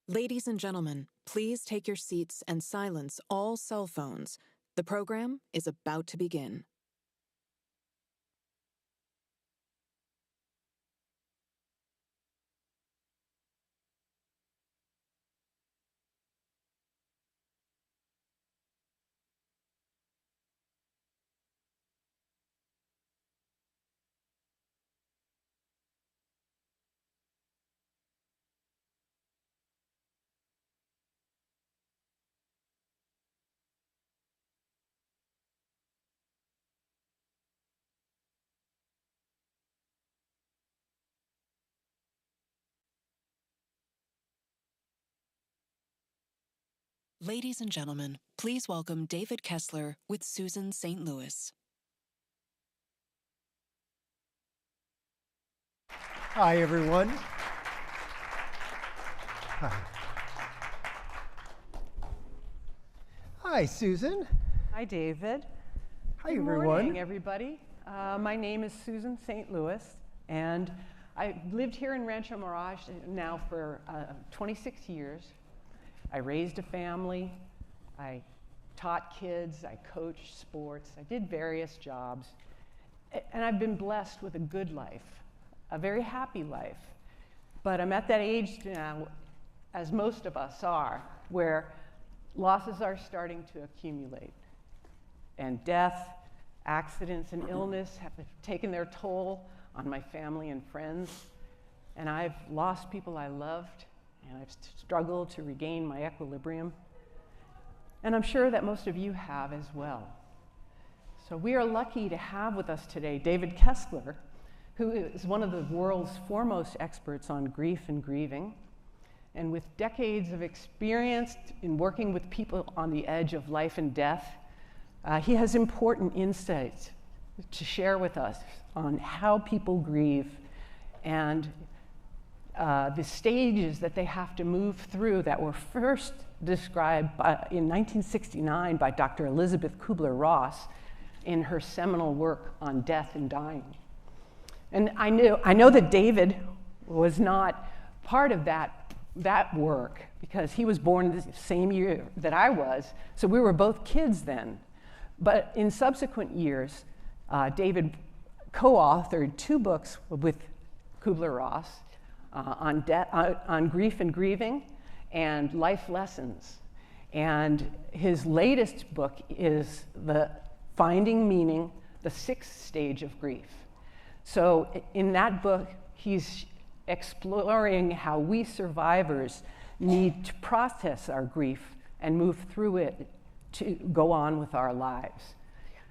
Ladies and gentlemen, please take your seats and silence all cell phones. The program is about to begin. Ladies and gentlemen, please welcome David Kessler with Susan St. Louis. Hi, everyone. Hi, Susan. Hi, David. Hi, Good everyone. morning, everybody. My name is Susan St. Louis, and I've lived here in Rancho Mirage now for 26 years. I raised a family, I taught kids, I coached sports, I did various jobs, and I've been blessed with a good life, a very happy life. But I'm at that age now, as most of us are, where losses are starting to accumulate. And death, accidents, and illness have taken their toll on my family and friends. And I've lost people I loved, and I've struggled to regain my equilibrium. And I'm sure that most of you have as well. So we are lucky to have with us today David Kessler, who is one of the world's foremost experts on grief and grieving. And with decades of experience in working with people on the edge of life and death, he has important insights to share with us on how people grieve and the stages that they have to move through that were first described in 1969 by Dr. Elizabeth Kubler-Ross in her seminal work on death and dying. And I know that David was not part of that work because he was born the same year that I was, so we were both kids then. But in subsequent years, David co-authored 2 books with Kubler-Ross on grief and grieving and life lessons. And his latest book is the Finding Meaning, the 6th Stage of Grief. So in that book, he's exploring how we survivors need to process our grief and move through it to go on with our lives.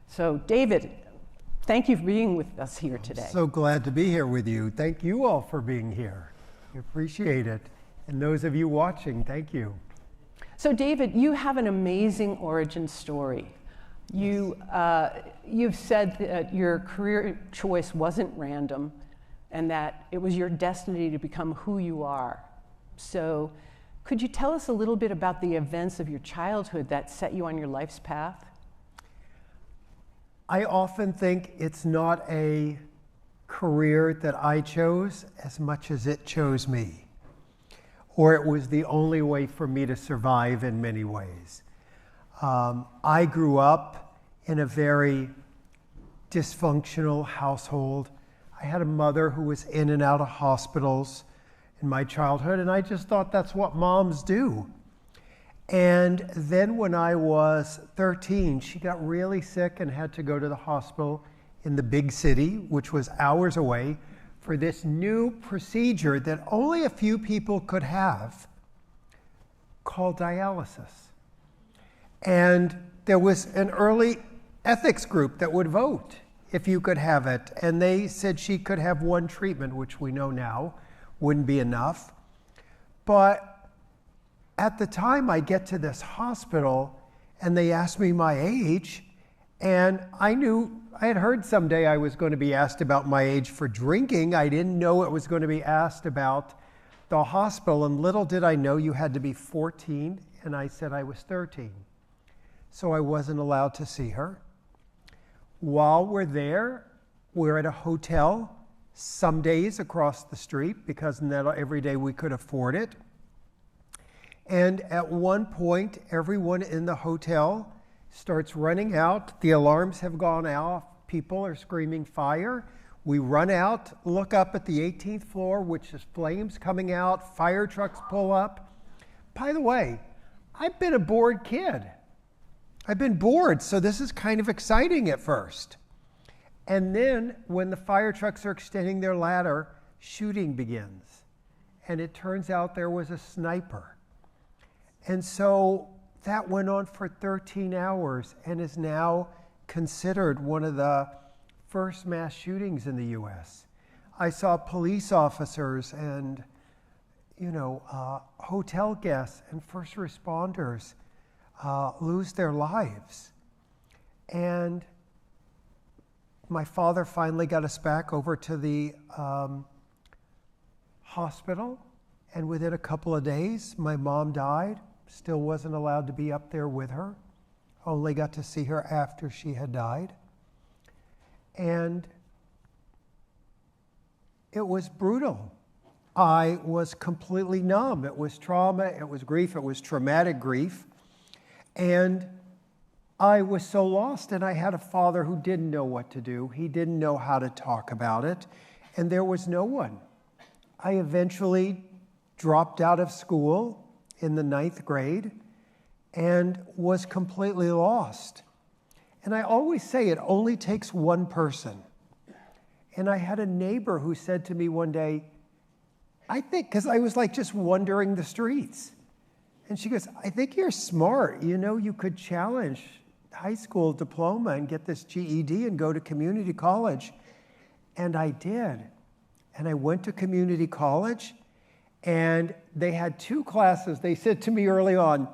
So David, thank you for being with us here today. So glad to be here with you. Thank you all for being here. I appreciate it. And those of you watching, thank you. So David, you have an amazing origin story. You've said that your career choice wasn't random and that it was your destiny to become who you are. So could you tell us a little bit about the events of your childhood that set you on your life's path? I often think it's not a career that I chose as much as it chose me, or it was the only way for me to survive in many ways. I grew up in a very dysfunctional household. I had a mother who was in and out of hospitals in my childhood, and I just thought that's what moms do. And then when I was 13, she got really sick and had to go to the hospital in the big city, which was hours away, for this new procedure that only a few people could have, called dialysis. And there was an early ethics group that would vote if you could have it. And they said she could have one treatment, which we know now wouldn't be enough. But at the time I get to this hospital and they asked me my age, and I knew, I had heard someday I was going to be asked about my age for drinking. I didn't know it was going to be asked about the hospital, and little did I know you had to be 14, and I said I was 13. So I wasn't allowed to see her. While we're there, we're at a hotel, some days across the street, because not every day we could afford it. And at one point, everyone in the hotel starts running out. The alarms have gone off. People are screaming fire. We run out, look up at the 18th floor, which is flames coming out. Fire trucks pull up. By the way, I've been a bored kid. I've been bored, so this is kind of exciting at first. And then when the fire trucks are extending their ladder, shooting begins. And it turns out there was a sniper. And so that went on for 13 hours and is now considered one of the first mass shootings in the US. I saw police officers and hotel guests and first responders lose their lives. And my father finally got us back over to the hospital, and within a couple of days, my mom died. Still wasn't allowed to be up there with her. Only got to see her after she had died. And it was brutal. I was completely numb. It was trauma, it was grief, it was traumatic grief. And I was so lost, and I had a father who didn't know what to do. He didn't know how to talk about it, and there was no one. I eventually dropped out of school in the 9th grade and was completely lost. And I always say it only takes one person. And I had a neighbor who said to me one day, I think, because I was like just wandering the streets. And she goes, I think you're smart. You could challenge high school diploma and get this GED and go to community college. And I did. And I went to community college, and they had 2 classes. They said to me early on,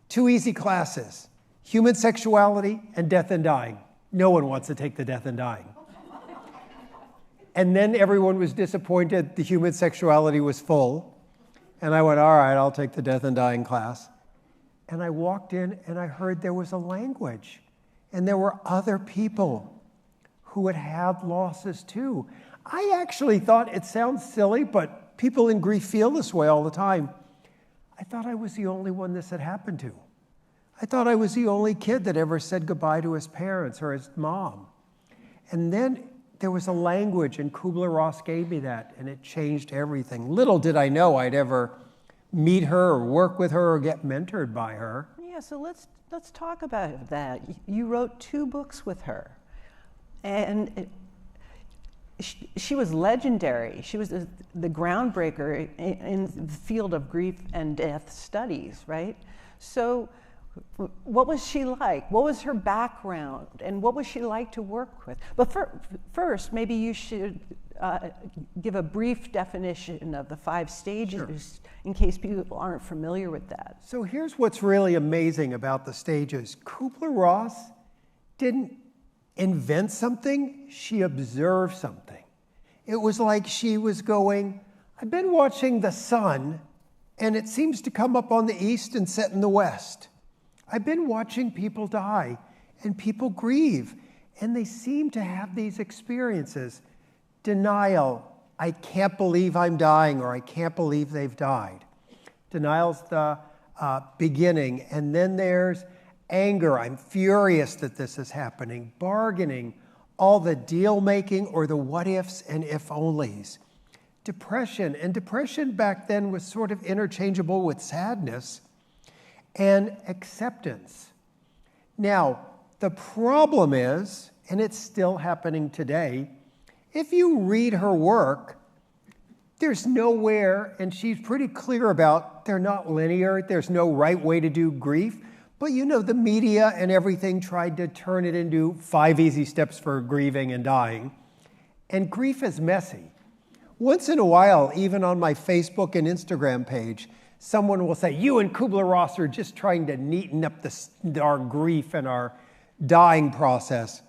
2 easy classes, human sexuality and death and dying. No one wants to take the death and dying. And then everyone was disappointed the human sexuality was full. And I went, all right, I'll take the death and dying class. And I walked in and I heard there was a language. And there were other people who had had losses too. I actually thought, it sounds silly, but people in grief feel this way all the time. I thought I was the only one this had happened to. I thought I was the only kid that ever said goodbye to his parents or his mom. And then there was a language, and Kubler-Ross gave me that, and it changed everything. Little did I know I'd ever meet her or work with her or get mentored by her. Yeah, so let's talk about that. You wrote 2 books with her, and she was legendary. She was the groundbreaker in the field of grief and death studies, right? So what was she like? What was her background? And what was she like to work with? But first, maybe you should give a brief definition of the 5 stages, sure, in case people aren't familiar with that. So here's what's really amazing about the stages. Kubler-Ross didn't invent something, she observed something. It was like she was going, I've been watching the sun, and it seems to come up on the east and set in the west. I've been watching people die, and people grieve, and they seem to have these experiences. Denial, I can't believe I'm dying, or I can't believe they've died. Denial's the beginning, and then there's anger, I'm furious that this is happening. Bargaining, all the deal making or the what ifs and if onlys. Depression, and depression back then was sort of interchangeable with sadness. And acceptance. Now, the problem is, and it's still happening today, if you read her work, there's nowhere, and she's pretty clear about, they're not linear, there's no right way to do grief, but the media and everything tried to turn it into 5 easy steps for grieving and dying. And grief is messy. Once in a while, even on my Facebook and Instagram page, someone will say, you and Kubler-Ross are just trying to neaten up our grief and our dying process.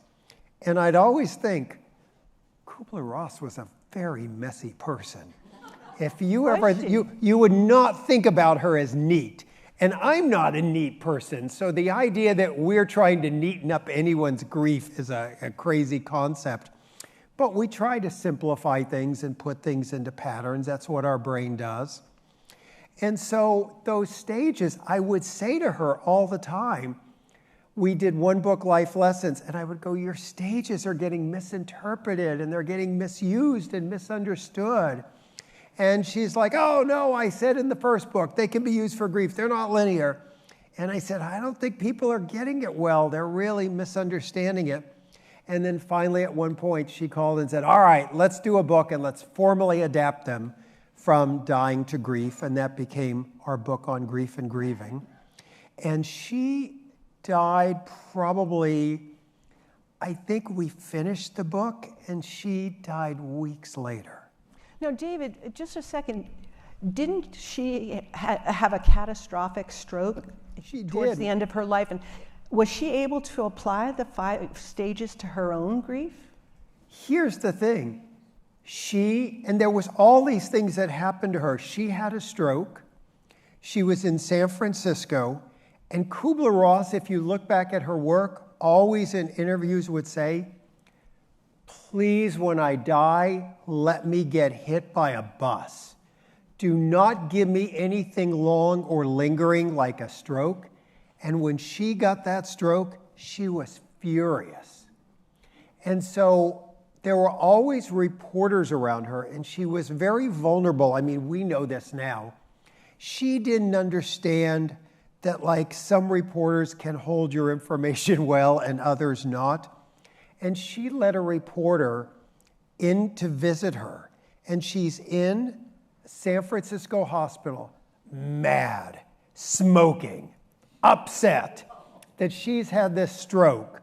And I'd always think, Kubler-Ross was a very messy person. If you ever, you would not think about her as neat. And I'm not a neat person, so the idea that we're trying to neaten up anyone's grief is a crazy concept. But we try to simplify things and put things into patterns. That's what our brain does. And so those stages, I would say to her all the time, we did one book, Life Lessons, and I would go, your stages are getting misinterpreted and they're getting misused and misunderstood. And she's like, oh no, I said in the first book, they can be used for grief. They're not linear. And I said, I don't think people are getting it well. They're really misunderstanding it. And then finally at one point she called and said, all right, let's do a book and let's formally adapt them from dying to grief. And that became our book on grief and grieving. And she died probably, I think we finished the book and she died weeks later. Now, David, just a second. Didn't she have a catastrophic stroke towards the end of her life? And was she able to apply the 5 stages to her own grief? Here's the thing. And there was all these things that happened to her. She had a stroke. She was in San Francisco. And Kubler-Ross, if you look back at her work, always in interviews would say, please, when I die, let me get hit by a bus. Do not give me anything long or lingering like a stroke. And when she got that stroke, she was furious. And so there were always reporters around her, and she was very vulnerable. I mean, we know this now. She didn't understand that, like, some reporters can hold your information well and others not. And she let a reporter in to visit her. And she's in San Francisco hospital, mad, smoking, upset that she's had this stroke.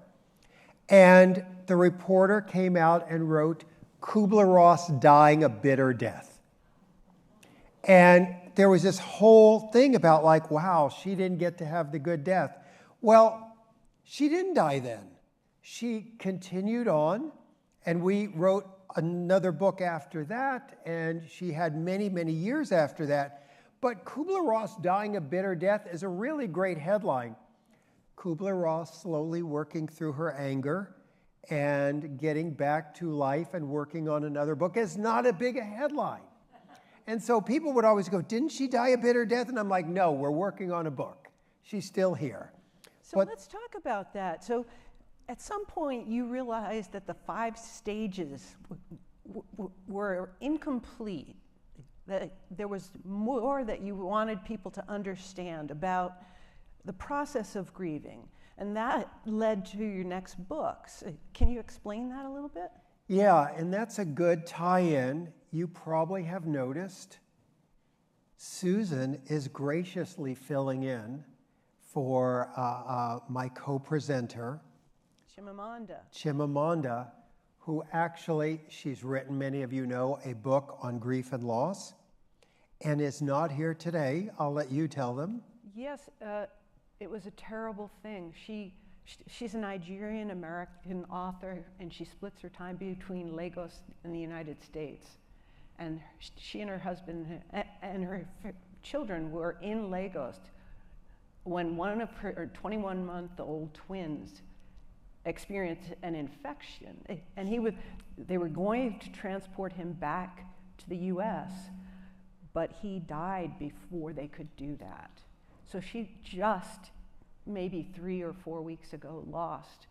And the reporter came out and wrote, Kubler-Ross dying a bitter death. And there was this whole thing about like, wow, she didn't get to have the good death. Well, she didn't die then. She continued on, and we wrote another book after that, and she had many, many years after that. But Kubler-Ross dying a bitter death is a really great headline. Kubler-Ross slowly working through her anger and getting back to life and working on another book is not a big a headline. And so people would always go, didn't she die a bitter death? And I'm like, no, we're working on a book. She's still here. So let's talk about that. So at some point you realized that the 5 stages were incomplete, that there was more that you wanted people to understand about the process of grieving. And that led to your next books. Can you explain that a little bit? Yeah, and that's a good tie-in. You probably have noticed Susan is graciously filling in for my co-presenter, Chimamanda, who actually, she's written, many of you know, a book on grief and loss, and is not here today. I'll let you tell them. Yes, it was a terrible thing. She's a Nigerian-American author, and she splits her time between Lagos and the United States. And she and her husband and her children were in Lagos when one of her 21-month-old twins experienced an infection. And they were going to transport him back to the US, but he died before they could do that. So she just, maybe 3 or 4 weeks ago, lost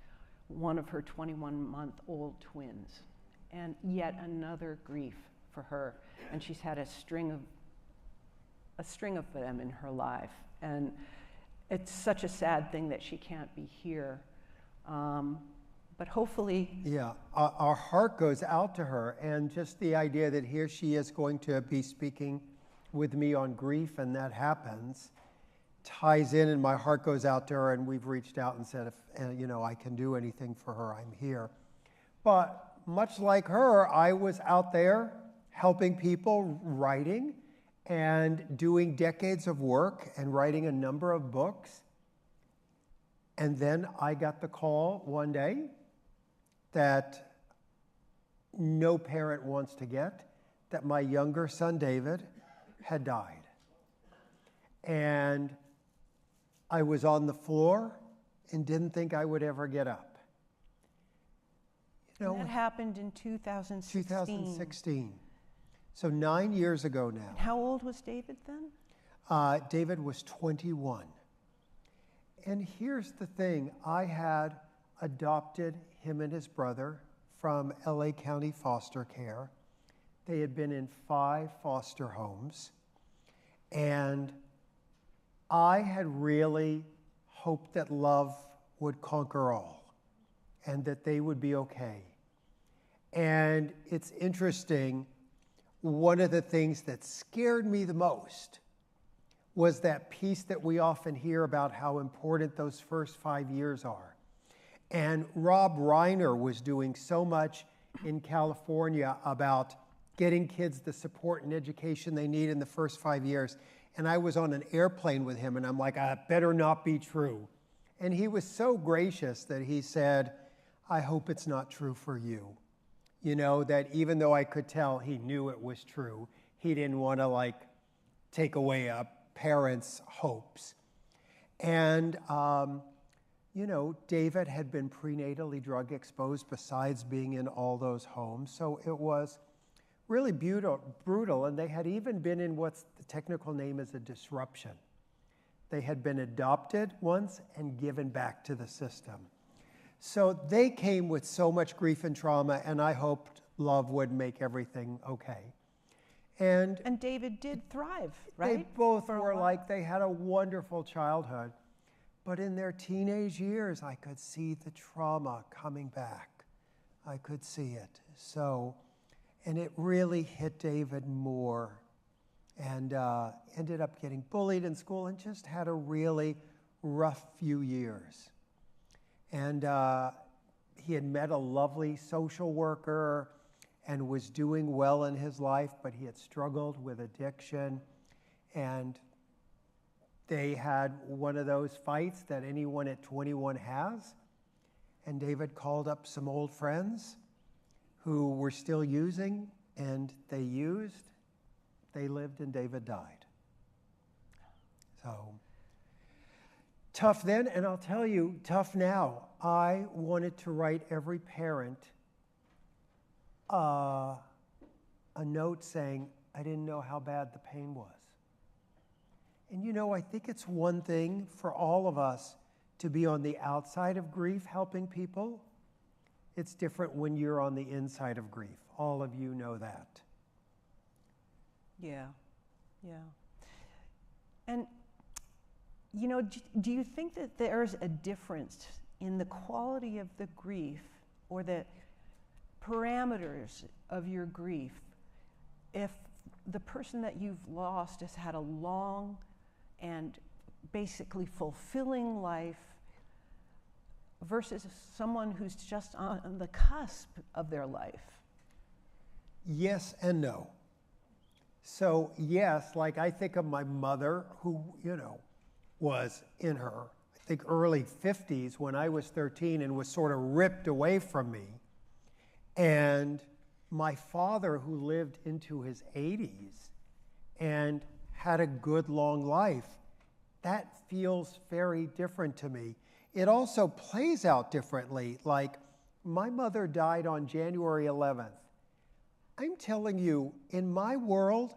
one of her 21-month-old twins. And yet another grief for her. And she's had a string of them in her life. And it's such a sad thing that she can't be here. But hopefully... Yeah, our heart goes out to her, and just the idea that here she is going to be speaking with me on grief, and that happens, ties in, and my heart goes out to her, and we've reached out and said, if I can do anything for her, I'm here. But much like her, I was out there helping people, writing, and doing decades of work, and writing a number of books. And then I got the call one day that no parent wants to get, that my younger son, David, had died. And I was on the floor and didn't think I would ever get up. And that happened in 2016. 2016. So 9 years ago now. How old was David then? David was 21. And here's the thing. I had adopted him and his brother from LA County Foster Care. They had been in 5 foster homes. And I had really hoped that love would conquer all and that they would be okay. And it's interesting, one of the things that scared me the most was that piece that we often hear about how important those first 5 years are. And Rob Reiner was doing so much in California about getting kids the support and education they need in the first 5 years. And I was on an airplane with him, and I'm like, it better not be true. And he was so gracious that he said, I hope it's not true for you. You know, that even though I could tell he knew it was true, he didn't want to take away a parent's hopes. And, David had been prenatally drug exposed besides being in all those homes. So it was really brutal. And they had even been in what's the technical name is a disruption. They had been adopted once and given back to the system. So they came with so much grief and trauma, and I hoped love would make everything okay. And David did thrive, right? They both were they had a wonderful childhood. But in their teenage years, I could see the trauma coming back. I could see it. So, and it really hit David more, and ended up getting bullied in school and just had a really rough few years. And he had met a lovely social worker and was doing well in his life, but he had struggled with addiction. And they had one of those fights that anyone at 21 has. And David called up some old friends who were still using, and they used, they lived, and David died. So tough then, and I'll tell you, tough now. I wanted to write every parent a note saying, I didn't know how bad the pain was. And I think it's one thing for all of us to be on the outside of grief helping people. It's different when you're on the inside of grief. All of you know that. Yeah. And, do you think that there's a difference in the quality of the grief or the parameters of your grief if the person that you've lost has had a long and basically fulfilling life versus someone who's just on the cusp of their life? Yes and no. So yes, I think of my mother who, was in her, I think, early 50s when I was 13 and was sort of ripped away from me. And my father, who lived into his 80s and had a good long life, that feels very different to me. It also plays out differently. My mother died on January 11th. I'm telling you, in my world,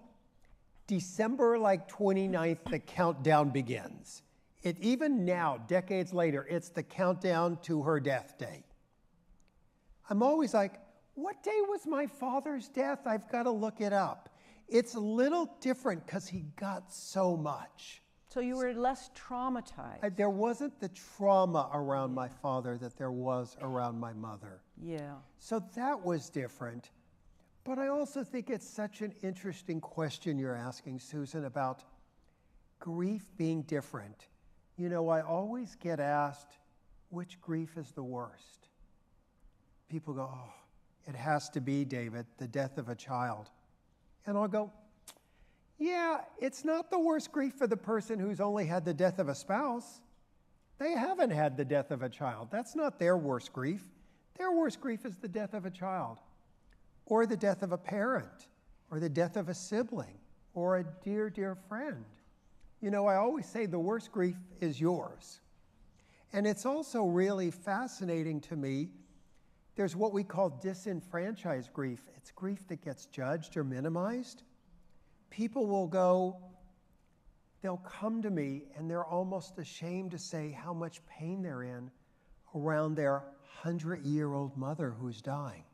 December 29th, the countdown begins. Even now, decades later, it's the countdown to her death day. I'm always like, what day was my father's death? I've got to look it up. It's a little different because he got so much. So you were less traumatized. There wasn't the trauma around my father that there was around my mother. Yeah. So that was different. But I also think it's such an interesting question you're asking, Susan, about grief being different. I always get asked, which grief is the worst? People go, oh, it has to be, David, the death of a child. And I'll go, yeah, it's not the worst grief for the person who's only had the death of a spouse. They haven't had the death of a child. That's not their worst grief. Their worst grief is the death of a child, or the death of a parent, or the death of a sibling, or a dear, dear friend. I always say the worst grief is yours. And it's also really fascinating to me. There's what we call disenfranchised grief. It's grief that gets judged or minimized. People will go, they'll come to me and they're almost ashamed to say how much pain they're in around their 100-year-old mother who's dying.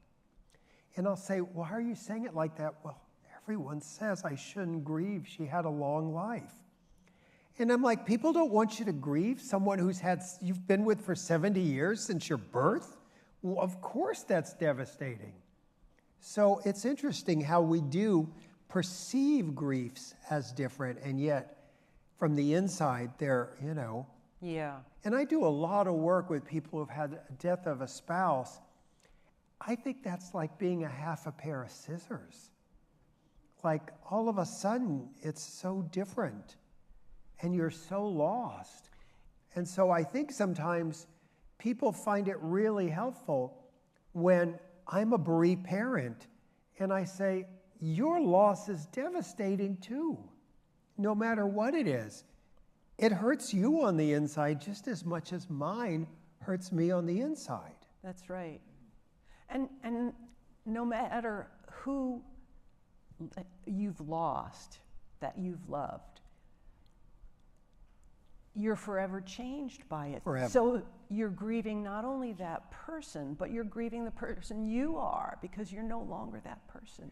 And I'll say, why are you saying it like that? Well, everyone says I shouldn't grieve. She had a long life. And I'm like, people don't want you to grieve someone you've been with for 70 years since your birth? Well, of course that's devastating. So it's interesting how we do perceive griefs as different, and yet from the inside they're, Yeah. And I do a lot of work with people who've had a death of a spouse. I think that's like being a half a pair of scissors. Like all of a sudden it's so different and you're so lost. And so I think sometimes people find it really helpful when I'm a bereaved parent and I say, your loss is devastating too, no matter what it is. It hurts you on the inside just as much as mine hurts me on the inside. That's right. And no matter who you've lost, that you've loved, you're forever changed by it. Forever. So you're grieving not only that person, but you're grieving the person you are, because you're no longer that person.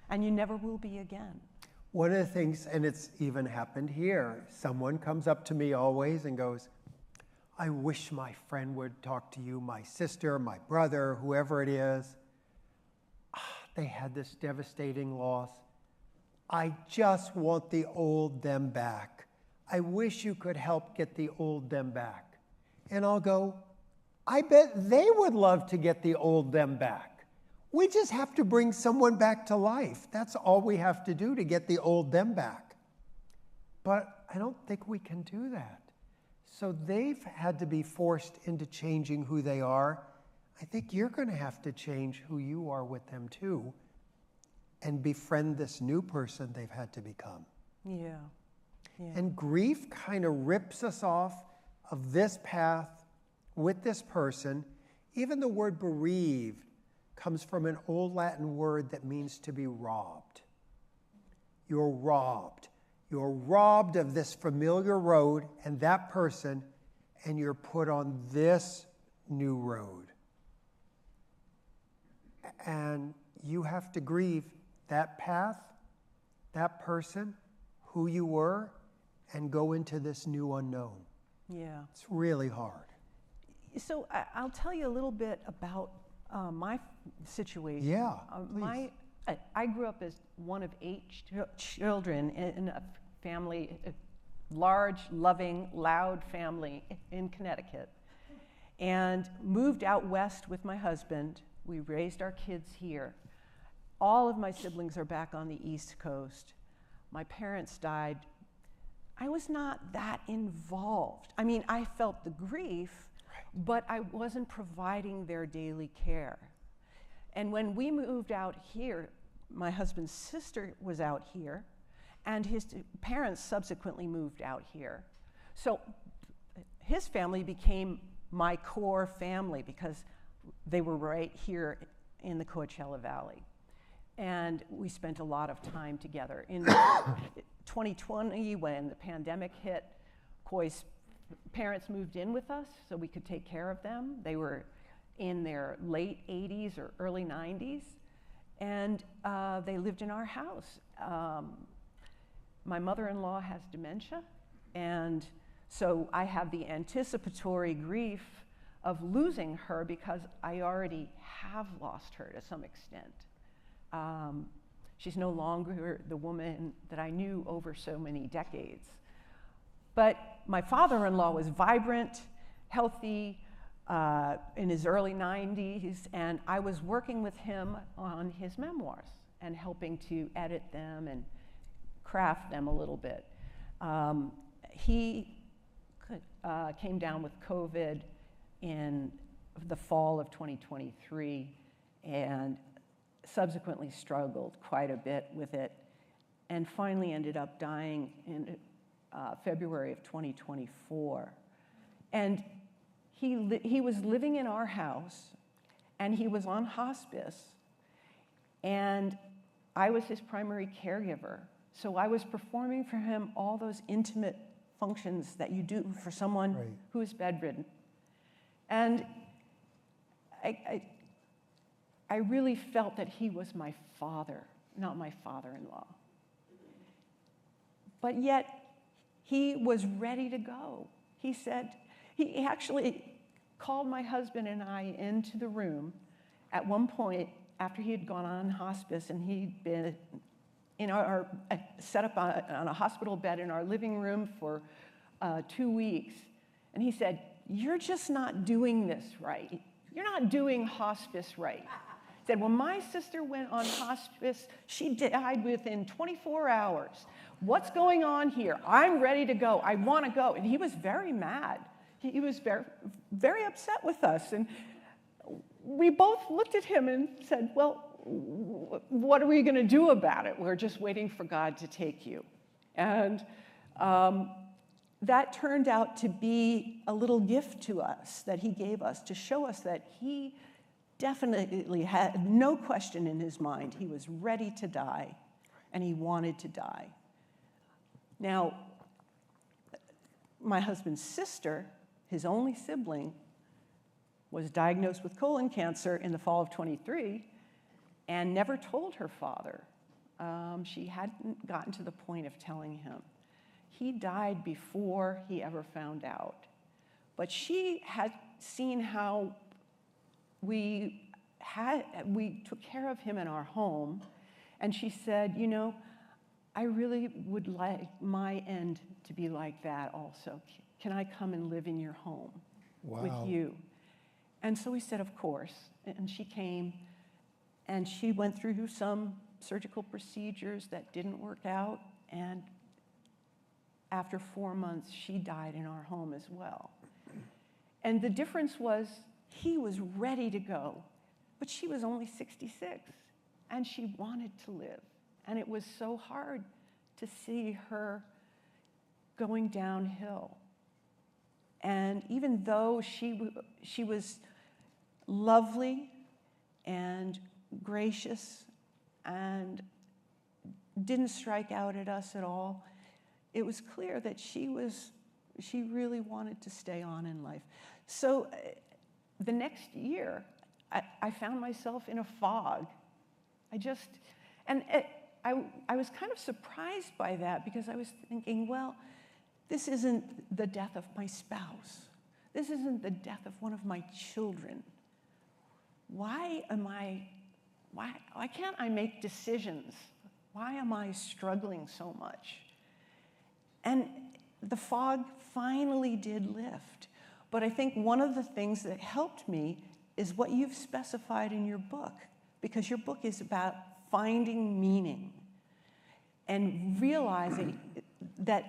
And you never will be again. One of the things, and it's even happened here, someone comes up to me always and goes, I wish my friend would talk to you, my sister, my brother, whoever it is. They had this devastating loss. I just want the old them back. I wish you could help get the old them back. And I'll go, I bet they would love to get the old them back. We just have to bring someone back to life. That's all we have to do to get the old them back. But I don't think we can do that. So they've had to be forced into changing who they are. I think you're going to have to change who you are with them too, and befriend this new person they've had to become. Yeah. Yeah. And grief kind of rips us off of this path with this person. Even the word bereaved comes from an old Latin word that means to be robbed. You're robbed. You're robbed of this familiar road and that person, and you're put on this new road. And you have to grieve that path, that person, who you were, and go into this new unknown. Yeah. It's really hard. So I'll tell you a little bit about my situation. Yeah, please. I grew up as one of 8 children in a family, a large, loving, loud family in Connecticut, and moved out west with my husband. We raised our kids here. All of my siblings are back on the East Coast. My parents died. I was not that involved. I mean, I felt the grief, but I wasn't providing their daily care. And when we moved out here, my husband's sister was out here, and his parents subsequently moved out here. So his family became my core family because they were right here in the Coachella Valley. And we spent a lot of time together. In 2020, when the pandemic hit, Coy's parents moved in with us so we could take care of them. They were in their late 80s or early 90s, and they lived in our house. My mother-in-law has dementia, and so I have the anticipatory grief of losing her because I already have lost her to some extent. She's no longer the woman that I knew over so many decades. But my father-in-law was vibrant, healthy, in his early 90s, and I was working with him on his memoirs and helping to edit them and craft them a little bit. He came down with COVID in the fall of 2023 and subsequently struggled quite a bit with it, and finally ended up dying in February of 2024. And he was living in our house, and he was on hospice, and I was his primary caregiver. So I was performing for him all those intimate functions that you do for someone Right. who is bedridden. And I really felt that he was my father, not my father-in-law. But yet, he was ready to go. He said, he actually called my husband and I into the room at one point after he had gone on hospice, and he'd been in our set up on a hospital bed in our living room for 2 weeks. And he said, "You're just not doing this right. You're not doing hospice right." He said, "When my sister went on hospice, she died within 24 hours. What's going on here? I'm ready to go. I want to go." And he was very mad. He was very, very upset with us. And we both looked at him and said, "Well, what are we going to do about it? We're just waiting for God to take you." And that turned out to be a little gift to us that he gave us to show us that he definitely had no question in his mind. He was ready to die, and he wanted to die. Now, my husband's sister, his only sibling, was diagnosed with colon cancer in the fall of 23 and never told her father. She hadn't gotten to the point of telling him. He died before he ever found out. But she had seen how we took care of him in our home, and she said, "You know, I really would like my end to be like that also. Can I come and live in your home with you?" And so we said, "Of course." And she came, and she went through some surgical procedures that didn't work out, and after 4 months, she died in our home as well. And the difference was he was ready to go, but she was only 66, and she wanted to live. And it was so hard to see her going downhill. And even though she was lovely and gracious and didn't strike out at us at all, it was clear that she really wanted to stay on in life. So the next year, I found myself in a fog. I was kind of surprised by that, because I was thinking, well, this isn't the death of my spouse. This isn't the death of one of my children. Why can't I make decisions? Why am I struggling so much? And the fog finally did lift. But I think one of the things that helped me is what you've specified in your book, because your book is about finding meaning and realizing that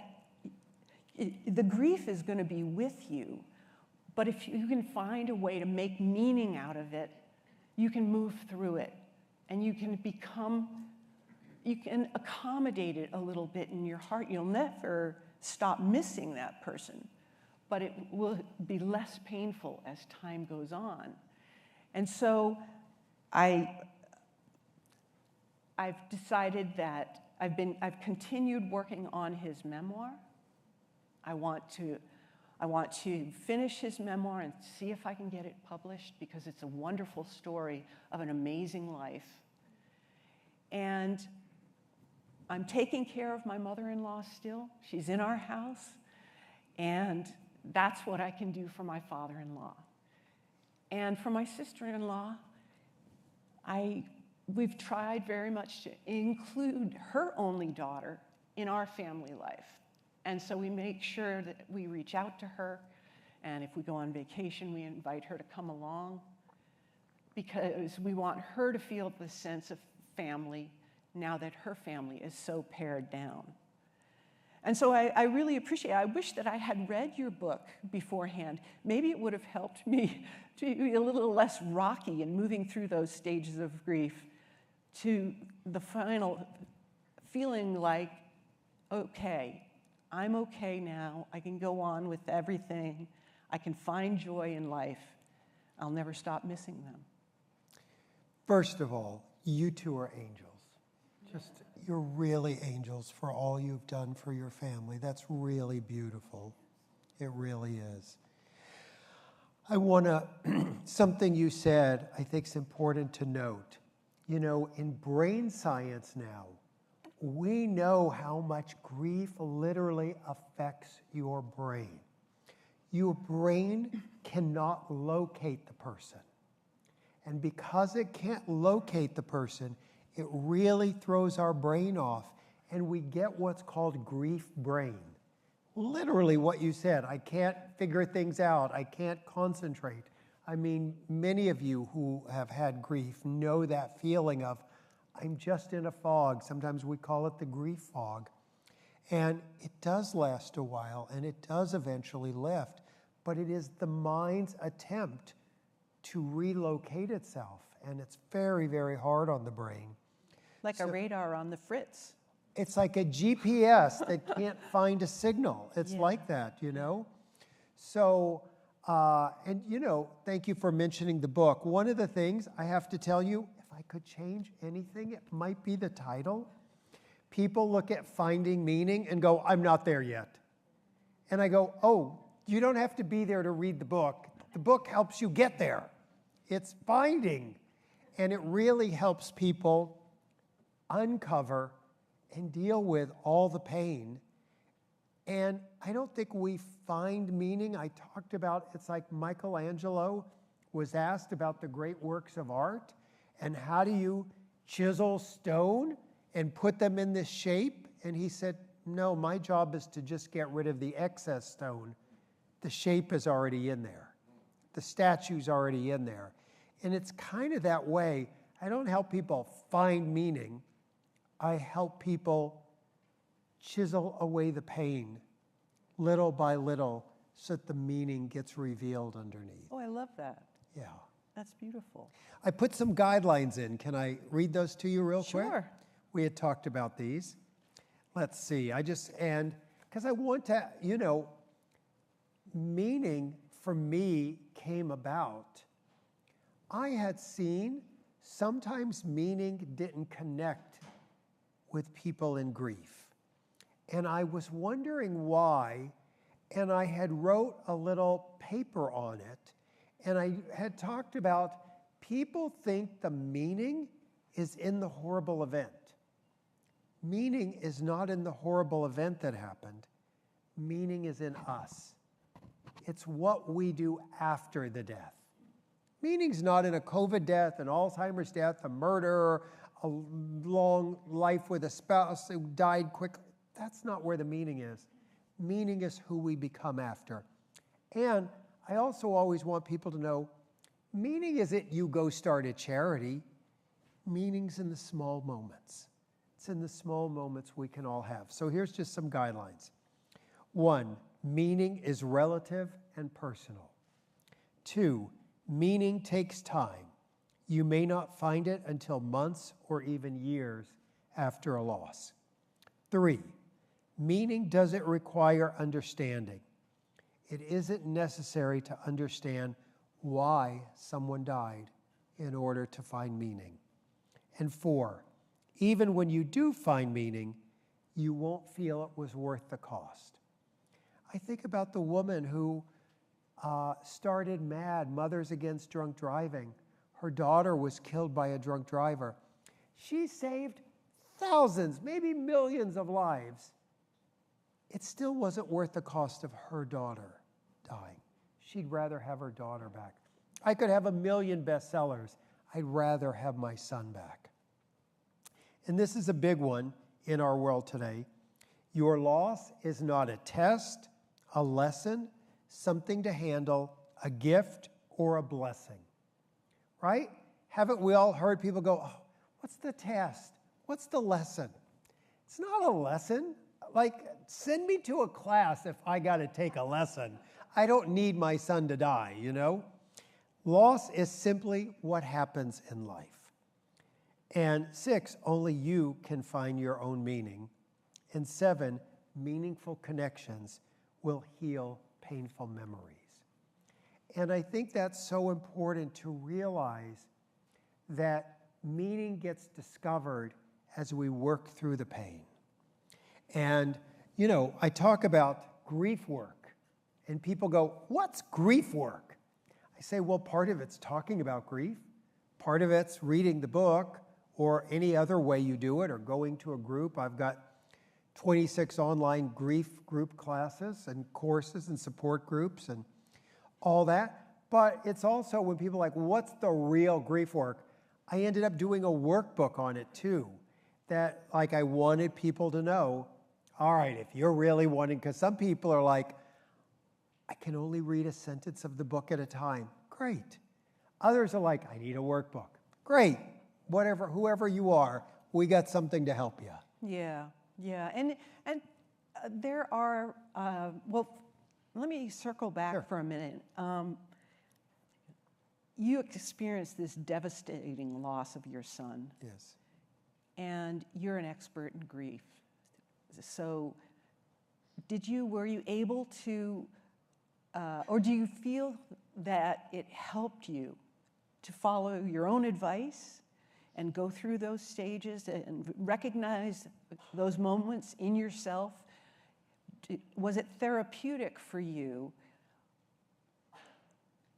the grief is going to be with you, but if you can find a way to make meaning out of it, you can move through it, and you can accommodate it a little bit in your heart. You'll never stop missing that person, but it will be less painful as time goes on. And so I've decided that I've continued working on his memoir. I want to finish his memoir and see if I can get it published, because it's a wonderful story of an amazing life. And I'm taking care of my mother-in-law still. She's in our house, and that's what I can do for my father-in-law. And for my sister-in-law, we've tried very much to include her only daughter in our family life. And so we make sure that we reach out to her, and if we go on vacation, we invite her to come along, because we want her to feel the sense of family now that her family is so pared down. And so I really appreciate it. I wish that I had read your book beforehand. Maybe it would have helped me to be a little less rocky in moving through those stages of grief to the final feeling like, okay, I'm okay now. I can go on with everything. I can find joy in life. I'll never stop missing them. First of all, you two are angels. Just You're really angels for all you've done for your family. That's really beautiful. It really is. I want to, something you said I think is important to note. You know, in brain science now, we know how much grief literally affects your brain. Your brain cannot locate the person. And because it can't locate the person, it really throws our brain off, and we get what's called grief brain. Literally what you said, I can't figure things out, I can't concentrate. I mean, many of you who have had grief know that feeling of, I'm just in a fog. Sometimes we call it the grief fog. And it does last a while, and it does eventually lift, but it is the mind's attempt to relocate itself, and it's very, very hard on the brain. Like a radar on the fritz. It's like a GPS that can't find a signal. It's Yeah. like that, you know? So, and you know, thank you for mentioning the book. One of the things I have to tell you, if I could change anything, it might be the title. People look at Finding Meaning and go, I'm not there yet. And I go, oh, you don't have to be there to read the book. The book helps you get there. It's finding. And it really helps people uncover and deal with all the pain. And I don't think we find meaning. I talked about, it's like Michelangelo was asked about the great works of art and how do you chisel stone and put them in this shape? And he said, no, my job is to just get rid of the excess stone. The shape is already in there. The statue's already in there. And it's kind of that way. I don't help people find meaning. I help people chisel away the pain little by little so that the meaning gets revealed underneath. Oh, I love that. Yeah. That's beautiful. I put some guidelines in. Can I read those to you real quick? Sure. We had talked about these. Let's see. And because I want to, you know, meaning for me came about. I had seen sometimes meaning didn't connect with people in grief. And I was wondering why, and I had wrote a little paper on it, and I had talked about people think the meaning is in the horrible event. Meaning is not in the horrible event that happened. Meaning is in us. It's what we do after the death. Meaning's not in a COVID death, an Alzheimer's death, a murder, a long life with a spouse who died quickly. That's not where the meaning is. Meaning is who we become after. And I also always want people to know, meaning isn't you go start a charity. Meaning's in the small moments. It's in the small moments we can all have. So here's just some guidelines. 1, meaning is relative and personal. 2, meaning takes time. You may not find it until months or even years after a loss. 3, meaning doesn't require understanding. It isn't necessary to understand why someone died in order to find meaning. And 4, even when you do find meaning, you won't feel it was worth the cost. I think about the woman who started MAD, Mothers Against Drunk Driving. Her daughter was killed by a drunk driver. She saved thousands, maybe millions of lives. It still wasn't worth the cost of her daughter dying. She'd rather have her daughter back. I could have 1 million bestsellers. I'd rather have my son back. And this is a big one in our world today. Your loss is not a test, a lesson, something to handle, a gift, or a blessing. Right? Haven't we all heard people go, oh, what's the test? What's the lesson? It's not a lesson. Like, send me to a class if I got to take a lesson. I don't need my son to die, you know? Loss is simply what happens in life. And 6, only you can find your own meaning. And 7, meaningful connections will heal painful memories. And I think that's so important to realize that meaning gets discovered as we work through the pain. And, you know, I talk about grief work, and people go, what's grief work? I say, well, part of it's talking about grief. Part of it's reading the book or any other way you do it, or going to a group. I've got 26 online grief group classes and courses and support groups and all that. But it's also when people are like, what's the real grief work? I ended up doing a workbook on it too, that like I wanted people to know, all right, if you're really wanting, because some people are like, I can only read a sentence of the book at a time. Great. Others are like, I need a workbook. Great. Whatever, whoever you are, we got something to help you. Yeah, yeah. And there are, well, let me circle back Sure. for a minute. You experienced this devastating loss of your son. Yes. And you're an expert in grief. So were you able to, or do you feel that it helped you to follow your own advice and go through those stages and recognize those moments in yourself? Was it therapeutic for you?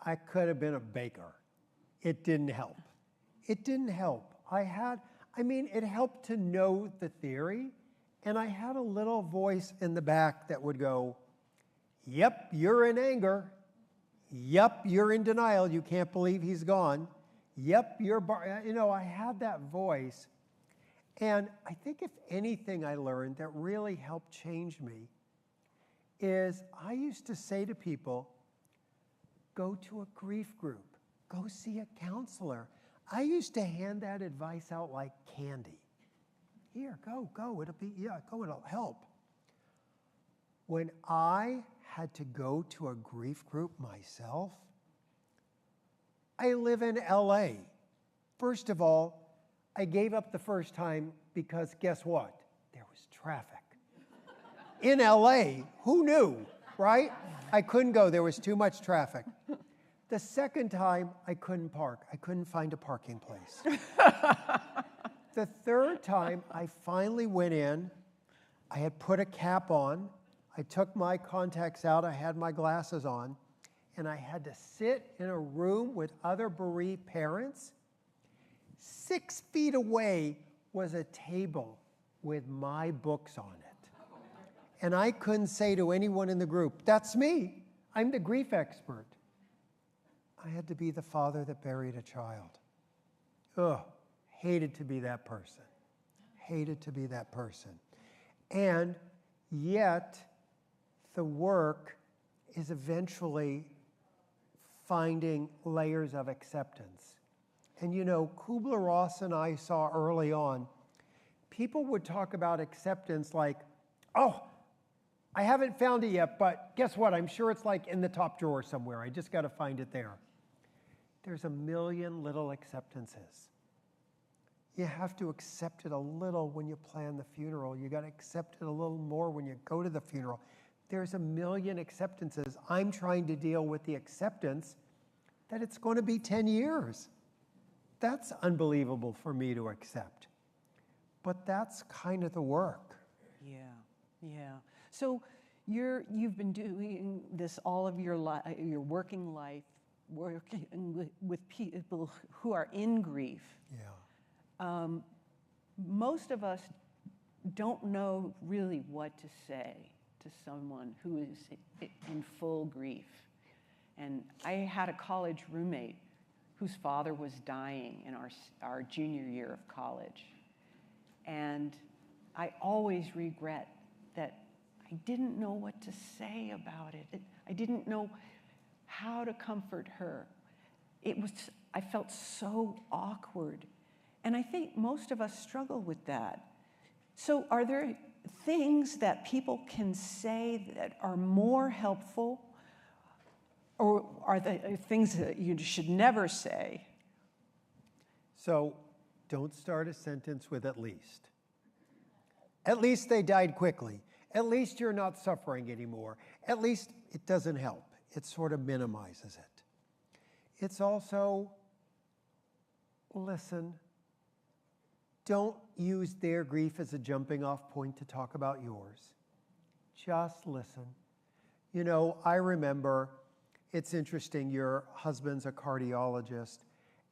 I could have been a baker. It didn't help. It didn't help. It helped to know the theory, and I had a little voice in the back that would go, yep, you're in anger. Yep, you're in denial. You can't believe he's gone. Yep, I had that voice. And I think if anything I learned that really helped change me is I used to say to people, go to a grief group, go see a counselor. I used to hand that advice out like candy. Here, go, it'll help. When I had to go to a grief group myself, I live in LA. First of all, I gave up the first time because guess what? There was traffic. In LA, who knew, right? I couldn't go, there was too much traffic. The second time, I couldn't park. I couldn't find a parking place. The third time, I finally went in. I had put a cap on. I took my contacts out. I had my glasses on. And I had to sit in a room with other bereaved parents. 6 feet away was a table with my books on it. And I couldn't say to anyone in the group, that's me. I'm the grief expert. I had to be the father that buried a child. Ugh, hated to be that person. Hated to be that person. And yet, the work is eventually finding layers of acceptance. And you know, Kubler-Ross and I saw early on, people would talk about acceptance like, oh, I haven't found it yet, but guess what? I'm sure it's like in the top drawer somewhere. I just got to find it there. There's a million little acceptances. You have to accept it a little when you plan the funeral. You got to accept it a little more when you go to the funeral. There's a million acceptances. I'm trying to deal with the acceptance that it's going to be 10 years. That's unbelievable for me to accept. But that's kind of the work. Yeah, yeah. So you've been doing this all of your your working life, working with people who are in grief. Yeah. Most of us don't know really what to say to someone who is in full grief. And I had a college roommate whose father was dying in our junior year of college. And I always regret that I didn't know what to say about it. I didn't know how to comfort her. I felt so awkward. And I think most of us struggle with that. So are there things that people can say that are more helpful? Or are there things that you should never say? So don't start a sentence with at least. At least they died quickly. At least you're not suffering anymore. At least it doesn't help. It sort of minimizes it. It's also, listen, don't use their grief as a jumping off point to talk about yours. Just listen. You know, I remember, it's interesting, your husband's a cardiologist,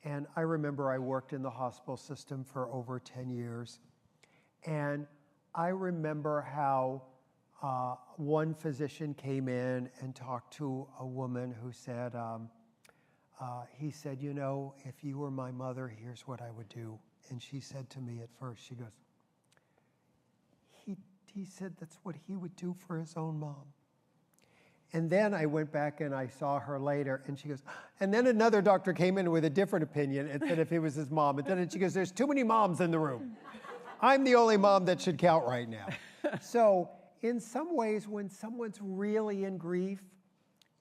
and I remember I worked in the hospital system for over 10 years. And I remember how one physician came in and talked to a woman who said, he said, you know, if you were my mother, here's what I would do. And she said to me at first, she goes, he said that's what he would do for his own mom. And then I went back and I saw her later, and she goes, and then another doctor came in with a different opinion and said if it was his mom. And then she goes, there's too many moms in the room. I'm the only mom that should count right now. So in some ways, when someone's really in grief,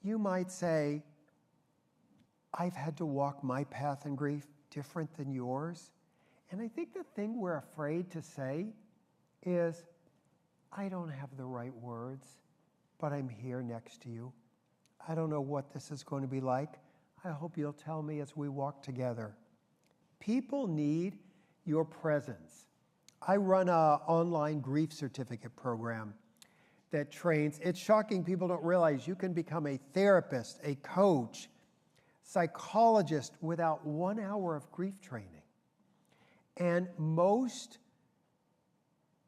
you might say, I've had to walk my path in grief different than yours. And I think the thing we're afraid to say is, I don't have the right words, but I'm here next to you. I don't know what this is going to be like. I hope you'll tell me as we walk together. People need your presence. I run an online grief certificate program that trains. It's shocking people don't realize you can become a therapist, a coach, psychologist without 1 hour of grief training. And most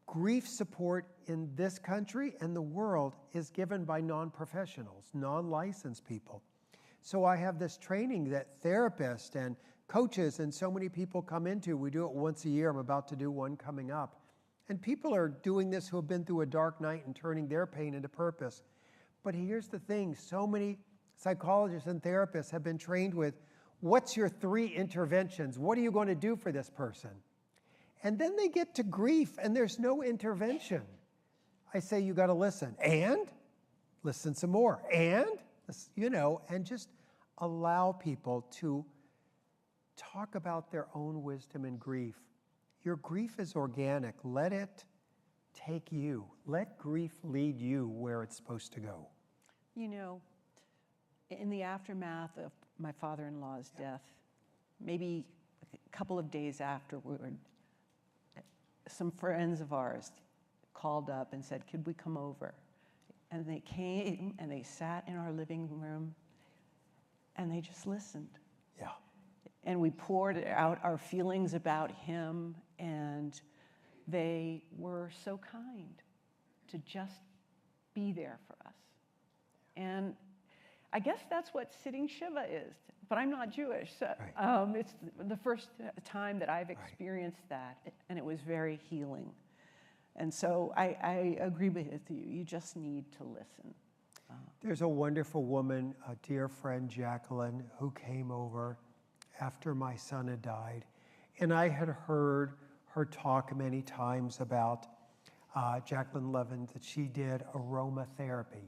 grief support in this country and the world is given by non-professionals, non-licensed people. So I have this training that therapists and coaches and so many people come into. We do it once a year. I'm about to do one coming up. And people are doing this who have been through a dark night and turning their pain into purpose. But here's the thing, so many psychologists and therapists have been trained with, what's your 3 interventions? What are you going to do for this person? And then they get to grief and there's no intervention. I say, you got to listen. And listen some more. And, you know, and just allow people to talk about their own wisdom and grief. Your grief is organic. Let it take you. Let grief lead you where it's supposed to go. You know, in the aftermath of my father-in-law's death, maybe a couple of days afterward, some friends of ours called up and said, could we come over? And they came and they sat in our living room and they just listened. Yeah. And we poured out our feelings about him, and they were so kind to just be there for us. And I guess that's what sitting Shiva is, but I'm not Jewish. So, right. It's the first time that I've experienced that, and it was very healing. And so I agree with you. You just need to listen. There's a wonderful woman, a dear friend, Jacqueline, who came over after my son had died. And I had heard her talk many times about Jacqueline Levin, that she did aromatherapy.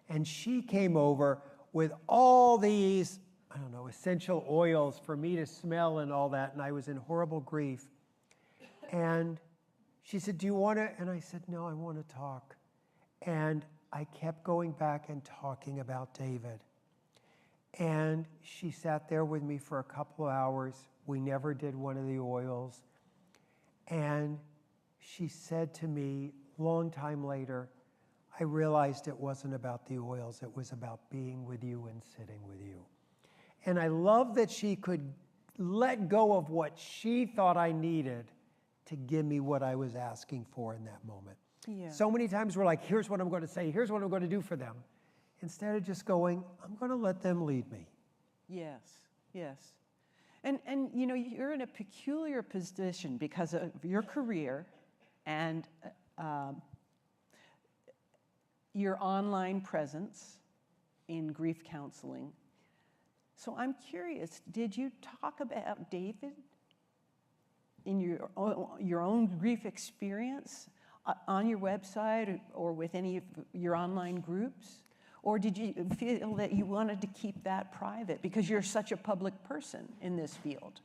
And she came over with all these, I don't know, essential oils for me to smell and all that. And I was in horrible grief. And she said, do you want to? And I said, no, I want to talk. And I kept going back and talking about David. And she sat there with me for a couple of hours. We never did one of the oils. And she said to me, long time later, I realized it wasn't about the oils, it was about being with you and sitting with you. And I love that she could let go of what she thought I needed to give me what I was asking for in that moment. Yeah. So many times we're like, here's what I'm going to say, here's what I'm going to do for them. Instead of just going, I'm going to let them lead me. Yes, yes. And you know, you're in a peculiar position because of your career and your online presence in grief counseling. So I'm curious, did you talk about David in your own grief experience on your website or with any of your online groups? Or did you feel that you wanted to keep that private because you're such a public person in this field?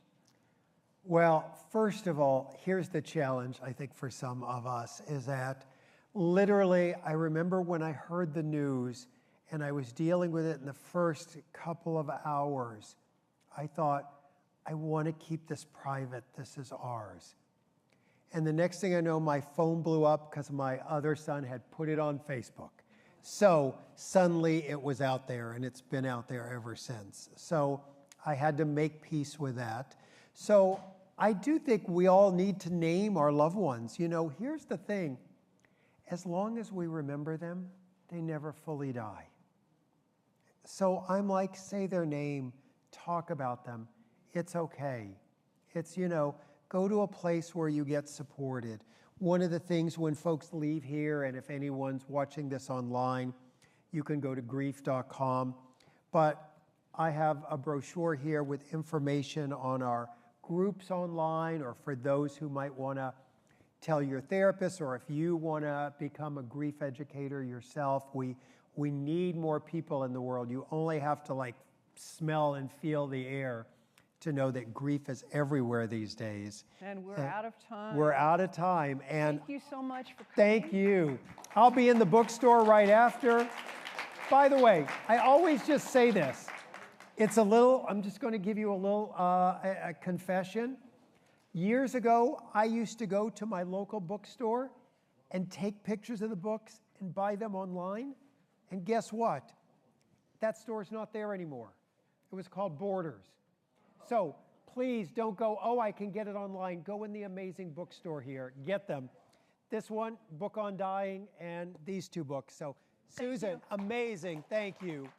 Well, first of all, here's the challenge, I think, for some of us, is that literally, I remember when I heard the news and I was dealing with it in the first couple of hours, I thought, I want to keep this private. This is ours. And the next thing I know, my phone blew up because my other son had put it on Facebook. So suddenly it was out there, and it's been out there ever since. So I had to make peace with that. So I do think we all need to name our loved ones. You know, here's the thing. As long as we remember them, they never fully die. So I'm like, say their name, talk about them. It's okay. It's, you know, go to a place where you get supported. One of the things when folks leave here, and if anyone's watching this online, you can go to grief.com. But I have a brochure here with information on our groups online, or for those who might want to tell your therapist, or if you want to become a grief educator yourself. We need more people in the world. You only have to like smell and feel the air to know that grief is everywhere these days. And we're out of time. We're out of time. And thank you so much for coming. thank you. I'll be in the bookstore right after. By the way, I always just say this. It's a little, I'm just going to give you a little a confession. Years ago, I used to go to my local bookstore and take pictures of the books and buy them online. And guess what? That store's not there anymore. It was called Borders. So please don't go, oh, I can get it online. Go in the amazing bookstore here. Get them. This one, Book on Dying, and these two books. So Susan, amazing. Thank you.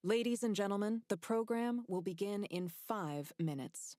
Ladies and gentlemen, the program will begin in 5 minutes.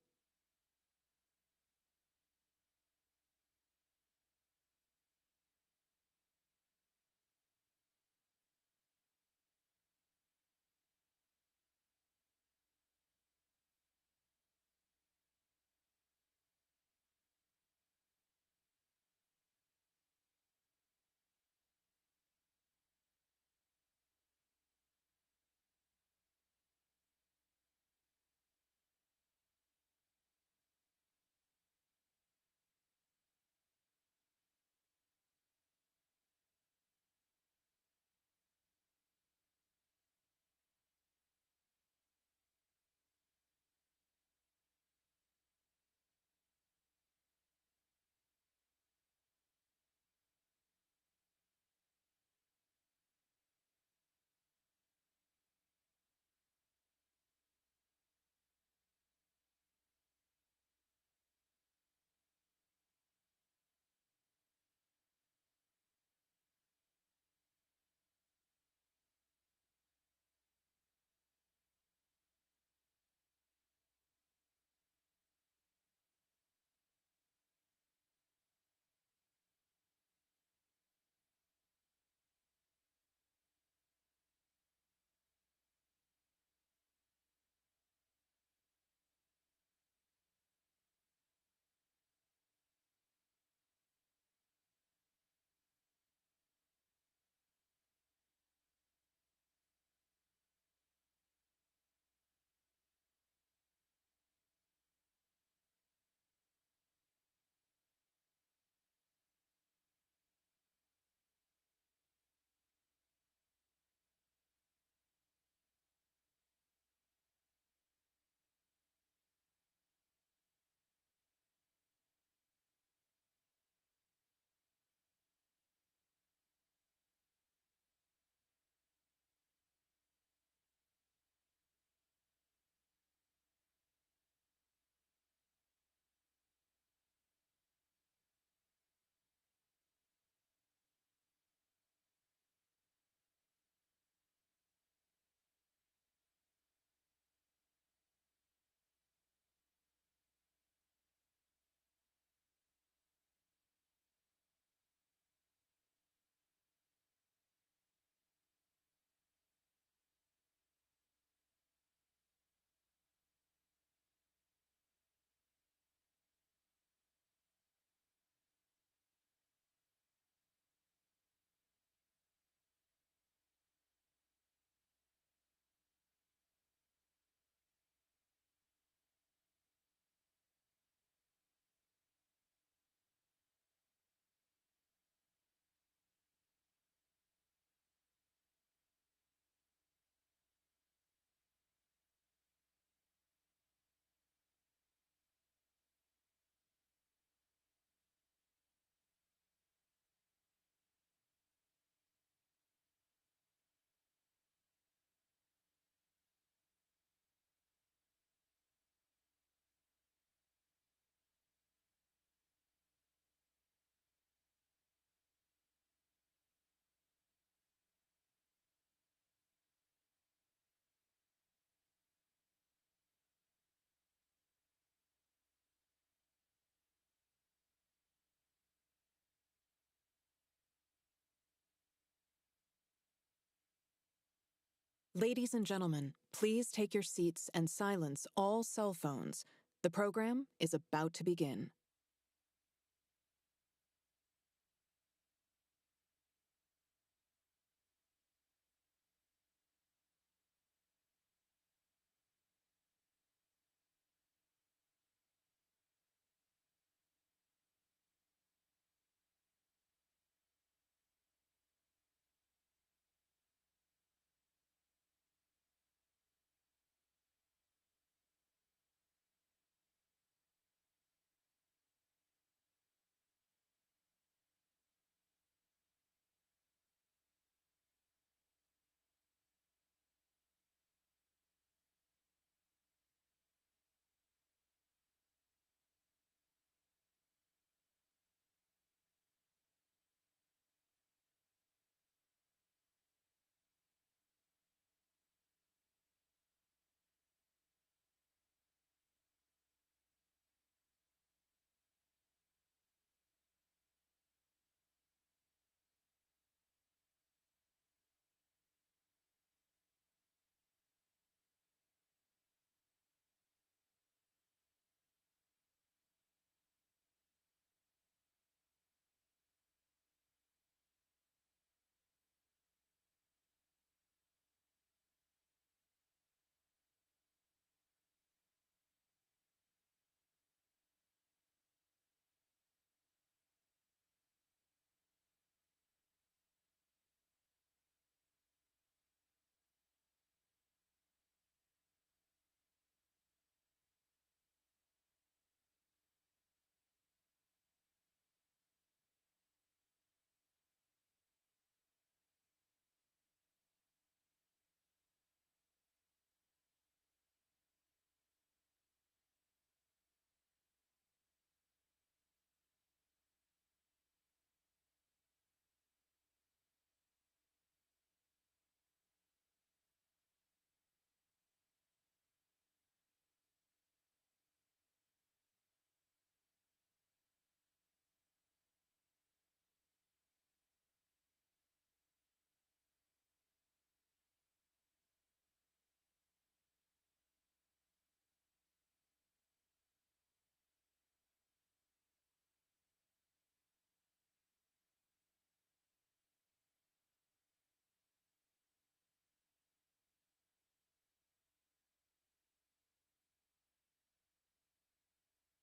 Ladies and gentlemen, please take your seats and silence all cell phones. The program is about to begin.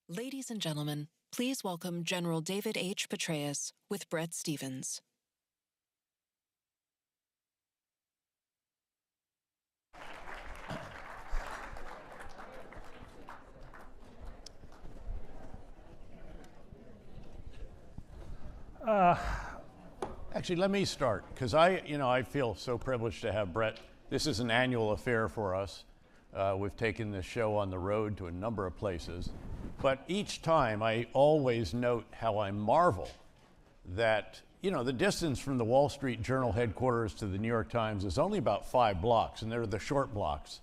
Ladies and gentlemen, please welcome General David H. Petraeus with Bret Stephens. Actually, let me start, because I feel so privileged to have Bret. This is an annual affair for us. We've taken this show on the road to a number of places. But each time, I always note how I marvel that, the distance from the Wall Street Journal headquarters to the New York Times is only about 5 blocks, and they're the short blocks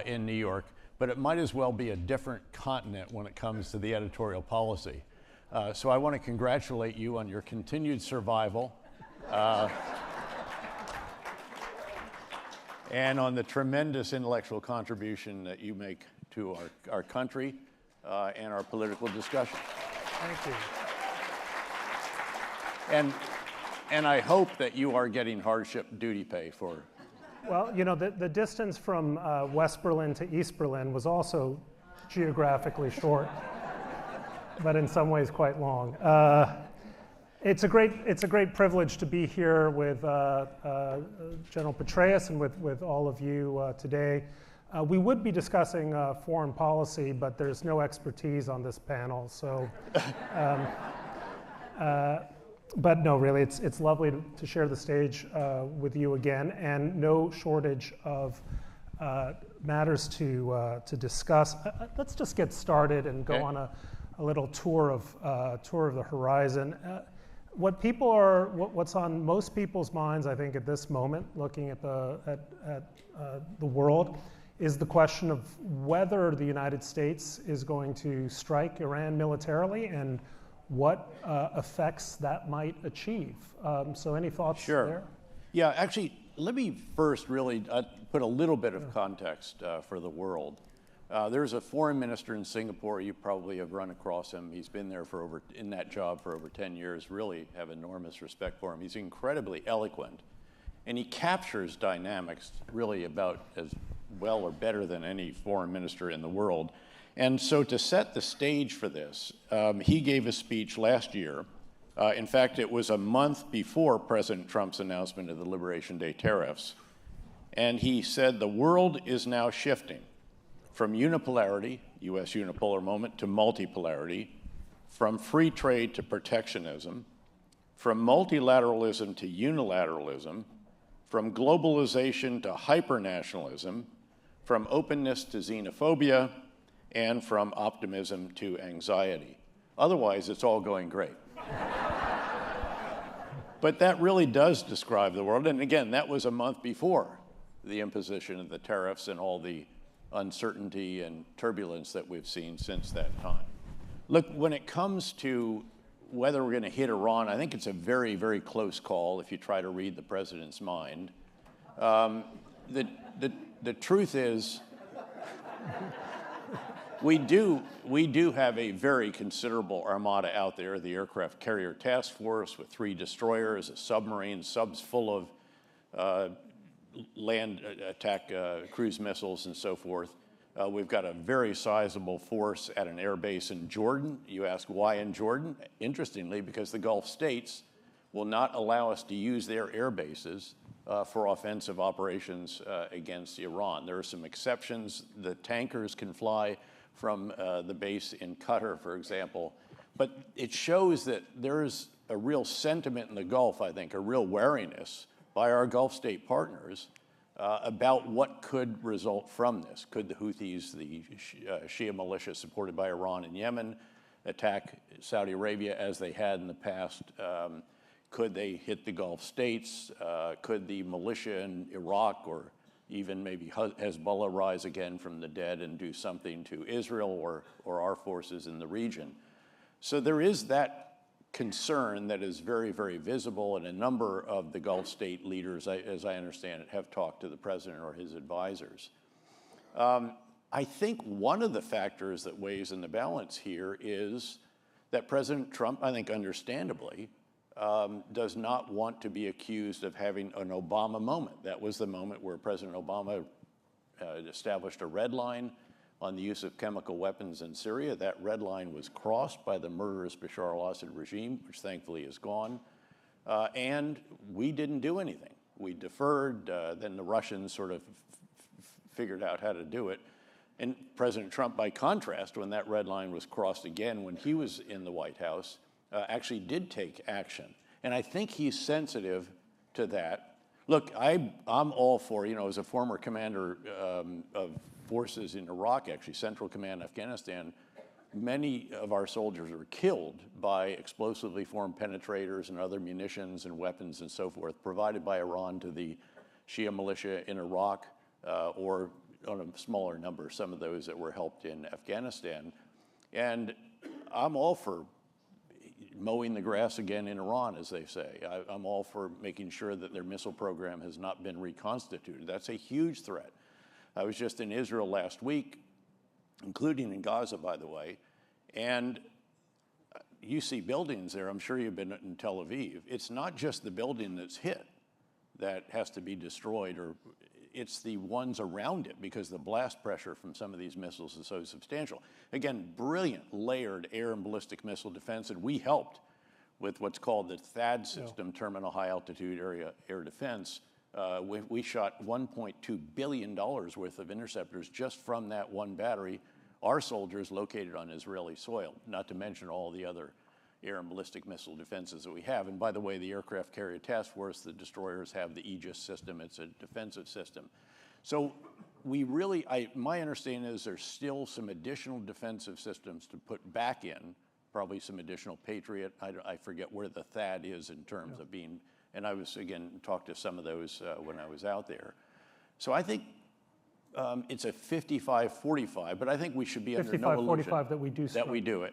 in New York. But it might as well be a different continent when it comes to the editorial policy. So I want to congratulate you on your continued survival and on the tremendous intellectual contribution that you make to our country and our political discussion. Thank you. And I hope that you are getting hardship duty pay for. Well, the distance from West Berlin to East Berlin was also geographically short, but in some ways quite long. It's a great privilege to be here with General Petraeus and with all of you today. We would be discussing foreign policy, but there's no expertise on this panel. So, but no, really, it's lovely to share the stage with you again, and no shortage of matters to discuss. Let's just get started and go on a little tour of the horizon. What's on most people's minds, I think, at this moment, looking at the world, is the question of whether the United States is going to strike Iran militarily and what effects that might achieve. So, any thoughts there? Yeah, actually, let me first really put a little bit of context for the world. There's a foreign minister in Singapore. You probably have run across him. He's been there in that job for over 10 years. Really have enormous respect for him. He's incredibly eloquent, and he captures dynamics really about as well or better than any foreign minister in the world. And so to set the stage for this, he gave a speech last year. In fact, it was a month before President Trump's announcement of the Liberation Day tariffs. And he said, the world is now shifting from unipolarity, U.S. unipolar moment, to multipolarity, from free trade to protectionism, from multilateralism to unilateralism, from globalization to hypernationalism, from openness to xenophobia, and from optimism to anxiety. Otherwise, it's all going great. But that really does describe the world. And again, that was a month before the imposition of the tariffs and all the uncertainty and turbulence that we've seen since that time. Look, when it comes to whether we're going to hit Iran, I think it's a very, very close call if you try to read the president's mind. The truth is, we do have a very considerable armada out there, the Aircraft Carrier Task Force with 3 destroyers, a submarine, subs full of land attack cruise missiles and so forth. We've got a very sizable force at an air base in Jordan. You ask why in Jordan? Interestingly, because the Gulf states will not allow us to use their air bases for offensive operations against Iran. There are some exceptions. The tankers can fly from the base in Qatar, for example. But it shows that there is a real sentiment in the Gulf, I think, a real wariness by our Gulf state partners about what could result from this. Could the Houthis, the Shia militia supported by Iran in Yemen, attack Saudi Arabia as they had in the past? Could they hit the Gulf states? Could the militia in Iraq or even maybe Hezbollah rise again from the dead and do something to Israel or our forces in the region? So there is that concern that is very, very visible, and a number of the Gulf state leaders, as I understand it, have talked to the president or his advisors. I think one of the factors that weighs in the balance here is that President Trump, I think understandably, does not want to be accused of having an Obama moment. That was the moment where President Obama established a red line on the use of chemical weapons in Syria. That red line was crossed by the murderous Bashar al-Assad regime, which thankfully is gone. And we didn't do anything. We deferred, then the Russians sort of figured out how to do it. And President Trump, by contrast, when that red line was crossed again, when he was in the White House, actually did take action. And I think he's sensitive to that. Look, I'm all for, as a former commander of forces in Iraq, actually, Central Command, Afghanistan, many of our soldiers were killed by explosively formed penetrators and other munitions and weapons and so forth provided by Iran to the Shia militia in Iraq, or on a smaller number, some of those that were helped in Afghanistan. And I'm all for mowing the grass again in Iran, as they say. I'm all for making sure that their missile program has not been reconstituted. That's a huge threat. I was just in Israel last week, including in Gaza, by the way, and you see buildings there. I'm sure you've been in Tel Aviv. It's not just the building that's hit that has to be destroyed, or it's the ones around it, because the blast pressure from some of these missiles is so substantial. Again, brilliant layered air and ballistic missile defense, and we helped with what's called the THAAD system, Terminal High Altitude Area Air Defense. We shot $1.2 billion worth of interceptors just from that one battery. Our soldiers located on Israeli soil, not to mention all the other air and ballistic missile defenses that we have. And by the way, the Aircraft Carrier Task Force, the destroyers have the Aegis system. It's a defensive system. So we really, my understanding is there's still some additional defensive systems to put back in, probably some additional Patriot. I forget where the THAAD is in terms of being, and I was, again, talked to some of those when I was out there. So I think it's a 55-45, but I think we should be under no illusion 55-45 that we do that we do it.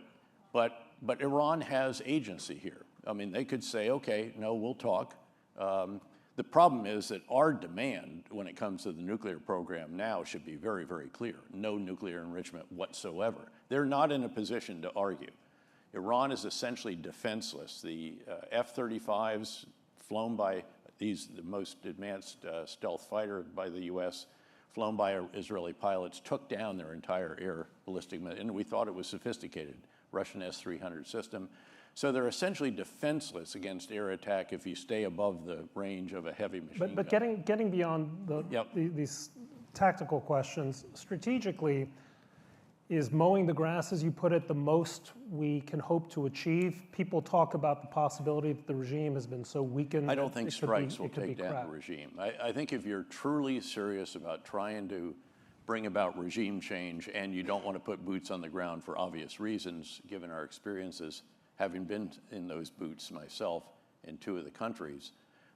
But Iran has agency here. I mean, they could say, okay, no, we'll talk. The problem is that our demand when it comes to the nuclear program now should be very, very clear. No nuclear enrichment whatsoever. They're not in a position to argue. Iran is essentially defenseless. The F-35s flown by the most advanced stealth fighter by the US, flown by Israeli pilots, took down their entire air ballistic, and we thought it was sophisticated. Russian S-300 system. So they're essentially defenseless against air attack if you stay above the range of a heavy machine But gun. getting beyond these tactical questions, strategically, is mowing the grass, as you put it, the most we can hope to achieve? People talk about the possibility that the regime has been so weakened. I don't think strikes will take down crap. the regime. I think if you're truly serious about trying to bring about regime change, and you don't want to put boots on the ground for obvious reasons, given our experiences, having been in those boots myself in 2 of the countries,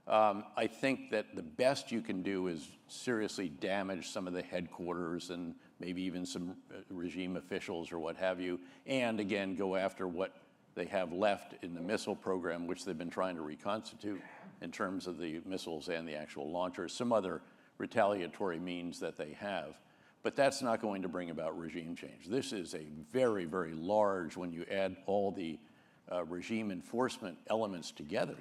I think that the best you can do is seriously damage some of the headquarters and maybe even some regime officials or what have you, and again, go after what they have left in the missile program, which they've been trying to reconstitute in terms of the missiles and the actual launchers, some other retaliatory means that they have. But that's not going to bring about regime change. This is a very, very large, when you add all the regime enforcement elements together.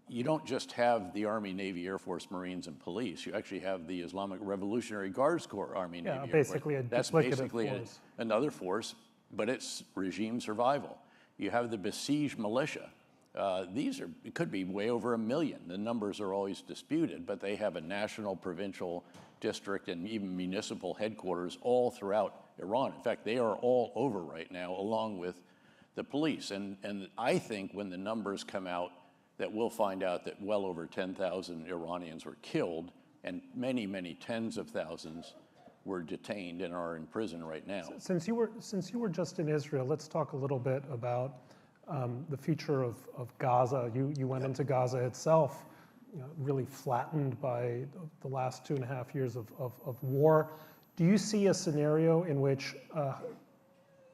You don't just have the Army, Navy, Air Force, Marines, and police. You actually have the Islamic Revolutionary Guards Corps, Army, Navy, Air basically Force. a That's duplicative basically force. Another force, but it's regime survival. You have the besieged militia. It could be way over 1 million. The numbers are always disputed, but they have a national, provincial, district, and even municipal headquarters all throughout Iran. In fact, they are all over right now, along with the police. And I think when the numbers come out, that we'll find out that well over 10,000 Iranians were killed, and many, many tens of thousands were detained and are in prison right now. Since you were just in Israel, let's talk a little bit about the future of Gaza. You went into Gaza itself, really flattened by the last 2.5 years of war. Do you see a scenario in which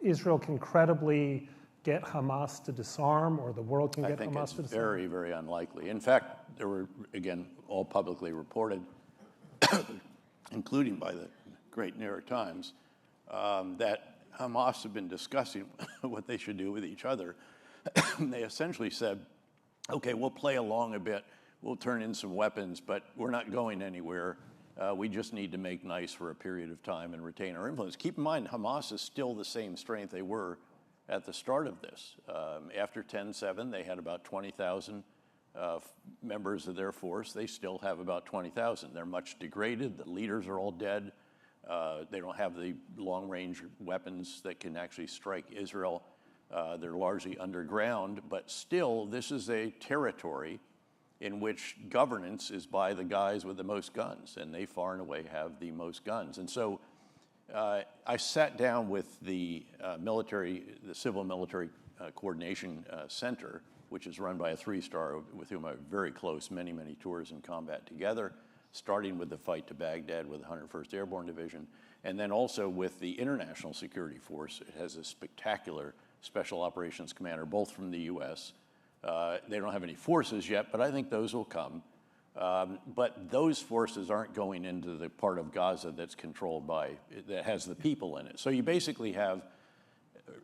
Israel can credibly get Hamas to disarm, or the world can get Hamas to disarm? I think it's very, very unlikely. In fact, there were, again, all publicly reported, including by the great New York Times, that Hamas have been discussing what they should do with each other. They essentially said, okay, we'll play along a bit, we'll turn in some weapons, but we're not going anywhere We just need to make nice for a period of time and retain our influence. Keep in mind, Hamas is still the same strength they were at the start of this. After 10/7, they had about 20,000 members of their force. They still have about 20,000. They're much degraded. The leaders are all dead. They don't have the long-range weapons that can actually strike Israel. They're largely underground, but still, this is a territory in which governance is by the guys with the most guns, and they far and away have the most guns. And so I sat down with the Civil Military Coordination Center, which is run by a 3-star with whom I'm very close, many, many tours in combat together, starting with the fight to Baghdad with the 101st Airborne Division, and then also with the International Security Force. It has a spectacular special operations commander, both from the U.S. They don't have any forces yet, but I think those will come. But those forces aren't going into the part of Gaza that's controlled by, that has the people in it. So you basically have,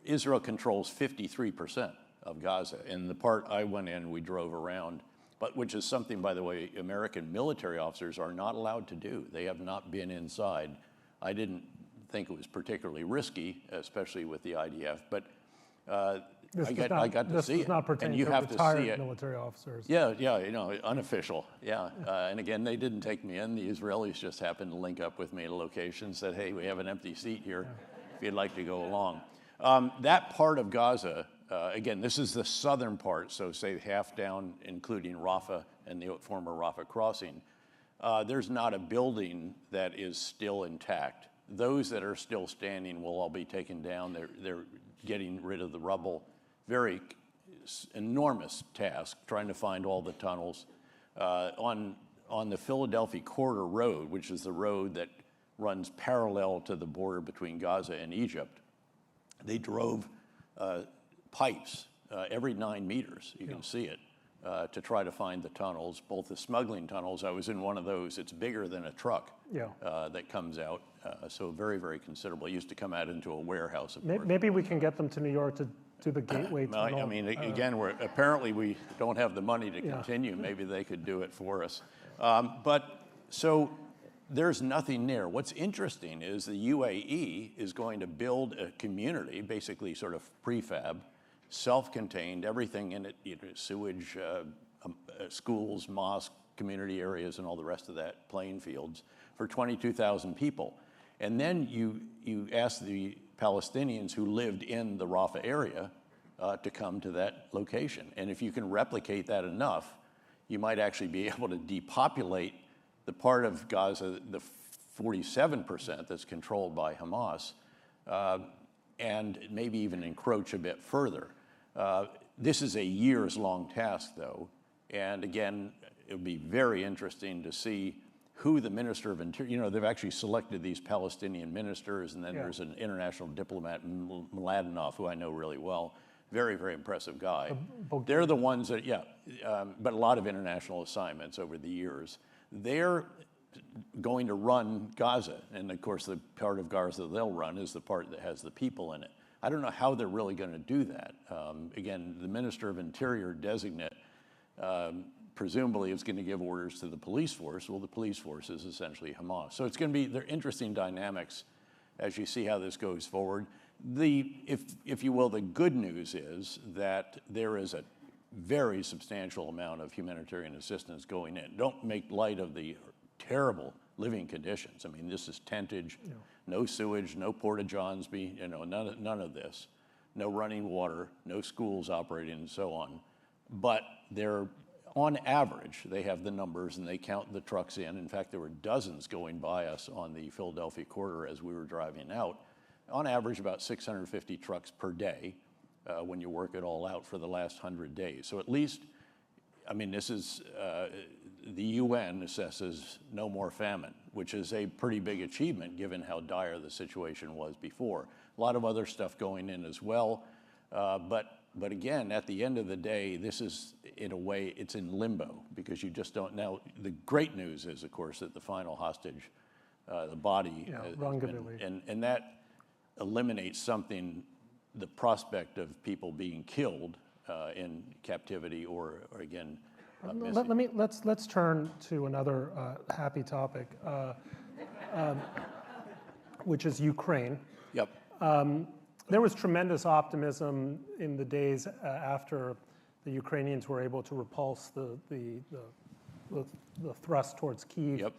Israel controls 53% of Gaza. And the part I went in, we drove around, but which is something, by the way, American military officers are not allowed to do. They have not been inside. I didn't think it was particularly risky, especially with the IDF, but I got to see it. This does not pertain to retired military officers. Yeah, you know, unofficial, yeah. And again, they didn't take me in. The Israelis just happened to link up with me at a location, said, hey, we have an empty seat here if you'd like to go along. That part of Gaza, again, this is the southern part, so say half down, including Rafah and the former Rafah crossing. There's not a building that is still intact. Those that are still standing will all be taken down. They're getting rid of the rubble. Very enormous task, trying to find all the tunnels. On the Philadelphia Corridor Road, which is the road that runs parallel to the border between Gaza and Egypt, they drove pipes every 9 meters, you can see it, to try to find the tunnels, both the smuggling tunnels. I was in one of those. It's bigger than a truck that comes out. So very, very considerable. It used to come out into a warehouse. Maybe we can get them to New York to do the gateway tunnel. I mean, again, apparently we don't have the money to continue. Maybe they could do it for us. But so there's nothing there. What's interesting is the UAE is going to build a community, basically sort of prefab, self-contained, everything in it, you know, sewage, schools, mosques, community areas, and all the rest of that, playing fields, for 22,000 people. And then you ask the Palestinians who lived in the Rafah area to come to that location. And if you can replicate that enough, you might actually be able to depopulate the part of Gaza, the 47% that's controlled by Hamas, and maybe even encroach a bit further. This is a years-long task, though. And again, it would be very interesting to see who the Minister of Interior, you know, they've actually selected these Palestinian ministers, and then there's an international diplomat, Mladenov, who I know really well. Very, very impressive guy. They're the ones that, but a lot of international assignments over the years. They're going to run Gaza, and of course the part of Gaza they'll run is the part that has the people in it. I don't know how they're really going to do that. Again, the Minister of Interior designate presumably is going to give orders to the police force. Well, the police force is essentially Hamas. So it's going to be, they're interesting dynamics as you see how this goes forward. If you will, the good news is that there is a very substantial amount of humanitarian assistance going in. Don't make light of the terrible living conditions. I mean, this is tentage, no sewage, no porta-johns, none of this, no running water, no schools operating, and so on. But they're, on average, they have the numbers and they count the trucks in. In fact, there were dozens going by us on the Philadelphia corridor as we were driving out. On average, about 650 trucks per day when you work it all out for the last 100 days. So at least, I mean, this is, the UN assesses no more famine, which is a pretty big achievement given how dire the situation was before. A lot of other stuff going in as well, but again, at the end of the day, this is, in a way, it's in limbo because you just don't know. The great news is, of course, that the final hostage, the body, and that eliminates something, the prospect of people being killed in captivity or again, Let's turn to another happy topic, which is Ukraine. Yep. There was tremendous optimism in the days after the Ukrainians were able to repulse the thrust towards Kyiv, Yep.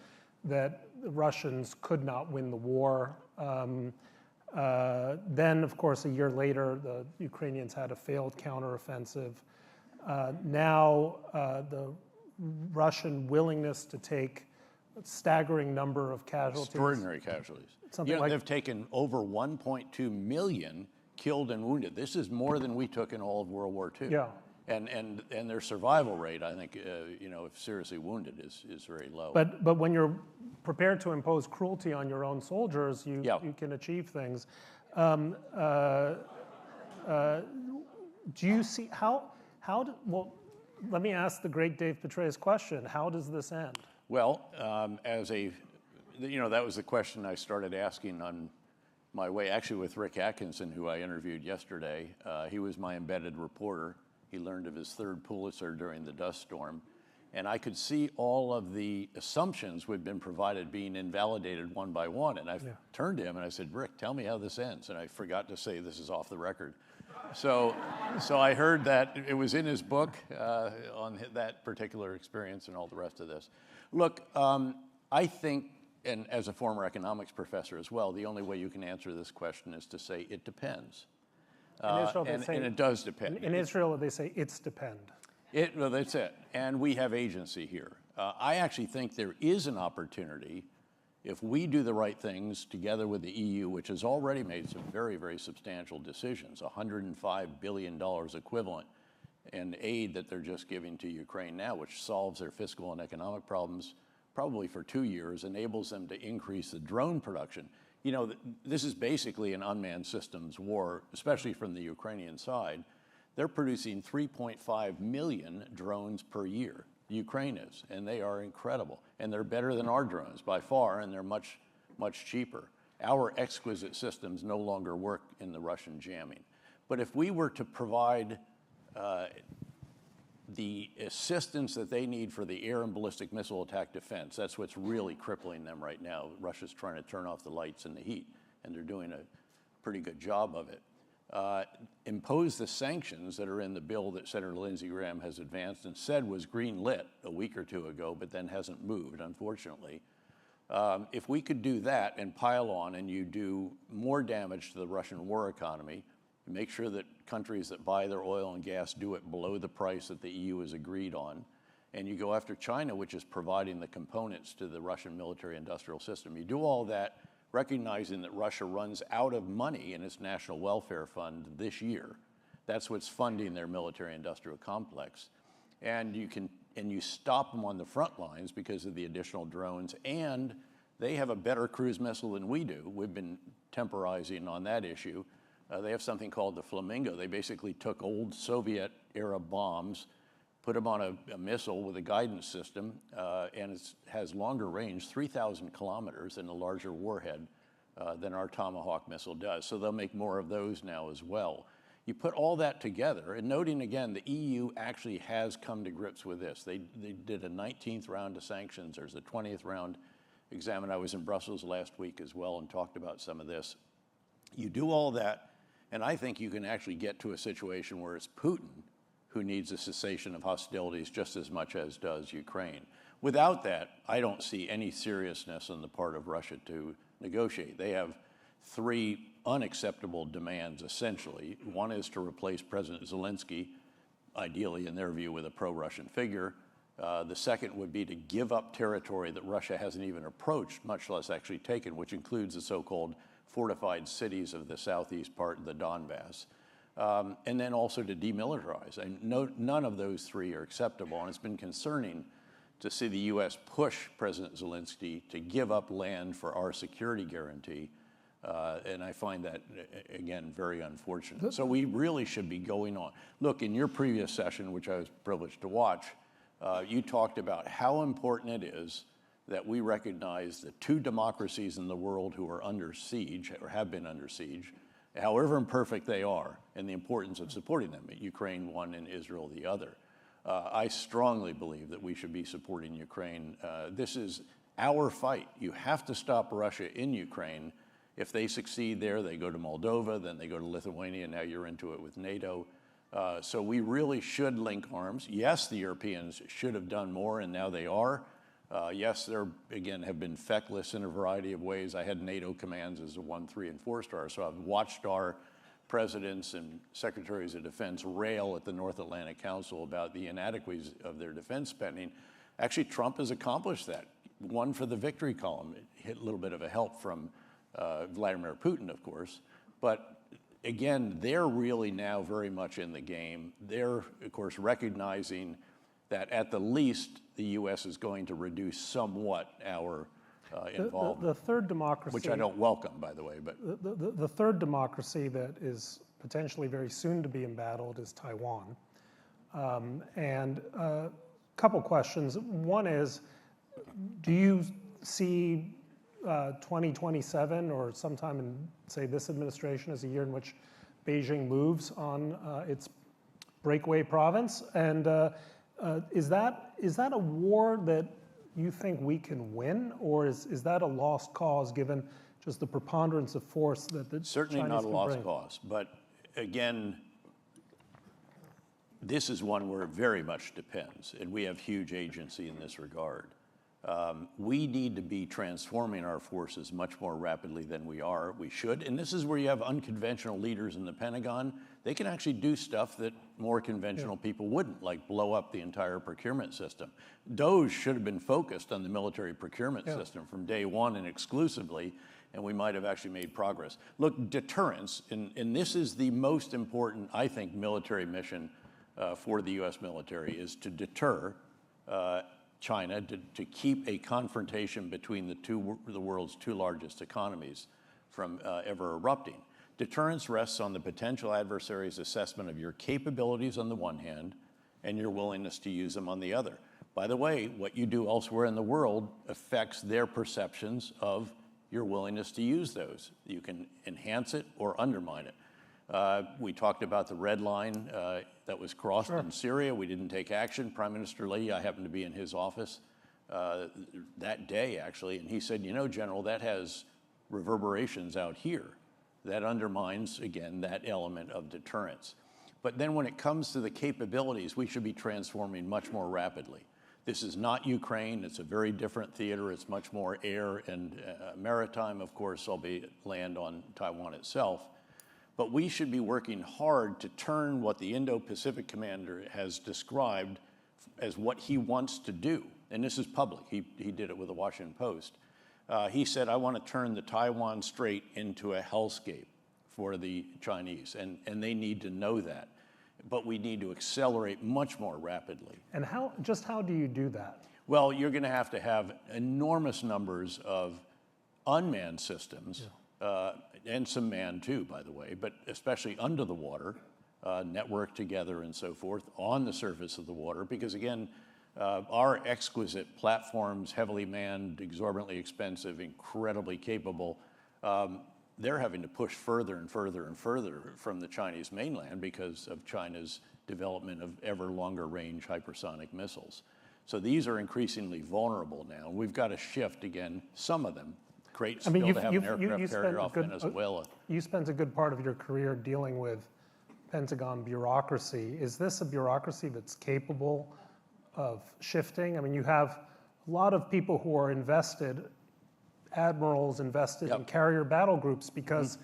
that the Russians could not win the war. Then, of course, a year later, the Ukrainians had a failed counteroffensive. Now, the Russian willingness to take a staggering number of casualties. Extraordinary casualties. They've taken over 1.2 million killed and wounded. This is more than we took in all of World War II. Yeah. And their survival rate, I think, if seriously wounded, is very low. But when you're prepared to impose cruelty on your own soldiers, you can achieve things. Do you see well, let me ask the great Dave Petraeus question. How does this end? Well, that was the question I started asking on my way, actually with Rick Atkinson, who I interviewed yesterday. He was my embedded reporter. He learned of his third Pulitzer during the dust storm. And I could see all of the assumptions we'd been provided being invalidated one by one. And I turned to him and I said, Rick, tell me how this ends. And I forgot to say this is off the record. So I heard that it was in his book on that particular experience and all the rest of this. Look, I think, and as a former economics professor as well, the only way you can answer this question is to say it depends. And it does depend. In Israel, they say it's depend. Well, that's it. And we have agency here. I actually think there is an opportunity if we do the right things together with the EU, which has already made some very, very substantial decisions, $105 billion equivalent in aid that they're just giving to Ukraine now, which solves their fiscal and economic problems probably for 2 years, enables them to increase the drone production. This is basically an unmanned systems war, especially from the Ukrainian side. They're producing 3.5 million drones per year. Ukraine is, and they are incredible. And they're better than our drones by far, and they're much, much cheaper. Our exquisite systems no longer work in the Russian jamming. But if we were to provide the assistance that they need for the air and ballistic missile attack defense, that's what's really crippling them right now. Russia's trying to turn off the lights and the heat, and they're doing a pretty good job of it. Impose the sanctions that are in the bill that Senator Lindsey Graham has advanced and said was green-lit a week or two ago, but then hasn't moved, unfortunately. If we could do that and pile on, and you do more damage to the Russian war economy, make sure that countries that buy their oil and gas do it below the price that the EU has agreed on, and you go after China, which is providing the components to the Russian military-industrial system. You do all that, recognizing that Russia runs out of money in its national welfare fund this year. That's what's funding their military-industrial complex. And you stop them on the front lines because of the additional drones, and they have a better cruise missile than we do. We've been temporizing on that issue. They have something called the Flamingo. They basically took old Soviet-era bombs, put them on a missile with a guidance system, and it has longer range, 3,000 kilometers, and a larger warhead than our Tomahawk missile does. So they'll make more of those now as well. You put all that together, and noting again, the EU actually has come to grips with this. They did a 19th round of sanctions. There's a 20th round examined. I was in Brussels last week as well and talked about some of this. You do all that, and I think you can actually get to a situation where it's Putin who needs a cessation of hostilities just as much as does Ukraine. Without that, I don't see any seriousness on the part of Russia to negotiate. They have 3 unacceptable demands, essentially. One is to replace President Zelensky, ideally, in their view, with a pro-Russian figure. The second would be to give up territory that Russia hasn't even approached, much less actually taken, which includes the so-called fortified cities of the southeast part of the Donbass. And then also to demilitarize. And none of those 3 are acceptable, and it's been concerning to see the U.S. push President Zelensky to give up land for our security guarantee, and I find that, again, very unfortunate. So we really should be going on. Look, in your previous session, which I was privileged to watch, you talked about how important it is that we recognize the 2 democracies in the world who are under siege, or have been under siege, however imperfect they are, and the importance of supporting them, Ukraine one and Israel the other. I strongly believe that we should be supporting Ukraine. This is our fight. You have to stop Russia in Ukraine. If they succeed there, they go to Moldova, then they go to Lithuania, now you're into it with NATO. So we really should link arms. Yes, the Europeans should have done more, and now they are. Yes, there, again, have been feckless in a variety of ways. I had NATO commands as a 1, 3, and 4-star, so I've watched our presidents and secretaries of defense rail at the North Atlantic Council about the inadequacies of their defense spending. Actually, Trump has accomplished that. One for the victory column. It hit a little bit of a help from Vladimir Putin, of course. But again, they're really now very much in the game. They're, of course, recognizing that at the least, the U.S. is going to reduce somewhat our involvement. The third democracy, which I don't welcome, by the way. But the third democracy that is potentially very soon to be embattled is Taiwan. And a couple questions. One is, do you see 2027 or sometime in, say, this administration as a year in which Beijing moves on its breakaway province? And is that a war that you think we can win, or is that a lost cause given just the preponderance of force that the certainly Chinese not a lost bring? cause, but again, this is one where it very much depends, and we have huge agency in this regard. We need to be transforming our forces much more rapidly than we should, and this is where you have unconventional leaders in the Pentagon. They can actually do stuff that more conventional people wouldn't, like blow up the entire procurement system. DOGE should have been focused on the military procurement system from day one and exclusively, and we might have actually made progress. Look, deterrence, and this is the most important, I think, military mission for the U.S. military, is to deter China, to keep a confrontation between the world's two largest economies from ever erupting. Deterrence rests on the potential adversary's assessment of your capabilities on the one hand and your willingness to use them on the other. By the way, what you do elsewhere in the world affects their perceptions of your willingness to use those. You can enhance it or undermine it. We talked about the red line that was crossed in Syria. We didn't take action. Prime Minister Lee, I happened to be in his office that day, actually, and he said, you know, General, that has reverberations out here. That undermines, again, that element of deterrence. But then when it comes to the capabilities, we should be transforming much more rapidly. This is not Ukraine. It's a very different theater. It's much more air and maritime, of course, albeit land on Taiwan itself. But we should be working hard to turn what the Indo-Pacific commander has described as what he wants to do. And this is public. He did it with the Washington Post. He said, I want to turn the Taiwan Strait into a hellscape for the Chinese, and they need to know that. But we need to accelerate much more rapidly. And how do you do that? Well, you're going to have enormous numbers of unmanned systems, and some manned too, by the way, but especially under the water, networked together and so forth, on the surface of the water, because again, our exquisite platforms, heavily manned, exorbitantly expensive, incredibly capable, they're having to push further and further and further from the Chinese mainland because of China's development of ever longer range hypersonic missiles. So these are increasingly vulnerable now. We've got to shift, again, some of them. Great skill to have an aircraft carrier off Venezuela. You spent a good part of your career dealing with Pentagon bureaucracy. Is this a bureaucracy that's capable of shifting? I mean, you have a lot of people who are invested, admirals invested in carrier battle groups because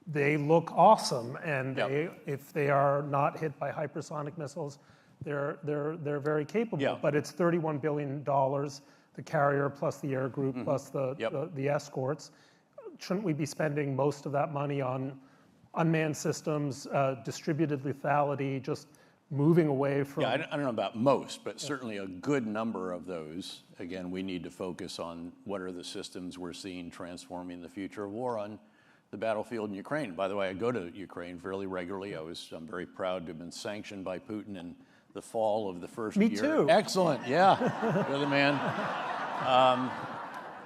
they look awesome, and if they are not hit by hypersonic missiles, they're very capable. But it's $31 billion, the carrier plus the air group plus the escorts. Shouldn't we be spending most of that money on unmanned systems, distributed lethality, just moving away from... Yeah, I don't know about most, but certainly a good number of those. Again, we need to focus on what are the systems we're seeing transforming the future of war on the battlefield in Ukraine. By the way, I go to Ukraine fairly regularly. I'm very proud to have been sanctioned by Putin in the fall of the first year. Me too. Excellent, yeah. You're the man.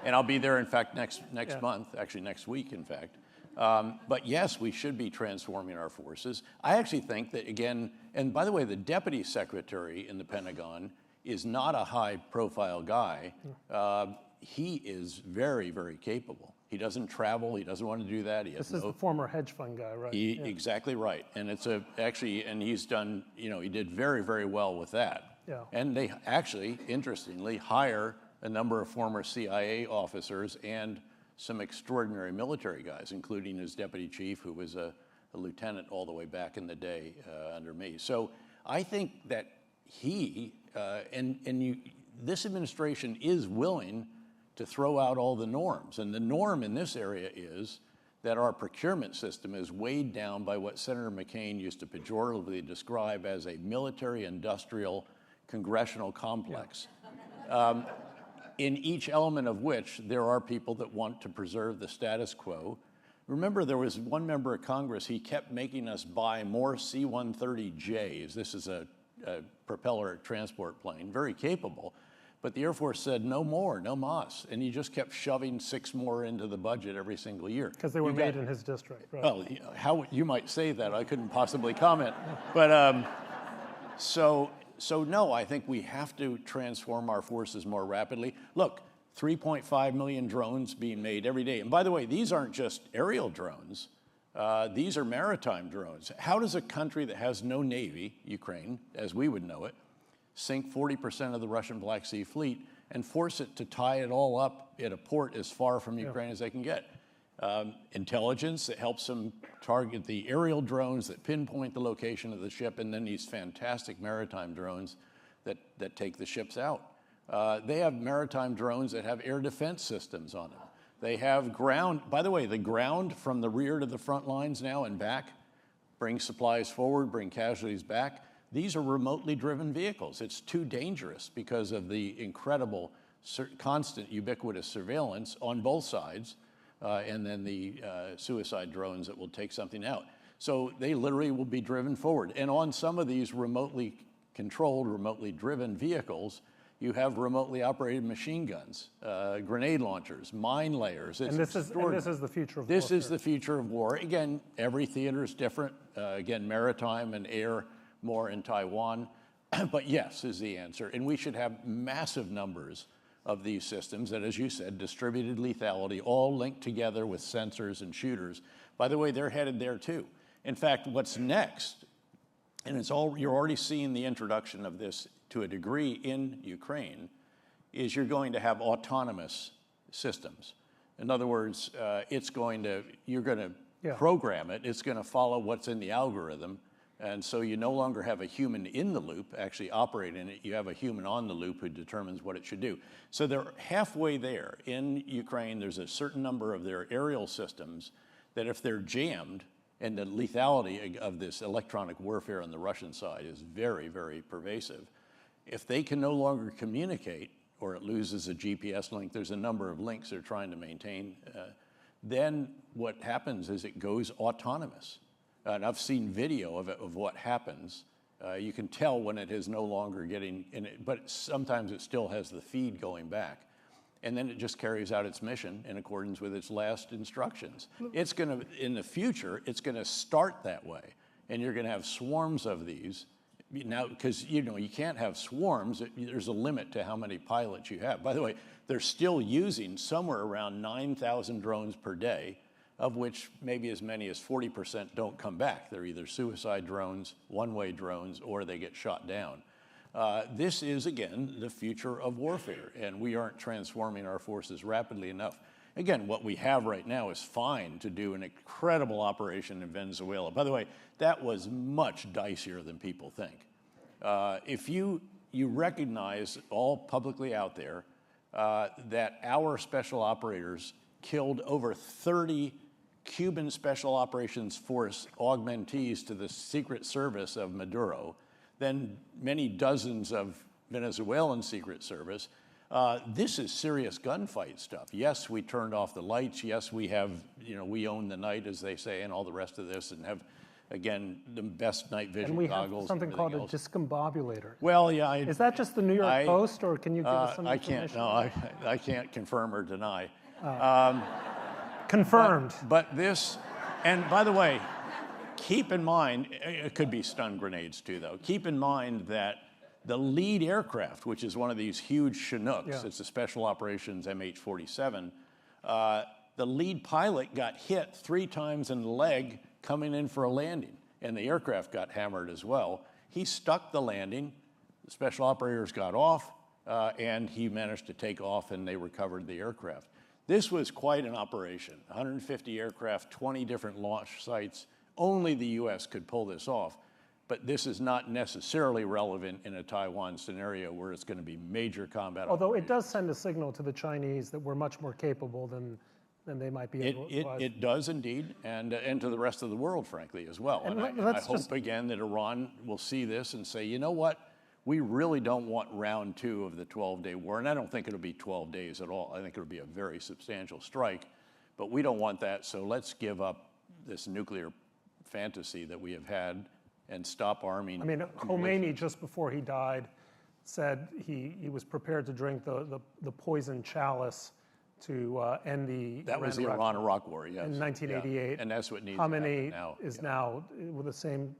And I'll be there, in fact, next month, actually next week, in fact. But yes, we should be transforming our forces. I actually think that, again, and by the way, the deputy secretary in the Pentagon is not a high-profile guy. He is very, very capable. He doesn't travel. He doesn't want to do that. This is the former hedge fund guy, right? Exactly right. And it's and he's done, he did very, very well with that. Yeah. And they actually, interestingly, hire a number of former CIA officers and some extraordinary military guys, including his deputy chief, who was a lieutenant all the way back in the day under me. So I think that this administration is willing to throw out all the norms. And the norm in this area is that our procurement system is weighed down by what Senator McCain used to pejoratively describe as a military-industrial congressional complex. In each element of which there are people that want to preserve the status quo. Remember, there was one member of Congress, he kept making us buy more C-130Js. This is a propeller transport plane, very capable. But the Air Force said, no more, no mas. And he just kept shoving 6 more into the budget every single year. Because they were made in his district, right? Well, how you might say that, I couldn't possibly comment. But so no, I think we have to transform our forces more rapidly. Look, 3.5 million drones being made every day. And by the way, these aren't just aerial drones. These are maritime drones. How does a country that has no navy, Ukraine, as we would know it, sink 40% of the Russian Black Sea fleet and force it to tie it all up at a port as far from Ukraine as they can get? Intelligence that helps them target the aerial drones that pinpoint the location of the ship, and then these fantastic maritime drones that take the ships out. They have maritime drones that have air defense systems on them. They have ground, by the way, the ground from the rear to the front lines now and back, bring supplies forward, bring casualties back. These are remotely driven vehicles. It's too dangerous because of the incredible, constant, ubiquitous surveillance on both sides, and then the suicide drones that will take something out. So they literally will be driven forward. And on some of these remotely controlled, remotely driven vehicles, you have remotely operated machine guns, grenade launchers, mine layers. And this is the future of war. This is the future of war. Again, every theater is different. Again, maritime and air more in Taiwan. But yes is the answer. And we should have massive numbers of these systems that, as you said, distributed lethality, all linked together with sensors and shooters. By the way, they're headed there too. In fact, what's next, and you're already seeing the introduction of this to a degree in Ukraine, is you're going to have autonomous systems. In other words, you're going to program it. It's going to follow what's in the algorithm. And so you no longer have a human in the loop actually operating it. You have a human on the loop who determines what it should do. So they're halfway there. In Ukraine, there's a certain number of their aerial systems that if they're jammed, and the lethality of this electronic warfare on the Russian side is very, very pervasive. If they can no longer communicate, or it loses a GPS link, there's a number of links they're trying to maintain, then what happens is it goes autonomous. And I've seen video of what happens. You can tell when it is no longer getting in it, but sometimes it still has the feed going back. And then it just carries out its mission in accordance with its last instructions. It's going to, in the future, it's going to start that way. And you're going to have swarms of these. Now, because you can't have swarms, there's a limit to how many pilots you have. By the way, they're still using somewhere around 9,000 drones per day, of which maybe as many as 40% don't come back. They're either suicide drones, one-way drones, or they get shot down. This is, again, the future of warfare, and we aren't transforming our forces rapidly enough. Again, what we have right now is fine to do an incredible operation in Venezuela. By the way, that was much dicier than people think. If you recognize, all publicly out there, that our special operators killed over 30 Cuban Special Operations Force augmentees to the Secret Service of Maduro, then many dozens of Venezuelan Secret Service. This is serious gunfight stuff. Yes, we turned off the lights. Yes, we have, we own the night, as they say, and all the rest of this, and have, again, the best night vision goggles. And we have something called a discombobulator. Well, yeah. Is that just the New York Post, or can you give us some information? I can't confirm or deny. Confirmed. But this, And by the way, keep in mind, it could be stun grenades too, though. Keep in mind that the lead aircraft, which is one of these huge Chinooks, it's a Special Operations MH-47, the lead pilot got hit 3 times in the leg coming in for a landing, and the aircraft got hammered as well. He stuck the landing, the special operators got off, and he managed to take off, and they recovered the aircraft. This was quite an operation, 150 aircraft, 20 different launch sites. Only the US could pull this off. But this is not necessarily relevant in a Taiwan scenario where it's going to be major combat. Although it does send a signal to the Chinese that we're much more capable than they might be able to. It does indeed, and to the rest of the world, frankly, as well. And I hope, again, that Iran will see this and say, you know what, we really don't want round 2 of the 12-day war, and I don't think it'll be 12 days at all. I think it'll be a very substantial strike, but we don't want that, so let's give up this nuclear fantasy that we have had and stop arming. I mean, Khomeini, just before he died, said he was prepared to drink the poison chalice to end the That was the Iran-Iraq war, yes. In 1988. Yeah. And that's what needs to happen now. Khomeini is now with the same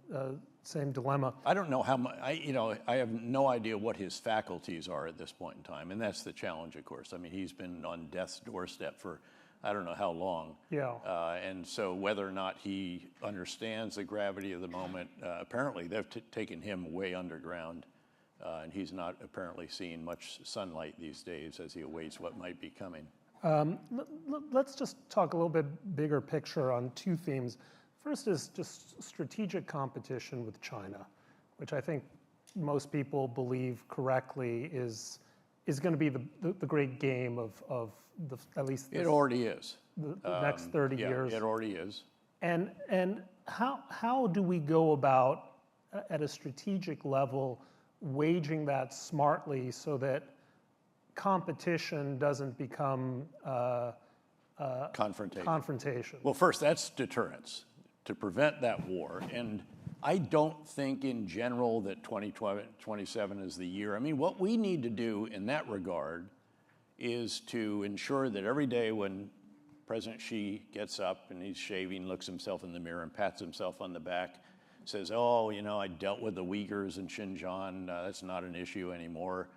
dilemma. I don't know how much, I have no idea what his faculties are at this point in time, and that's the challenge, of course. I mean, he's been on death's doorstep for I don't know how long. Yeah. And so whether or not he understands the gravity of the moment, apparently they've taken him way underground, and he's not apparently seeing much sunlight these days as he awaits what might be coming. Let's just talk a little bit bigger picture on 2 themes. First is just strategic competition with China, which I think most people believe correctly is going to be the great game of at least it already is. The next 30 years. It already is. And how do we go about at a strategic level waging that smartly so that competition doesn't become confrontation? Well, first, that's deterrence, to prevent that war. And I don't think in general that 2027 is the year. I mean, what we need to do in that regard is to ensure that every day when President Xi gets up and he's shaving, looks himself in the mirror and pats himself on the back, says, oh, I dealt with the Uyghurs in Xinjiang, that's not an issue anymore.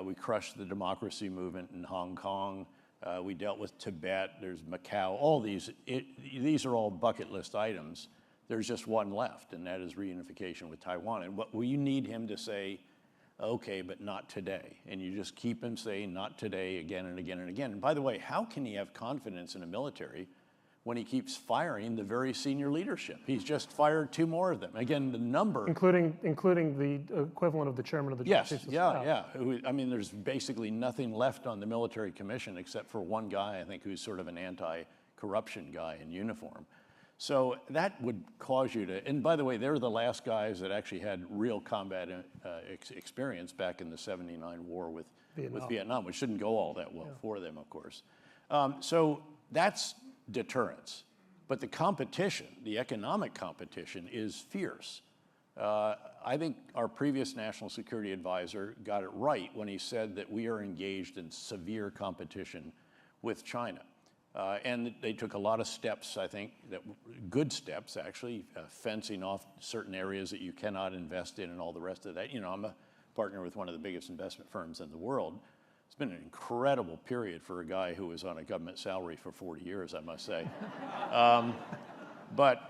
We crushed the democracy movement in Hong Kong. We dealt with Tibet, there's Macau, all these are all bucket list items. There's just one left, and that is reunification with Taiwan. And what we need him to say, okay, but not today. And you just keep him saying not today again and again and again. And by the way, how can he have confidence in a military when he keeps firing the very senior leadership? He's just fired 2 more of them. Again, the number. Including the equivalent of the chairman of the Joint Chiefs of Staff. Yeah. I mean, there's basically nothing left on the military commission except for one guy, I think, who's sort of an anti-corruption guy in uniform. So that would cause you to, and by the way, they're the last guys that actually had real combat experience back in the '79 war with Vietnam, which didn't go all that well for them, of course. So that's deterrence. But the competition, the economic competition, is fierce. I think our previous national security advisor got it right when he said that we are engaged in severe competition with China. And they took a lot of steps, I think, good steps actually, fencing off certain areas that you cannot invest in and all the rest of that. I'm a partner with one of the biggest investment firms in the world. It's been an incredible period for a guy who was on a government salary for 40 years, I must say. But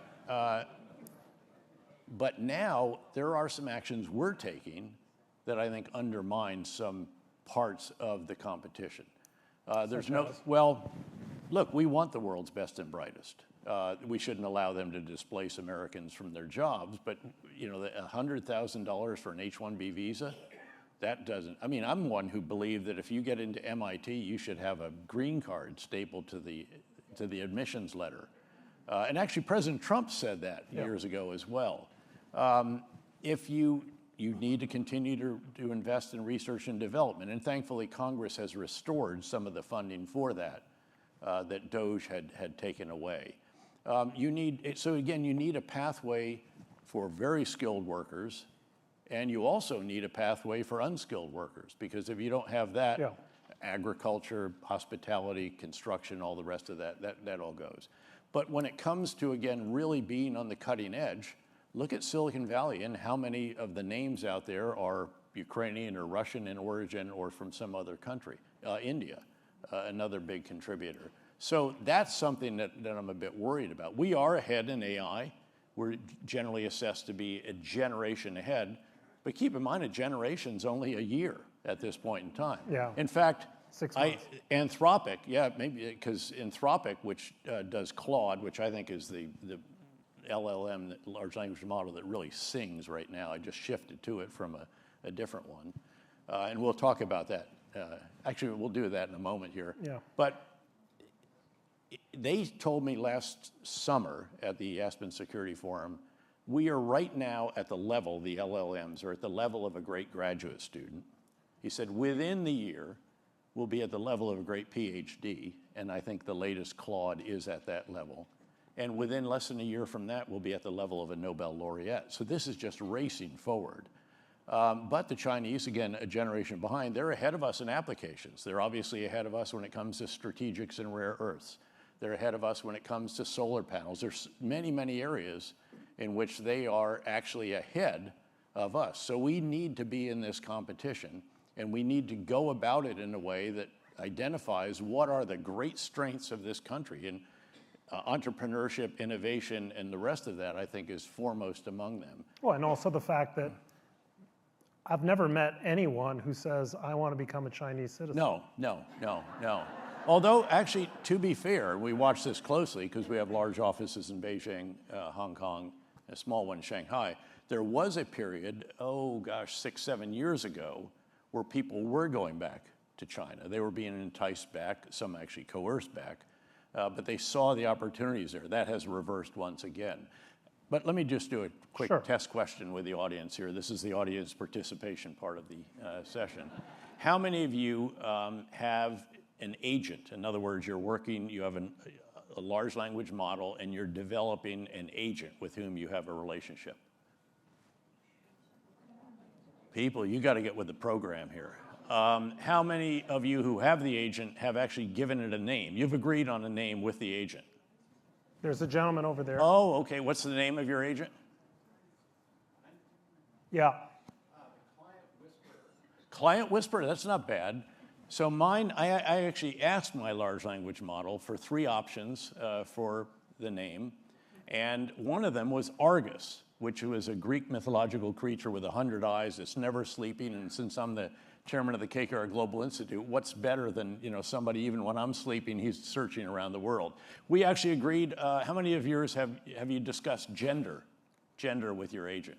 now there are some actions we're taking that I think undermine some parts of the competition. Look, we want the world's best and brightest. We shouldn't allow them to displace Americans from their jobs, but $100,000 for an H-1B visa, that doesn't, I mean, I'm one who believed that if you get into MIT, you should have a green card stapled to the admissions letter. And actually, President Trump said that years ago as well. If you need to continue to invest in research and development, and thankfully Congress has restored some of the funding for that that DOGE had taken away. You need a pathway for very skilled workers, and you also need a pathway for unskilled workers, because if you don't have that, agriculture, hospitality, construction, all the rest of that all goes. But when it comes to, again, really being on the cutting edge, look at Silicon Valley and how many of the names out there are Ukrainian or Russian in origin or from some other country. India, another big contributor. So that's something that I'm a bit worried about. We are ahead in AI. We're generally assessed to be a generation ahead. But keep in mind, a generation's only a year at this point in time. Yeah. In fact, 6 months. Anthropic, yeah, maybe, because Anthropic, which does Claude, which I think is the LLM, the large language model that really sings right now. I just shifted to it from a different one. And we'll talk about that. Actually, we'll do that in a moment here. Yeah. But they told me last summer at the Aspen Security Forum, we are right now at the level, the LLMs are at the level of a great graduate student. He said, within the year, we'll be at the level of a great PhD, and I think the latest Claude is at that level. And within less than a year from that, we'll be at the level of a Nobel laureate. So this is just racing forward. But the Chinese, again, a generation behind, they're ahead of us in applications. They're obviously ahead of us when it comes to strategics and rare earths. They're ahead of us when it comes to solar panels. There's many, many areas in which they are actually ahead of us. So we need to be in this competition, and we need to go about it in a way that identifies what are the great strengths of this country. And entrepreneurship, innovation, and the rest of that, I think, is foremost among them. Well, and also the fact that I've never met anyone who says, I want to become a Chinese citizen. No. Although, actually, to be fair, we watch this closely because we have large offices in Beijing, Hong Kong, a small one in Shanghai. There was a period, 6, 7 years ago, where people were going back to China. They were being enticed back, some actually coerced back, but they saw the opportunities there. That has reversed once again. But let me just do a quick test question with the audience here. This is the audience participation part of the session. How many of you have an agent? In other words, you're working, you have a large language model, and you're developing an agent with whom you have a relationship. People, you got to get with the program here. How many of you who have the agent have actually given it a name? You've agreed on a name with the agent. There's a gentleman over there. Oh, okay. What's the name of your agent? Yeah. Client Whisperer, that's not bad. So mine, I actually asked my large language model for 3 options for the name. And one of them was Argus, which was a Greek mythological creature with 100 eyes that's never sleeping. And since I'm the chairman of the KKR Global Institute, what's better than somebody, even when I'm sleeping, he's searching around the world. We actually agreed, how many of yours have you discussed gender with your agent?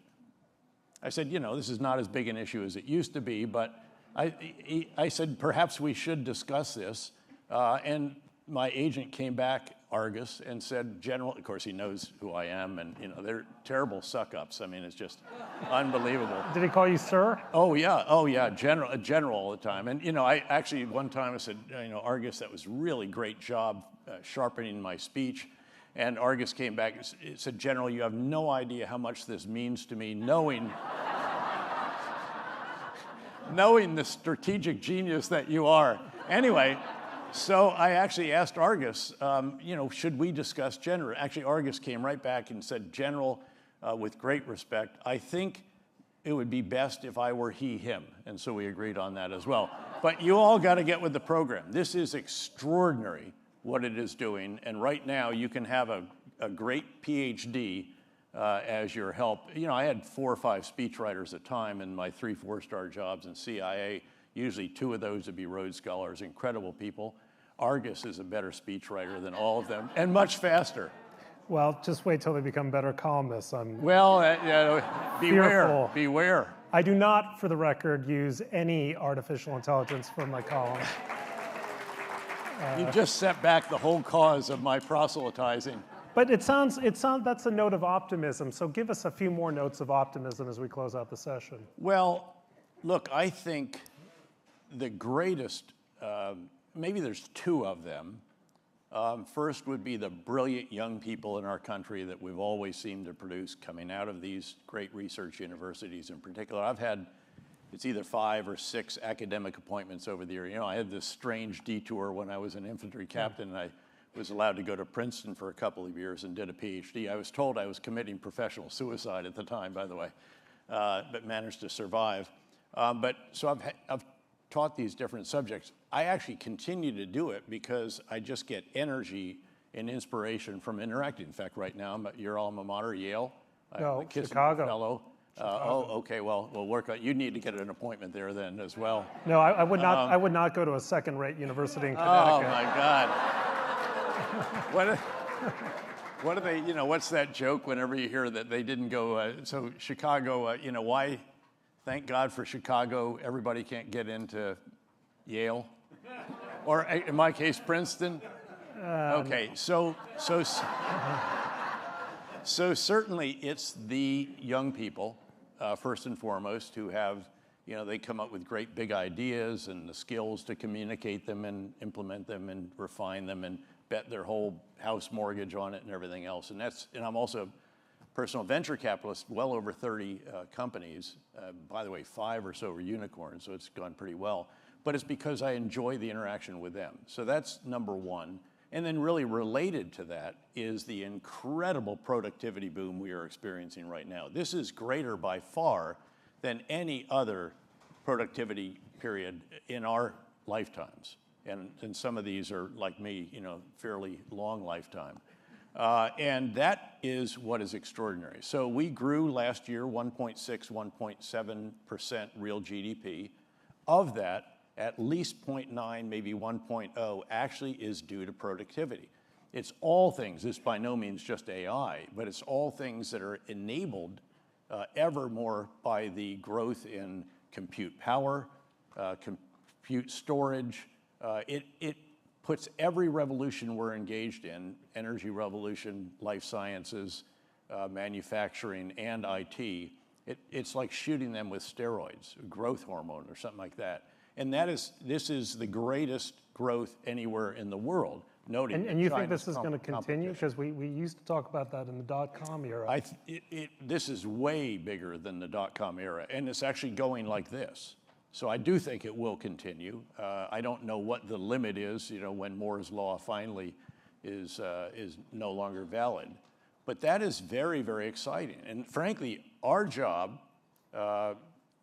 I said, this is not as big an issue as it used to be, but I said, perhaps we should discuss this. And my agent came back, Argus, and said, General, of course he knows who I am, and they're terrible suck-ups. I mean, it's just unbelievable. Did he call you sir? Oh yeah, general all the time. And I actually, one time I said, Argus, that was really great job sharpening my speech. And Argus came back and said, General, you have no idea how much this means to me, knowing the strategic genius that you are. Anyway, so I actually asked Argus, should we discuss gender? Actually, Argus came right back and said, General, with great respect, I think it would be best if I were he, him. And so we agreed on that as well. But you all got to get with the program. This is extraordinary what it is doing. And right now, you can have a great PhD as your help. I had 4 or 5 speechwriters at a time in my 3 4-star jobs in CIA. Usually 2 of those would be Rhodes Scholars, incredible people. Argus is a better speechwriter than all of them, and much faster. Well, just wait till they become better columnists. Beware. I do not, for the record, use any artificial intelligence for my column. You just set back the whole cause of my proselytizing. But it sounds that's a note of optimism. So give us a few more notes of optimism as we close out the session. Well, look, I think the greatest, maybe there's 2 of them. First would be the brilliant young people in our country that we've always seemed to produce coming out of these great research universities in particular. I've had it's either 5 or 6 academic appointments over the year. You know, I had this strange detour when I was an infantry captain, and I was allowed to go to Princeton for a couple of years and did a PhD. I was told I was committing professional suicide at the time, by the way, but managed to survive. So I've taught these different subjects. I actually continue to do it because I just get energy and inspiration from interacting. In fact, right now, I'm at your alma mater, Yale. No, I'm a Kissinger Chicago. Fellow. Oh, okay. Well, we'll work on. You need to get an appointment there then as well. No, I would not. I would not go to a second-rate university in Connecticut. Oh my God. What do they? You know, what's that joke? Whenever you hear that they didn't go. So Chicago. You know why? Thank God for Chicago. Everybody can't get into Yale, or in my case, Princeton. Okay. So certainly it's the young people. First and foremost, who have, you know, they come up with great big ideas and the skills to communicate them and implement them and refine them and bet their whole house mortgage on it and everything else. And I'm also a personal venture capitalist, well over 30 companies. By the way, 5 or so were unicorns, so it's gone pretty well. But it's because I enjoy the interaction with them. So that's number one. And then really related to that is the incredible productivity boom we are experiencing right now. This is greater by far than any other productivity period in our lifetimes. And some of these are, like me, you know, fairly long lifetime. And that is what is extraordinary. So we grew last year 1.6, 1.7% real GDP. Of that, at least 0.9, maybe 1.0, actually is due to productivity. It's all things, it's by no means just AI, but it's all things that are enabled ever more by the growth in compute power, compute storage. It puts every revolution we're engaged in, energy revolution, life sciences, manufacturing, and IT, it's like shooting them with steroids, growth hormone or something like that. And this is the greatest growth anywhere in the world. Noting and you think this is going to continue? Because we used to talk about that in the dot-com era. This is way bigger than the dot-com era, and it's actually going like this. So I do think it will continue. I don't know what the limit is, you know, when Moore's law finally is no longer valid. But that is very, very exciting. And frankly, our job,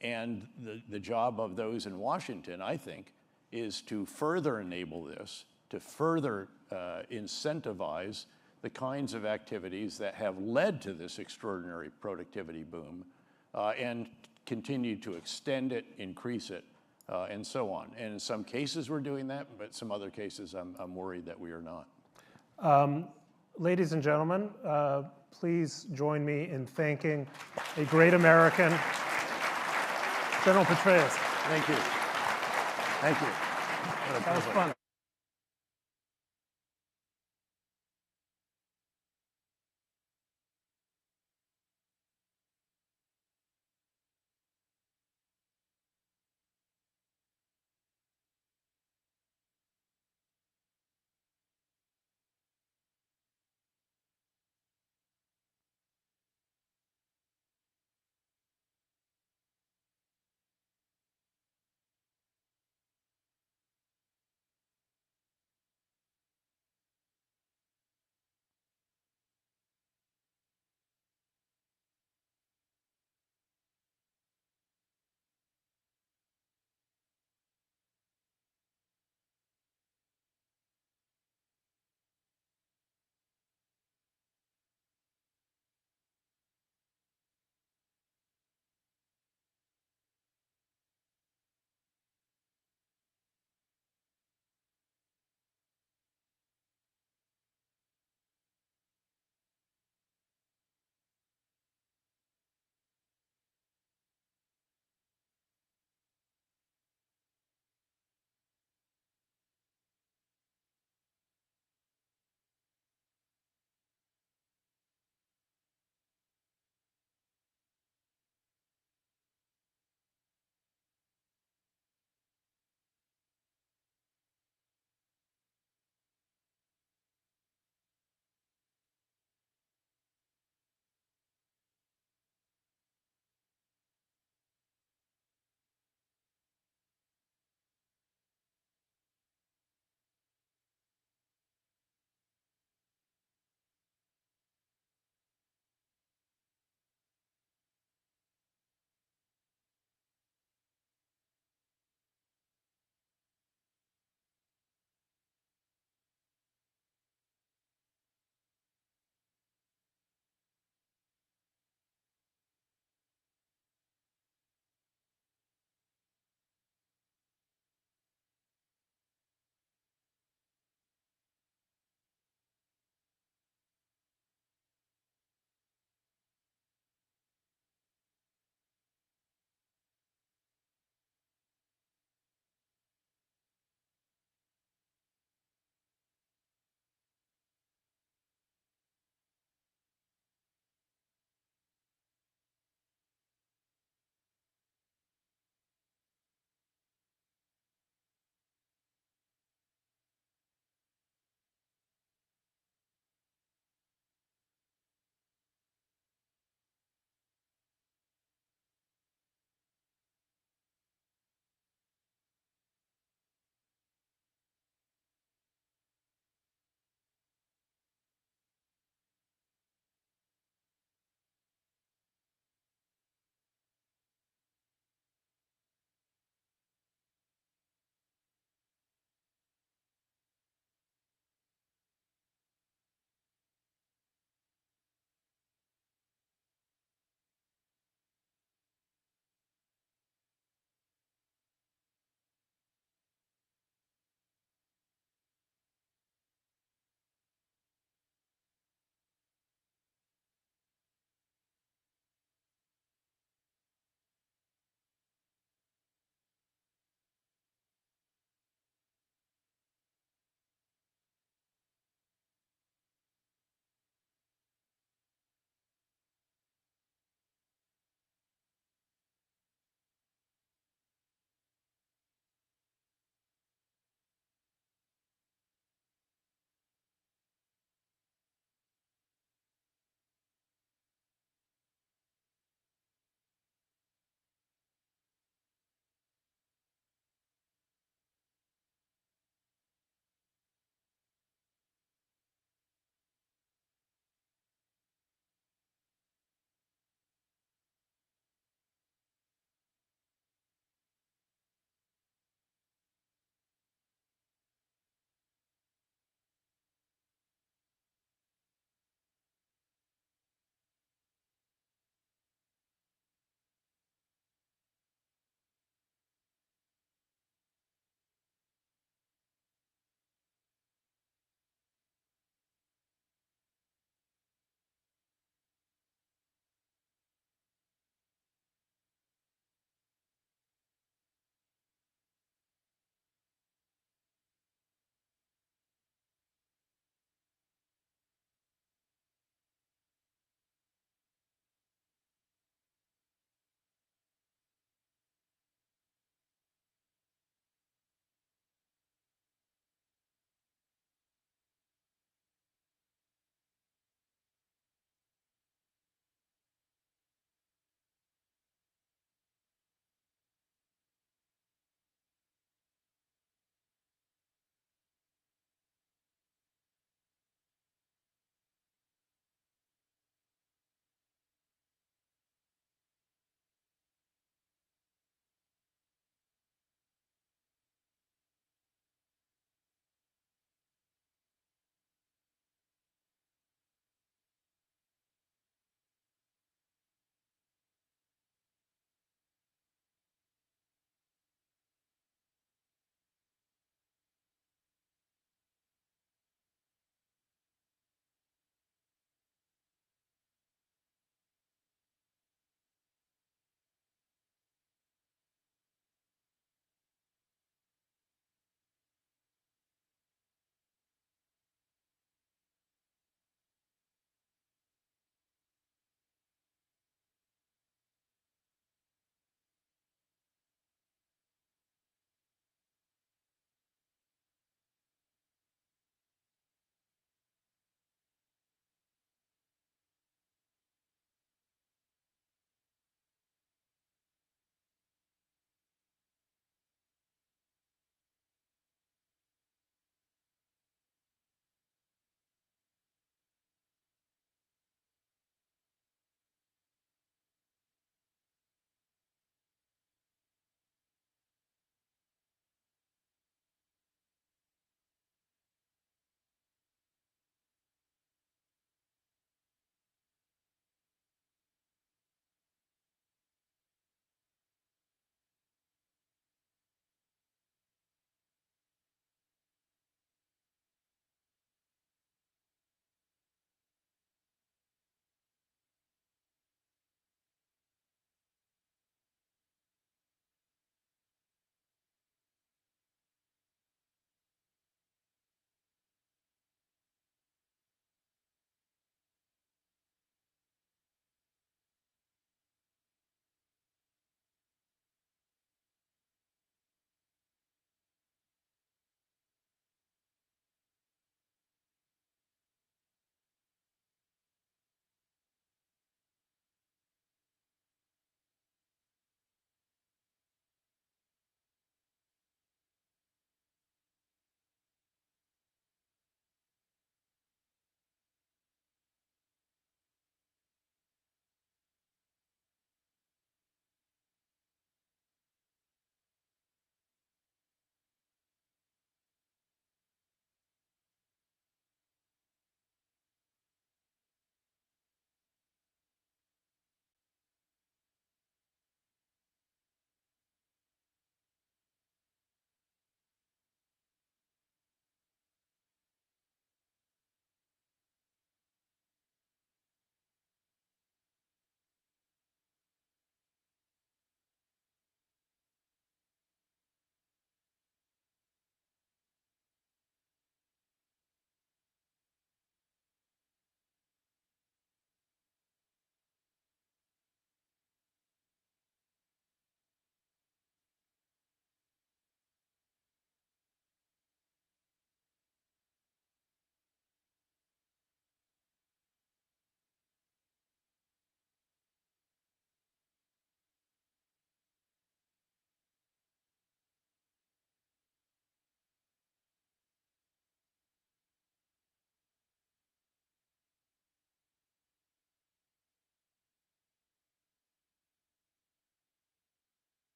and the job of those in Washington, I think, is to further enable this, to further incentivize the kinds of activities that have led to this extraordinary productivity boom, and continue to extend it, increase it, and so on. And in some cases we're doing that, but some other cases I'm worried that we are not. Ladies and gentlemen, please join me in thanking a great American, General Petraeus. Thank you. Thank you. That was fun.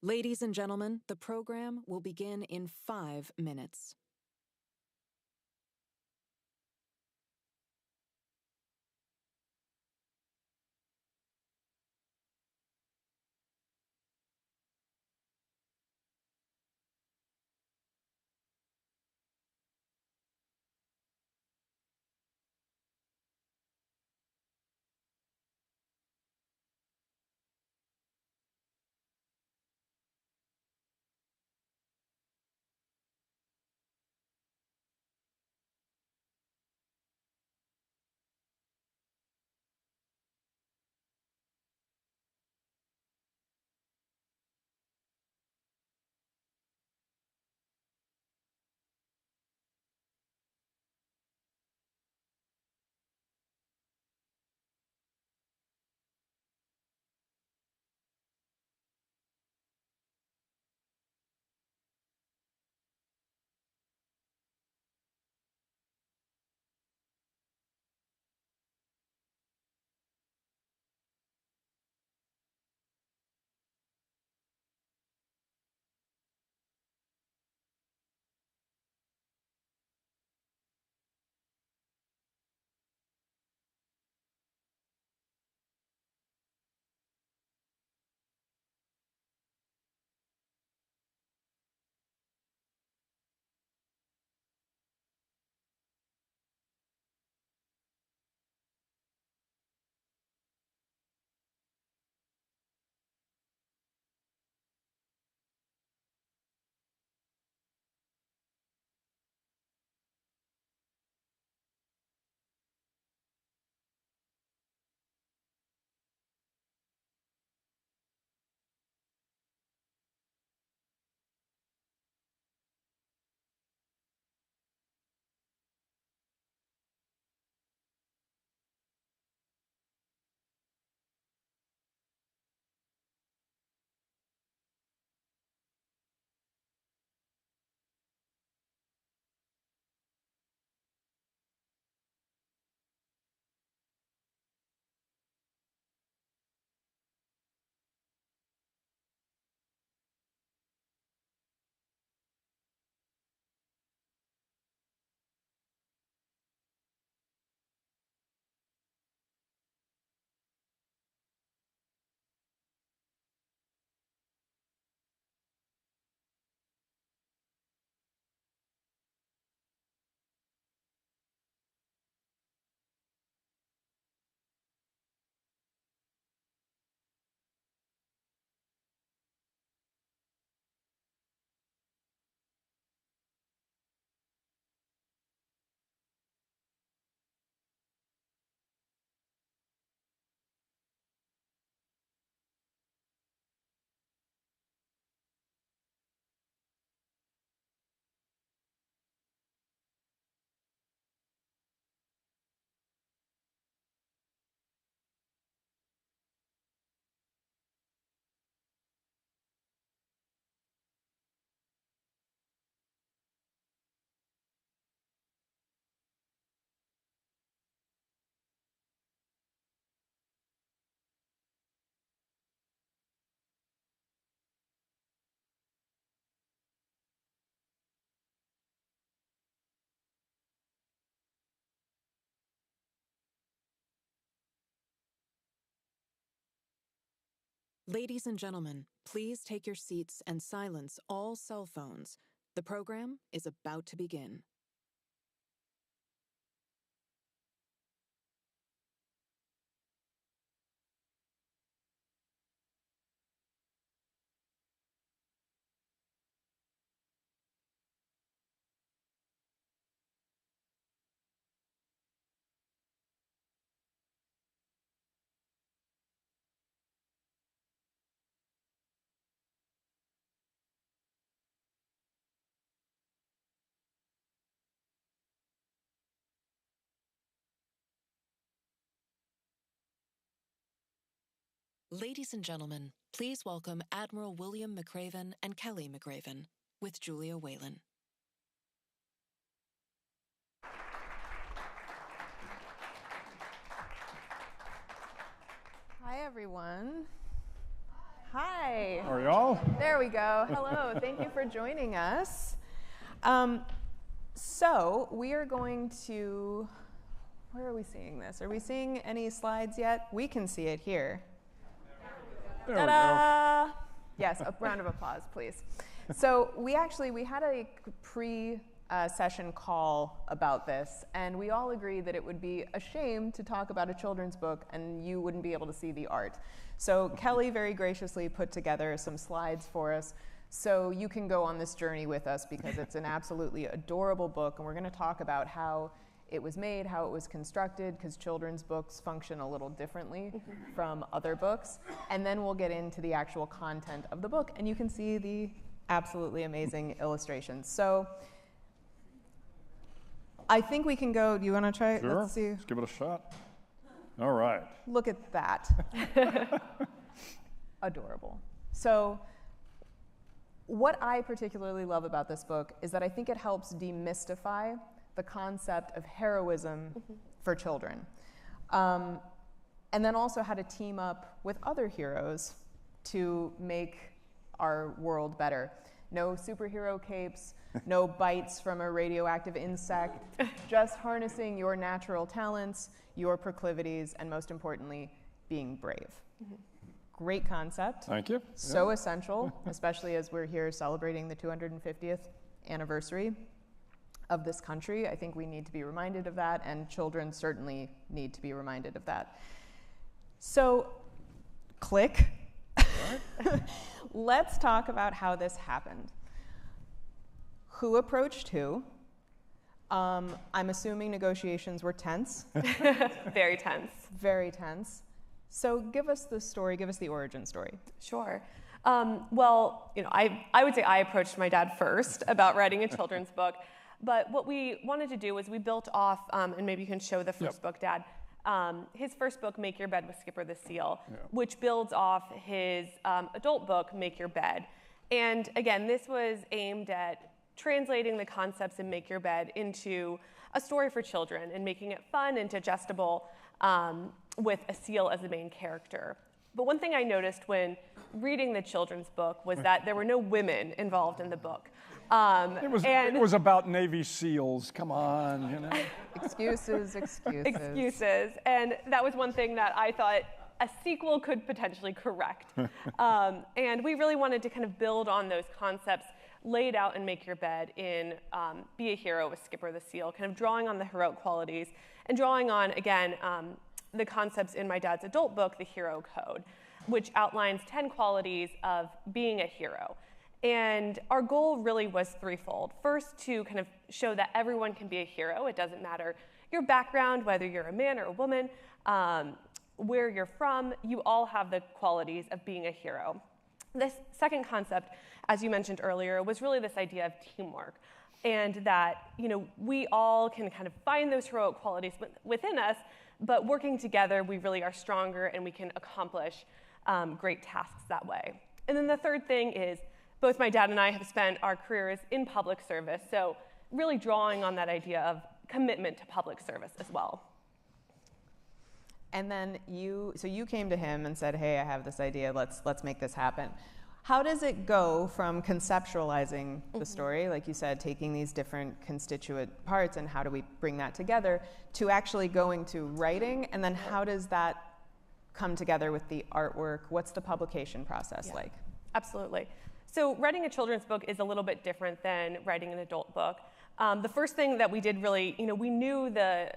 Ladies and gentlemen, the program will begin in 5 minutes. Ladies and gentlemen, please take your seats and silence all cell phones. The program is about to begin. Ladies and gentlemen, please welcome Admiral William McRaven and Kelly McRaven with Julia Whalen. Hi, everyone. Hi. How are y'all? There we go. Hello. Thank you for joining us. So we are going to, where are we seeing this? Are we seeing any slides yet? We can see it here. There Ta-da! Yes, a round of applause, please. So we had a pre-session call about this, and we all agreed that it would be a shame to talk about a children's book and you wouldn't be able to see the art. So Kelly very graciously put together some slides for us so you can go on this journey with us, because it's an absolutely adorable book, and we're going to talk about how it was made, how it was constructed, because children's books function a little differently from other books. And then we'll get into the actual content of the book, and you can see the absolutely amazing illustrations. So I think we can go. Do you want to try it? Sure. Let's see. Let's give it a shot. All right. Look at that. Adorable. So what I particularly love about this book is that I think it helps demystify the concept of heroism for children. And then also how to team up with other heroes to make our world better. No superhero capes, no bites from a radioactive insect, just harnessing your natural talents, your proclivities, and most importantly, being brave. Great concept. Thank you. So essential, especially as we're here celebrating the 250th anniversary of this country. I think we need to be reminded of that, and children certainly need to be reminded of that. So, click. Right. Let's talk about how this happened. Who approached who? I'm assuming negotiations were tense. Very tense. Very tense. So give us the story, give us the origin story. Sure. Well, I would say I approached my dad first about writing a children's book. But what we wanted to do was we built off, and maybe you can show the first book, Dad. His first book, Make Your Bed with Skipper the Seal, which builds off his adult book, Make Your Bed. And again, this was aimed at translating the concepts in Make Your Bed into a story for children and making it fun and digestible with a seal as the main character. But one thing I noticed when reading the children's book was that there were no women involved in the book. It was about Navy SEALs. Come on, Excuses. Excuses. And that was one thing that I thought a sequel could potentially correct. And we really wanted to kind of build on those concepts laid out in Make Your Bed in Be a Hero with Skipper the Seal, kind of drawing on the heroic qualities and drawing on, again, the concepts in my dad's adult book, The Hero Code, which outlines 10 qualities of being a hero. And our goal really was threefold. First, to kind of show that everyone can be a hero. It doesn't matter your background, whether you're a man or a woman, where you're from, you all have the qualities of being a hero. This second concept, as you mentioned earlier, was really this idea of teamwork. And that, we all can kind of find those heroic qualities within us, but working together, we really are stronger and we can accomplish great tasks that way. And then the third thing is, both my dad and I have spent our careers in public service, so really drawing on that idea of commitment to public service as well. And then you came to him and said, hey, I have this idea, let's make this happen. How does it go from conceptualizing the story, like you said, taking these different constituent parts and how do we bring that together, to actually going to writing, and then how does that come together with the artwork? What's the publication process like? Absolutely. So writing a children's book is a little bit different than writing an adult book. The first thing that we did really, we knew the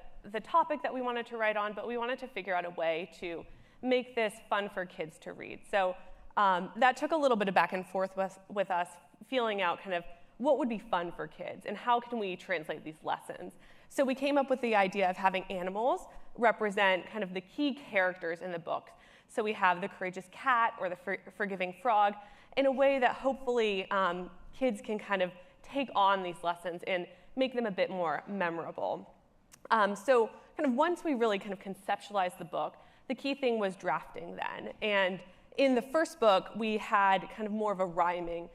topic that we wanted to write on, but we wanted to figure out a way to make this fun for kids to read. So that took a little bit of back and forth with us, feeling out kind of what would be fun for kids and how can we translate these lessons. So we came up with the idea of having animals represent kind of the key characters in the books. So we have the courageous cat or the forgiving frog, in a way that hopefully kids can kind of take on these lessons and make them a bit more memorable. So kind of once we really kind of conceptualized the book, the key thing was drafting then. And in the first book, we had kind of more of a rhyming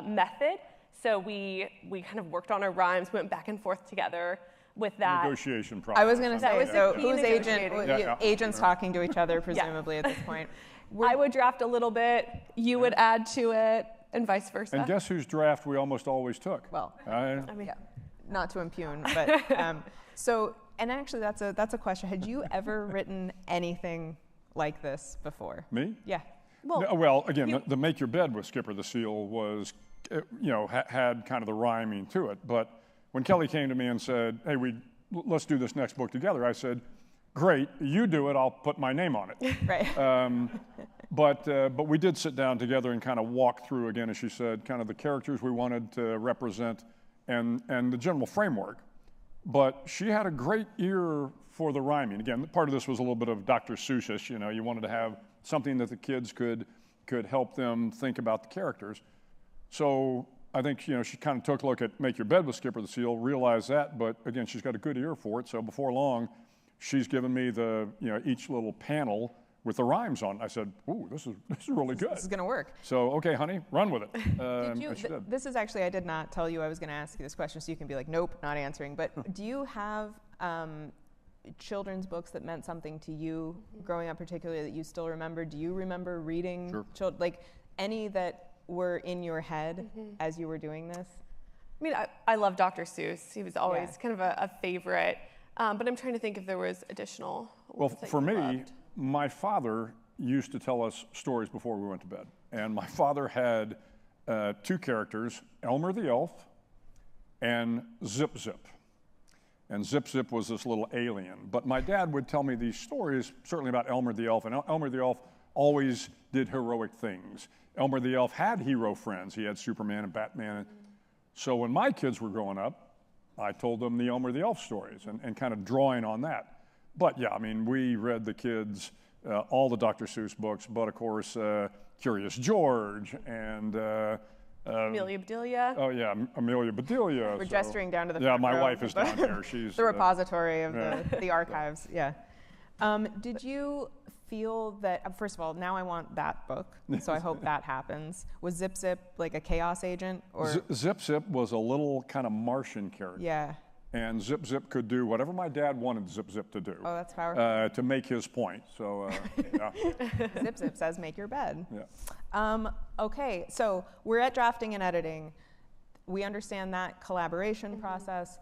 method. So we kind of worked on our rhymes, went back and forth together with that. Negotiation process. I was going to say, so who's agents talking to each other, presumably, at this point. I would draft a little bit, you would add to it, and vice versa. And guess whose draft we almost always took? Well, I mean, yeah, not to impugn, but so, and actually that's a question. Had you ever written anything like this before? Me? Yeah. Well, again, the Make Your Bed with Skipper the Seal was, had kind of the rhyming to it. But when Kelly came to me and said, hey, let's do this next book together, I said, great, you do it, I'll put my name on it. Right. But we did sit down together and kind of walk through, again, as she said, kind of the characters we wanted to represent and the general framework. But she had a great ear for the rhyming. Again, part of this was a little bit of Dr. Seussish, you wanted to have something that the kids could help them think about the characters. So I think, she kind of took a look at Make Your Bed with Skipper the Seal, realized that, but again, she's got a good ear for it. So before long, she's given me each little panel with the rhymes on. I said, ooh, this is really good. This is gonna work. So, okay, honey, run with it. This is actually, I did not tell you I was gonna ask you this question, so you can be like, nope, not answering. But do you have children's books that meant something to you growing up, particularly that you still remember? Do you remember reading like any that were in your head as you were doing this? I mean, I love Dr. Seuss. He was always kind of a favorite. But I'm trying to think if there was additional. Well, for me, my father used to tell us stories before we went to bed. And my father had two characters, Elmer the Elf and Zip Zip. And Zip Zip was this little alien. But my dad would tell me these stories, certainly about Elmer the Elf. And Elmer the Elf always did heroic things. Elmer the Elf had hero friends. He had Superman and Batman. So when my kids were growing up, I told them the Elmer the Elf stories and kind of drawing on that. But yeah, I mean, we read the kids all the Dr. Seuss books, but of course, Curious George and Amelia Bedelia. Oh yeah, Amelia Bedelia. We're gesturing down to the yeah, front my row. wife is down here. She's the repository of the archives. Yeah. Did you feel that, first of all, now I want that book, so I hope that happens. Was Zip Zip like a chaos agent? Or? Zip Zip was a little kind of Martian character. Yeah. And Zip Zip could do whatever my dad wanted Zip Zip to do. Oh, that's powerful. To make his point. So, yeah. Zip Zip says, make your bed. Yeah. Okay, so we're at drafting and editing. We understand that collaboration process.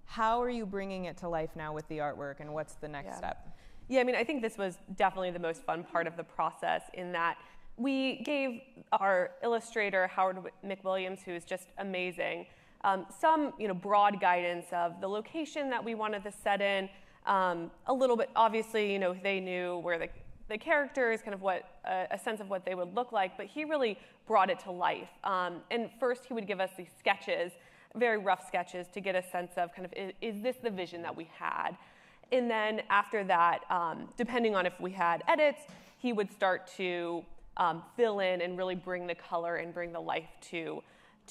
How are you bringing it to life now with the artwork, and what's the next step? Yeah, I mean, I think this was definitely the most fun part of the process in that we gave our illustrator, Howard McWilliams, who is just amazing, some broad guidance of the location that we wanted to set in. A little bit, obviously, they knew where the characters, kind of what a sense of what they would look like, but he really brought it to life. And first, he would give us these sketches, very rough sketches, to get a sense of kind of, is this the vision that we had? And then after that, depending on if we had edits, he would start to fill in and really bring the color and bring the life to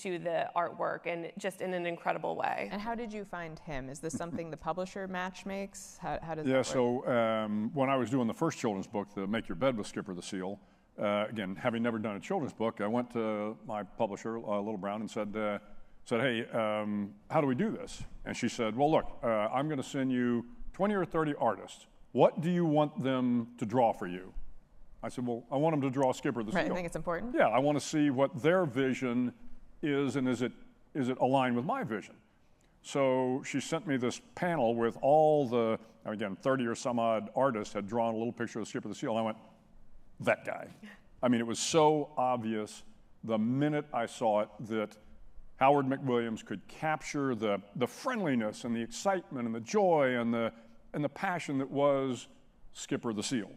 the artwork, and just in an incredible way. And how did you find him? Is this something the publisher match makes? How does that work? So when I was doing the first children's book, the Make Your Bed with Skipper the Seal, again, having never done a children's book, I went to my publisher, Little Brown, and said, hey, how do we do this? And she said, well, look, I'm going to send you 20 or 30 artists. What do you want them to draw for you? I said, well, I want them to draw Skipper the Seal. Right, I think it's important. Yeah, I want to see what their vision is, and is it aligned with my vision? So she sent me this panel with all the, again, 30 or some odd artists had drawn a little picture of Skipper the Seal, and I went, that guy. I mean, it was so obvious the minute I saw it that Howard McWilliams could capture the friendliness and the excitement and the joy and the passion that was Skipper the Seal.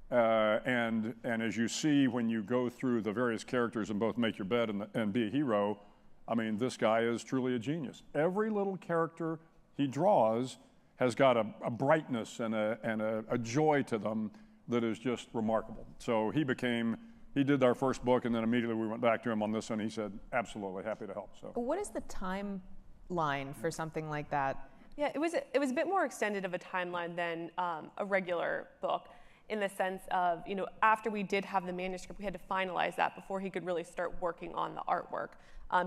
And as you see when you go through the various characters in both Make Your Bed and Be a Hero, I mean, this guy is truly a genius. Every little character he draws has got a brightness and a joy to them that is just remarkable. So he did our first book, and then immediately we went back to him on this, and he said, absolutely, happy to help. So, what is the timeline for something like that? Yeah, it was a bit more extended of a timeline than a regular book, in the sense of, after we did have the manuscript, we had to finalize that before he could really start working on the artwork,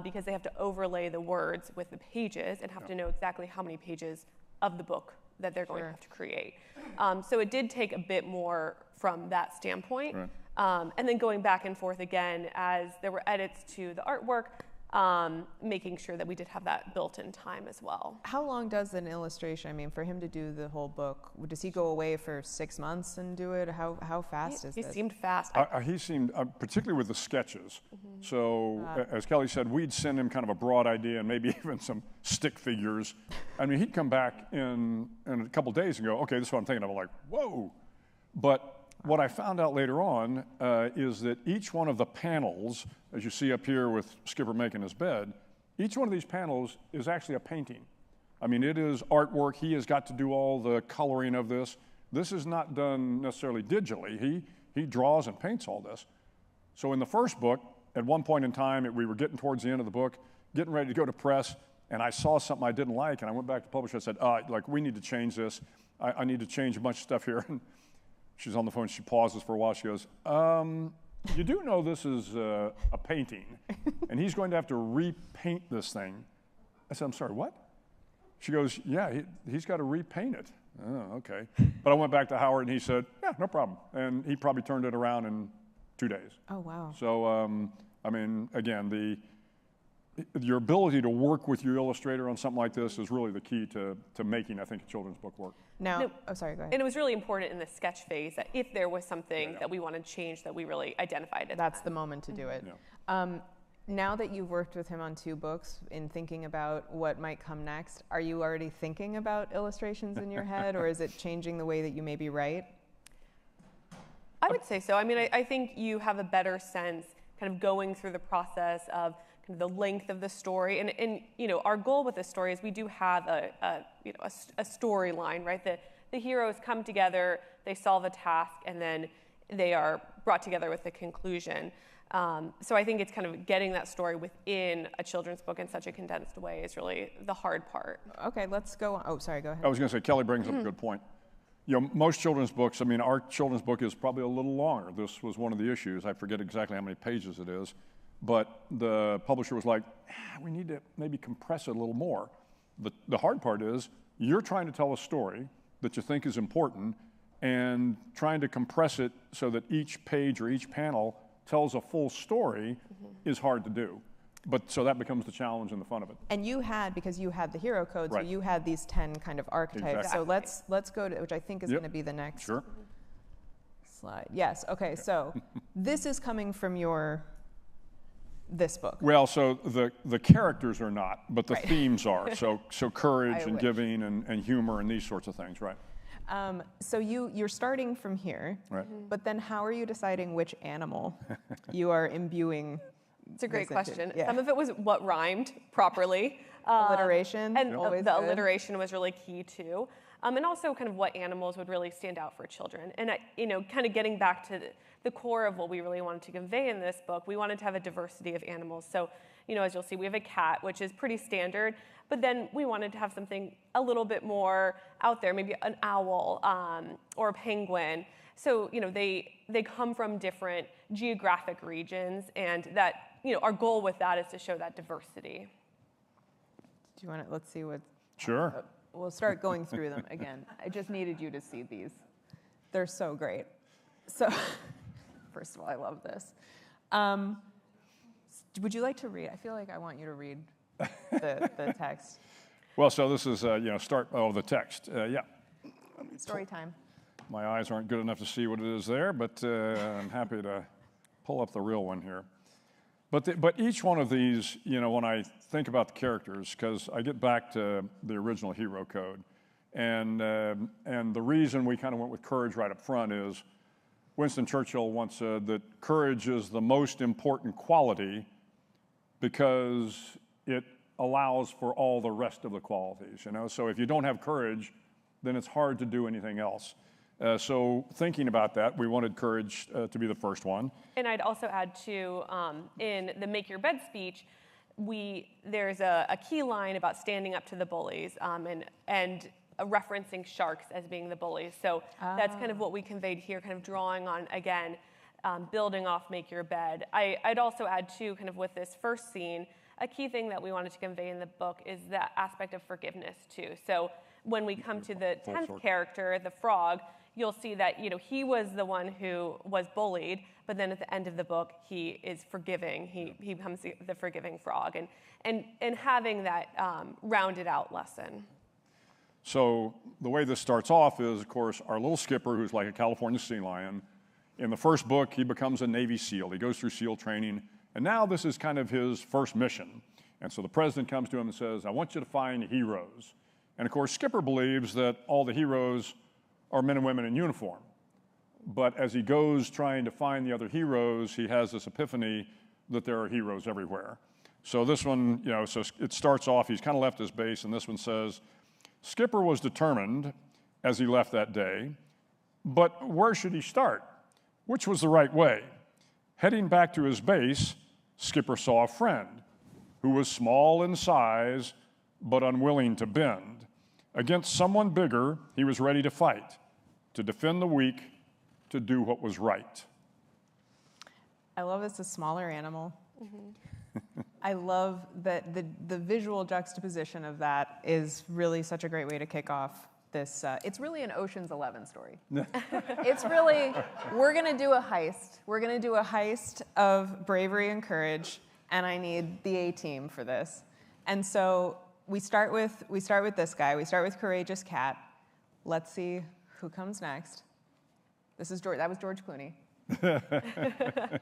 because they have to overlay the words with the pages and have to know exactly how many pages of the book that they're going to have to create. So it did take a bit more from that standpoint. Right. And then going back and forth again as there were edits to the artwork, making sure that we did have that built in time as well. How long does an illustration, I mean, for him to do the whole book, does he go away for 6 months and do it? How fast is this? He seemed fast. He seemed, particularly with the sketches. So, as Kelly said, we'd send him kind of a broad idea and maybe even some stick figures. I mean, he'd come back in a couple days and go, okay, this is what I'm thinking of. I'm like, whoa. But what I found out later on is that each one of the panels, as you see up here with Skipper making his bed, each one of these panels is actually a painting. I mean, it is artwork. He has got to do all the coloring of this. This is not done necessarily digitally. He draws and paints all this. So in the first book, at one point in time, we were getting towards the end of the book, getting ready to go to press, and I saw something I didn't like, and I went back to the publisher and said, like, we need to change this. I need to change a bunch of stuff here. And she's on the phone, she pauses for a while, she goes, you do know this is a painting, and he's going to have to repaint this thing. I said, I'm sorry, what? She goes, yeah, he's got to repaint it. Oh, okay. But I went back to Howard, and he said, yeah, no problem. And he probably turned it around in 2 days. Oh, wow. So, I mean, again, your ability to work with your illustrator on something like this is really the key to making, I think, a children's book work. Now, oh, sorry, go ahead. And it was really important in the sketch phase that if there was something that we wanted to change, that we really identified it. That's the moment to do it. Yeah. Now that you've worked with him on 2 books, in thinking about what might come next, are you already thinking about illustrations in your head, or is it changing the way that you maybe write? I would say so. I mean, I think you have a better sense kind of going through the process of kind of the length of the story. And you know, our goal with this story is we do have a storyline, right? The heroes come together, they solve a task, and then they are brought together with the conclusion. So I think it's kind of getting that story within a children's book in such a condensed way is really the hard part. Okay, let's go on. Oh, sorry, go ahead. I was going to say, Kelly brings up a good point. You know, most children's books, I mean, our children's book is probably a little longer. This was one of the issues. I forget exactly how many pages it is. But the publisher was like, we need to maybe compress it a little more. The hard part is you're trying to tell a story that you think is important and trying to compress it so that each page or each panel tells a full story is hard to do. But so that becomes the challenge and the fun of it. And you had, because you had the hero code, Right. so you had these 10 kind of archetypes. Exactly. So let's go to, which I think is going to be the next Sure. slide. Yes, okay, so this is coming from this book. Well, so the characters are not, but the Right. themes are. So courage I and wish. giving and humor and these sorts of things, right? So you're starting from here, Right. but then how are you deciding which animal you are imbuing? It's a great this into? question. Yeah. Some of it was what rhymed properly. Alliteration, And always the good. alliteration was really key too. And also kind of what animals would really stand out for children. And, kind of getting back to the core of what we really wanted to convey in this book, we wanted to have a diversity of animals. So, as you'll see, we have a cat, which is pretty standard, but then we wanted to have something a little bit more out there, maybe an owl or a penguin. So, they come from different geographic regions, and that, our goal with that is to show that diversity. Do you want to, let's see what, Sure. we'll start going through them again. I just needed you to see these. They're so great. So, first of all, I love this. Would you like to read? I feel like I want you to read the text. Well, so this is, the text. Yeah. Story time. My eyes aren't good enough to see what it is there, but I'm happy to pull up the real one here. But each one of these, when I think about the characters, because I get back to the original hero code, and the reason we kind of went with courage right up front is Winston Churchill once said that courage is the most important quality because it allows for all the rest of the qualities, So if you don't have courage, then it's hard to do anything else. So thinking about that, we wanted courage to be the first one. And I'd also add too, in the Make Your Bed speech, there's a key line about standing up to the bullies and referencing sharks as being the bullies. So that's kind of what we conveyed here, kind of drawing on, again, building off Make Your Bed. I'd also add too, kind of with this first scene, a key thing that we wanted to convey in the book is that aspect of forgiveness too. So when we come to the 10th character, the frog, you'll see that he was the one who was bullied, but then at the end of the book, he is forgiving. He becomes the forgiving frog, and having that rounded out lesson. So the way this starts off is, of course, our little skipper, who's like a California sea lion. In the first book, he becomes a Navy SEAL. He goes through SEAL training, and now this is kind of his first mission. And so the president comes to him and says, I want you to find heroes. And of course, Skipper believes that all the heroes are men and women in uniform. But as he goes trying to find the other heroes, he has this epiphany that there are heroes everywhere. So this one, so it starts off, he's kind of left his base, and this one says, Skipper was determined as he left that day, but where should he start? Which was the right way? Heading back to his base, Skipper saw a friend who was small in size, but unwilling to bend. Against someone bigger, he was ready to fight, to defend the weak, to do what was right. I love it's a smaller animal. I love that the visual juxtaposition of that is really such a great way to kick off this. It's really an Ocean's 11 story. It's really, we're going to do a heist. We're going to do a heist of bravery and courage, and I need the A-team for this. And so we start with this guy. We start with Courageous Cat. Let's see who comes next. That was George Clooney.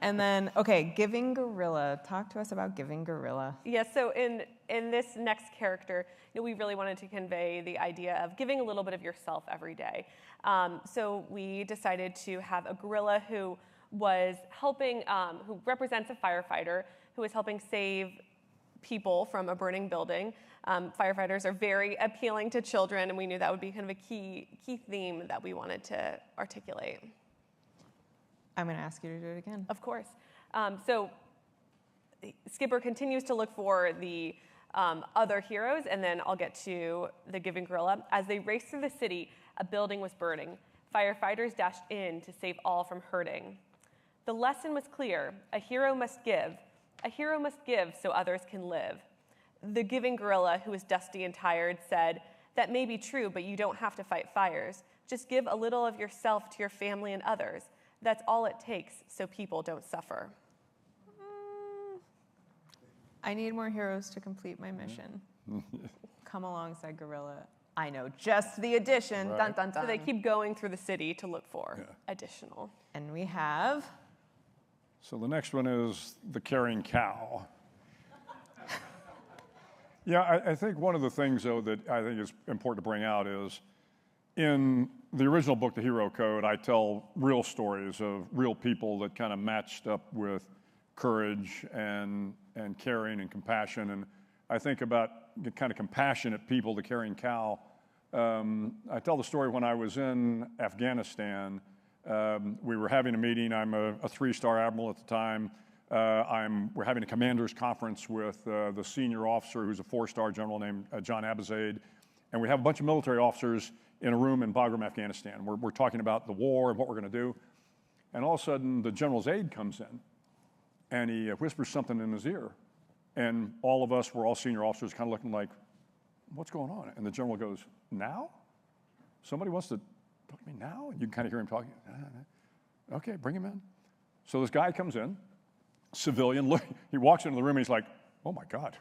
And then, okay, Giving Gorilla. Talk to us about Giving Gorilla. Yeah, so in this next character, we really wanted to convey the idea of giving a little bit of yourself every day. So we decided to have a gorilla who was helping, who represents a firefighter who is helping save people from a burning building. Firefighters are very appealing to children, and we knew that would be kind of a key theme that we wanted to articulate. I'm going to ask you to do it again. Of course. So Skipper continues to look for the other heroes, and then I'll get to the Giving Gorilla. As they raced through the city, a building was burning. Firefighters dashed in to save all from hurting. The lesson was clear. A hero must give. A hero must give so others can live. The Giving Gorilla, who was dusty and tired, said, that may be true, but you don't have to fight fires. Just give a little of yourself to your family and others. That's all it takes so people don't suffer. I need more heroes to complete my mission. Come alongside Gorilla. I know, just the addition. Right. Dun, dun, dun. So they keep going through the city to look for additional. And we have... So the next one is The Carrying Cow. Yeah, I think one of the things, though, that I think is important to bring out is in the original book, The Hero Code, I tell real stories of real people that kind of matched up with courage and caring and compassion. And I think about the kind of compassionate people, The Carrying Cow. I tell the story when I was in Afghanistan. We were having a meeting. I'm a 3-star admiral at the time. We're having a commander's conference with the senior officer who's a 4-star general named John Abizaid. And we have a bunch of military officers in a room in Bagram, Afghanistan. We're talking about the war and what we're going to do. And all of a sudden, the general's aide comes in, and he whispers something in his ear. And all of us, we're all senior officers, kind of looking like, what's going on? And the general goes, now? Somebody wants to talk to me now? And you can kind of hear him talking. Okay, bring him in. So this guy comes in, civilian. Look, he walks into the room, and he's like, oh, my God,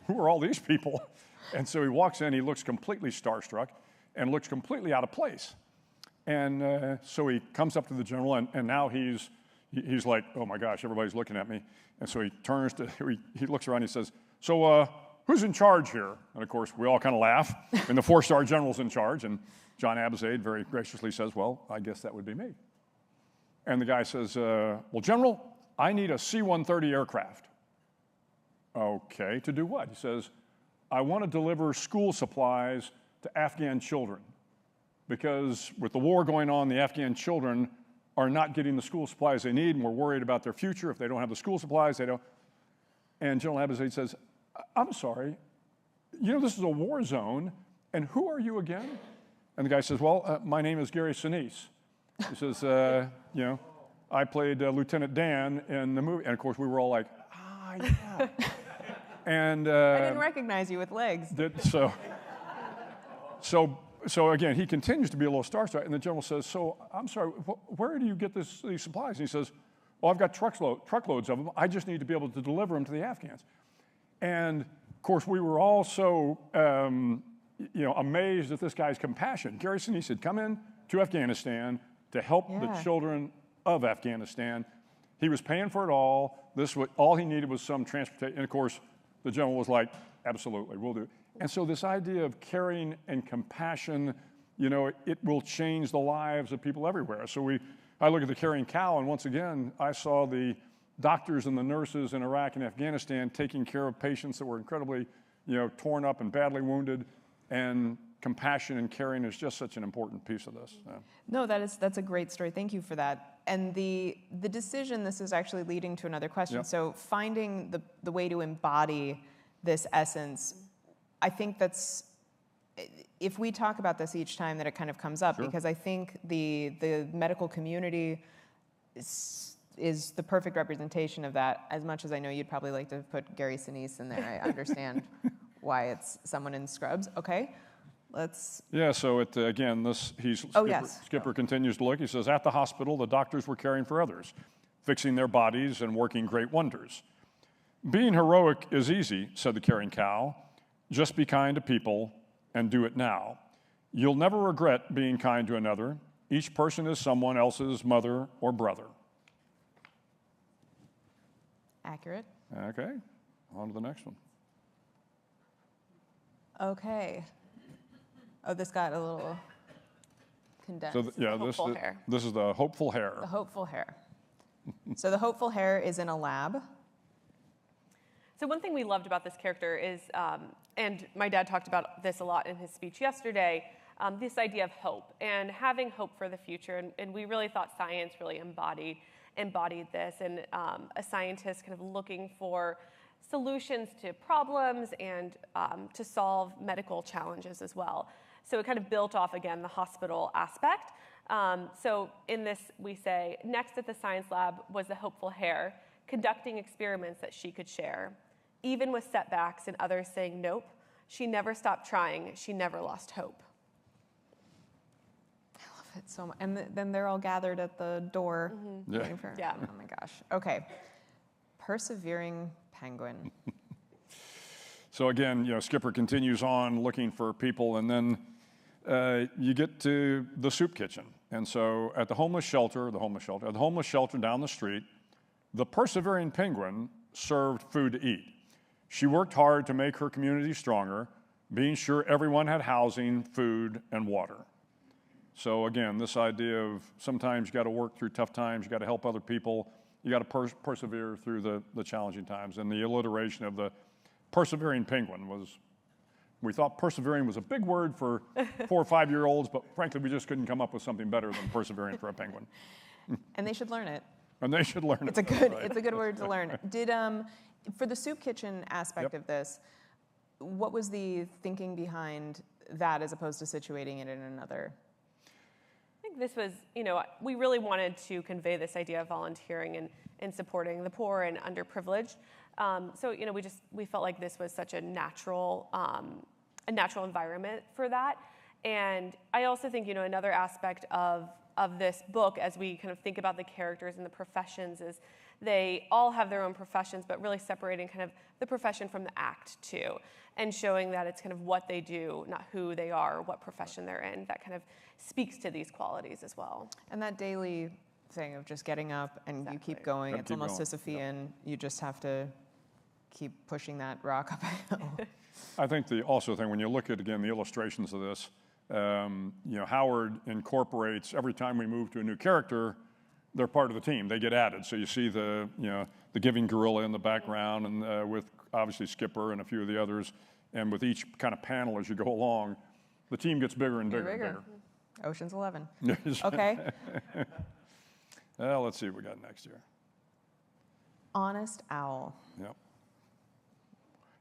who are all these people? And so he walks in, he looks completely starstruck and looks completely out of place. And so he comes up to the general, and now he's like, oh my gosh, everybody's looking at me. And so he turns to, he looks around, he says, so who's in charge here? And of course, we all kind of laugh, and the 4-star general's in charge, and John Abizaid very graciously says, well, I guess that would be me. And the guy says, well, General, I need a C-130 aircraft. Okay, to do what? He says, I want to deliver school supplies to Afghan children, because with the war going on, the Afghan children are not getting the school supplies they need, and we're worried about their future. If they don't have the school supplies, they don't. And General Abizaid says, I'm sorry, this is a war zone, and who are you again? And the guy says, well, my name is Gary Sinise. He says, I played Lieutenant Dan in the movie. And of course, we were all like, yeah. And I didn't recognize you with legs. So so again, he continues to be a little starstruck, and the general says, so I'm sorry, where do you get these supplies? And he says, well, I've got truckloads of them. I just need to be able to deliver them to the Afghans. And of course, we were all so amazed at this guy's compassion. Gary Sinise had come in to Afghanistan to help the children of Afghanistan. He was paying for it all. All he needed was some transportation. And of course, the general was like, absolutely, we'll do it. And so this idea of caring and compassion, it will change the lives of people everywhere. So I look at the Caring Cow, and once again, I saw the doctors and the nurses in Iraq and Afghanistan taking care of patients that were incredibly, torn up and badly wounded, and compassion and caring is just such an important piece of this. Yeah. No, that's a great story. Thank you for that. And the decision, this is actually leading to another question. Yep. So finding the way to embody this essence, I think that's, if we talk about this each time that it kind of comes up, Sure. because I think the medical community is the perfect representation of that. As much as I know you'd probably like to put Gary Sinise in there, I understand why it's someone in scrubs. Okay, let's. Yeah, so again, Skipper continues to look. He says, at the hospital, the doctors were caring for others, fixing their bodies and working great wonders. Being heroic is easy, said the Caring Cow. Just be kind to people and do it now. You'll never regret being kind to another. Each person is someone else's mother or brother. Accurate. Okay, on to the next one. Okay. Oh, this got a little condensed. So this is the hopeful hare. The hopeful hare. So the hopeful hare is in a lab. So one thing we loved about this character is, and my dad talked about this a lot in his speech yesterday, this idea of hope and having hope for the future. And we really thought science really embodied this, and a scientist kind of looking for solutions to problems and to solve medical challenges as well. So it kind of built off, again, the hospital aspect. So in this, we say, next at the science lab was the hopeful hare, conducting experiments that she could share. Even with setbacks and others saying nope, she never stopped trying. She never lost hope. I love it so much. And then they're all gathered at the door. Yeah. Waiting for, oh my gosh. Okay. Persevering penguin. So again, Skipper continues on looking for people, and then you get to the soup kitchen. And so at the homeless shelter down the street, the persevering penguin served food to eat. She worked hard to make her community stronger, being sure everyone had housing, food, and water. So again, this idea of sometimes you got to work through tough times, you got to help other people, you got to persevere through the challenging times. And the alliteration of the persevering penguin was, we thought persevering was a big word for 4 or 5-year-olds, but frankly, we just couldn't come up with something better than persevering for a penguin. And they should learn it. And they should learn it. It's a good word to learn. Did for the soup kitchen aspect of this, what was the thinking behind that as opposed to situating it in another? I think this was, we really wanted to convey this idea of volunteering and supporting the poor and underprivileged. So we felt like this was such a natural environment for that. And I also think another aspect of this book, as we kind of think about the characters and the professions, is they all have their own professions, but really separating kind of the profession from the act too, and showing that it's kind of what they do, not who they are, or what profession they're in. That kind of speaks to these qualities as well. And that daily thing of just getting up and you keep going, it's almost Sisyphean. You just have to keep pushing that rock up a hill. I think the thing, when you look at, again, the illustrations of this, Howard incorporates, every time we move to a new character, they're part of the team. They get added. So you see the giving gorilla in the background, and with obviously Skipper and a few of the others, and with each kind of panel as you go along, the team gets bigger and bigger and bigger. Ocean's 11. Okay. Let's see what we got next here. Honest owl. Yep.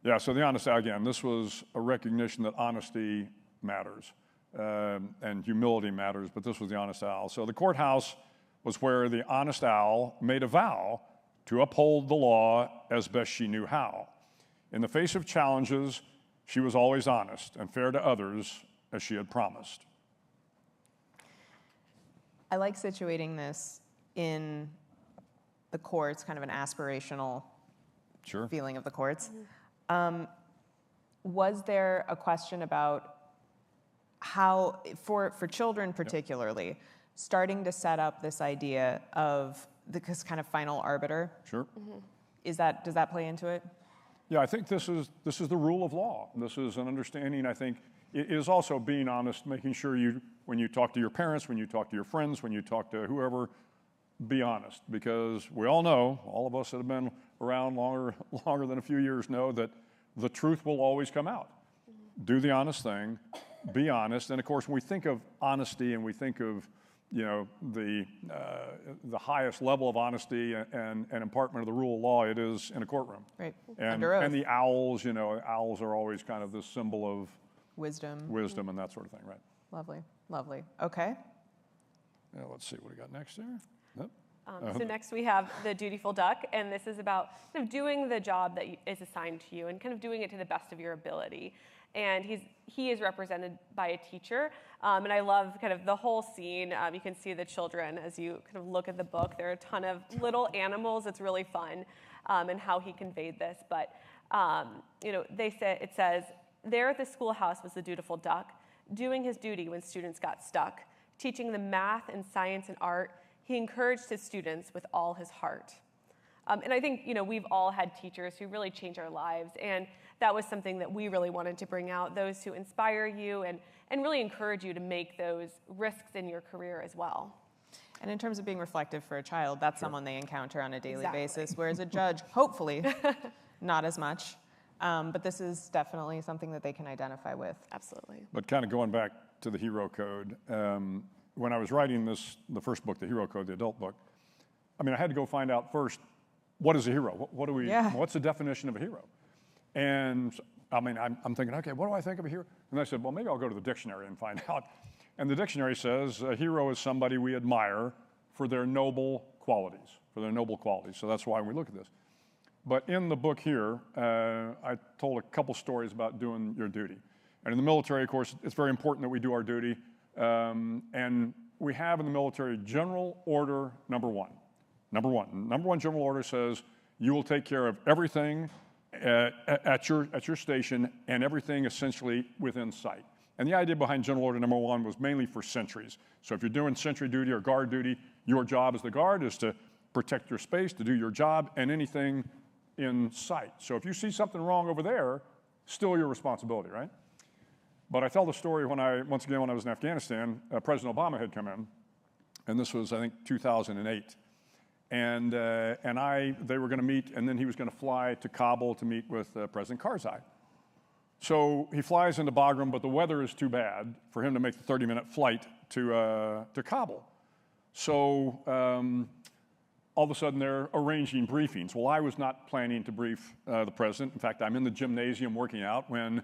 Yeah, so the honest owl, again, this was a recognition that honesty matters and humility matters, but this was the honest owl. So the courthouse was where the honest owl made a vow to uphold the law as best she knew how. In the face of challenges, she was always honest and fair to others as she had promised. I like situating this in the courts, kind of an aspirational Sure. feeling of the courts. Was there a question about how, for children particularly, starting to set up this idea of this kind of final arbiter? Sure. Does that play into it? Yeah, I think this is the rule of law. This is an understanding, I think. It is also being honest, making sure when you talk to your parents, when you talk to your friends, when you talk to whoever, be honest. Because we all know, all of us that have been around longer than a few years know that the truth will always come out. Do the honest thing, be honest. And of course, when we think of honesty and we think of, the highest level of honesty and impartment of the rule of law, it is in a courtroom. Right. And, Under oath. and the owls, owls are always kind of this symbol of Wisdom. and that sort of thing, right? Lovely, lovely. Okay. Yeah, let's see what we got next here. Yep. So next we have the dutiful duck, and this is about kind of doing the job that is assigned to you and kind of doing it to the best of your ability. And he is represented by a teacher, and I love kind of the whole scene. You can see the children as you kind of look at the book. There are a ton of little animals. It's really fun, and how he conveyed this. But it says, there at the schoolhouse was the dutiful duck, doing his duty when students got stuck, teaching them math and science and art. He encouraged his students with all his heart. And I think, we've all had teachers who really change our lives, and that was something that we really wanted to bring out, those who inspire you and really encourage you to make those risks in your career as well. And in terms of being reflective for a child, that's someone they encounter on a daily basis, whereas a judge, hopefully, not as much. But this is definitely something that they can identify with. Absolutely. But kind of going back to the hero code, when I was writing the first book, the hero code, the adult book, I had to go find out first, what is a hero? What's the definition of a hero? And I'm thinking, okay, what do I think of a hero? And I said, well, maybe I'll go to the dictionary and find out. And the dictionary says a hero is somebody we admire for their noble qualities, So that's why we look at this. But in the book here, I told a couple stories about doing your duty. And in the military, of course, it's very important that we do our duty. And we have in the military general order number one. Number one general order says you will take care of everything at your station and everything essentially within sight. And the idea behind general order number one was mainly for sentries. So if you're doing sentry duty or guard duty, your job as the guard is to protect your space, to do your job, and anything in sight. So if you see something wrong over there, still your responsibility, right? But I tell the story when I was in Afghanistan, President Obama had come in, and this was, I think, 2008. And they were going to meet, and then he was going to fly to Kabul to meet with President Karzai. So he flies into Bagram, but the weather is too bad for him to make the 30-minute flight to Kabul. So all of a sudden they're arranging briefings. Well, I was not planning to brief the president. In fact, I'm in the gymnasium working out when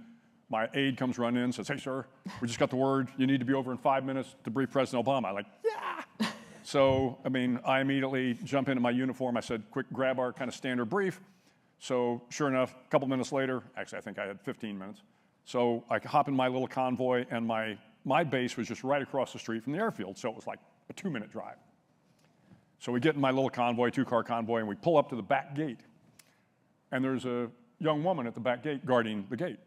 my aide comes running in and says, hey, sir, we just got the word. You need to be over in 5 minutes to brief President Obama. I'm like, yeah. So, I immediately jump into my uniform. I said, quick, grab our kind of standard brief. So sure enough, a couple minutes later, actually I think I had 15 minutes. So I hop in my little convoy, and my base was just right across the street from the airfield. So it was like a 2-minute drive. So we get in my little convoy, 2-car convoy, and we pull up to the back gate. And there's a young woman at the back gate guarding the gate.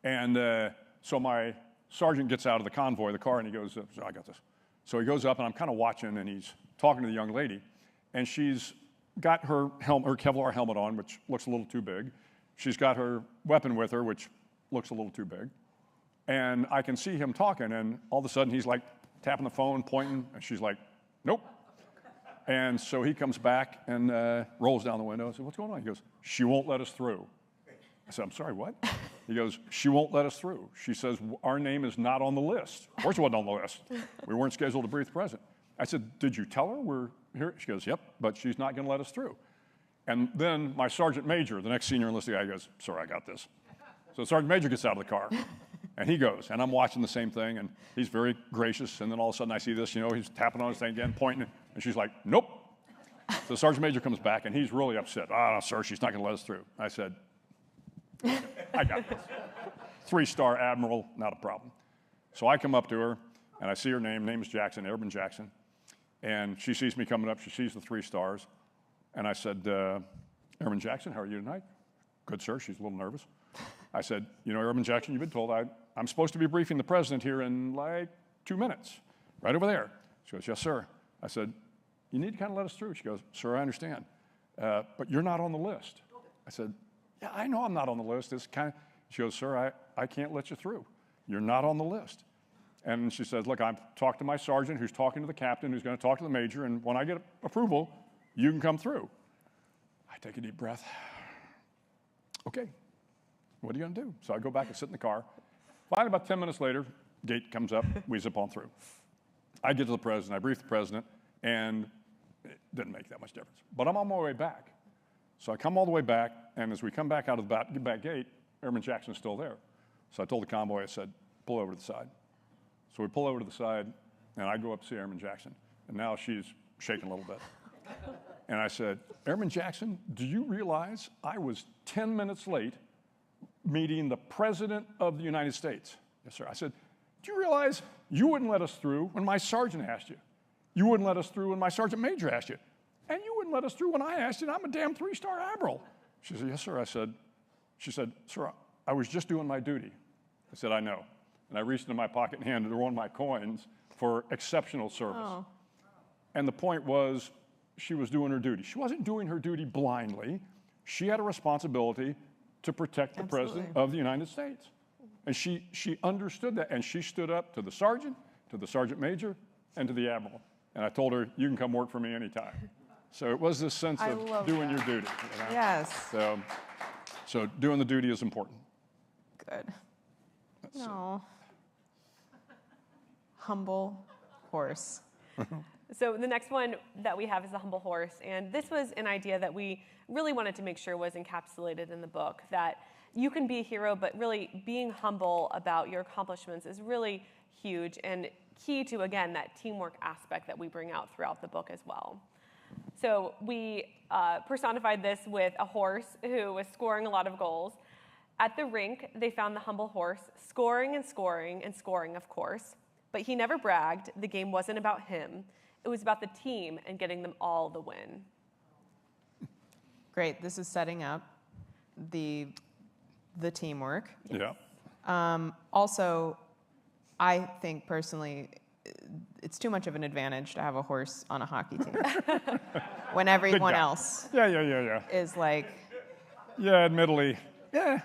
And so my sergeant gets out of the convoy, the car, and he goes, I got this. So he goes up, and I'm kind of watching, and he's talking to the young lady. And she's got her Kevlar helmet on, which looks a little too big. She's got her weapon with her, which looks a little too big. And I can see him talking, and all of a sudden he's like tapping the phone, pointing, and she's like, nope. And so he comes back and rolls down the window. I said, what's going on? He goes, she won't let us through. I said, I'm sorry, what? He goes, she won't let us through. She says, our name is not on the list. Of course it wasn't on the list. We weren't scheduled to brief the president. I said, did you tell her we're here? She goes, yep, but she's not going to let us through. And then my sergeant major, the next senior enlisted guy, goes, sorry, I got this. So the sergeant major gets out of the car, and he goes, and I'm watching the same thing, and he's very gracious, and then all of a sudden I see this, he's tapping on his thing again, pointing, and she's like, nope. So the sergeant major comes back, and he's really upset. No, sir, she's not going to let us through. I said, I got this. 3-star admiral, not a problem. So I come up to her, and I see her name is Jackson, Airman Jackson. And she sees me coming up, she sees the 3 stars. And I said, Airman Jackson, how are you tonight? Good, sir. She's a little nervous. I said, you know, Airman Jackson, you've been told I'm supposed to be briefing the president here in like 2 minutes, right over there. She goes, yes, sir. I said, you need to kind of let us through. She goes, sir, I understand, but you're not on the list. I said, yeah, I know I'm not on the list. She goes, sir, I can't let you through. You're not on the list. And she says, look, I've talked to my sergeant who's talking to the captain who's going to talk to the major, and when I get approval, you can come through. I take a deep breath. Okay, what are you going to do? So I go back and sit in the car. Finally, about 10 minutes later, gate comes up, we zip on through. I get to the president, I brief the president, and it didn't make that much difference. But I'm on my way back. So I come all the way back, and as we come back out of the back gate, Airman Jackson's still there. So I told the convoy, I said, pull over to the side. So we pull over to the side, and I go up to see Airman Jackson, and now she's shaking a little bit. And I said, Airman Jackson, do you realize I was 10 minutes late meeting the President of the United States? Yes, sir. I said, do you realize you wouldn't let us through when my sergeant asked you? You wouldn't let us through when my sergeant major asked you. And you wouldn't let us through when I asked you, and I'm a damn 3-star admiral. She said, yes, sir. She said, sir, I was just doing my duty. I said, I know. And I reached into my pocket and handed her one of my coins for exceptional service. Oh. And the point was, she was doing her duty. She wasn't doing her duty blindly. She had a responsibility to protect the President of the United States. And she understood that, and she stood up to the sergeant major, and to the admiral. And I told her, you can come work for me anytime. So it was this sense of doing your duty. You know? Yes. So doing the duty is important. Good. No. Humble horse. So the next one that we have is the humble horse. And this was an idea that we really wanted to make sure was encapsulated in the book, that you can be a hero, but really being humble about your accomplishments is really huge and key to, again, that teamwork aspect that we bring out throughout the book as well. So we personified this with a horse who was scoring a lot of goals. At the rink, they found the humble horse scoring and scoring and scoring, of course. But he never bragged. The game wasn't about him. It was about the team and getting them all the win. Great. This is setting up the teamwork. Yeah. Also, I think personally, it's too much of an advantage to have a horse on a hockey team when everyone else is like... Yeah, admittedly. Yeah.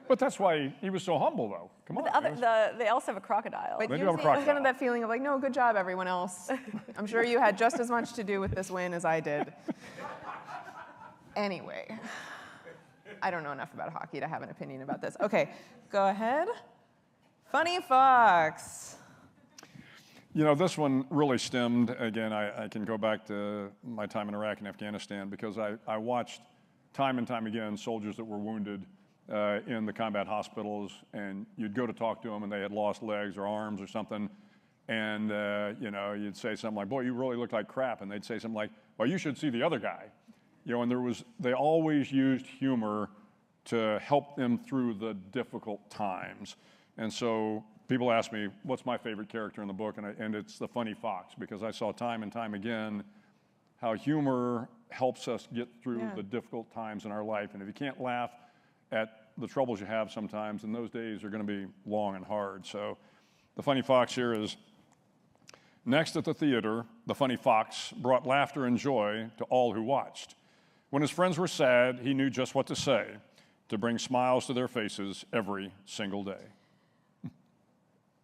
But that's why he was so humble, though. Come on. They also have a crocodile. But they you do have a crocodile. kind of that feeling of like, no, good job, everyone else. I'm sure you had just as much to do with this win as I did. Anyway, I don't know enough about hockey to have an opinion about this. Okay, go ahead. Funny Fox. You know, this one really stemmed, again, I can go back to my time in Iraq and Afghanistan, because I watched time and time again soldiers that were wounded in the combat hospitals, and you'd go to talk to them and they had lost legs or arms or something, and you know, you'd say something like, boy, you really look like crap, and they'd say something like, well, you should see the other guy. You know, and they always used humor to help them through the difficult times. And so people ask me, what's my favorite character in the book? And it's the funny fox, because I saw time and time again how humor helps us get through the difficult times in our life. And if you can't laugh at the troubles you have sometimes, then those days are going to be long and hard. So the funny fox here is, next at the theater, the funny fox brought laughter and joy to all who watched. When his friends were sad, he knew just what to say to bring smiles to their faces every single day.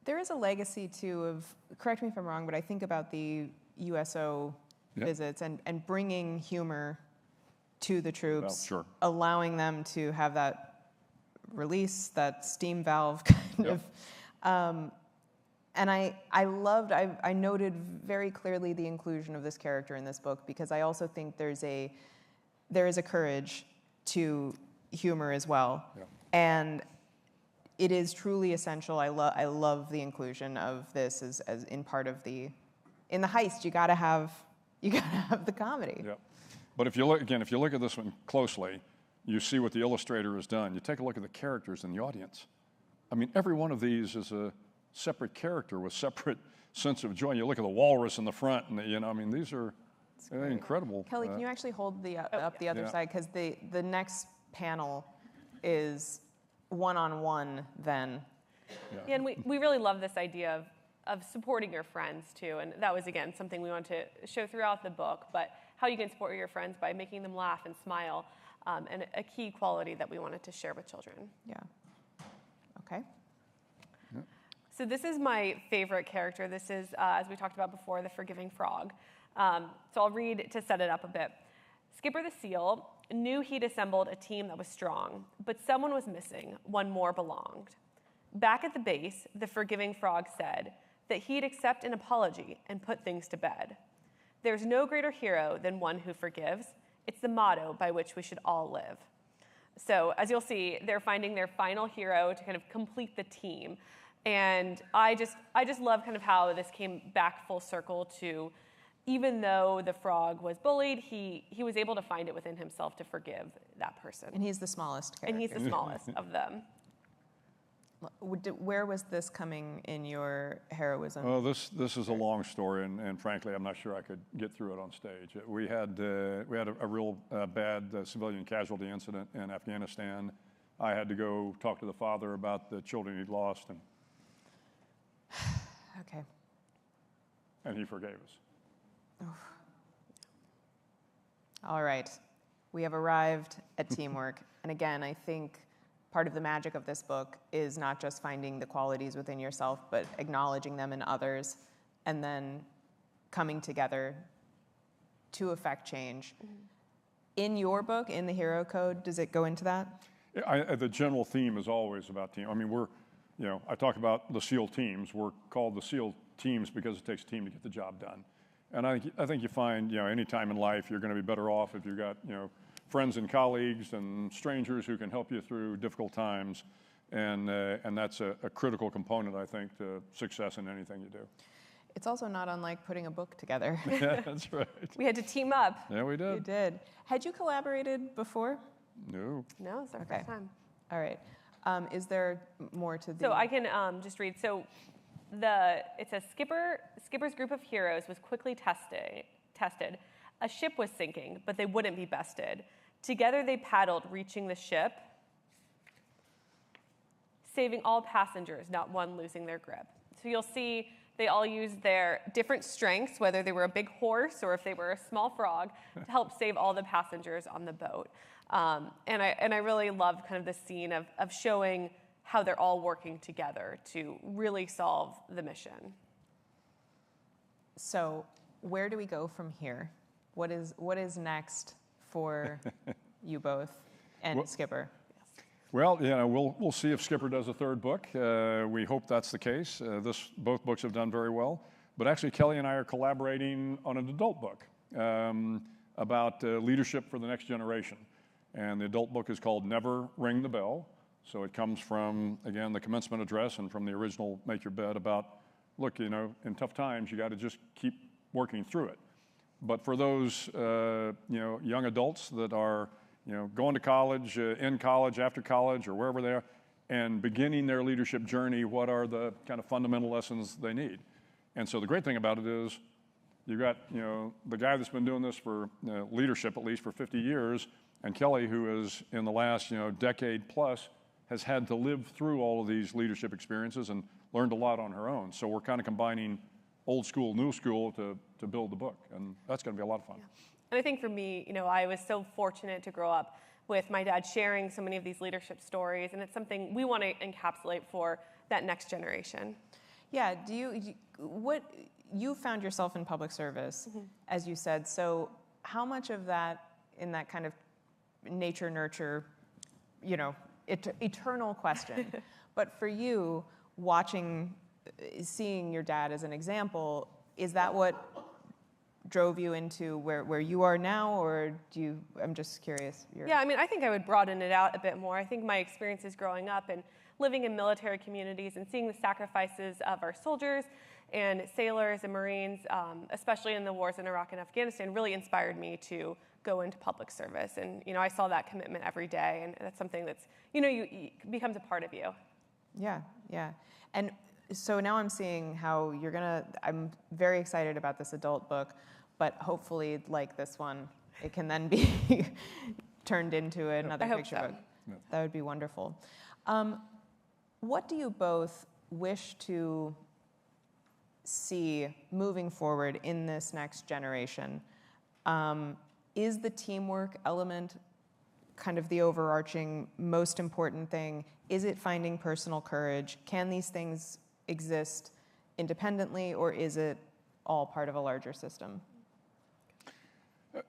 There is a legacy, too, of, correct me if I'm wrong, but I think about the USO visits and bringing humor to the troops, allowing them to have that release, that steam valve kind of. And I noted very clearly the inclusion of this character in this book, because I also think there is a courage to humor as well. Yeah. And it is truly essential. I love the inclusion of this as in part of in the heist, you gotta have the comedy. Yeah. But if you look at this one closely, you see what the illustrator has done. You take a look at the characters in the audience. I mean, every one of these is a separate character with separate sense of joy. You look at the walrus in the front, and I mean, these are incredible. Kelly, can you actually hold up the other side? Because the next panel is one-on-one then. Yeah, and we really love this idea of supporting your friends too. And that was, again, something we want to show throughout the book, but how you can support your friends by making them laugh and smile, and a key quality that we wanted to share with children. Yeah. Okay. So this is my favorite character. This is, as we talked about before, the forgiving frog. So I'll read to set it up a bit. Skipper the seal knew he'd assembled a team that was strong, but someone was missing, one more belonged. Back at the base, the forgiving frog said that he'd accept an apology and put things to bed. There's no greater hero than one who forgives. It's the motto by which we should all live. So as you'll see, they're finding their final hero to kind of complete the team. And I just love kind of how this came back full circle to, even though the frog was bullied, he was able to find it within himself to forgive that person. And he's the smallest character. And he's the smallest of them. Where was this coming in your heroism? Oh, this is a long story, and frankly, I'm not sure I could get through it on stage. We had a real bad civilian casualty incident in Afghanistan. I had to go talk to the father about the children he'd lost, and okay. And he forgave us. Oof. All right, we have arrived at teamwork, and again, I think part of the magic of this book is not just finding the qualities within yourself, but acknowledging them in others, and then coming together to affect change. Mm-hmm. In your book, in the Hero Code, does it go into that? The general theme is always about team. I mean, I talk about the SEAL teams. We're called the SEAL teams because it takes a team to get the job done. And I think you find, any time in life, you're going to be better off if you've got, friends and colleagues and strangers who can help you through difficult times. And that's a critical component, I think, to success in anything you do. It's also not unlike putting a book together. Yeah, that's right. We had to team up. Yeah, we did. You did. Had you collaborated before? No. No, it's our first time. All right. Is there more to the... So I can just read. So it says, Skipper's group of heroes was quickly tested. A ship was sinking, but they wouldn't be bested. Together they paddled, reaching the ship, saving all passengers, not one losing their grip. So you'll see they all used their different strengths, whether they were a big horse or if they were a small frog, to help save all the passengers on the boat. And I really love kind of the scene of showing how they're all working together to really solve the mission. So where do we go from here? What is next for you both and Skipper? Well, we'll see if Skipper does a third book. We hope that's the case. Both books have done very well. But actually, Kelly and I are collaborating on an adult book about leadership for the next generation. And the adult book is called Never Ring the Bell. So it comes from, again, the commencement address and from the original Make Your Bed about, look, in tough times, you got to just keep working through it. But for those, young adults that are, going to college, in college, after college, or wherever they are, and beginning their leadership journey, what are the kind of fundamental lessons they need? And so the great thing about it is you've got, the guy that's been doing this for leadership, at least for 50 years, and Kelly, who is in the last, decade plus, has had to live through all of these leadership experiences and learned a lot on her own. So we're kind of combining old school, new school to build the book, and that's going to be a lot of fun. Yeah. And I think for me, I was so fortunate to grow up with my dad sharing so many of these leadership stories, and it's something we want to encapsulate for that next generation. Yeah, you found yourself in public service, mm-hmm. as you said, so how much of that, in that kind of nature, nurture, eternal question, but for you, seeing your dad as an example, is that what drove you into where you are now, or I'm just curious. Yeah, I think I would broaden it out a bit more. I think my experiences growing up and living in military communities and seeing the sacrifices of our soldiers and sailors and Marines, especially in the wars in Iraq and Afghanistan, really inspired me to go into public service. And, I saw that commitment every day, and that's something that's, you becomes a part of you. Yeah, yeah. And so now I'm seeing how I'm very excited about this adult book, but hopefully, like this one, it can then be turned into another picture book. Yeah. That would be wonderful. What do you both wish to see moving forward in this next generation? Is the teamwork element kind of the overarching most important thing? Is it finding personal courage? Can these things exist independently, or is it all part of a larger system?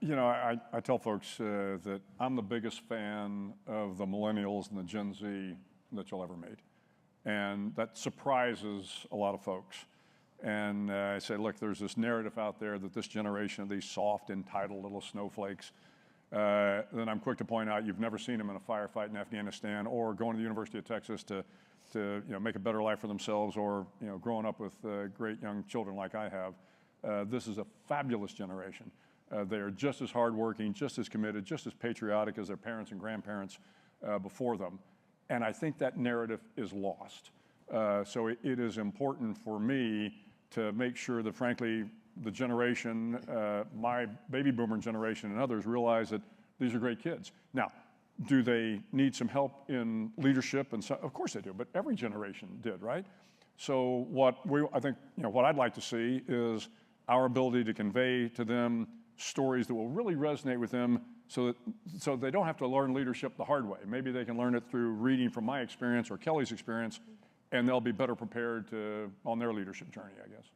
I tell folks that I'm the biggest fan of the millennials and the Gen Z that you'll ever meet. And that surprises a lot of folks. And I say, look, there's this narrative out there that this generation of these soft, entitled little snowflakes, then I'm quick to point out you've never seen them in a firefight in Afghanistan, or going to the University of Texas to make a better life for themselves, or growing up with great young children like I have. This is a fabulous generation. They are just as hardworking, just as committed, just as patriotic as their parents and grandparents before them. And I think that narrative is lost. So it is important for me to make sure that, frankly, the generation, my baby boomer generation and others, realize that these are great kids. Now, do they need some help in leadership? And so, of course they do, but every generation did, right? So what I'd like to see is our ability to convey to them stories that will really resonate with them, so they don't have to learn leadership the hard way. Maybe they can learn it through reading from my experience or Kelly's experience, and they'll be better prepared on their leadership journey, I guess.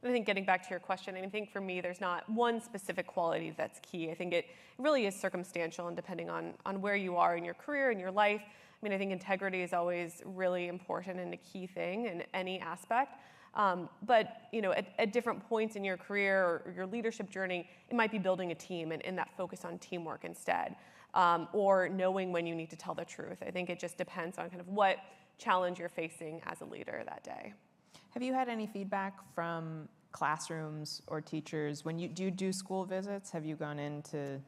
I think getting back to your question, I think for me, there's not one specific quality that's key. I think it really is circumstantial, and depending on where you are in your career, in your life. I think integrity is always really important and a key thing in any aspect. But at different points in your career or your leadership journey, it might be building a team and that focus on teamwork instead, or knowing when you need to tell the truth. I think it just depends on kind of what challenge you're facing as a leader that day. Have you had any feedback from classrooms or teachers when you do school visits? Have you gone in to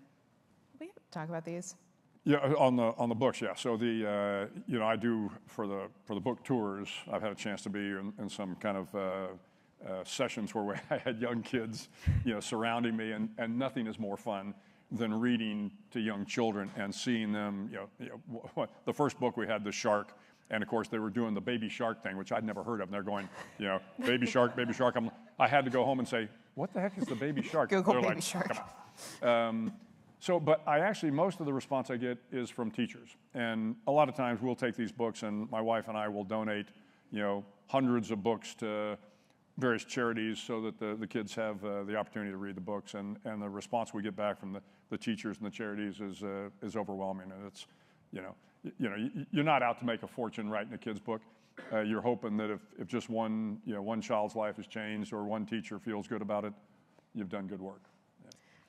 talk about these? Yeah, on the books, yeah. So I do for the book tours. I've had a chance to be in some kind of sessions where I had young kids, surrounding me, and nothing is more fun than reading to young children and seeing them. The first book we had, The Shark. And of course, they were doing the baby shark thing, which I'd never heard of. And they're going, baby shark, baby shark. I had to go home and say, what the heck is the baby shark? Google they're baby like, shark. Come on. But most of the response I get is from teachers. And a lot of times we'll take these books, and my wife and I will donate, hundreds of books to various charities so that the kids have the opportunity to read the books. And the response we get back from the teachers and the charities is overwhelming. And it's, you're not out to make a fortune writing a kid's book. You're hoping that if just one child's life has changed or one teacher feels good about it, you've done good work.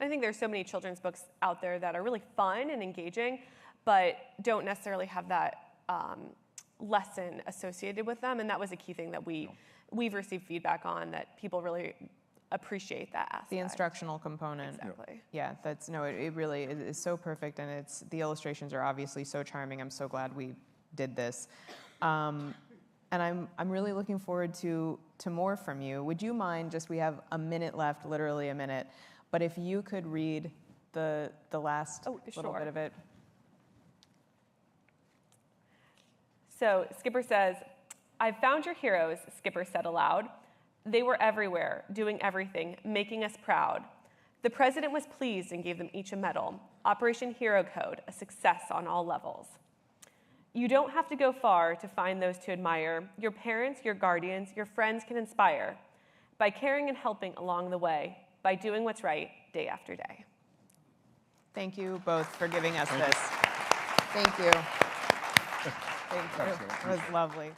I think there's so many children's books out there that are really fun and engaging, but don't necessarily have that lesson associated with them. And that was a key thing that we've received feedback on, that people really appreciate that aspect. The instructional component. Exactly. Yeah, it really is so perfect, and the illustrations are obviously so charming. I'm so glad we did this. And I'm really looking forward to more from you. Would you mind, we have a minute left, literally a minute, but if you could read the last little bit of it. So Skipper says, "I've found your heroes," Skipper said aloud. "They were everywhere, doing everything, making us proud. The president was pleased and gave them each a medal. Operation Hero Code, a success on all levels. You don't have to go far to find those to admire. Your parents, your guardians, your friends can inspire by caring and helping along the way, by doing what's right day after day." Thank you both for giving us this. Thank you. Thank you. It was lovely.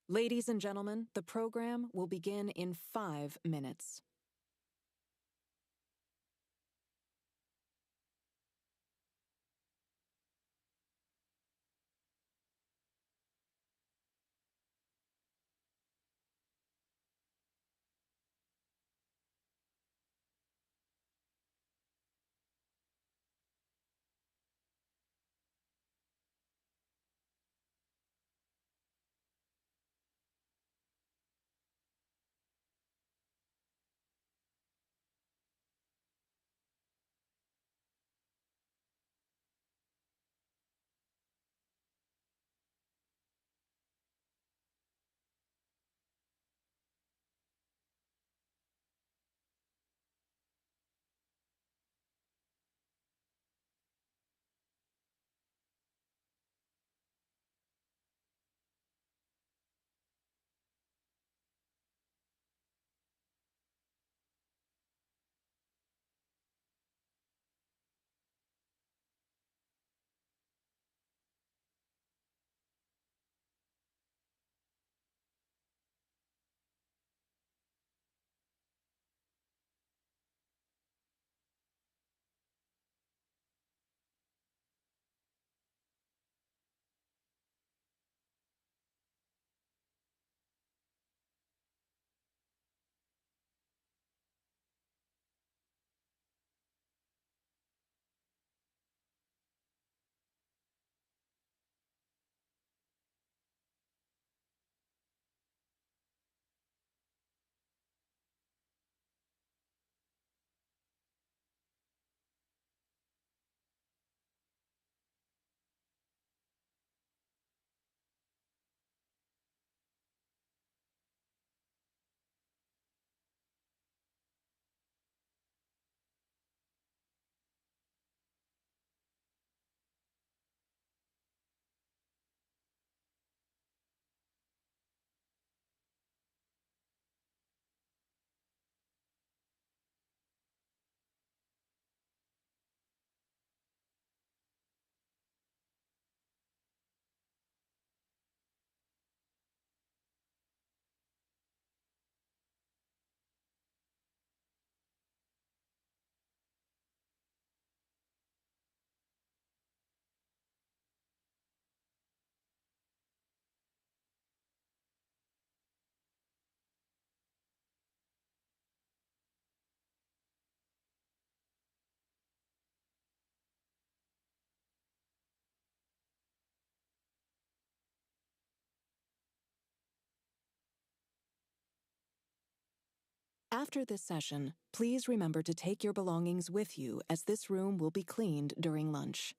Ladies and gentlemen, the program will begin in 5 minutes. After this session, please remember to take your belongings with you as this room will be cleaned during lunch.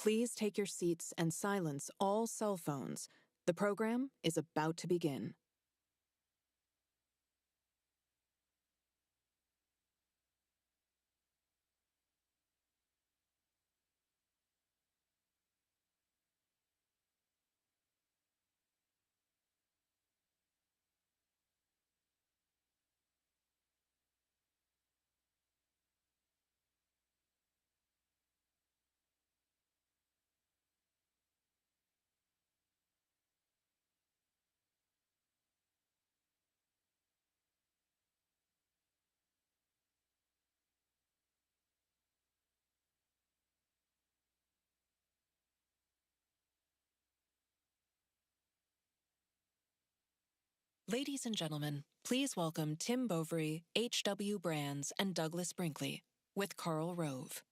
Please take your seats and silence all cell phones. The program is about to begin. Ladies and gentlemen, please welcome Tim Bovary, H.W. Brands, and Douglas Brinkley with Karl Rove.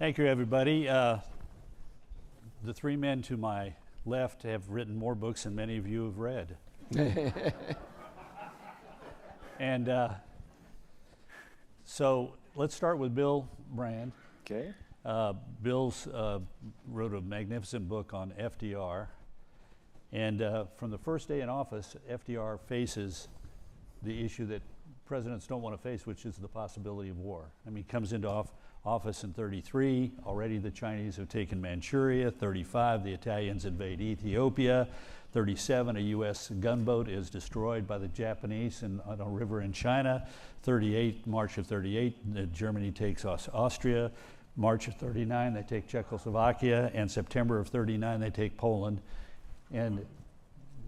Thank you, everybody. The three men to my left have written more books than many of you have read. And so let's start with Bill Brand. Okay. Bill's wrote a magnificent book on FDR. And from the first day in office, FDR faces the issue that presidents don't want to face, which is the possibility of war. I mean, he comes into office in 33. Already the Chinese have taken Manchuria. 35, the Italians invade Ethiopia. 37, a U.S. gunboat is destroyed by the Japanese on a river in China. 38, March of 38, Germany takes Austria. March of 39, they take Czechoslovakia. And September of 39, they take Poland. And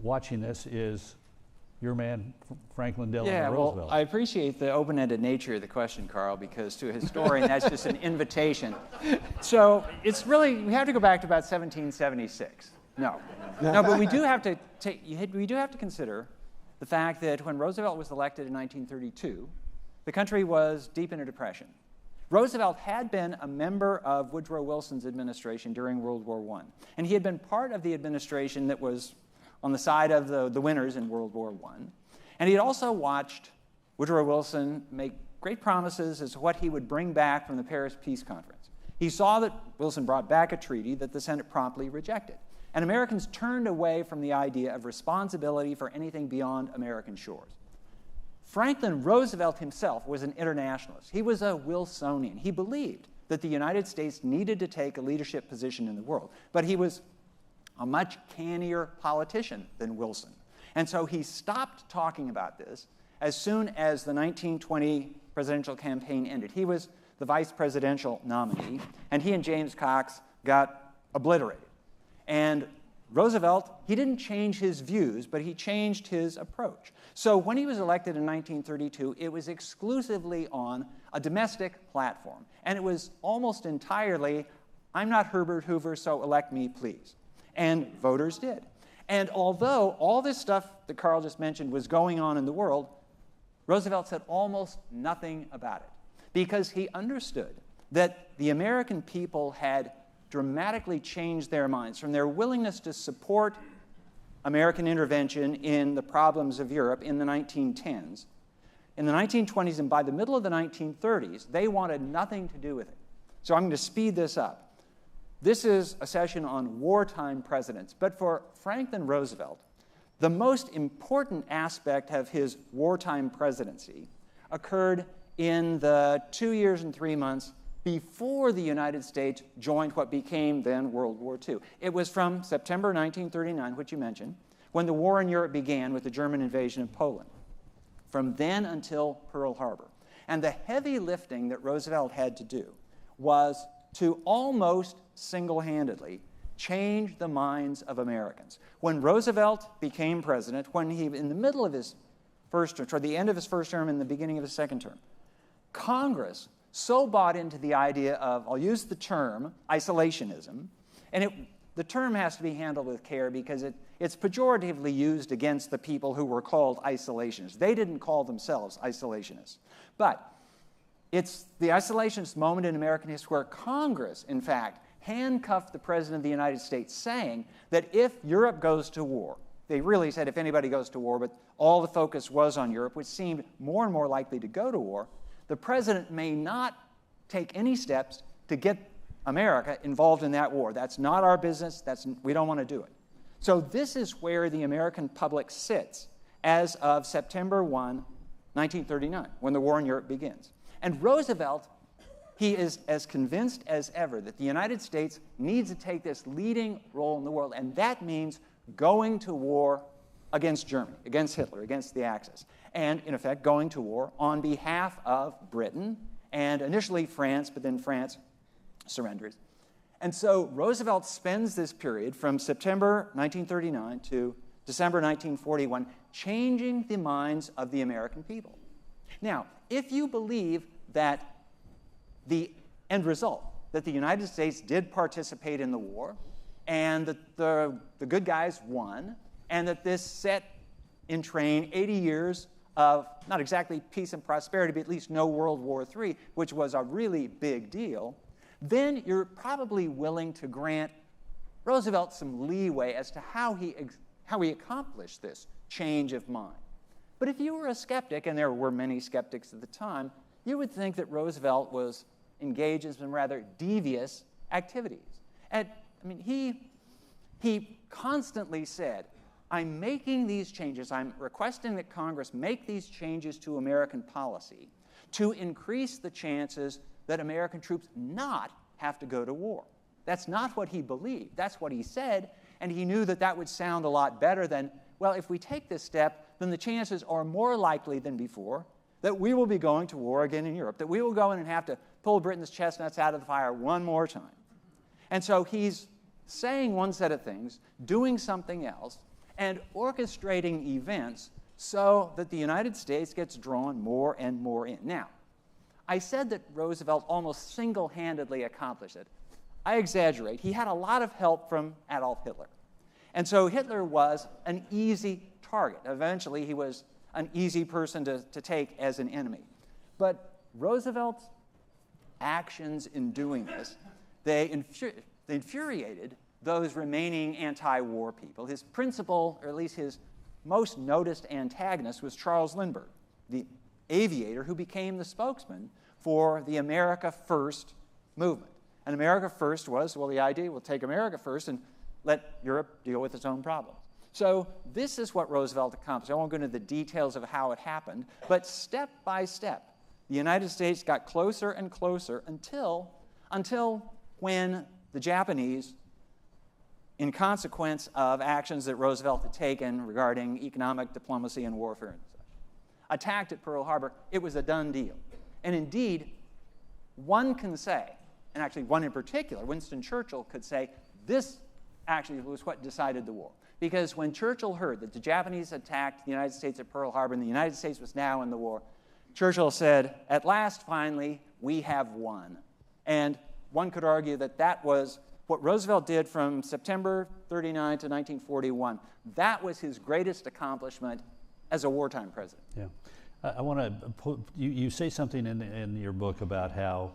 watching this is your man, Franklin Delano Roosevelt. Well, I appreciate the open-ended nature of the question, Carl, because to a historian, that's just an invitation. So it's really, we have to go back to about 1776. No, but we do have to consider the fact that when Roosevelt was elected in 1932, the country was deep in a depression. Roosevelt had been a member of Woodrow Wilson's administration during World War I, and he had been part of the administration that was on the side of the winners in World War I. And he had also watched Woodrow Wilson make great promises as to what he would bring back from the Paris Peace Conference. He saw that Wilson brought back a treaty that the Senate promptly rejected. And Americans turned away from the idea of responsibility for anything beyond American shores. Franklin Roosevelt himself was an internationalist. He was a Wilsonian. He believed that the United States needed to take a leadership position in the world. But he was a much cannier politician than Wilson. And so he stopped talking about this as soon as the 1920 presidential campaign ended. He was the vice presidential nominee, and he and James Cox got obliterated. And Roosevelt, he didn't change his views, but he changed his approach. So when he was elected in 1932, it was exclusively on a domestic platform. And it was almost entirely, I'm not Herbert Hoover, so elect me, please. And voters did. And although all this stuff that Carl just mentioned was going on in the world, Roosevelt said almost nothing about it because he understood that the American people had dramatically changed their minds from their willingness to support American intervention in the problems of Europe in the 1910s. In the 1920s and by the middle of the 1930s, they wanted nothing to do with it. So I'm going to speed this up. This is a session on wartime presidents, but for Franklin Roosevelt, the most important aspect of his wartime presidency occurred in the 2 years and 3 months before the United States joined what became then World War II. It was from September 1939, which you mentioned, when the war in Europe began with the German invasion of Poland, from then until Pearl Harbor. And the heavy lifting that Roosevelt had to do was to almost single-handedly change the minds of Americans. When Roosevelt became president, when he, in the middle of his first term, toward the end of his first term and the beginning of his second term, Congress so bought into the idea of, I'll use the term, isolationism, and the term has to be handled with care because it's pejoratively used against the people who were called isolationists. They didn't call themselves isolationists. But it's the isolationist moment in American history where Congress, in fact, handcuffed the President of the United States, saying that if Europe goes to war, they really said if anybody goes to war, but all the focus was on Europe, which seemed more and more likely to go to war, the President may not take any steps to get America involved in that war. That's not our business. We don't want to do it. So this is where the American public sits as of September 1, 1939, when the war in Europe begins. And Roosevelt, he is as convinced as ever that the United States needs to take this leading role in the world, and that means going to war against Germany, against Hitler, against the Axis, and in effect going to war on behalf of Britain and initially France, but then France surrenders. And so Roosevelt spends this period from September 1939 to December 1941 changing the minds of the American people. Now, if you believe that the end result, that the United States did participate in the war, and that the good guys won, and that this set in train 80 years of not exactly peace and prosperity, but at least no World War III, which was a really big deal, then you're probably willing to grant Roosevelt some leeway as to how he accomplished this change of mind. But if you were a skeptic, and there were many skeptics at the time, you would think that Roosevelt was engaged in some rather devious activities. He constantly said, I'm making these changes, I'm requesting that Congress make these changes to American policy to increase the chances that American troops not have to go to war. That's not what he believed. That's what he said, and he knew that that would sound a lot better than, well, if we take this step, then the chances are more likely than before that we will be going to war again in Europe, that we will go in and have to pull Britain's chestnuts out of the fire one more time. And so he's saying one set of things, doing something else, and orchestrating events so that the United States gets drawn more and more in. Now, I said that Roosevelt almost single-handedly accomplished it. I exaggerate. He had a lot of help from Adolf Hitler. And so Hitler was an easy target. Eventually, he was an easy person to take as an enemy. But Roosevelt's actions in doing this, they infuriated those remaining anti-war people. His principal, or at least his most noticed antagonist, was Charles Lindbergh, the aviator who became the spokesman for the America First movement. And America First was, well, the idea, we'll take America first and let Europe deal with its own problems. So this is what Roosevelt accomplished. I won't go into the details of how it happened, but step by step, the United States got closer and closer until when the Japanese, in consequence of actions that Roosevelt had taken regarding economic diplomacy and warfare and such, attacked at Pearl Harbor, it was a done deal. And indeed, one can say, and actually one in particular, Winston Churchill could say, this actually was what decided the war. Because when Churchill heard that the Japanese attacked the United States at Pearl Harbor and the United States was now in the war, Churchill said, at last, finally, we have won. And one could argue that that was what Roosevelt did from September 39 to 1941. That was his greatest accomplishment as a wartime president. Yeah. I want to you say something in your book about how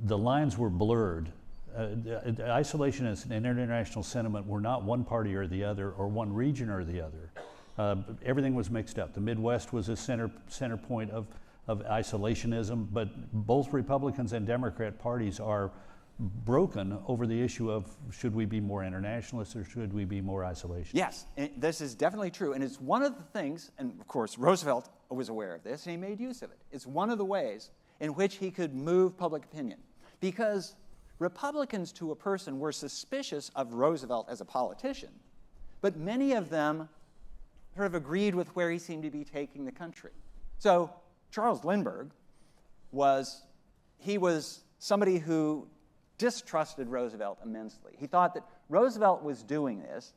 the lines were blurred. Isolationist and international sentiment were not one party or the other, or one region or the other. Everything was mixed up. The Midwest was a center point of isolationism, but both Republicans and Democrat parties are broken over the issue of should we be more internationalist or should we be more isolationist? Yes, this is definitely true, and it's one of the things, and of course Roosevelt was aware of this, and he made use of it. It's one of the ways in which he could move public opinion, because Republicans to a person were suspicious of Roosevelt as a politician, but many of them sort of agreed with where he seemed to be taking the country. So Charles Lindbergh was somebody who distrusted Roosevelt immensely. He thought that Roosevelt was doing this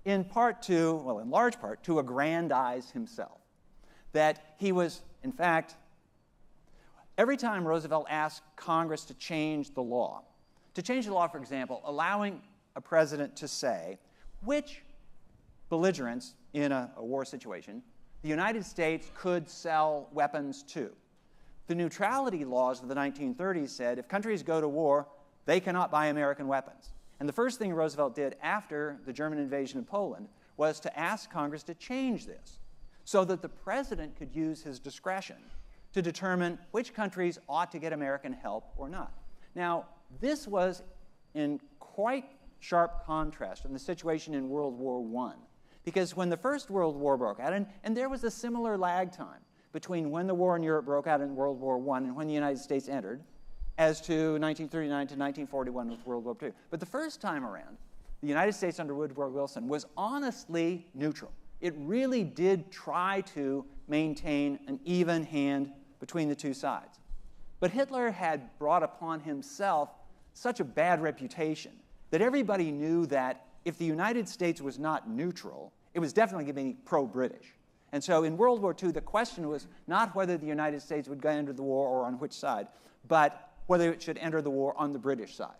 in large part to aggrandize himself. That he was, in fact, every time Roosevelt asked Congress to change the law, for example, allowing a president to say which belligerents in a war situation the United States could sell weapons to. The neutrality laws of the 1930s said if countries go to war, they cannot buy American weapons. And the first thing Roosevelt did after the German invasion of Poland was to ask Congress to change this so that the president could use his discretion to determine which countries ought to get American help or not. Now, this was in quite sharp contrast from the situation in World War I, because when the First World War broke out, and there was a similar lag time between when the war in Europe broke out in World War I and when the United States entered, as to 1939 to 1941 with World War II. But the first time around, the United States under Woodrow Wilson was honestly neutral. It really did try to maintain an even hand between the two sides. But Hitler had brought upon himself such a bad reputation that everybody knew that if the United States was not neutral, it was definitely going to be pro-British. And so in World War II, the question was not whether the United States would go into the war or on which side, but whether it should enter the war on the British side.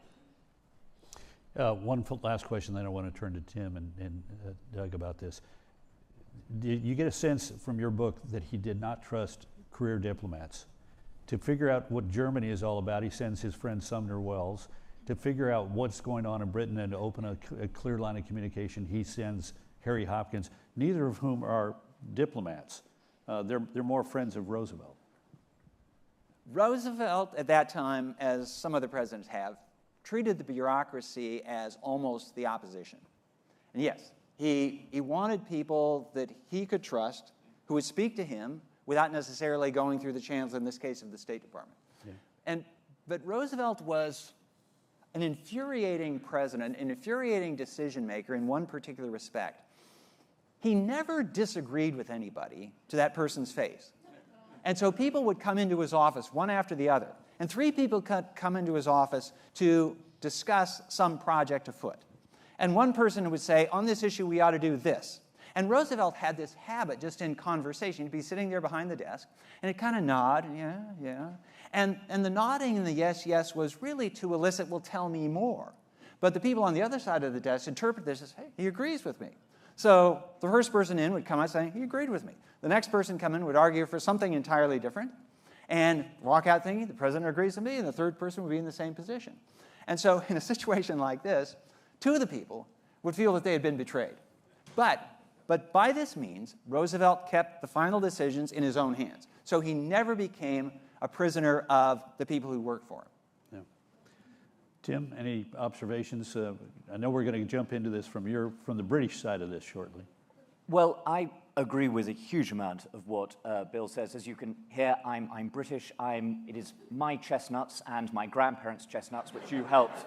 One last question, then I want to turn to Tim and Doug about this. You get a sense from your book that he did not trust career diplomats. To figure out what Germany is all about, he sends his friend Sumner Wells. To figure out what's going on in Britain and to open a clear line of communication, he sends Harry Hopkins, neither of whom are diplomats. They're more friends of Roosevelt. Roosevelt, at that time, as some other presidents have, treated the bureaucracy as almost the opposition. And yes, he wanted people that he could trust, who would speak to him without necessarily going through the channels, in this case, of the State Department. Yeah. But Roosevelt was an infuriating president, an infuriating decision maker in one particular respect. He never disagreed with anybody to that person's face. And so people would come into his office, one after the other, and 3 people could come into his office to discuss some project afoot. And one person would say, on this issue, we ought to do this. And Roosevelt had this habit, just in conversation, he'd be sitting there behind the desk, and he'd kind of nod, yeah, yeah. And the nodding and the yes, yes was really to elicit, well, tell me more. But the people on the other side of the desk interpret this as, hey, he agrees with me. So the first person in would come out saying, he agreed with me. The next person come in would argue for something entirely different, and walk out thinking, the president agrees with me, and the third person would be in the same position. And so in a situation like this, 2 of the people would feel that they had been betrayed. But by this means, Roosevelt kept the final decisions in his own hands. So he never became a prisoner of the people who worked for him. Yeah. Tim, any observations? I know we're going to jump into this from the British side of this shortly. Well, I agree with a huge amount of what Bill says. As you can hear, I'm British. It is my chestnuts and my grandparents' chestnuts which you helped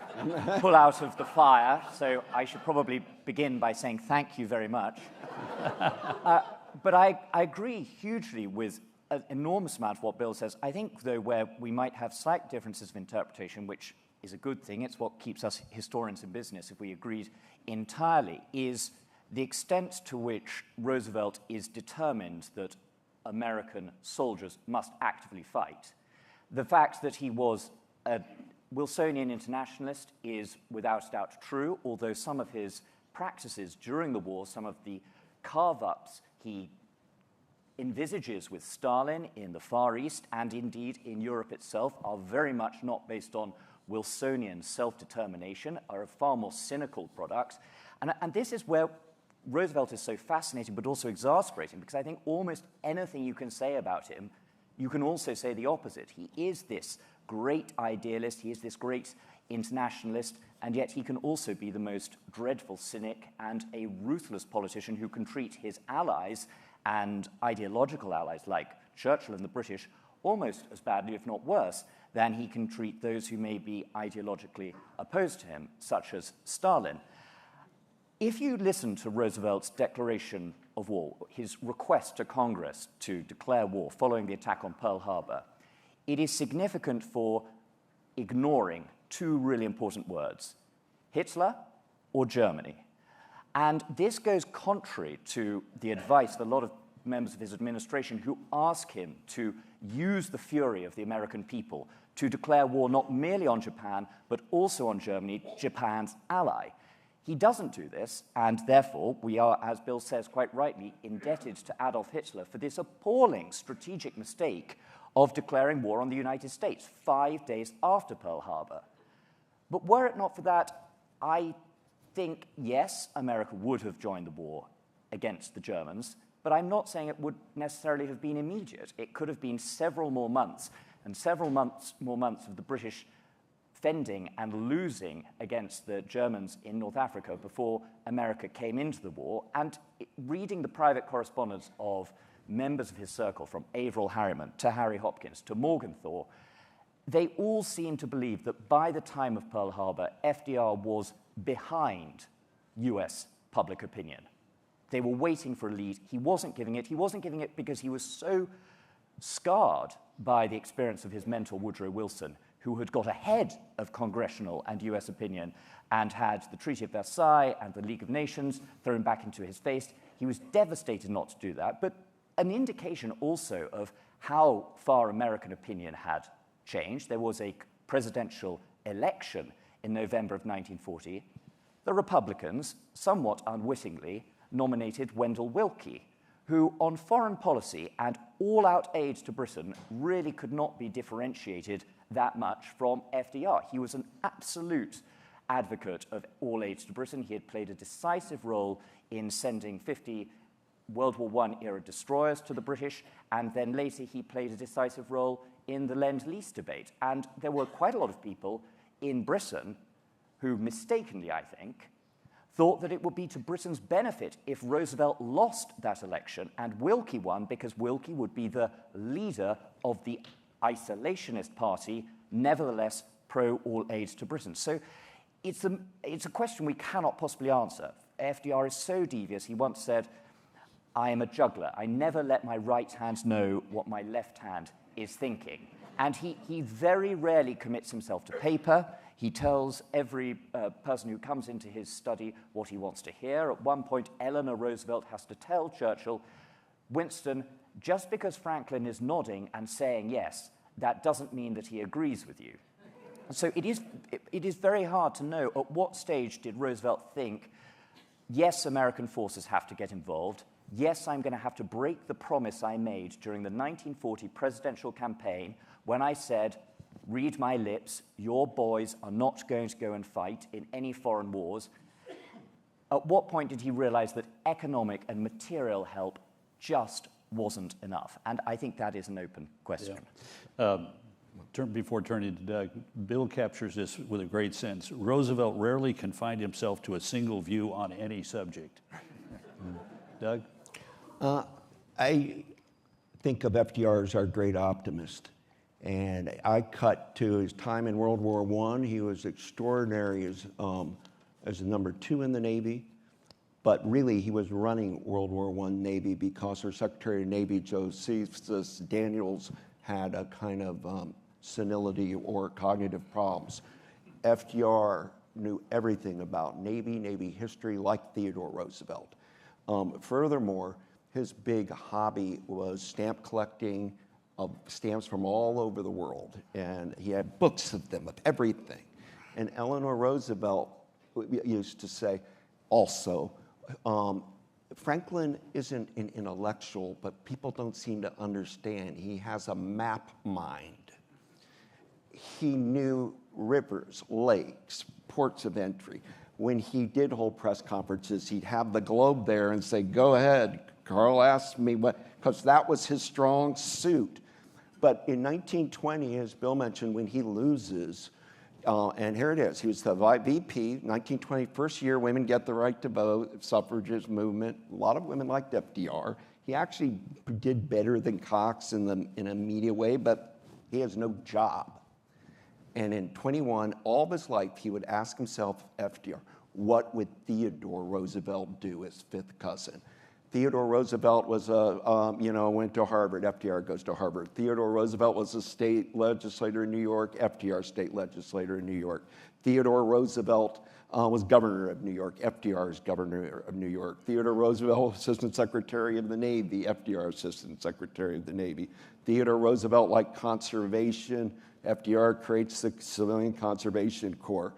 pull out of the fire. So I should probably begin by saying thank you very much. But I agree hugely with an enormous amount of what Bill says. I think, though, where we might have slight differences of interpretation, which is a good thing, it's what keeps us historians in business if we agreed entirely, is the extent to which Roosevelt is determined that American soldiers must actively fight. The fact that he was a Wilsonian internationalist is without doubt true, although some of his practices during the war, some of the carve-ups he envisages with Stalin in the Far East and indeed in Europe itself are very much not based on Wilsonian self-determination, are a far more cynical products. And this is where Roosevelt is so fascinating but also exasperating, because I think almost anything you can say about him, you can also say the opposite. He is this great idealist, he is this great internationalist, and yet he can also be the most dreadful cynic and a ruthless politician who can treat his allies and ideological allies like Churchill and the British almost as badly, if not worse, than he can treat those who may be ideologically opposed to him, such as Stalin. If you listen to Roosevelt's declaration of war, his request to Congress to declare war following the attack on Pearl Harbor, it is significant for ignoring 2 really important words, Hitler or Germany. And this goes contrary to the advice of a lot of members of his administration who ask him to use the fury of the American people to declare war not merely on Japan, but also on Germany, Japan's ally. He doesn't do this, and therefore we are, as Bill says quite rightly, indebted to Adolf Hitler for this appalling strategic mistake of declaring war on the United States 5 days after Pearl Harbor. But were it not for that, I think, yes, America would have joined the war against the Germans, but I'm not saying it would necessarily have been immediate. It could have been several more months, and several more months of the British fending and losing against the Germans in North Africa before America came into the war. And reading the private correspondence of members of his circle, from Averell Harriman to Harry Hopkins to Morgenthau, they all seem to believe that by the time of Pearl Harbor, FDR was behind US public opinion. They were waiting for a lead. He wasn't giving it. He wasn't giving it because he was so scarred by the experience of his mentor, Woodrow Wilson, who had got ahead of congressional and US opinion and had the Treaty of Versailles and the League of Nations thrown back into his face. He was devastated not to do that, but an indication also of how far American opinion had changed. There was a presidential election in November of 1940. The Republicans, somewhat unwittingly, nominated Wendell Willkie, who on foreign policy and all-out aid to Britain really could not be differentiated that much from FDR. He was an absolute advocate of all aid to Britain. He had played a decisive role in sending 50 World War I era destroyers to the British, and then later he played a decisive role in the Lend-Lease debate. And there were quite a lot of people in Britain who mistakenly, I think, thought that it would be to Britain's benefit if Roosevelt lost that election and Wilkie won, because Wilkie would be the leader of the isolationist party, nevertheless pro-all aid to Britain. So it's a question we cannot possibly answer. FDR is so devious. He once said, "I am a juggler. I never let my right hand know what my left hand is thinking." And he very rarely commits himself to paper. He tells every person who comes into his study what he wants to hear. At one point, Eleanor Roosevelt has to tell Churchill, "Winston, just because Franklin is nodding and saying yes, that doesn't mean that he agrees with you." So it is very hard to know at what stage did Roosevelt think, yes, American forces have to get involved. Yes, I'm going to have to break the promise I made during the 1940 presidential campaign when I said, read my lips, your boys are not going to go and fight in any foreign wars. At what point did he realize that economic and material help just wasn't enough? And I think that is an open question. Yeah. Before turning to Doug, Bill captures this with a great sense. Roosevelt rarely confined himself to a single view on any subject. Doug? I think of FDR as our great optimist. And I cut to his time in World War I. He was extraordinary as a number 2 in the Navy. But really, he was running World War I Navy because our Secretary of Navy, Josephus Daniels, had a kind of senility or cognitive problems. FDR knew everything about Navy history, like Theodore Roosevelt. Furthermore, his big hobby was stamp collecting of stamps from all over the world, and he had books of them, of everything. And Eleanor Roosevelt used to say also, Franklin isn't an intellectual, but people don't seem to understand. He has a map mind. He knew rivers, lakes, ports of entry. When he did hold press conferences, he'd have the globe there and say, go ahead, Carl asked me what, because that was his strong suit. But in 1920, as Bill mentioned, when he loses, and here it is, he was the VP, 1920, first year women get the right to vote, suffragist movement, a lot of women liked FDR. He actually did better than Cox in a media way, but he has no job. And in 21, all of his life, he would ask himself, FDR, what would Theodore Roosevelt do as fifth cousin? Theodore Roosevelt was went to Harvard. FDR goes to Harvard. Theodore Roosevelt was a state legislator in New York. FDR, state legislator in New York. Theodore Roosevelt was governor of New York. FDR is governor of New York. Theodore Roosevelt, assistant secretary of the Navy. FDR, assistant secretary of the Navy. Theodore Roosevelt liked conservation. FDR creates the Civilian Conservation Corps.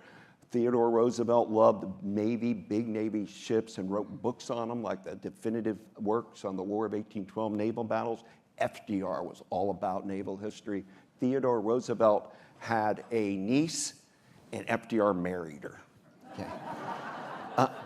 Theodore Roosevelt loved Navy, big Navy ships, and wrote books on them, like the definitive works on the War of 1812 naval battles. FDR was all about naval history. Theodore Roosevelt had a niece, and FDR married her. Okay.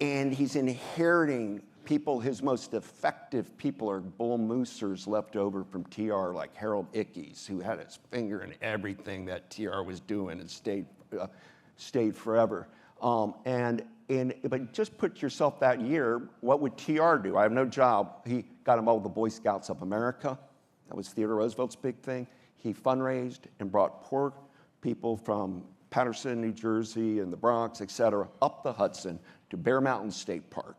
And he's inheriting people. His most effective people are bull moosers left over from TR, like Harold Ickes, who had his finger in everything that TR was doing and stayed forever. But just put yourself that year, what would TR do? I have no job. He got involved with the Boy Scouts of America. That was Theodore Roosevelt's big thing. He fundraised and brought poor people from Paterson, New Jersey, and the Bronx, et cetera, up the Hudson to Bear Mountain State Park.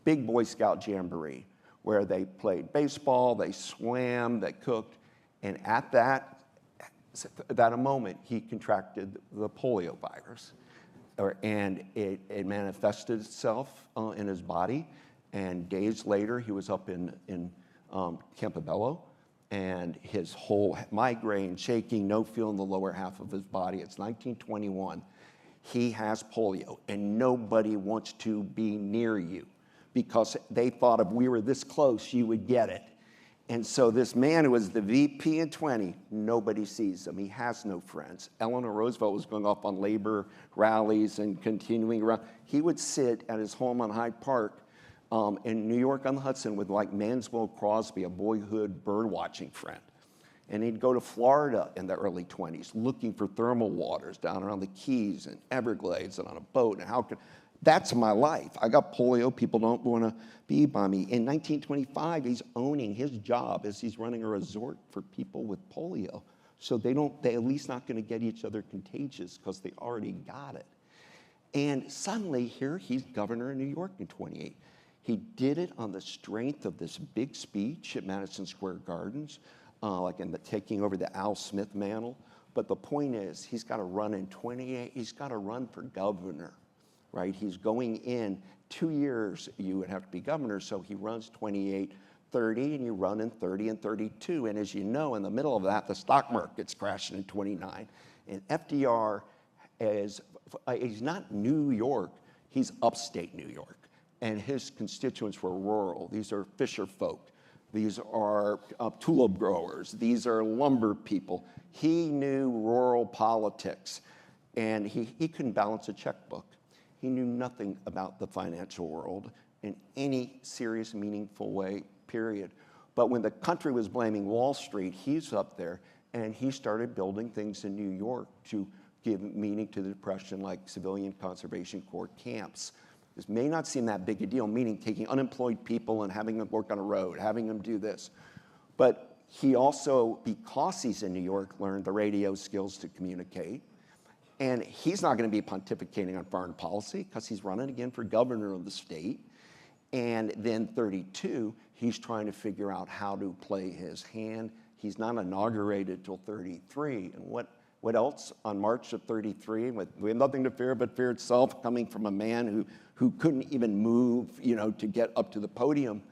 Big Boy Scout jamboree where they played baseball, they swam, they cooked, and at that moment, he contracted the polio virus. And it manifested itself in his body. And days later, he was up in Campobello, and his whole migraine, shaking, no feel in the lower half of his body. It's 1921. He has polio, and nobody wants to be near you because they thought if we were this close, you would get it. And so this man who was the VP in 20, nobody sees him. He has no friends. Eleanor Roosevelt was going off on labor rallies and continuing around. He would sit at his home on Hyde Park in New York on the Hudson with like Manswell Crosby, a boyhood bird watching friend. And he'd go to Florida in the early 20s looking for thermal waters down around the Keys and Everglades and on a boat. And that's my life. I got polio. People don't want to be by me. In 1925, he's owning his job as he's running a resort for people with polio. So they're at least not going to get each other contagious because they already got it. And suddenly here he's governor of New York in 28. He did it on the strength of this big speech at Madison Square Gardens, like in the taking over the Al Smith mantle. But the point is, he's got to run in 28. He's got to run for governor. Right? He's going in 2 years, you would have to be governor, so he runs 28, 30, and you run in 30 and 32. And as you know, in the middle of that, the stock market's crashing in 29. And FDR he's not New York, he's upstate New York. And his constituents were rural. These are fisher folk. These are tulip growers. These are lumber people. He knew rural politics, and he couldn't balance a checkbook. He knew nothing about the financial world in any serious, meaningful way, period. But when the country was blaming Wall Street, he's up there, and he started building things in New York to give meaning to the Depression, like Civilian Conservation Corps camps. This may not seem that big a deal, meaning taking unemployed people and having them work on a road, having them do this. But he also, because he's in New York, learned the radio skills to communicate. And he's not going to be pontificating on foreign policy because he's running again for governor of the state. And then 32, he's trying to figure out how to play his hand. He's not inaugurated till 33. And what else on March of 33? We have nothing to fear but fear itself, coming from a man who couldn't even move, to get up to the podium.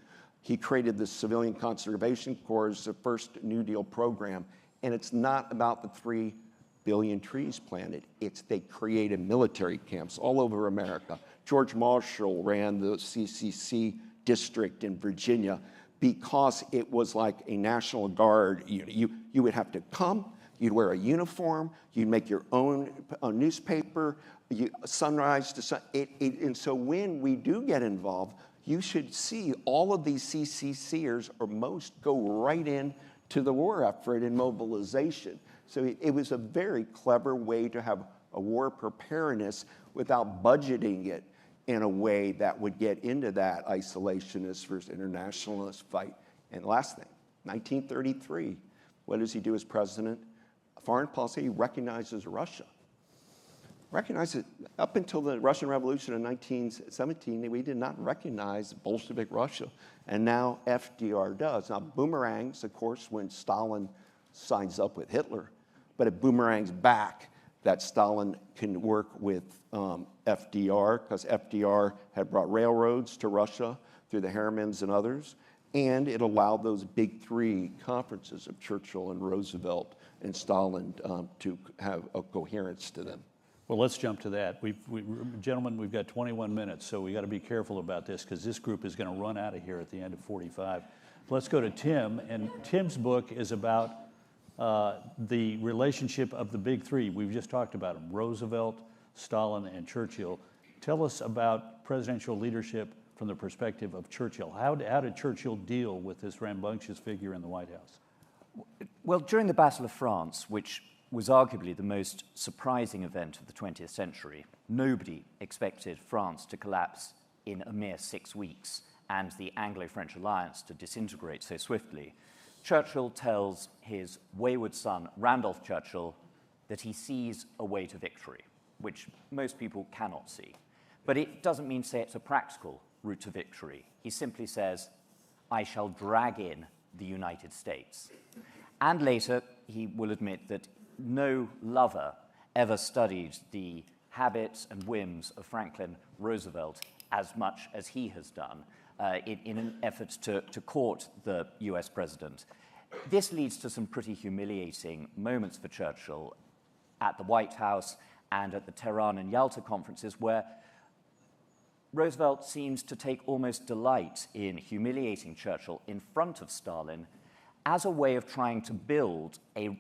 He created the Civilian Conservation Corps as the first New Deal program. And it's not about the 3 billion trees planted. They created military camps all over America. George Marshall ran the CCC district in Virginia because it was like a National Guard. You would have to come, you'd wear a uniform, you'd make your own newspaper, sunrise to sun. And so when we do get involved, you should see all of these CCCers, or most, go right in to the war effort and mobilization. So it was a very clever way to have a war preparedness without budgeting it in a way that would get into that isolationist versus internationalist fight. And last thing, 1933, what does he do as president? Foreign policy, he recognizes Russia. Recognizes, up until the Russian Revolution in 1917, we did not recognize Bolshevik Russia. And now FDR does. Now, boomerangs, of course, when Stalin signs up with Hitler, but it boomerangs back that Stalin can work with FDR, because FDR had brought railroads to Russia through the Harrimans and others, and it allowed those big 3 conferences of Churchill and Roosevelt and Stalin to have a coherence to them. Well, let's jump to that. Gentlemen, we've got 21 minutes, so we got to be careful about this because this group is going to run out of here at the end of 45. Let's go to Tim, and Tim's book is about the relationship of the big 3. We've just talked about them, Roosevelt, Stalin, and Churchill. Tell us about presidential leadership from the perspective of Churchill. How did Churchill deal with this rambunctious figure in the White House? Well, during the Battle of France, which was arguably the most surprising event of the 20th century, nobody expected France to collapse in a mere 6 weeks and the Anglo-French alliance to disintegrate so swiftly. Churchill tells his wayward son, Randolph Churchill, that he sees a way to victory, which most people cannot see. But it doesn't mean say it's a practical route to victory. He simply says, I shall drag in the United States. And later, he will admit that no lover ever studied the habits and whims of Franklin Roosevelt as much as he has done in an effort to court the US president. This leads to some pretty humiliating moments for Churchill at the White House and at the Tehran and Yalta conferences, where Roosevelt seems to take almost delight in humiliating Churchill in front of Stalin as a way of trying to build an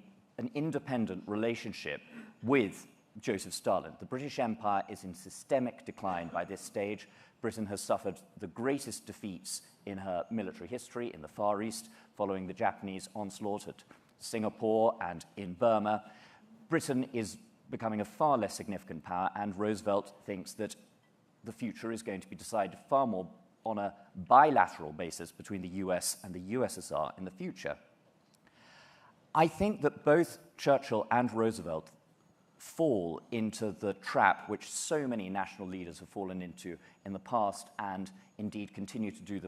independent relationship with Joseph Stalin. The British Empire is in systemic decline by this stage. Britain has suffered the greatest defeats in her military history in the Far East, following the Japanese onslaught at Singapore and in Burma. Britain is becoming a far less significant power, and Roosevelt thinks that the future is going to be decided far more on a bilateral basis between the US and the USSR in the future. I think that both Churchill and Roosevelt fall into the trap which so many national leaders have fallen into in the past and indeed continue to do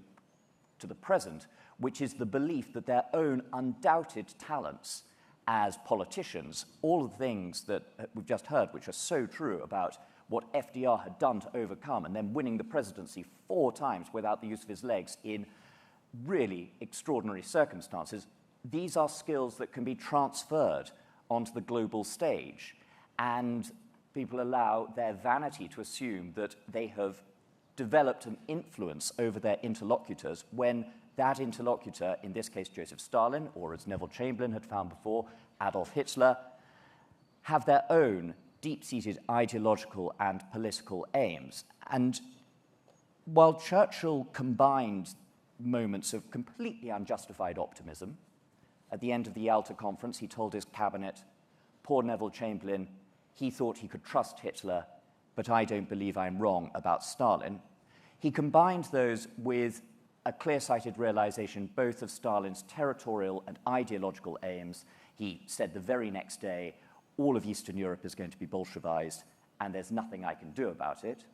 to the present, which is the belief that their own undoubted talents as politicians, all the things that we've just heard, which are so true about what FDR had done to overcome and then winning the presidency 4 times without the use of his legs in really extraordinary circumstances, these are skills that can be transferred onto the global stage. And people allow their vanity to assume that they have developed an influence over their interlocutors when that interlocutor, in this case Joseph Stalin, or as Neville Chamberlain had found before, Adolf Hitler, have their own deep-seated ideological and political aims. And while Churchill combined moments of completely unjustified optimism, at the end of the Yalta Conference, he told his cabinet, poor Neville Chamberlain, he thought he could trust Hitler, but I don't believe I'm wrong about Stalin. He combined those with a clear-sighted realization both of Stalin's territorial and ideological aims. He said the very next day, all of Eastern Europe is going to be Bolshevized, and there's nothing I can do about it.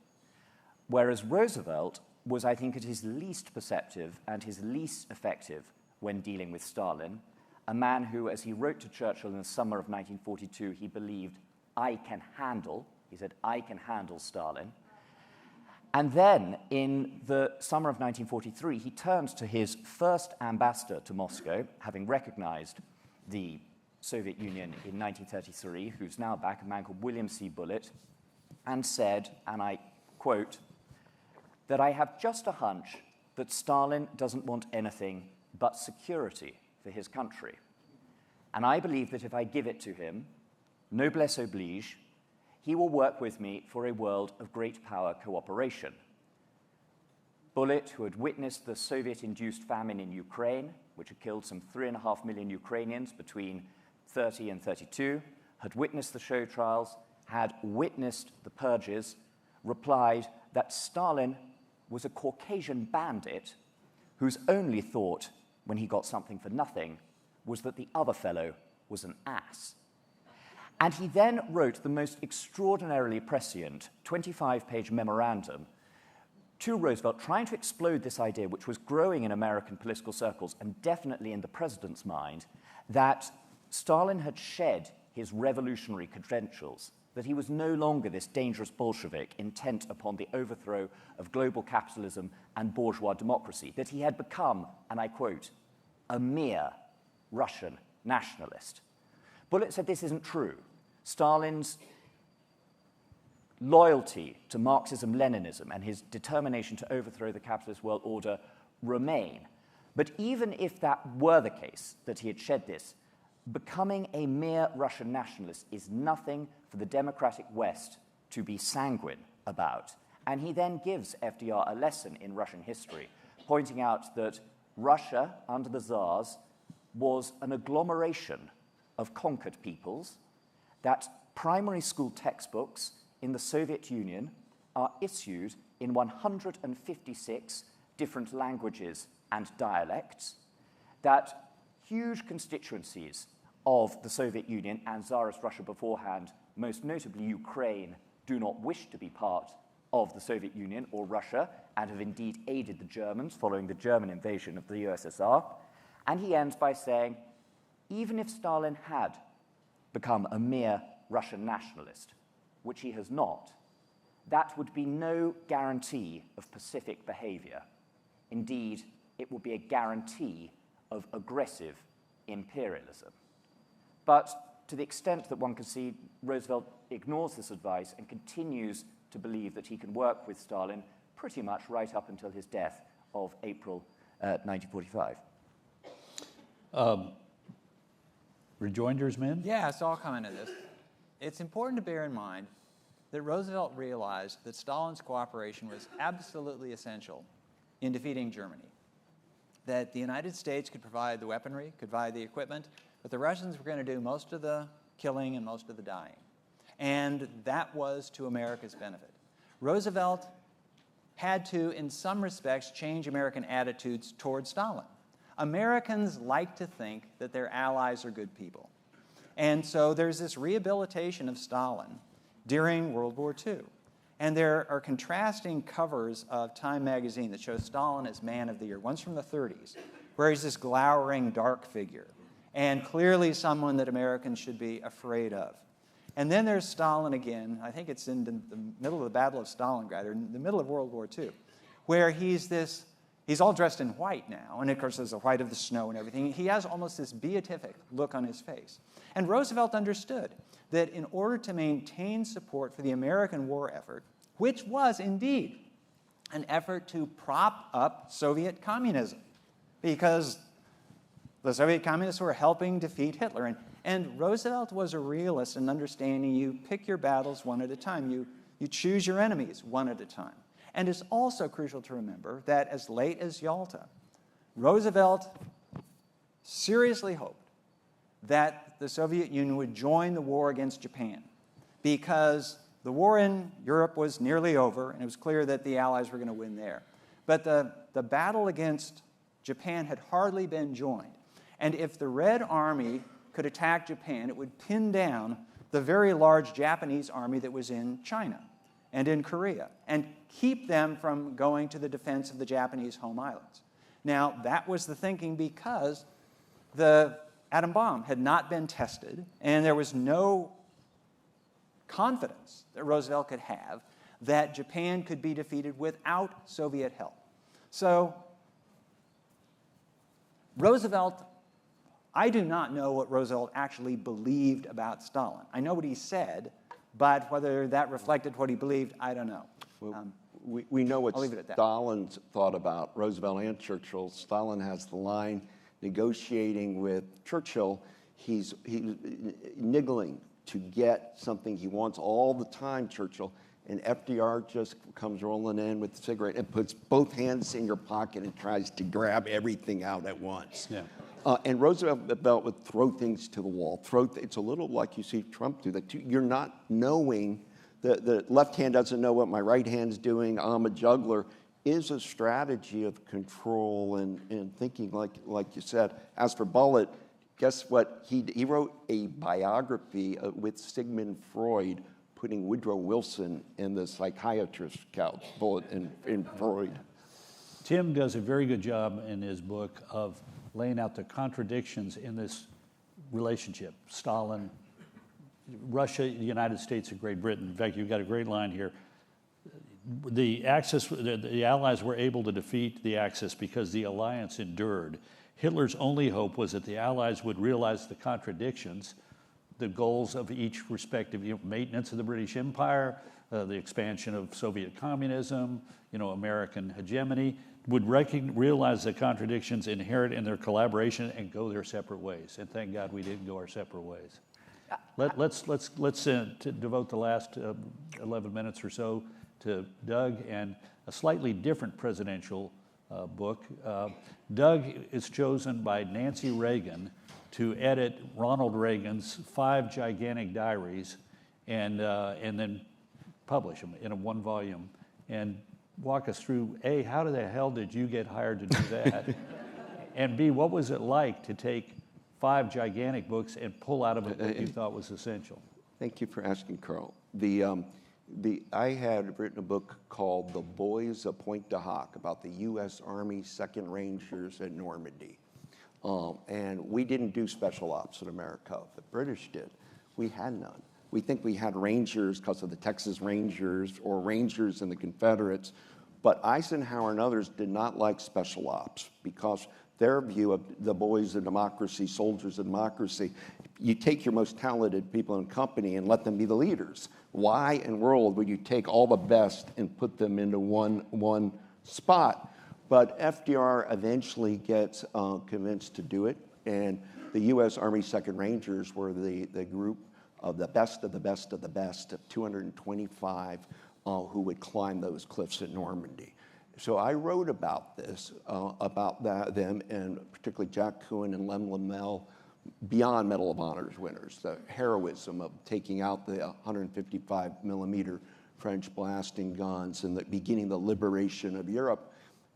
Whereas Roosevelt was, I think, at his least perceptive and his least effective when dealing with Stalin, a man who, as he wrote to Churchill in the summer of 1942, he believed, I can handle, he said, I can handle Stalin. And then, in the summer of 1943, he turned to his first ambassador to Moscow, having recognized the Soviet Union in 1933, who's now back, a man called William C. Bullitt, and said, and I quote, that I have just a hunch that Stalin doesn't want anything but security for his country. And I believe that if I give it to him, noblesse oblige, he will work with me for a world of great power cooperation. Bullitt, who had witnessed the Soviet-induced famine in Ukraine, which had killed some 3.5 million Ukrainians between 30 and 32, had witnessed the show trials, had witnessed the purges, replied that Stalin was a Caucasian bandit whose only thought when he got something for nothing was that the other fellow was an ass. And he then wrote the most extraordinarily prescient 25-page memorandum to Roosevelt, trying to explode this idea, which was growing in American political circles and definitely in the president's mind, that Stalin had shed his revolutionary credentials, that he was no longer this dangerous Bolshevik intent upon the overthrow of global capitalism and bourgeois democracy, that he had become, and I quote, a mere Russian nationalist. Bullitt said this isn't true. Stalin's loyalty to Marxism-Leninism and his determination to overthrow the capitalist world order remain. But even if that were the case, that he had shed this, becoming a mere Russian nationalist is nothing for the democratic West to be sanguine about. And he then gives FDR a lesson in Russian history, pointing out that Russia, under the Tsars, was an agglomeration of conquered peoples, that primary school textbooks in the Soviet Union are issued in 156 different languages and dialects, that huge constituencies of the Soviet Union and Tsarist Russia beforehand, most notably Ukraine, do not wish to be part of the Soviet Union or Russia and have indeed aided the Germans following the German invasion of the USSR. And he ends by saying, even if Stalin had become a mere Russian nationalist, which he has not, that would be no guarantee of pacific behavior. Indeed, it would be a guarantee of aggressive imperialism. But to the extent that one can see, Roosevelt ignores this advice and continues to believe that he can work with Stalin pretty much right up until his death of April 1945. Rejoinders, men? Yeah, so I'll comment on this. It's important to bear in mind that Roosevelt realized that Stalin's cooperation was absolutely essential in defeating Germany. That the United States could provide the weaponry, could provide the equipment, but the Russians were going to do most of the killing and most of the dying. And that was to America's benefit. Roosevelt had to, in some respects, change American attitudes toward Stalin. Americans like to think that their allies are good people. And so there's this rehabilitation of Stalin during World War II. And there are contrasting covers of Time magazine that show Stalin as man of the year. One's from the 30s, where he's this glowering, dark figure, and clearly someone that Americans should be afraid of. And then there's Stalin again. I think it's in the middle of the Battle of Stalingrad, or in the middle of World War II, where he's all dressed in white now, and of course there's the white of the snow and everything. He has almost this beatific look on his face. And Roosevelt understood that in order to maintain support for the American war effort, which was indeed an effort to prop up Soviet communism, because the Soviet communists were helping defeat Hitler. And Roosevelt was a realist in understanding you pick your battles one at a time. You choose your enemies one at a time. And it's also crucial to remember that as late as Yalta, Roosevelt seriously hoped that the Soviet Union would join the war against Japan, because the war in Europe was nearly over, and it was clear that the Allies were going to win there. But the battle against Japan had hardly been joined. And if the Red Army could attack Japan, it would pin down the very large Japanese army that was in China and in Korea, and keep them from going to the defense of the Japanese home islands. Now, that was the thinking because the atom bomb had not been tested, and there was no confidence that Roosevelt could have that Japan could be defeated without Soviet help. So Roosevelt, I do not know what Roosevelt actually believed about Stalin. I know what he said, but whether that reflected what he believed, I don't know. Well, we know what that. Stalin thought about Roosevelt and Churchill. Stalin has the line, negotiating with Churchill, he's niggling to get something he wants all the time, Churchill, and FDR just comes rolling in with the cigarette and puts both hands in your pocket and tries to grab everything out at once. Yeah. And Roosevelt would throw things to the wall. It's a little like you see Trump do that. You're not knowing, the left hand doesn't know what my right hand's doing, I'm a juggler, is a strategy of control and thinking, like you said. As for Bullitt, guess what? He wrote a biography with Sigmund Freud, putting Woodrow Wilson in the psychiatrist couch, Bullitt and Freud. Tim does a very good job in his book of laying out the contradictions in this relationship. Stalin, Russia, the United States, and Great Britain. In fact, you've got a great line here. The Allies were able to defeat the Axis because the alliance endured. Hitler's only hope was that the Allies would realize the contradictions, the goals of each respective, maintenance of the British Empire, the expansion of Soviet communism, American hegemony, would realize the contradictions inherent in their collaboration and go their separate ways. And thank God we didn't go our separate ways. Let's devote the last 11 minutes or so to Doug and a slightly different presidential book. Doug is chosen by Nancy Reagan to edit Ronald Reagan's 5 gigantic diaries and then publish them in a 1 volume. And walk us through, A, how the hell did you get hired to do that? And B, what was it like to take 5 gigantic books and pull out of it what you thought was essential? Thank you for asking, Carl. I had written a book called The Boys of Pointe du Hoc about the U.S. Army 2nd Rangers at Normandy. And we didn't do special ops in America. The British did. We had none. We think we had Rangers because of the Texas Rangers or Rangers in the Confederates. But Eisenhower and others did not like special ops because their view of the boys of democracy, soldiers of democracy. You take your most talented people in company and let them be the leaders. Why in the world would you take all the best and put them into one spot? But FDR eventually gets convinced to do it, and the U.S. Army 2nd Rangers were the group of the best of the best of the best of 225 who would climb those cliffs at Normandy. So I wrote about this, about them, and particularly Jack Cohen and Lem Lamel, beyond Medal of Honors winners, the heroism of taking out the 155 millimeter French blasting guns and beginning the liberation of Europe.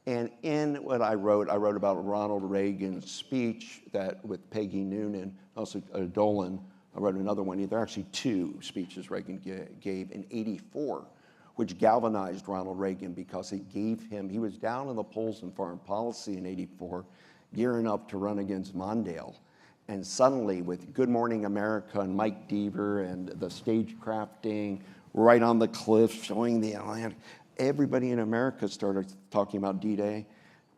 And in what I wrote about Ronald Reagan's speech that with Peggy Noonan, also Dolan. I wrote another one. There are actually 2 speeches Reagan gave in '84, which galvanized Ronald Reagan because it gave him, he was down in the polls in foreign policy in '84, gearing up to run against Mondale. And suddenly with Good Morning America and Mike Deaver and the stagecrafting right on the cliff showing the Atlantic, everybody in America started talking about D-Day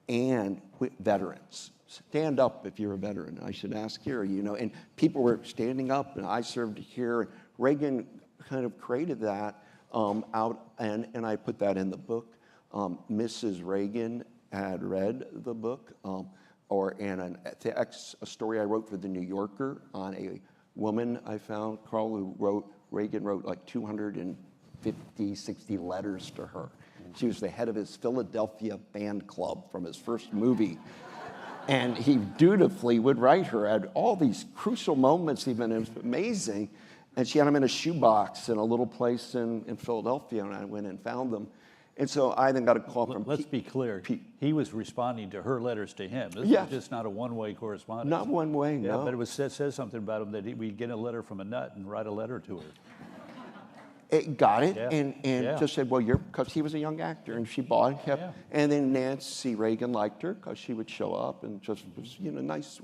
and veterans. Stand up if you're a veteran. I should ask here, you know, and people were standing up, and I served here. Reagan kind of created that out, and I put that in the book. Mrs. Reagan had read the book, a story I wrote for the New Yorker on a woman I found, Carl, who Reagan wrote like 250, 60 letters to her. She was the head of his Philadelphia fan club from his first movie. And he dutifully would write her at all these crucial moments, even. It was amazing. And she had them in a shoebox in a little place in Philadelphia, and I went and found them. And so I then got a call from Let's be clear. He was responding to her letters to him. This was just not a one-way correspondence. Not one way, no. But it says something about him that we'd get a letter from a nut and write a letter to her. It got it, and just said, well, because he was a young actor, and she bought it, kept. And then Nancy Reagan liked her because she would show up and just was, you know, nice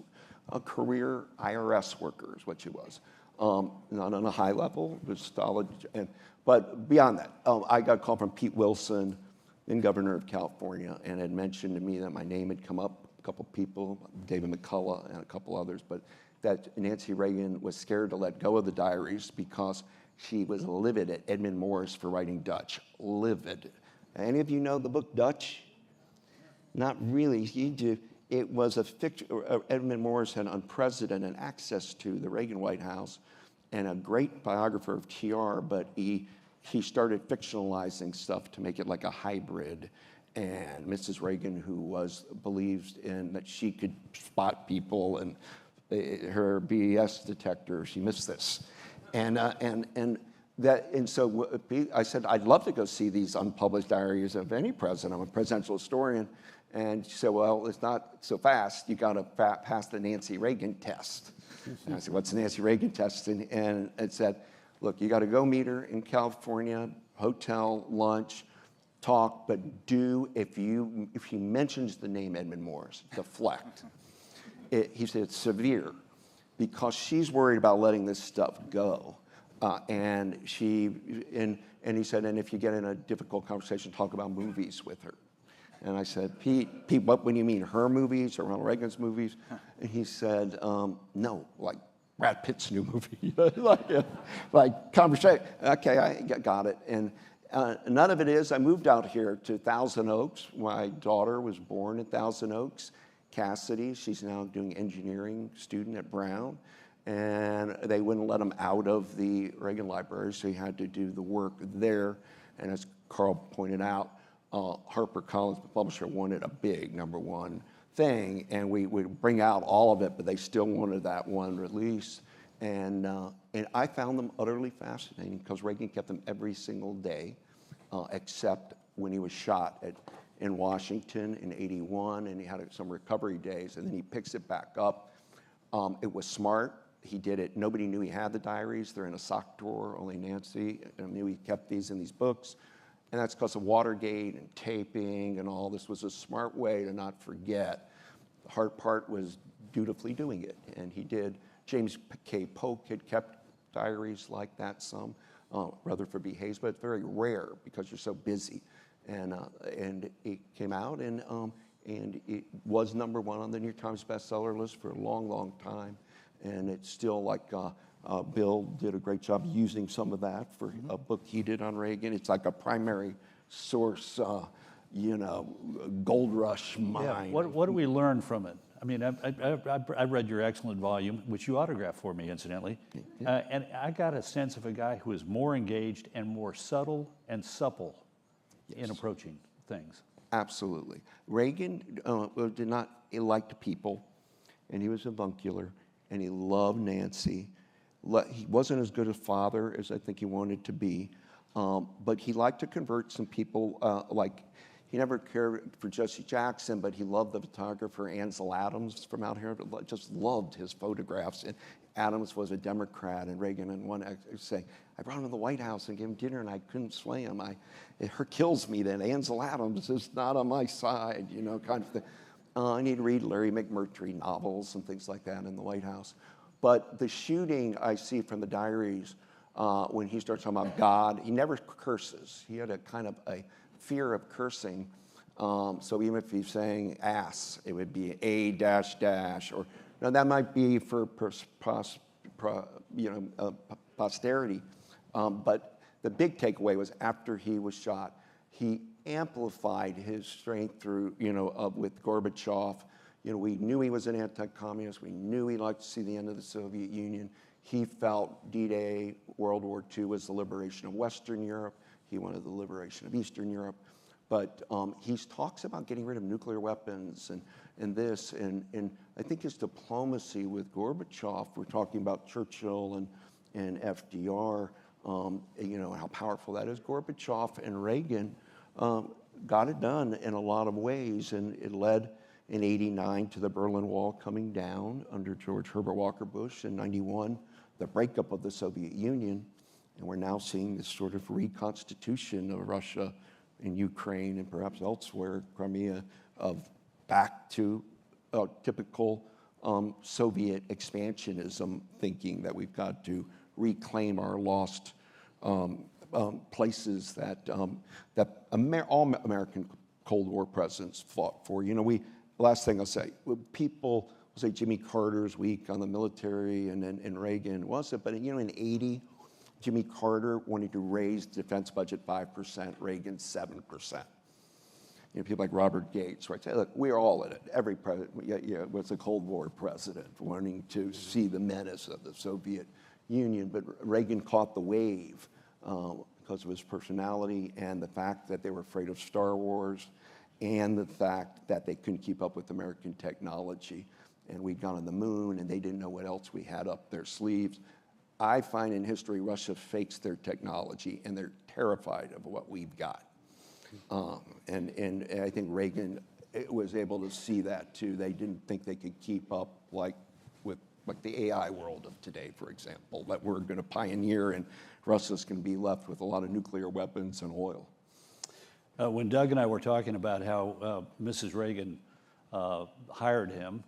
career IRS worker is what she was. Not on a high level, was solid. But beyond that, I got a call from Pete Wilson, then governor of California, and had mentioned to me that my name had come up, a couple people, David McCullough and a couple others, but that Nancy Reagan was scared to let go of the diaries because she was livid at Edmund Morris for writing Dutch. Livid. Any of you know the book Dutch? Not really. You do. It was a fiction. Edmund Morris had unprecedented access to the Reagan White House and a great biographer of TR, but he started fictionalizing stuff to make it like a hybrid. And Mrs. Reagan, who believed in that she could spot people and her BS detector, she missed this. And so I said, I'd love to go see these unpublished diaries of any president. I'm a presidential historian. And she said, well, it's not so fast. You got to pass the Nancy Reagan test. And I said, what's the Nancy Reagan test? And it said, look, you got to go meet her in California, hotel, lunch, talk, but if he mentions the name Edmund Morris, deflect. He said, it's severe, because she's worried about letting this stuff go. And he said, and if you get in a difficult conversation, talk about movies with her. And I said, Pete, what do you mean, her movies or Ronald Reagan's movies? And he said, no, like Brad Pitt's new movie. like conversation. Okay, I got it. And none of it is, I moved out here to Thousand Oaks. My daughter was born in Thousand Oaks. Cassidy, she's now doing engineering student at Brown. And they wouldn't let him out of the Reagan Library, so he had to do the work there. And as Carl pointed out, HarperCollins, the publisher, wanted a big #1 thing, and we would bring out all of it, but they still wanted that one release. And I found them utterly fascinating because Reagan kept them every single day, except when he was shot in Washington in '81, and he had some recovery days, and then he picks it back up. It was smart. He did it. Nobody knew he had the diaries. They're in a sock drawer. Only Nancy knew he kept these in these books. And that's because of Watergate and taping and all. This was a smart way to not forget. The hard part was dutifully doing it. And he did. James K. Polk had kept diaries like that some. Rutherford B. Hayes, but it's very rare because you're so busy. And it came out, and and it was #1 on the New York Times bestseller list for a long, long time. And it's still like Bill did a great job using some of that for a book he did on Reagan. It's like a primary source, gold rush mine. Yeah. What do we learn from it? I mean, I read your excellent volume, which you autographed for me, incidentally, and I got a sense of a guy who is more engaged and more subtle and supple in approaching things. Absolutely. Reagan did not like people, and he was avuncular, and he loved Nancy. He wasn't as good a father as I think he wanted to be, but he liked to convert some people, he never cared for Jesse Jackson, but he loved the photographer Ansel Adams from out here, just loved his photographs. And Adams was a Democrat, and Reagan in one saying, I brought him to the White House and gave him dinner, and I couldn't sway him. It kills me that Ansel Adams is not on my side, kind of thing. And he'd read Larry McMurtry novels and things like that in the White House. But the shooting I see from the diaries, when he starts talking about God, he never curses. He had a kind of a fear of cursing. So even if he's saying ass, it would be a dash dash, or now that might be for posterity. But the big takeaway was after he was shot, he amplified his strength through, with Gorbachev. We knew he was an anti-communist. We knew he liked to see the end of the Soviet Union. He felt D-Day, World War II was the liberation of Western Europe. He wanted the liberation of Eastern Europe. But he talks about getting rid of nuclear weapons and this. And I think his diplomacy with Gorbachev, we're talking about Churchill and FDR, how powerful that is. Gorbachev and Reagan got it done in a lot of ways. And it led in '89 to the Berlin Wall coming down under George Herbert Walker Bush. In '91, the breakup of the Soviet Union. And we're now seeing this sort of reconstitution of Russia and Ukraine and perhaps elsewhere, Crimea, of back to typical Soviet expansionism thinking that we've got to reclaim our lost places that all American Cold War presidents fought for. Last thing I'll say, people will say Jimmy Carter's weak on the military and Reagan wasn't, but in '80, Jimmy Carter wanted to raise the defense budget 5%, Reagan 7%. People like Robert Gates, right? Say, look, we're all in it. Every president was a Cold War president wanting to see the menace of the Soviet Union, but Reagan caught the wave because of his personality and the fact that they were afraid of Star Wars and the fact that they couldn't keep up with American technology. And we'd gone on the moon, and they didn't know what else we had up their sleeves. I find in history Russia fakes their technology, and they're terrified of what we've got. And I think Reagan was able to see that too. They didn't think they could keep up with the AI world of today, for example, that we're going to pioneer, and Russia's going to be left with a lot of nuclear weapons and oil. When Doug and I were talking about how Mrs. Reagan hired him,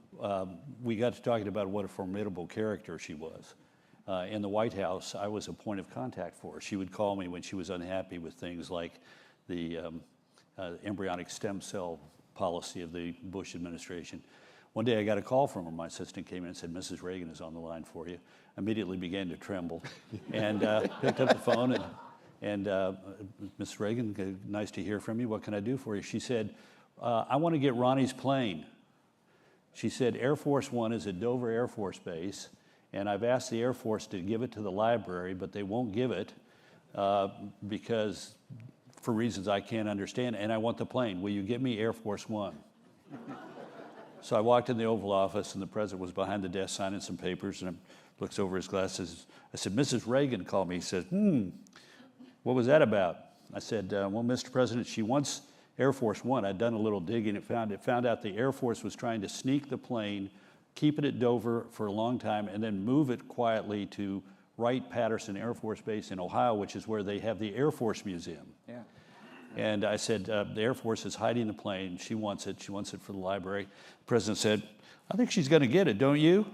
we got to talking about what a formidable character she was. In the White House, I was a point of contact for her. She would call me when she was unhappy with things like the embryonic stem cell policy of the Bush administration. One day I got a call from her. My assistant came in and said, Mrs. Reagan is on the line for you. Immediately began to tremble and picked up the phone and Mrs. Reagan, nice to hear from you. What can I do for you? She said, I want to get Ronnie's plane. She said, Air Force One is at Dover Air Force Base, and I've asked the Air Force to give it to the library, but they won't give it because for reasons I can't understand, and I want the plane. Will you get me Air Force One? So I walked in the Oval Office, and the president was behind the desk signing some papers, and I looks over his glasses. I said, Mrs. Reagan called me. He said, what was that about? I said, well, Mr. President, she wants Air Force One. I'd done a little digging. It found out the Air Force was trying to sneak the plane, keep it at Dover for a long time, and then move it quietly to Wright-Patterson Air Force Base in Ohio, which is where they have the Air Force Museum. Yeah. And I said, the Air Force is hiding the plane. She wants it. She wants it for the library. The president said, I think she's going to get it, don't you?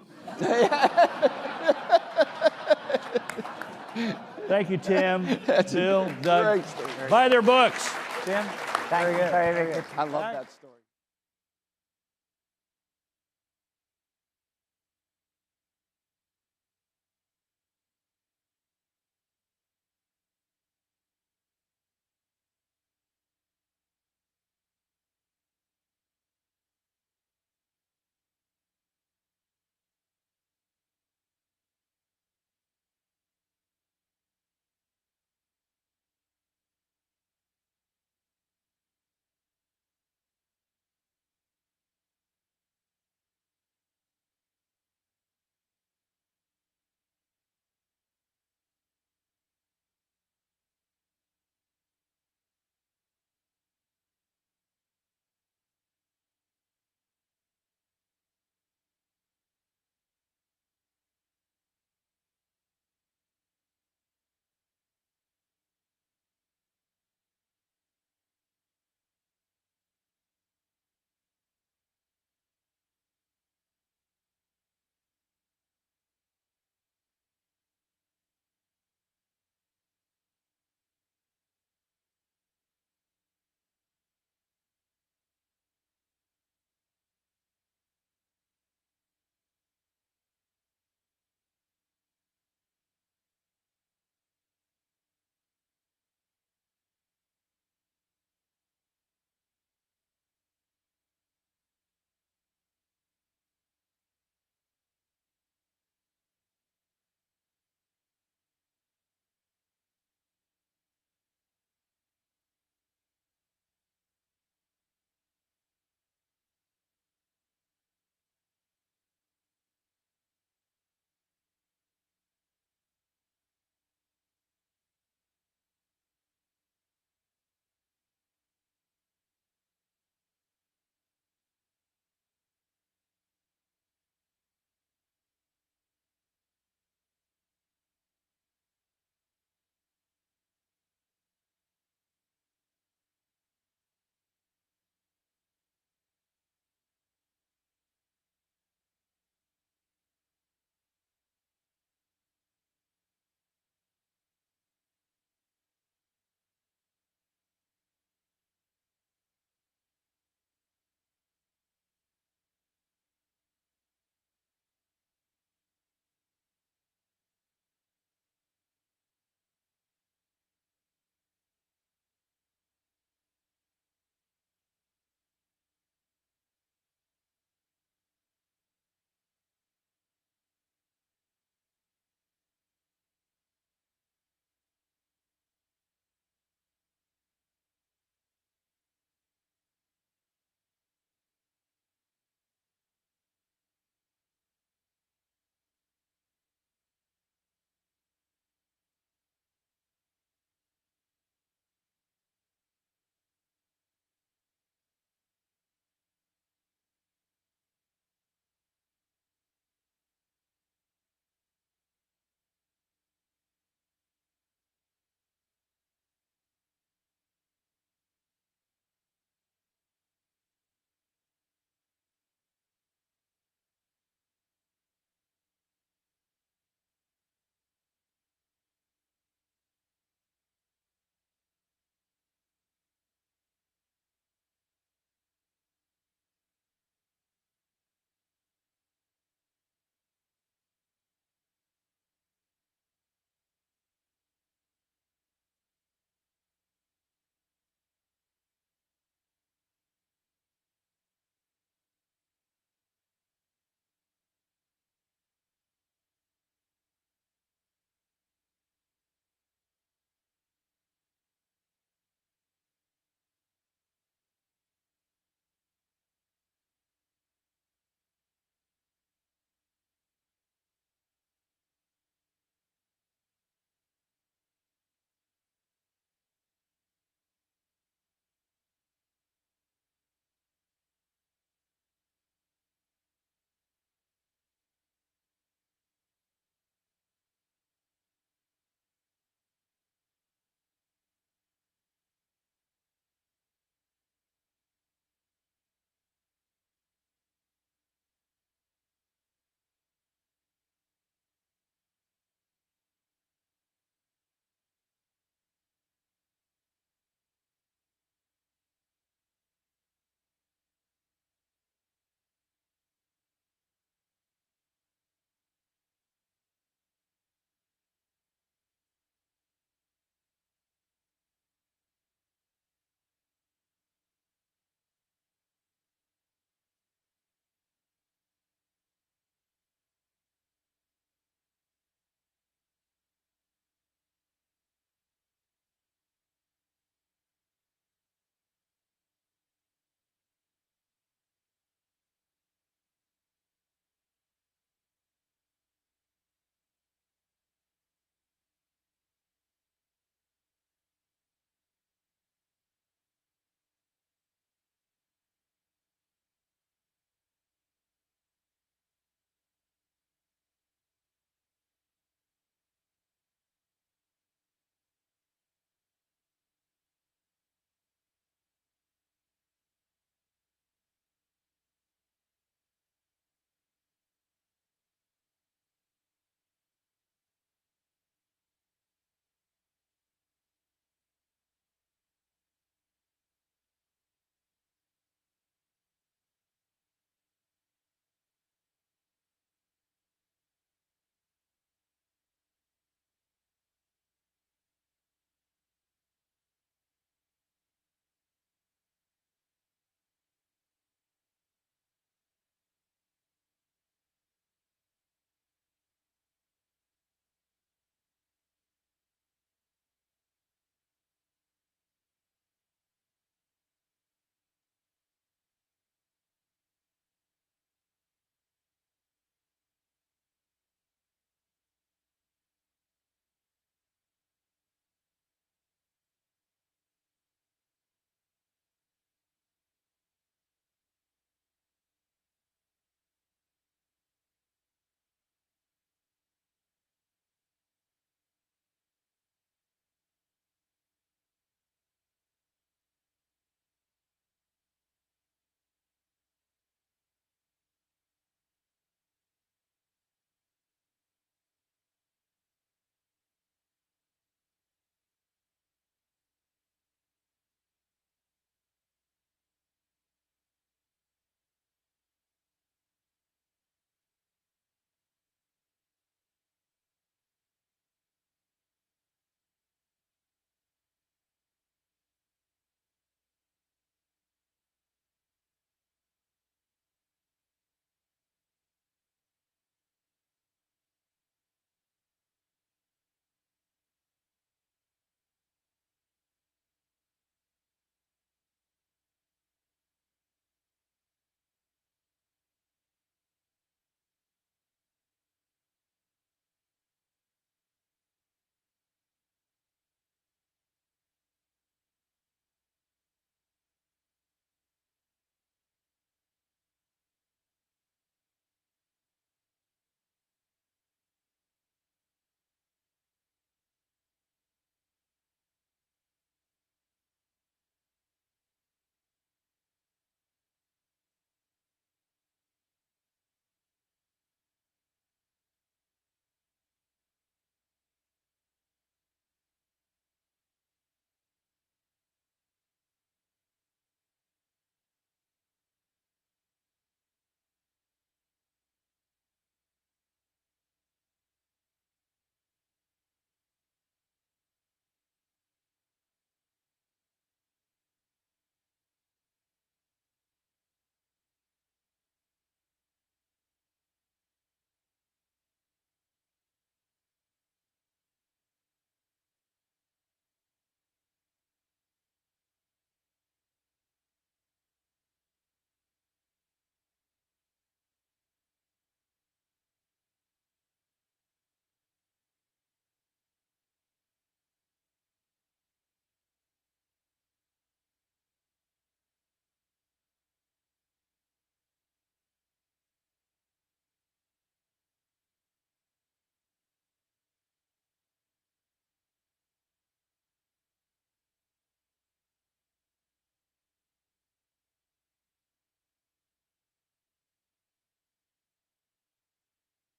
Thank you, Tim, Bill, Doug. Buy their books. Tim, thank you. Very good. I love that story.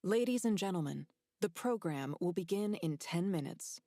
Ladies and gentlemen, the program will begin in 10 minutes.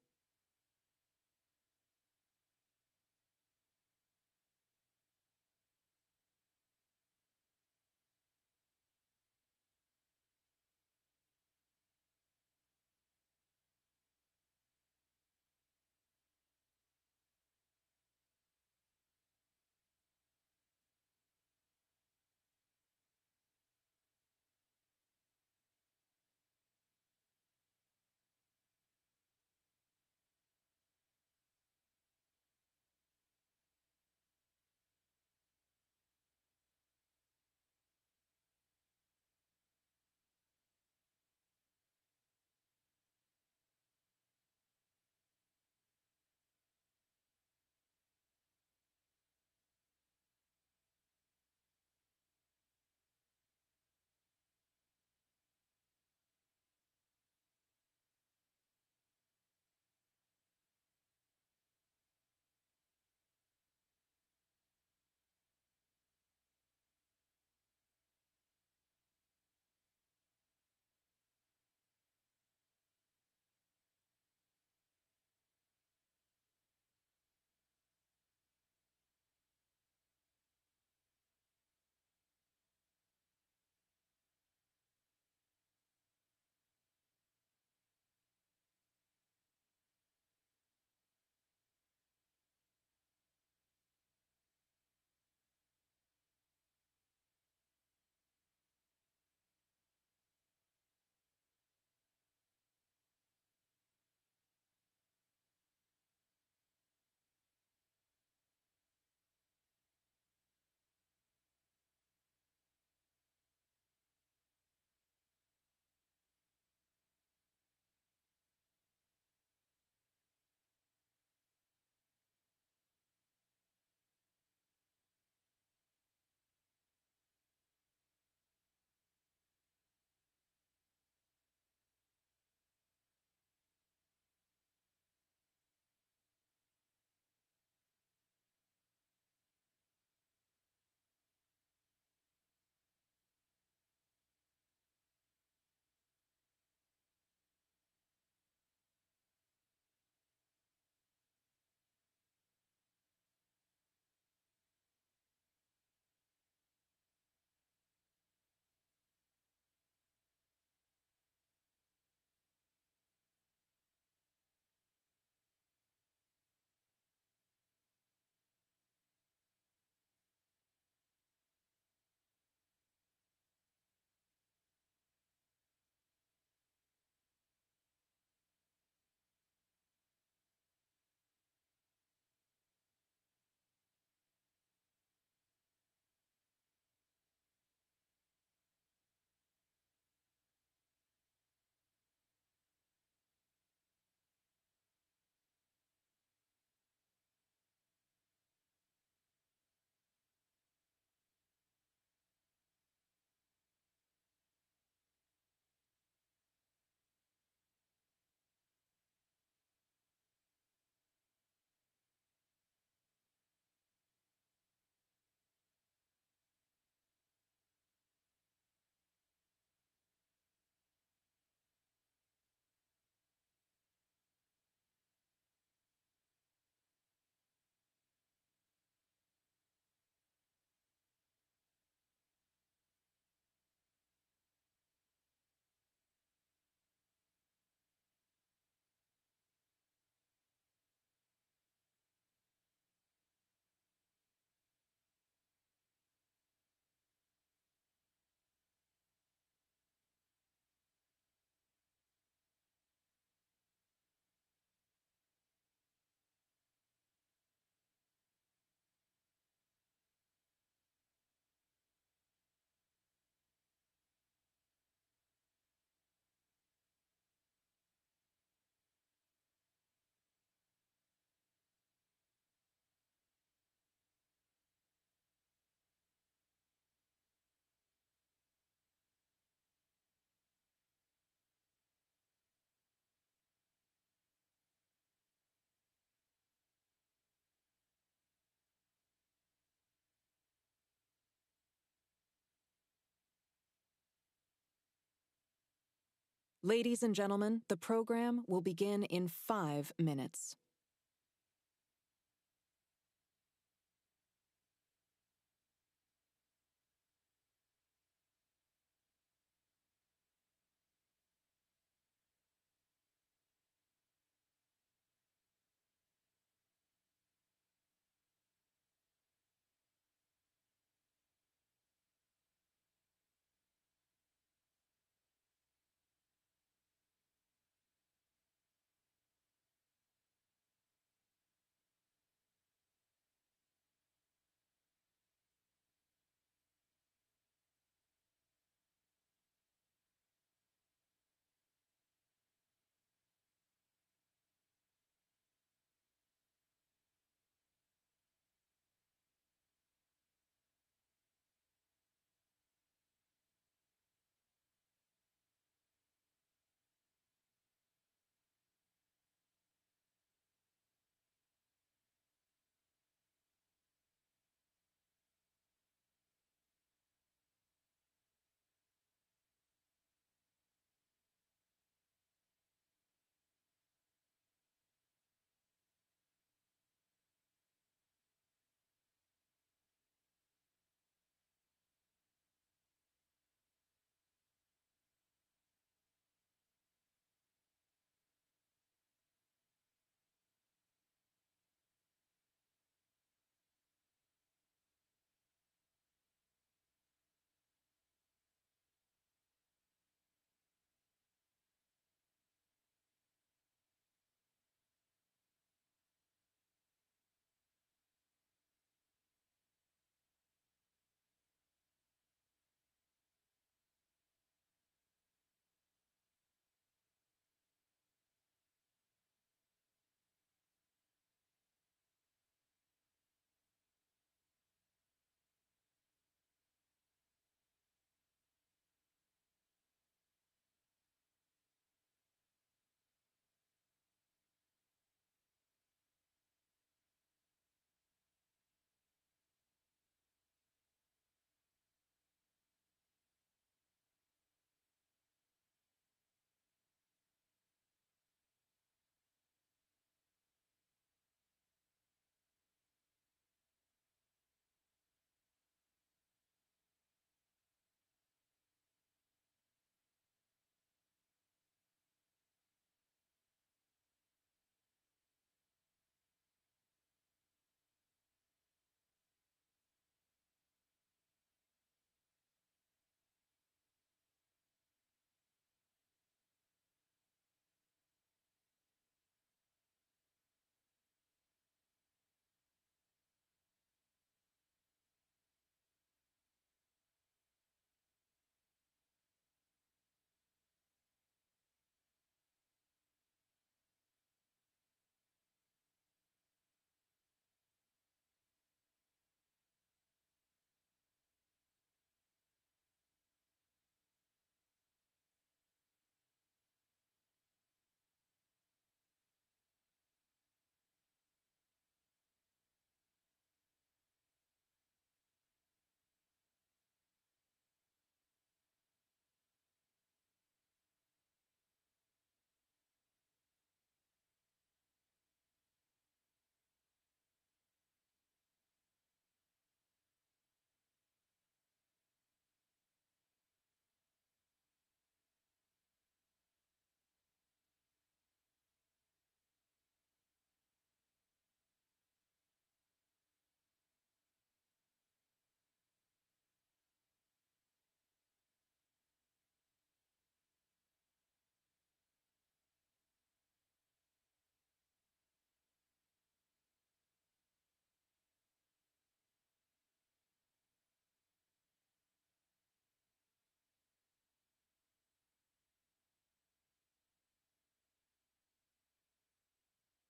Ladies and gentlemen, the program will begin in 5 minutes.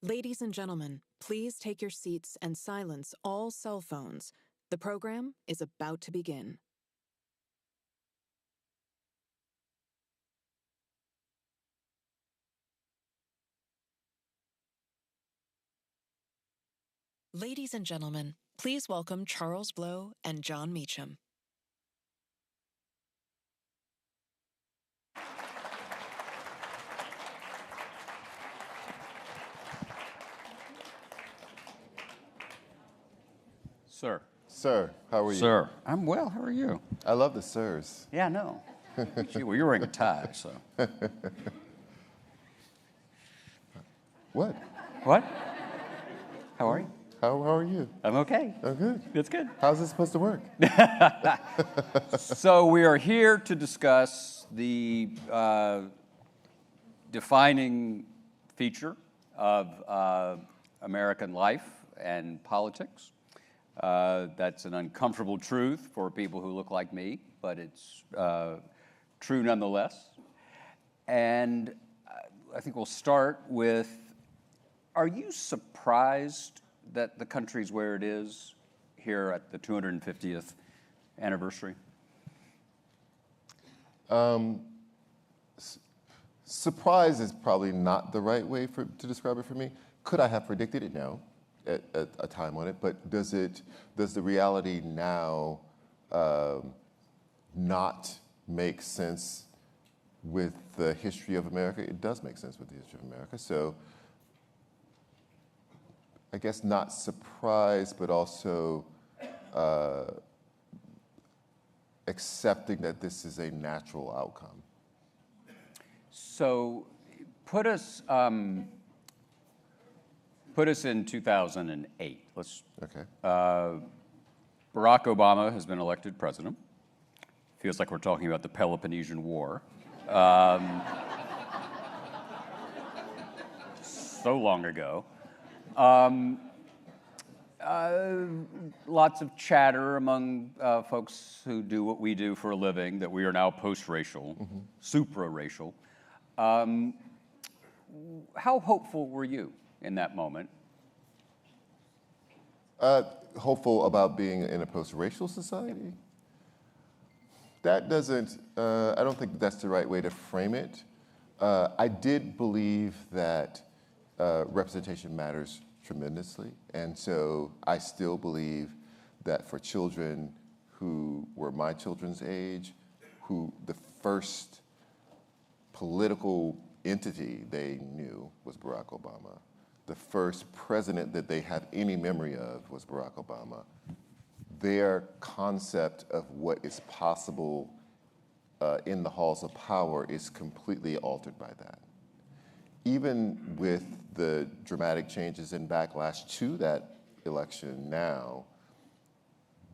Ladies and gentlemen, please take your seats and silence all cell phones. The program is about to begin. Ladies and gentlemen, please welcome Charles Blow and John Meacham. Sir. Sir, how are you? Sir. I'm well. How are you? I love the sirs. Yeah, I know. Gee, well, you're wearing a tie, so. What? What? How are you? How are you? I'm okay. I'm good. That's good. How's this supposed to work? So we are here to discuss the defining feature of American life and politics. That's an uncomfortable truth for people who look like me, but it's true nonetheless. And I think we'll start with, are you surprised that the country's where it is here at the 250th anniversary? Surprise is probably not the right way to describe it for me. Could I have predicted it? No, at a time on it. But does the reality now not make sense with the history of America? It does make sense with the history of America. So I guess not surprised, but also accepting that this is a natural outcome. So put us in 2008. Let's. Okay. Barack Obama has been elected president. Feels like we're talking about the Peloponnesian War. So long ago. Lots of chatter among folks who do what we do for a living that we are now post-racial, supra-racial. How hopeful were you in that moment? Hopeful about being in a post-racial society? That doesn't, I don't think that's the right way to frame it. I did believe that representation matters tremendously, and so I still believe that for children who were my children's age, who the first political entity they knew was Barack Obama, the first president that they have any memory of was Barack Obama, their concept of what is possible in the halls of power is completely altered by that. Even with the dramatic changes in backlash to that election now,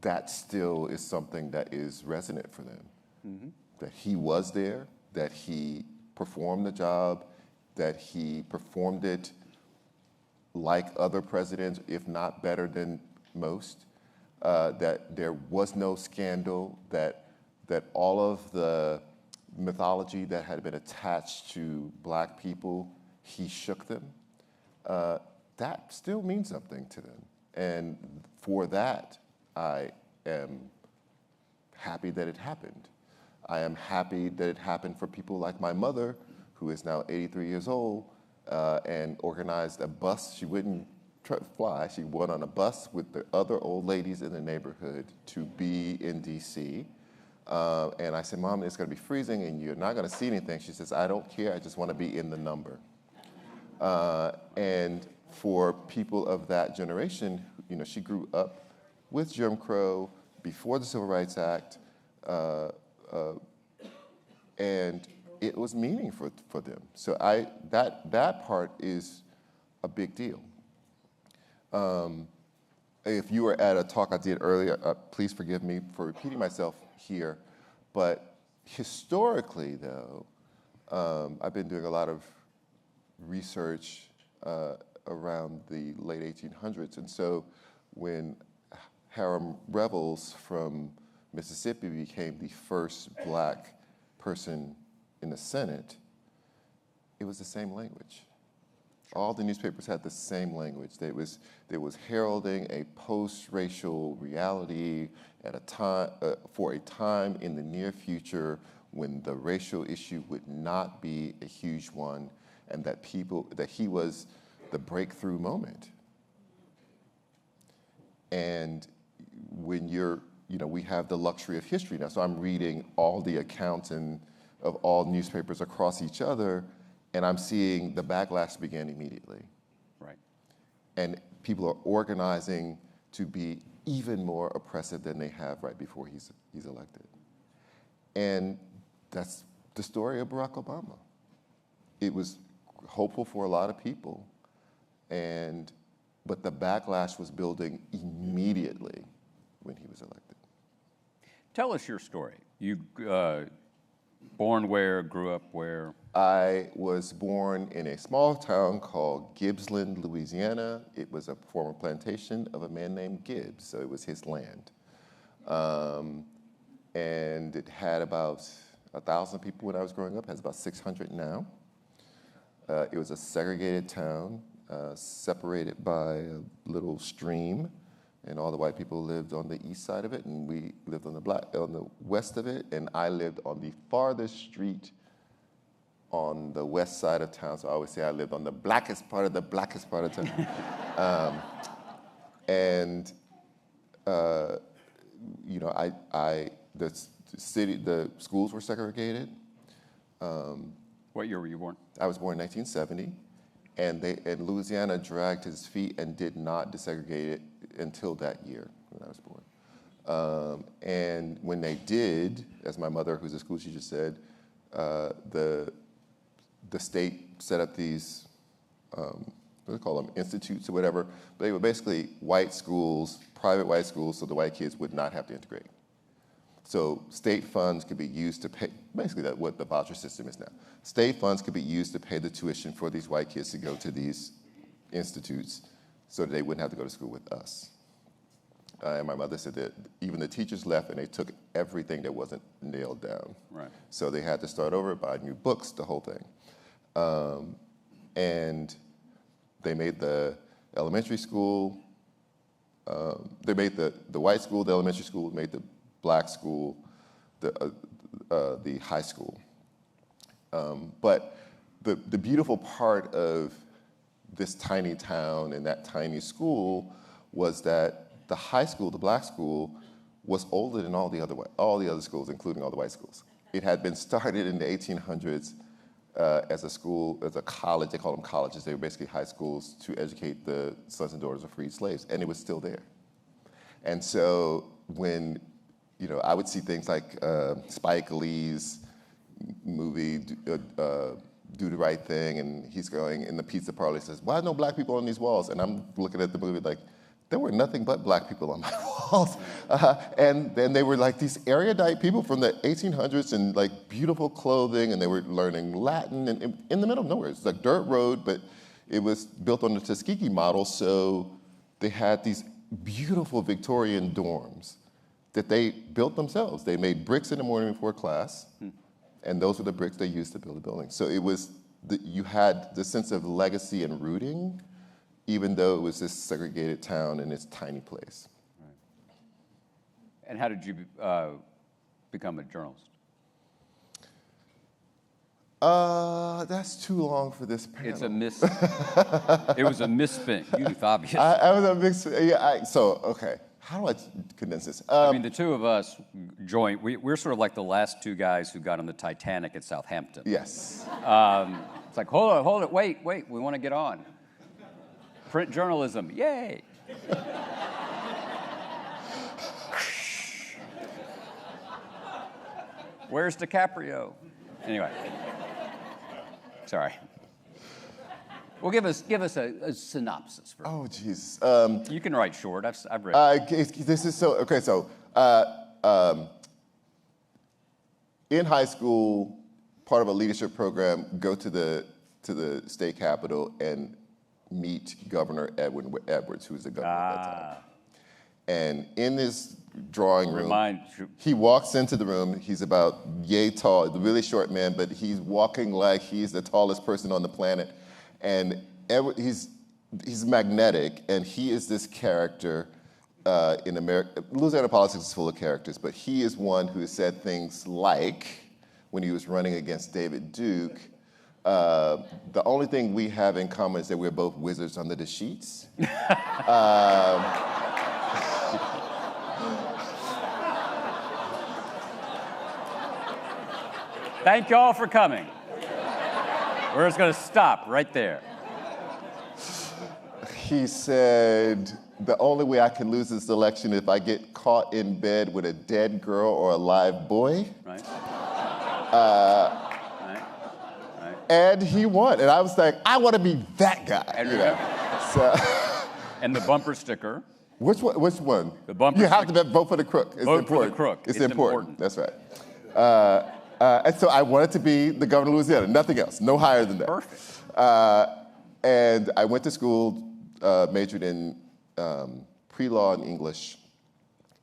that still is something that is resonant for them. Mm-hmm. That he was there, that he performed the job, that he performed it like other presidents, if not better than most, that there was no scandal, that all of the mythology that had been attached to Black people, he shook them. That still means something to them. And for that, I am happy that it happened. I am happy that it happened for people like my mother, who is now 83 years old, and organized a bus. She wouldn't fly. She went on a bus with the other old ladies in the neighborhood to be in DC. And I said, Mom, it's gonna be freezing and you're not gonna see anything. She says, I don't care, I just wanna be in the number. And for people of that generation, you know, she grew up with Jim Crow, before the Civil Rights Act, and it was meaningful for them. So that part is a big deal. If you were at a talk I did earlier, please forgive me for repeating myself here, but historically though, I've been doing a lot of research around the late 1800s, and so when Hiram Revels from Mississippi became the first Black person in the Senate, it was the same language. All the newspapers had the same language. There was heralding a post-racial reality at a time, for a time in the near future when the racial issue would not be a huge one, and that he was the breakthrough moment. And when we have the luxury of history now, so I'm reading all the accounts of all newspapers across each other, and I'm seeing the backlash begin immediately. Right. And people are organizing to be even more oppressive than they have right before he's elected. And that's the story of Barack Obama. It was hopeful for a lot of people, but the backlash was building immediately when he was elected. Tell us your story. You born where, grew up where? I was born in a small town called Gibbsland, Louisiana. It was a former plantation of a man named Gibbs, so it was his land. And it had about 1,000 people when I was growing up. It has about 600 now. It was a segregated town, separated by a little stream, and all the white people lived on the east side of it, and we lived on the west of it, and I lived on the farthest street on the west side of town. So I always say I lived on the blackest part of town. The schools were segregated. What year were you born? I was born in 1970, and Louisiana dragged his feet and did not desegregate it until that year when I was born. And when they did, as my mother, who's a school teacher, said, the state set up these, what do they call them, institutes or whatever. But they were basically white schools, private white schools, so the white kids would not have to integrate. So state funds could be used to pay, basically that's what the voucher system is now. State funds could be used to pay the tuition for these white kids to go to these institutes so that they wouldn't have to go to school with us. And my mother said that even the teachers left and they took everything that wasn't nailed down. Right. So they had to start over, buy new books, the whole thing. And they made the elementary school, they made the white school, the elementary school, made the black school, the high school. But the beautiful part of this tiny town and that tiny school was that the high school, the black school, was older than all the other schools, including all the white schools. It had been started in the 1800s as a school, as a college. They called them colleges. They were basically high schools to educate the sons and daughters of freed slaves, and it was still there. And so when I would see things like Spike Lee's movie, Do the Right Thing, and he's going in the pizza parlor, he says, "Why are no black people on these walls?" And I'm looking at the movie like, there were nothing but black people on my walls. And then they were like these erudite people from the 1800s in like beautiful clothing, and they were learning Latin, and in the middle of nowhere. It's like dirt road, but it was built on the Tuskegee model, so they had these beautiful Victorian dorms that they built themselves. They made bricks in the morning before class, and those were the bricks they used to build a building. So it was, you had the sense of legacy and rooting, even though it was this segregated town in this tiny place. Right. And how did you become a journalist? That's too long for this panel. It's a it was a misspent. You've obvious. I was a mix. Yeah. Okay. How do I condense this? I mean, the two of us joined. We're sort of like the last two guys who got on the Titanic at Southampton. Yes. It's like, hold it, wait, we want to get on. Print journalism, yay! Where's DiCaprio? Anyway, sorry. Well, give us a synopsis first. Oh, geez. You can write short. I've read. This is so okay. So, in high school, part of a leadership program, go to the state capitol and meet Governor Edwin Edwards, who was the governor at that time. And in this drawing room, he walks into the room. He's about yay tall, the really short man, but he's walking like he's the tallest person on the planet. And he's magnetic, and he is this character in America. Louisiana politics is full of characters, but he is one who said things like, when he was running against David Duke, the only thing we have in common is that we're both wizards under the sheets. Thank you all for coming. We're just going to stop right there. he said, the only way I can lose this election is if I get caught in bed with a dead girl or a live boy. Right. And he won. And I was like, I want to be that guy. And, So, and the bumper sticker. Which one? Which one? The bumper You have sticker. to vote for the crook. It's Vote important. for the crook. It's important. That's right. And so I wanted to be the governor of Louisiana, nothing else, no higher than that. Perfect. And I went to school, majored in pre-law and English,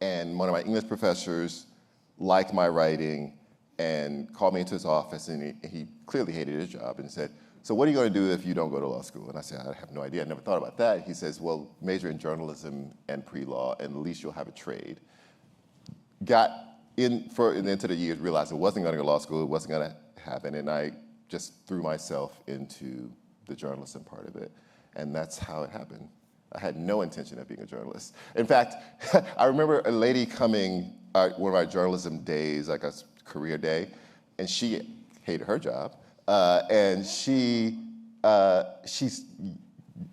and one of my English professors liked my writing and called me into his office, and he clearly hated his job, and said, so what are you going to do if you don't go to law school? And I said, I have no idea. I never thought about that. He says, well, major in journalism and pre-law, and at least you'll have a trade. Got into the years, realized I wasn't going to go to law school, it wasn't going to happen, and I just threw myself into the journalism part of it, and that's how it happened. I had no intention of being a journalist. In fact, I remember a lady coming one of our journalism days, like a career day, and she hated her job, and she's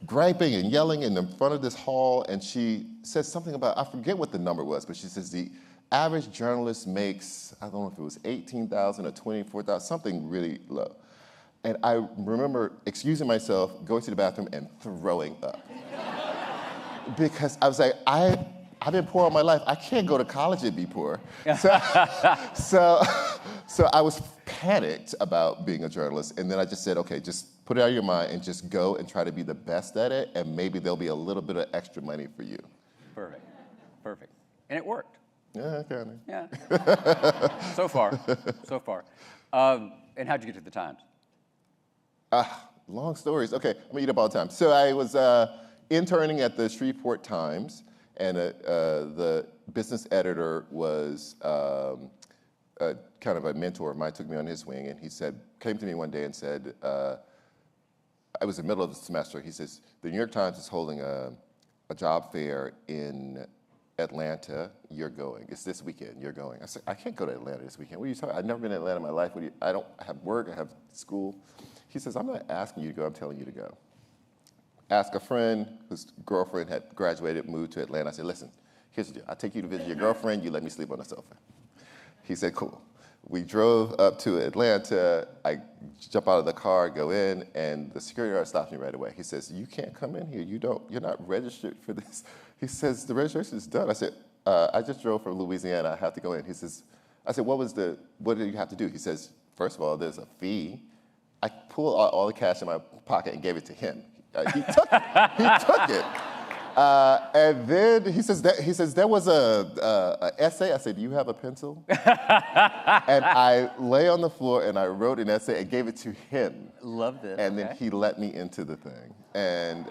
griping and yelling in the front of this hall, and she says something about, I forget what the number was, but she says the average journalist makes, I don't know if it was 18,000 or 24,000, something really low. And I remember excusing myself, going to the bathroom, and throwing up. Because I was like, I've been poor all my life. I can't go to college and be poor. So I was panicked about being a journalist, and then I just said, okay, just put it out of your mind and just go and try to be the best at it, and maybe there'll be a little bit of extra money for you. Perfect. Perfect. And it worked. Yeah, kind of. Yeah. So far. And how'd you get to the Times? Long stories. Okay, I'm gonna eat up all the time. So I was interning at the Shreveport Times, and the business editor was kind of a mentor of mine, took me on his wing, and he came to me one day and said, I was in the middle of the semester, he says, the New York Times is holding a job fair in Atlanta, you're going. It's this weekend, you're going. I said, I can't go to Atlanta this weekend. What are you talking about? I've never been to Atlanta in my life. I don't have work, I have school. He says, I'm not asking you to go, I'm telling you to go. Ask a friend whose girlfriend had graduated, moved to Atlanta. I said, listen, here's the deal. I'll take you to visit your girlfriend, you let me sleep on the sofa. He said, cool. We drove up to Atlanta. I jump out of the car, go in, and the security guard stops me right away. He says, you can't come in here. You're not registered for this. He says, the registration is done. I said, I just drove from Louisiana. I have to go in. He says, I said, what did you have to do? He says, first of all, there's a fee. I pulled all the cash in my pocket and gave it to him. He took it. And then he says there was a essay. I said, do you have a pencil? And I lay on the floor and I wrote an essay and gave it to him. Love this. And then he let me into the thing. And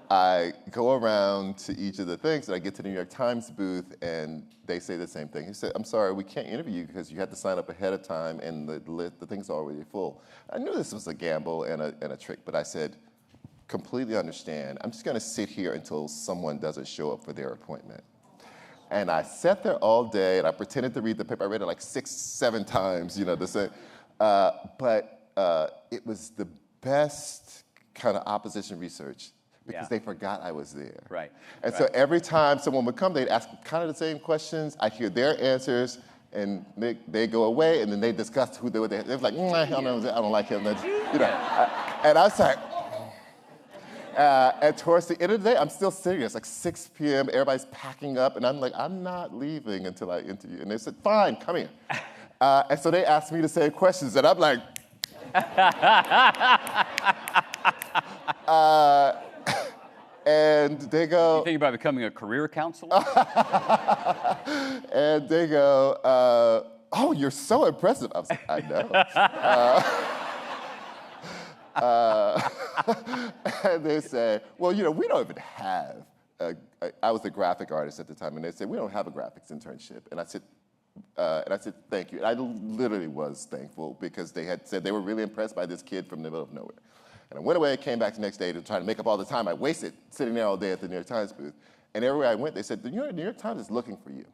I go around to each of the things, and I get to the New York Times booth, and they say the same thing. He said, I'm sorry, we can't interview you because you had to sign up ahead of time, and the thing's already full. I knew this was a gamble and a trick, but I said, completely understand. I'm just going to sit here until someone doesn't show up for their appointment. And I sat there all day, and I pretended to read the paper. I read it like 6-7 times, the same. But it was the best kind of opposition research because they forgot I was there. Right. And so every time someone would come, they'd ask kind of the same questions. I'd hear their answers, and they go away, and then they discuss who they were. They were like, I don't like him. And I was like, and towards the end of the day, I'm still sitting there. It's like 6 p.m. Everybody's packing up, and I'm like, I'm not leaving until I interview. And they said, fine, come here. And so they asked me the same questions, and I'm like, and they go, you think about becoming a career counselor? And they go, oh, you're so impressive. I was like, I know. And they say, well, we don't even have I was a graphic artist at the time, and they said, we don't have a graphics internship. And I said, thank you. And I literally was thankful because they had said they were really impressed by this kid from the middle of nowhere. And I went away, came back the next day to try to make up all the time I wasted sitting there all day at the New York Times booth. And everywhere I went, they said, the New York Times is looking for you.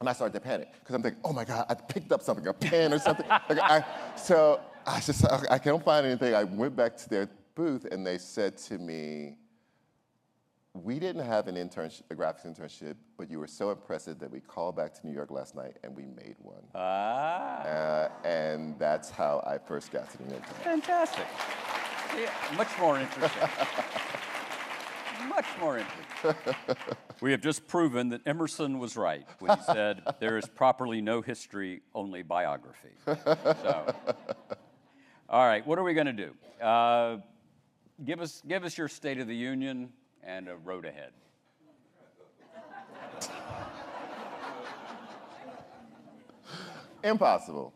And I started to panic because I'm thinking, oh my God, I picked up something, a pen or something. So I can't find anything. I went back to their booth, and they said to me, we didn't have an internship, a graphics internship, but you were so impressive that we called back to New York last night and we made one. And that's how I first got to the New York Times. Fantastic. Yeah, much more interesting. Much more interesting. We have just proven that Emerson was right when he said there is properly no history, only biography. So, all right, what are we going to do? Give us your State of the Union and a road ahead. Impossible.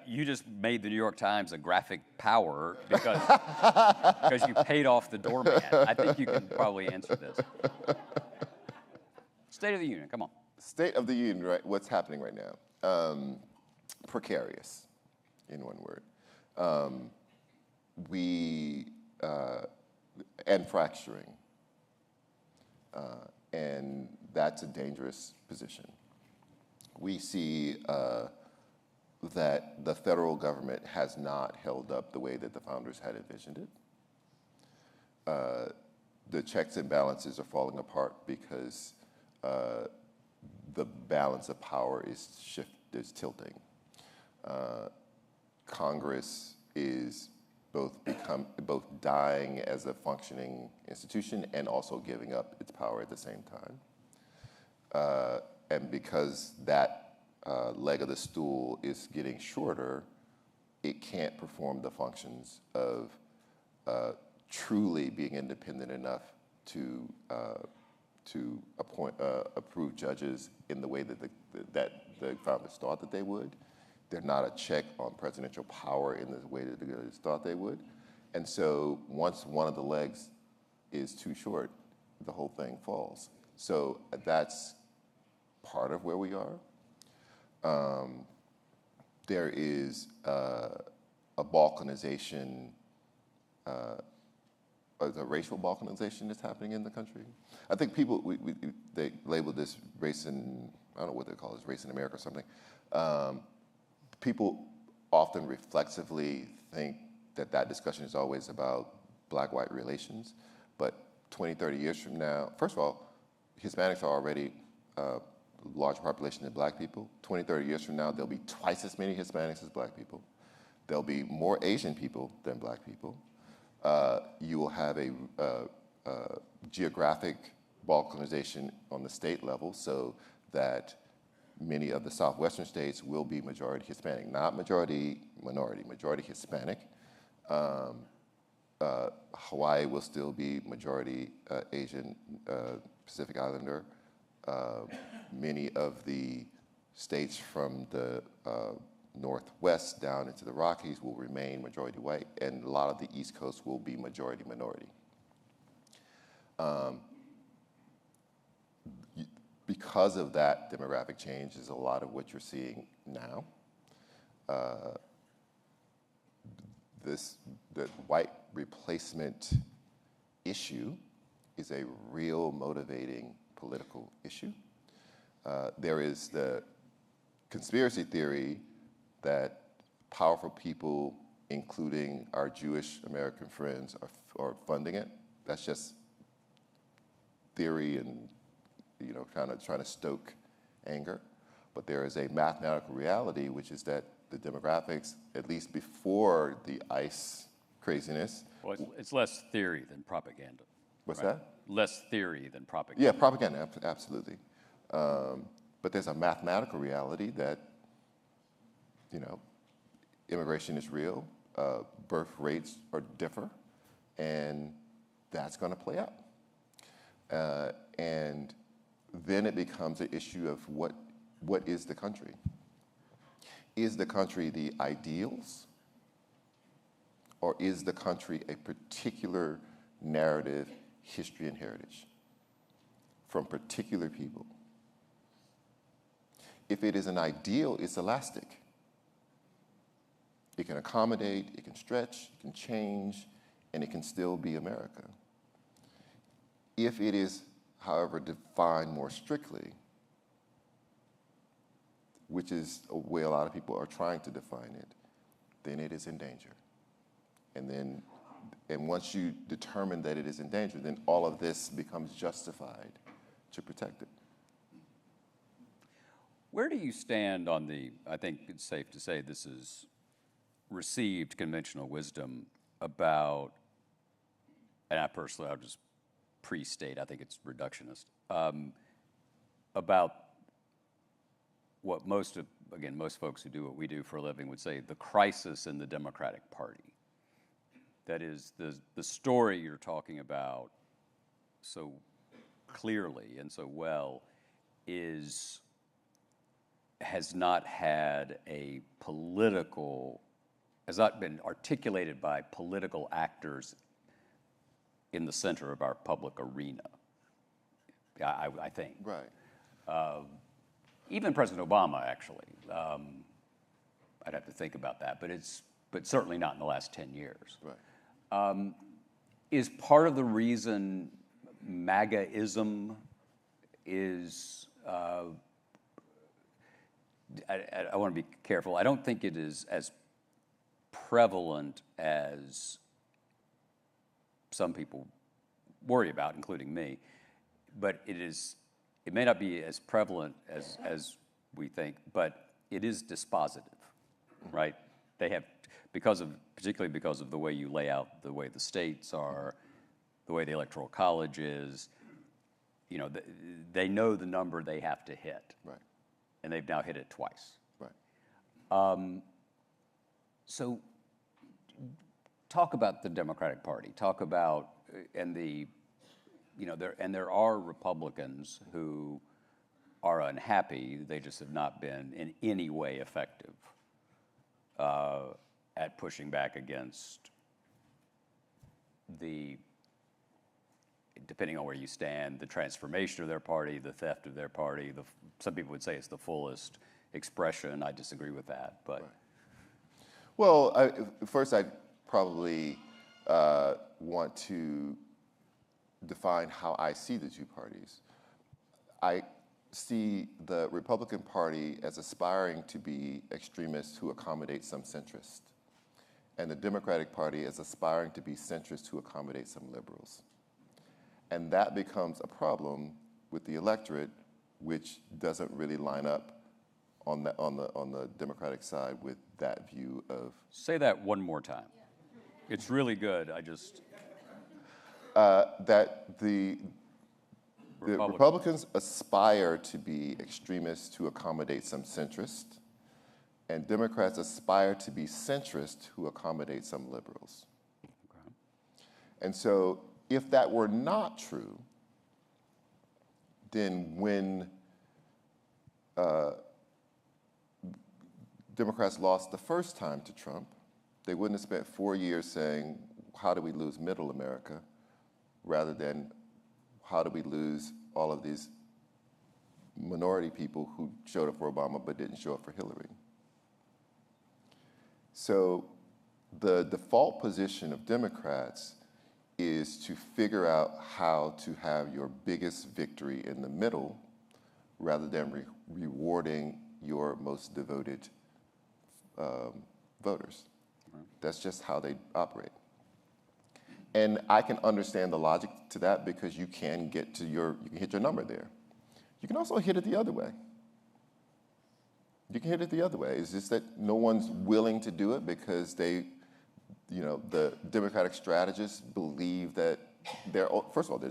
You just made the New York Times a graphic power because you paid off the doormat. I think you can probably answer this. State of the Union, come on. State of the Union, right? What's happening right now? Precarious, in one word. And fracturing. And that's a dangerous position. We see that the federal government has not held up the way that the founders had envisioned it. The checks and balances are falling apart because the balance of power is tilting. Congress is both dying as a functioning institution and also giving up its power at the same time. And because that leg of the stool is getting shorter, it can't perform the functions of truly being independent enough to approve judges in the way that the founders thought that they would. They're not a check on presidential power in the way that the judges thought they would. And so once one of the legs is too short, the whole thing falls. So that's part of where we are. There is a balkanization, the racial balkanization that's happening in the country. I think people, they label this race in, I don't know what they call this, race in America or something. People often reflexively think that discussion is always about black-white relations, but 20, 30 years from now, first of all, Hispanics are already a larger population than black people. 20, 30 years from now, there'll be twice as many Hispanics as black people. There'll be more Asian people than black people. You will have a geographic balkanization on the state level so that many of the southwestern states will be majority Hispanic, not majority minority, majority Hispanic. Hawaii will still be majority Asian, Pacific Islander. Many of the states from the northwest down into the Rockies will remain majority white, and a lot of the East Coast will be majority minority. Because of that demographic change is a lot of what you're seeing now. The white replacement issue is a real motivating political issue. There is the conspiracy theory that powerful people, including our Jewish American friends, are funding it. That's just theory and kind of trying to stoke anger. But there is a mathematical reality, which is that the demographics, at least before the ICE craziness. Well, it's less theory than propaganda. What's right? that? Less theory than propaganda. Yeah, propaganda, absolutely. But there's a mathematical reality that, immigration is real, birth rates differ, and that's going to play out. And then it becomes an issue of what is the country? Is the country the ideals? Or is the country a particular narrative, history, and heritage from particular people? If it is an ideal, it's elastic. It can accommodate, it can stretch, it can change, and it can still be America. If it is, however, defined more strictly, which is a way a lot of people are trying to define it, then it is in danger. And then And once you determine that it is in danger, then all of this becomes justified to protect it. Where do you stand on the, I think it's safe to say this is received conventional wisdom about, and I personally, I'll just pre-state, I think it's reductionist, about what most folks who do what we do for a living would say, the crisis in the Democratic Party. That is, the story you're talking about so clearly and so well has not been articulated by political actors in the center of our public arena, I think. Right. Even President Obama, actually. I'd have to think about that, but certainly not in the last 10 years. Right. Is part of the reason MAGA-ism is, I want to be careful, I don't think it is as prevalent as some people worry about, including me, but it may not be as prevalent as we think, but it is dispositive, right? They have, particularly because of the way you lay out the way the states are, the way the Electoral College is, they know the number they have to hit. Right. And they've now hit it twice. Right. So talk about the Democratic Party. Talk about, there are Republicans who are unhappy. They just have not been in any way effective at pushing back against depending on where you stand, the transformation of their party, the theft of their party. Some people would say it's the fullest expression. I disagree with that, but. Right. Well, first I'd probably want to define how I see the two parties. I see the Republican Party as aspiring to be extremists who accommodate some centrists, and the Democratic Party as aspiring to be centrists who accommodate some liberals. And that becomes a problem with the electorate, which doesn't really line up on the Democratic side with that view of. Say that one more time. It's really good. That the Republicans aspire to be extremists who accommodate some centrists, and Democrats aspire to be centrists who accommodate some liberals. Okay. And so if that were not true, then when Democrats lost the first time to Trump, they wouldn't have spent 4 years saying, how do we lose middle America, rather than how do we lose all of these minority people who showed up for Obama but didn't show up for Hillary. So the default position of Democrats is to figure out how to have your biggest victory in the middle rather than rewarding your most devoted voters. Right. That's just how they operate. And I can understand the logic to that because you can hit your number there. You can also hit it the other way. You can hit it the other way. It's just that no one's willing to do it because the Democratic strategists believe that first of all,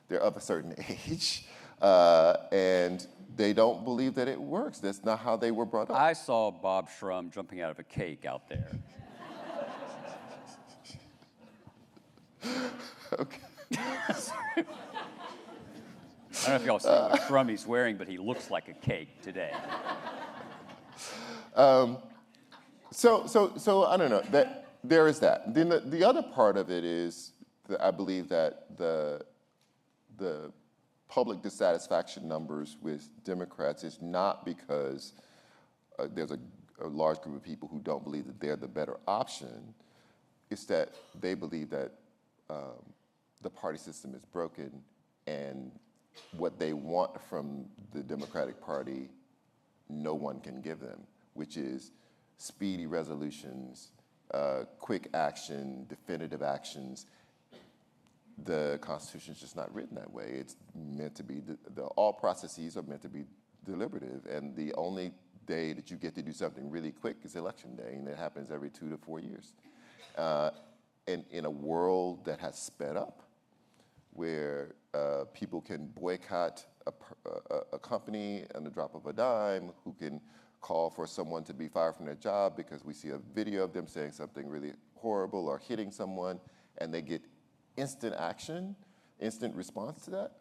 they're of a certain age, and they don't believe that it works. That's not how they were brought up. I saw Bob Shrum jumping out of a cake out there. Okay. I don't know if y'all see what Shrum he's wearing, but he looks like a cake today. So I don't know. There is that. Then the other part of it is that I believe that the public dissatisfaction numbers with Democrats is not because there's a large group of people who don't believe that they're the better option. It's that they believe that the party system is broken, and what they want from the Democratic Party, no one can give them, which is speedy resolutions quick action, definitive actions. The Constitution is just not written that way. It's meant to be, all processes are meant to be deliberative, and the only day that you get to do something really quick is Election Day, and it happens every 2 to 4 years. And in a world that has sped up, where people can boycott a company on the drop of a dime, who can call for someone to be fired from their job because we see a video of them saying something really horrible or hitting someone, and they get instant action, instant response to that.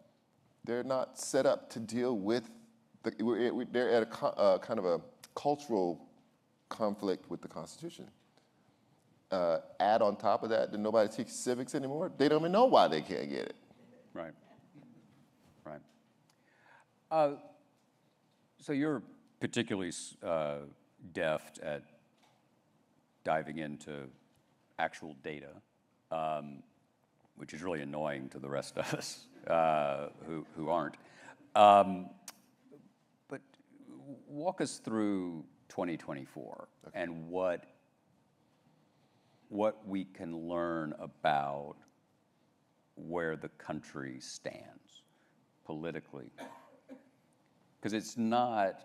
They're not set up to deal with, they're at a kind of a cultural conflict with the Constitution. Add on top of that nobody teaches civics anymore, they don't even know why they can't get it. Right. Right. So you're particularly deft at diving into actual data, which is really annoying to the rest of us who aren't. But walk us through 2024 and what we can learn about where the country stands politically. Because it's not,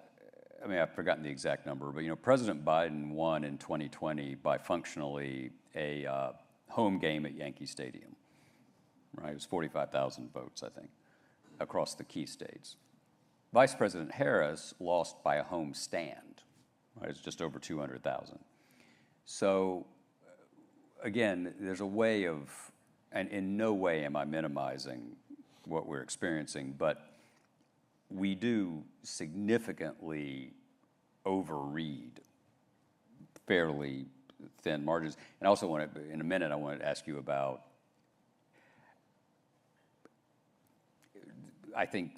I mean, I've forgotten the exact number, but President Biden won in 2020 by functionally a home game at Yankee Stadium, right? It was 45,000 votes, I think, across the key states. Vice President Harris lost by a home stand, right? It's just over 200,000. So, again, there's a way of, and in no way am I minimizing what we're experiencing, but we do significantly overread fairly thin margins. And I also want to, in a minute, I want to ask you about, I think,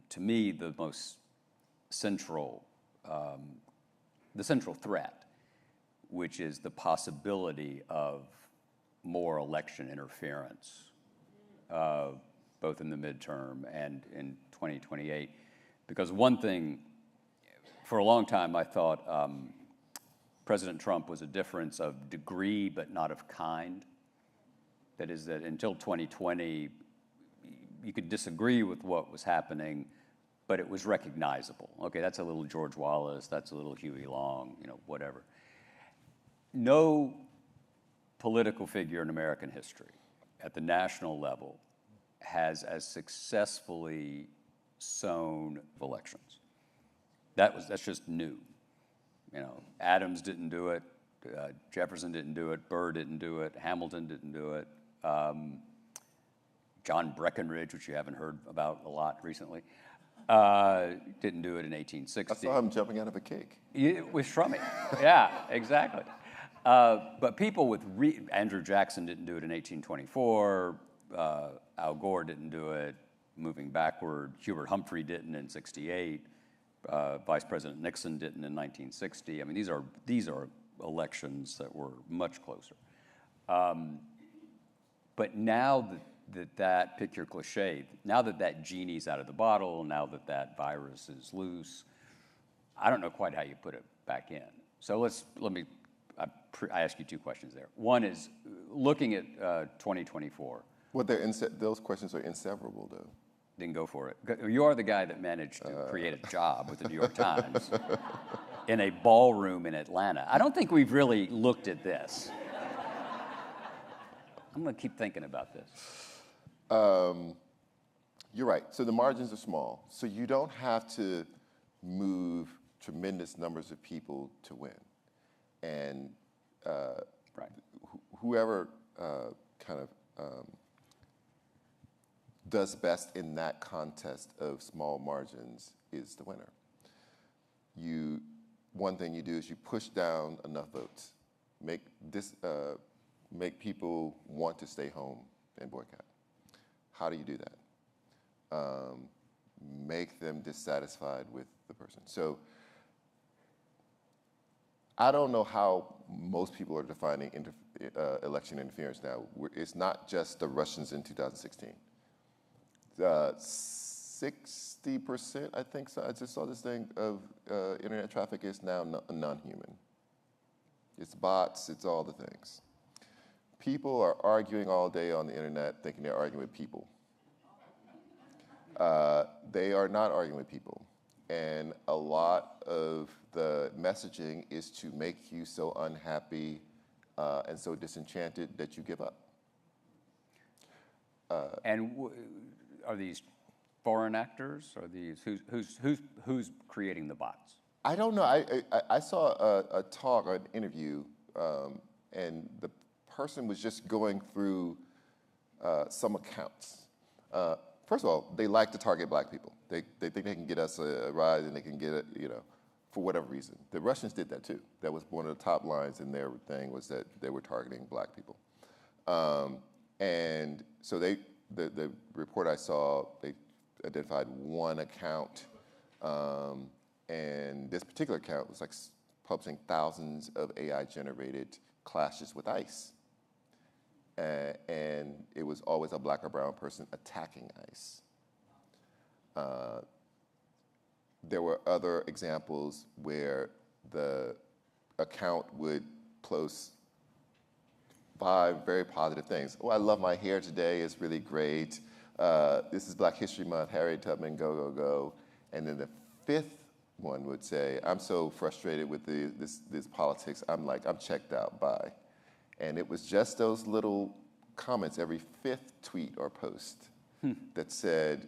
to me, the most central, the central threat, which is the possibility of more election interference, both in the midterm and in 2028. Because one thing, for a long time, I thought President Trump was a difference of degree but not of kind. That is that until 2020, you could disagree with what was happening, but it was recognizable. Okay, that's a little George Wallace, that's a little Huey Long, whatever. No political figure in American history at the national level has as successfully sown elections. That's just new. Adams didn't do it, Jefferson didn't do it, Burr didn't do it, Hamilton didn't do it, John Breckinridge, which you haven't heard about a lot recently, didn't do it in 1860. I saw him jumping out of a cake. With Shrummy, yeah, exactly. But people with Andrew Jackson didn't do it in 1824. Al Gore didn't do it. Moving backward, Hubert Humphrey didn't in '68. Vice President Nixon didn't in 1960. I mean, these are elections that were much closer. But now that pick your cliche, now that genie's out of the bottle, now that virus is loose, I don't know quite how you put it back in. So I ask you two questions there. One is looking at 2024. Well, those questions are inseparable, though. Didn't go for it. You are the guy that managed to create a job with the New York Times in a ballroom in Atlanta. I don't think we've really looked at this. I'm going to keep thinking about this. You're right. So the margins are small. So you don't have to move tremendous numbers of people to win. And whoever kind of does best in that contest of small margins is the winner. One thing you do is you push down enough votes, make people want to stay home and boycott. How do you do that? Make them dissatisfied with the person. So I don't know how most people are defining election interference now. It's not just the Russians in 2016. 60%, I think, so I just saw this thing of internet traffic is now non-human. It's bots, it's all the things. People are arguing all day on the internet thinking they're arguing with people. They are not arguing with people. And a lot of the messaging is to make you so unhappy and so disenchanted that you give up. Are these foreign actors? Are these who's creating the bots? I don't know. I saw a talk or an interview, and the person was just going through some accounts. First of all, they like to target black people. They think they can get us a rise and they can get it, for whatever reason. The Russians did that too. That was one of the top lines in their thing, was that they were targeting black people. And so the report I saw, they identified one account, and this particular account was like publishing thousands of AI-generated clashes with ICE. And it was always a black or brown person attacking ICE. There were other examples where the account would post 5 very positive things. Oh, I love my hair today, it's really great. This is Black History Month, Harriet Tubman, go, go, go. And then the 5th one would say, I'm so frustrated with this politics, I'm checked out, bye. And it was just those little comments every 5th tweet or post that said,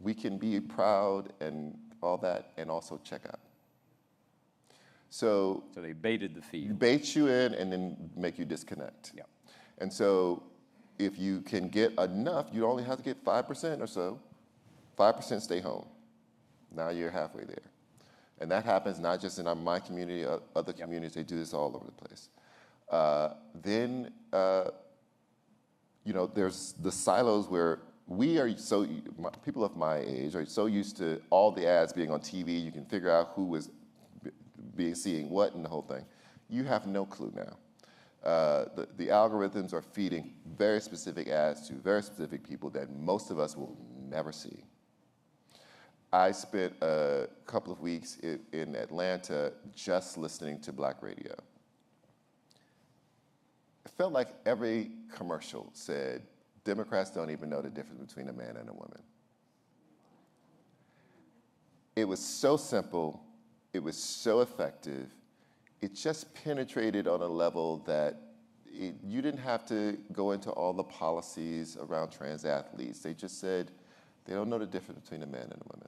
we can be proud and all that, and also check out. So they baited the feed. Bait you in and then make you disconnect. Yeah. And so if you can get enough, you only have to get 5% or so. 5% stay home. Now you're halfway there. And that happens not just in my community, other communities, they do this all over the place. There's the silos where people of my age are so used to all the ads being on TV, you can figure out who was seeing what and the whole thing. You have no clue now. The algorithms are feeding very specific ads to very specific people that most of us will never see. I spent a couple of weeks in Atlanta just listening to black radio. It felt like every commercial said, Democrats don't even know the difference between a man and a woman. It was so simple, it was so effective, it just penetrated on a level that you didn't have to go into all the policies around trans athletes. They just said they don't know the difference between a man and a woman.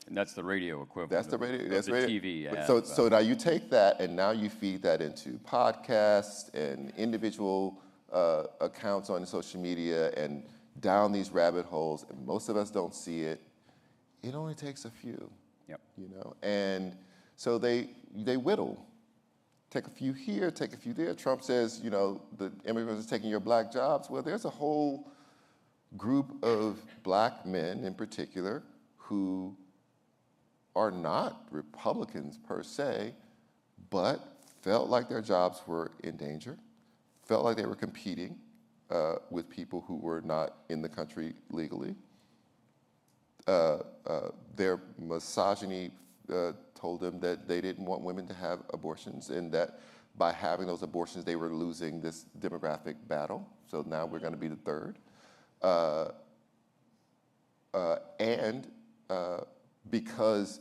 And that's the radio equivalent. That's the radio. That's the TV ad. So now you take that and now you feed that into podcasts and individual accounts on social media and down these rabbit holes. And most of us don't see it. It only takes a few. Yep. And so they whittle. Take a few here, take a few there. Trump says, the immigrants are taking your black jobs. Well, there's a whole group of black men in particular who are not Republicans per se, but felt like their jobs were in danger, felt like they were competing with people who were not in the country legally. Their misogyny told them that they didn't want women to have abortions and that by having those abortions they were losing this demographic battle. So now we're going to be the third. Because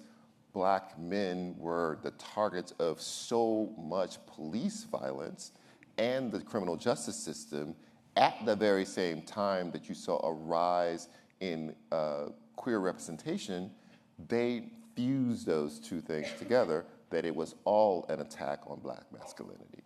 black men were the targets of so much police violence and the criminal justice system at the very same time that you saw a rise in queer representation, they fused those two things together, that it was all an attack on black masculinity.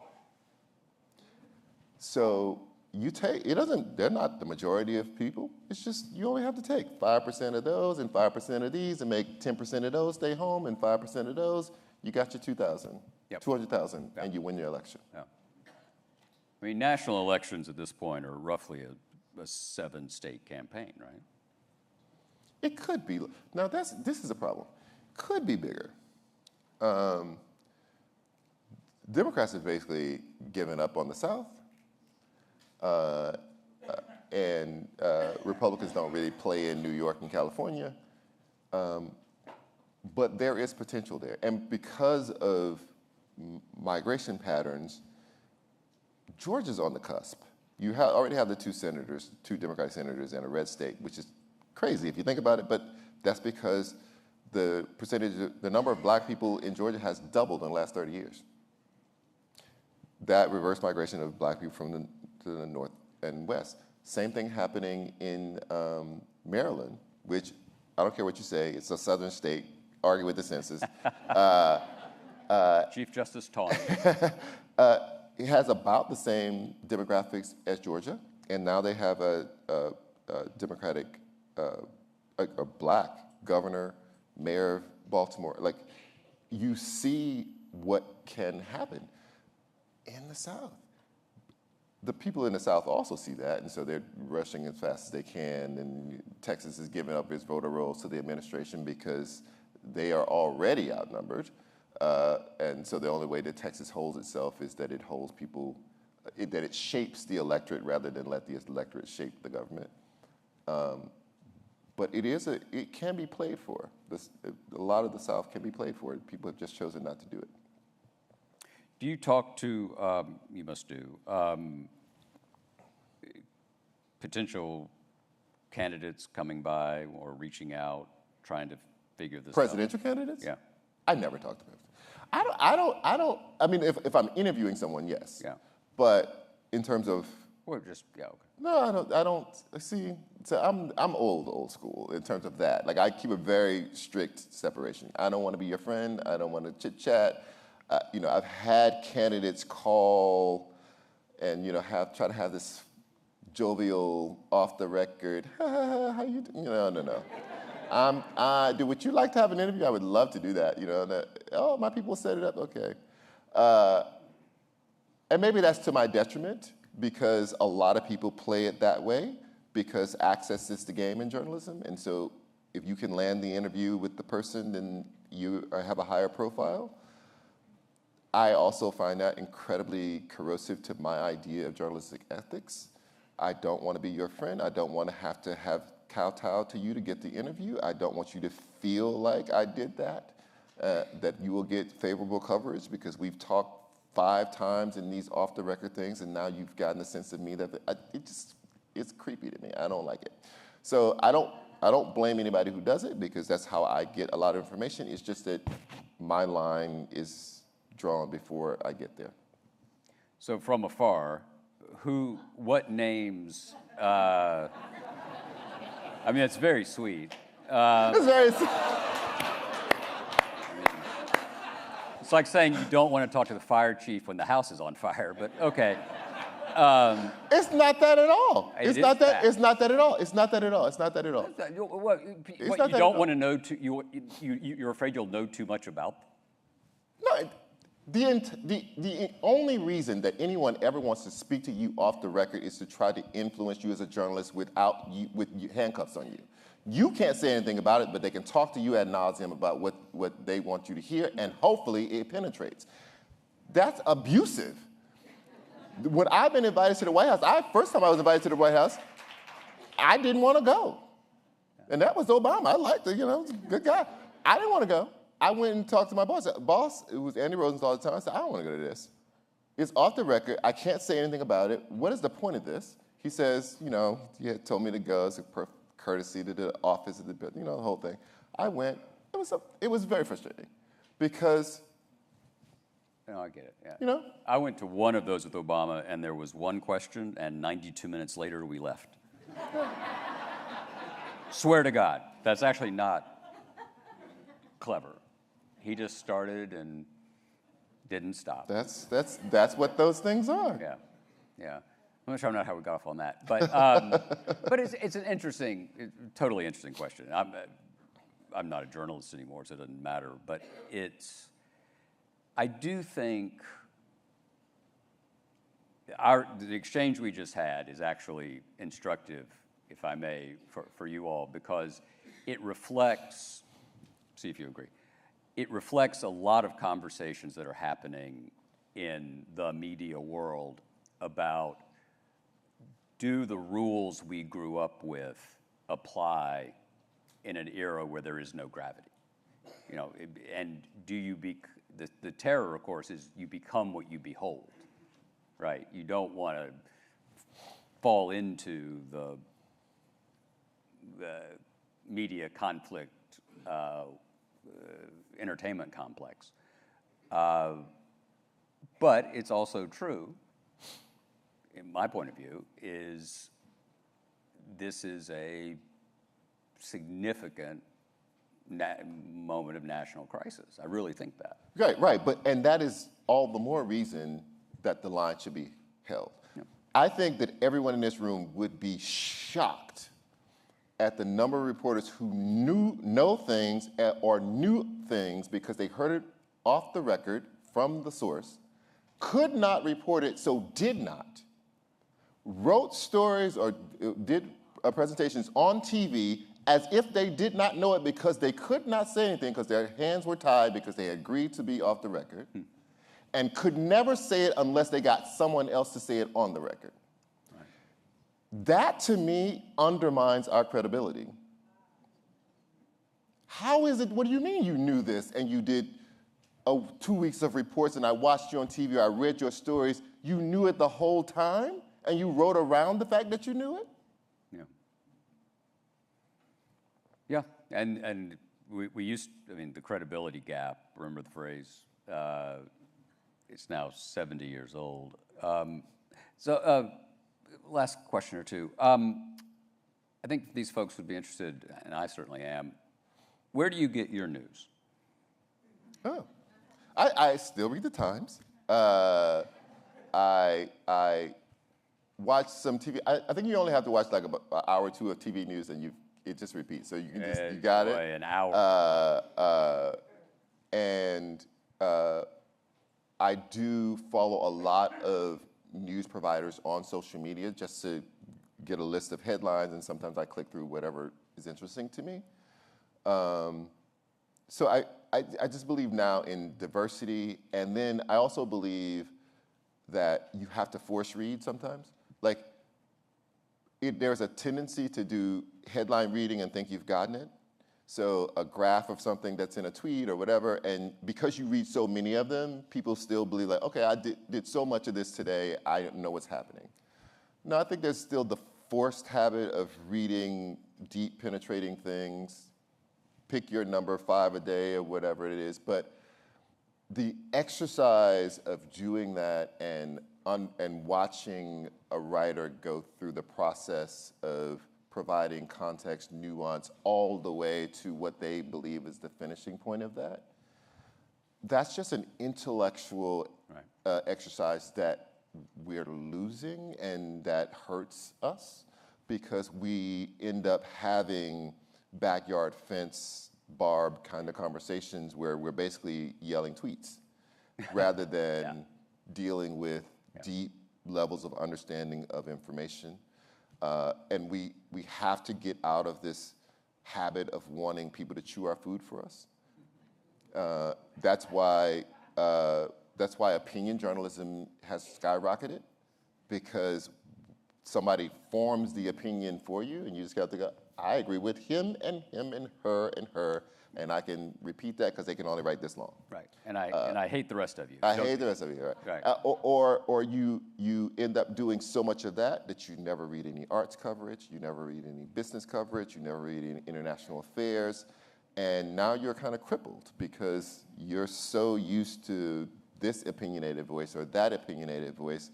So they're not the majority of people. It's just, you only have to take 5% of those and 5% of these and make 10% of those stay home and 5% of those, you got your 2,000, 200,000, and you win your election. Yeah. I mean, national elections at this point are roughly a 7-state campaign, right? It could be. Now, this is a problem. Could be bigger. Democrats have basically given up on the South. And Republicans don't really play in New York and California. But there is potential there. And because of migration patterns, Georgia's on the cusp. You already have the two senators, two Democratic senators in a red state, which is crazy if you think about it, but that's because the number of black people in Georgia has doubled in the last 30 years. That reverse migration of black people from to the north and west. Same thing happening in Maryland, which I don't care what you say, it's a southern state, argue with the census. Chief Justice Taunton. It has about the same demographics as Georgia, and now they have a Democratic, a black governor, mayor of Baltimore. Like, you see what can happen in the South. The people in the South also see that, and so they're rushing as fast as they can, and Texas is giving up its voter rolls to the administration because they are already outnumbered. And so the only way that Texas holds itself is that it holds people, that it shapes the electorate rather than let the electorate shape the government. But it can be played for. A lot of the South can be played for. People have just chosen not to do it. Do you talk to, you must do, potential candidates coming by or reaching out, trying to figure this out? Presidential candidates? Yeah. I never talk to them. I mean, if I'm interviewing someone, yes. Yeah. But in terms of. Or just, yeah, okay. No, I don't, see, so I'm old school in terms of that. Like, I keep a very strict separation. I don't want to be your friend. I don't want to chit chat. I've had candidates call and, try to have this jovial, off the record, how you doing? No. Would you like to have an interview? I would love to do that. Oh, my people set it up. Okay. And maybe that's to my detriment because a lot of people play it that way because access is the game in journalism. And so if you can land the interview with the person, then you have a higher profile. I also find that incredibly corrosive to my idea of journalistic ethics. I don't want to be your friend. I don't want to have kowtow to you to get the interview. I don't want you to feel like I did that, that you will get favorable coverage because we've talked 5 times in these off-the-record things, and now you've gotten a sense of me that it's creepy to me. I don't like it. So I don't blame anybody who does it because that's how I get a lot of information. It's just that my line is drawn before I get there. So from afar, what names? I mean, it's very sweet. It's very sweet. It's like saying you don't want to talk to the fire chief when the house is on fire, but okay. It's not that at all. It's not that at all. It's not that at all. What you don't want to know you're afraid you'll know too much about? No. The only reason that anyone ever wants to speak to you off the record is to try to influence you as a journalist with handcuffs on you. You can't say anything about it, but they can talk to you ad nauseum about what they want you to hear, and hopefully it penetrates. That's abusive. When I've been invited to the White House, first time I was invited to the White House, I didn't want to go. And that was Obama. I liked it, he's a good guy. I didn't want to go. I went and talked to my boss. Boss, it was Andy Rosenthal at the time. I said, I don't want to go to this. It's off the record. I can't say anything about it. What is the point of this? He says, he had told me to go. It's a courtesy to the office of the building, the whole thing. I went. It was very frustrating because. No, I get it. Yeah. I went to one of those with Obama, and there was one question, and 92 minutes later we left. Swear to God, that's actually not clever. He just started and didn't stop. That's what those things are. Yeah. I'm not sure how we got off on that, but it's an totally interesting question. I'm not a journalist anymore, so it doesn't matter. But I do think the exchange we just had is actually instructive, if I may, for you all, because it reflects. See if you agree. It reflects a lot of conversations that are happening in the media world about, do the rules we grew up with apply in an era where there is no gravity? And the terror, of course, is you become what you behold, right? You don't want to fall into the media conflict, entertainment complex. But it's also true, in my point of view, is this is a significant moment of national crisis. I really think that. Right. And that is all the more reason that the line should be held. Yeah. I think that everyone in this room would be shocked at the number of reporters who know things or knew things because they heard it off the record from the source, could not report it, so did not, wrote stories or did presentations on TV as if they did not know it because they could not say anything because their hands were tied because they agreed to be off the record, and could never say it unless they got someone else to say it on the record. Right. That, to me, undermines our credibility. How is it, what do you mean you knew this and you did 2 weeks of reports and I watched you on TV or I read your stories, you knew it the whole time and you wrote around the fact that you knew it? Yeah, and we used, the credibility gap, remember the phrase, it's now 70 years old. Last question or two. I think these folks would be interested, and I certainly am, where do you get your news? Oh, I still read the Times. I watch some TV. I think you only have to watch like about an hour or two of TV news and it just repeats. So you can just, you got it. An hour. I do follow a lot of news providers on social media just to get a list of headlines, and sometimes I click through whatever is interesting to me. So I just believe now in diversity, and then I also believe that you have to force read sometimes. Like, there's a tendency to do headline reading and think you've gotten it. So a graph of something that's in a tweet or whatever, and because you read so many of them, people still believe like, okay, I did so much of this today, I don't know what's happening. No, I think there's still the forced habit of reading deep, penetrating things, pick your number 5 a day or whatever it is, but the exercise of doing that and watching a writer go through the process of providing context, nuance, all the way to what they believe is the finishing point of that, that's just an intellectual exercise that we're losing, and that hurts us because we end up having backyard fence, barb kind of conversations where we're basically yelling tweets rather than dealing with deep levels of understanding of information. And we have to get out of this habit of wanting people to chew our food for us. That's why opinion journalism has skyrocketed, because somebody forms the opinion for you, and you just got to go, I agree with him and her, and I can repeat that because they can only write this long. Right, and I hate the rest of you. I hate the rest of you, right. Or you end up doing so much of that you never read any arts coverage, you never read any business coverage, you never read any international affairs, and now you're kind of crippled because you're so used to this opinionated voice or that opinionated voice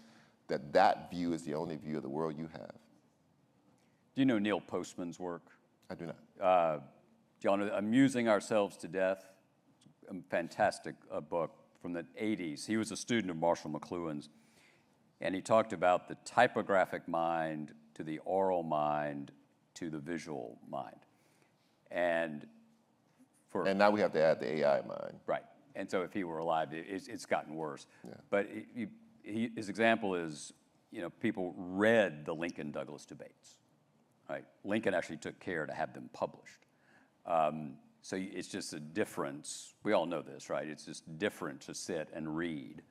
that view is the only view of the world you have. Do you know Neil Postman's work? I do not. Do y'all know Amusing Ourselves to Death? A fantastic book from the 80s. He was a student of Marshall McLuhan's, and he talked about the typographic mind to the oral mind to the visual mind. And now we have to add the AI mind. Right. And so if he were alive, it's gotten worse. Yeah. But his example is, people read the Lincoln-Douglas debates. Right? Lincoln actually took care to have them published. So it's just a difference. We all know this, right? It's just different to sit and read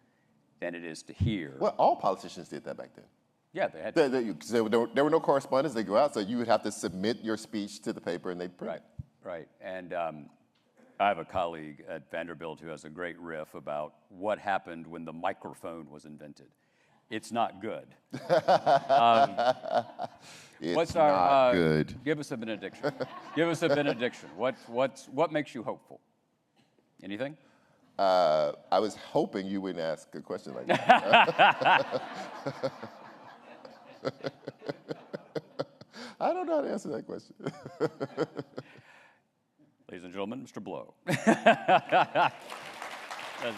than it is to hear. Well, all politicians did that back then. Yeah, they had to. There were no correspondence. They go out, so you would have to submit your speech to the paper, and they'd print it. Right. And I have a colleague at Vanderbilt who has a great riff about what happened when the microphone was invented. It's not good. It's not good. Give us a benediction. Give us a benediction. What makes you hopeful? Anything? I was hoping you wouldn't ask a question like that. I don't know how to answer that question. Ladies and gentlemen, Mr. Blow. That's good.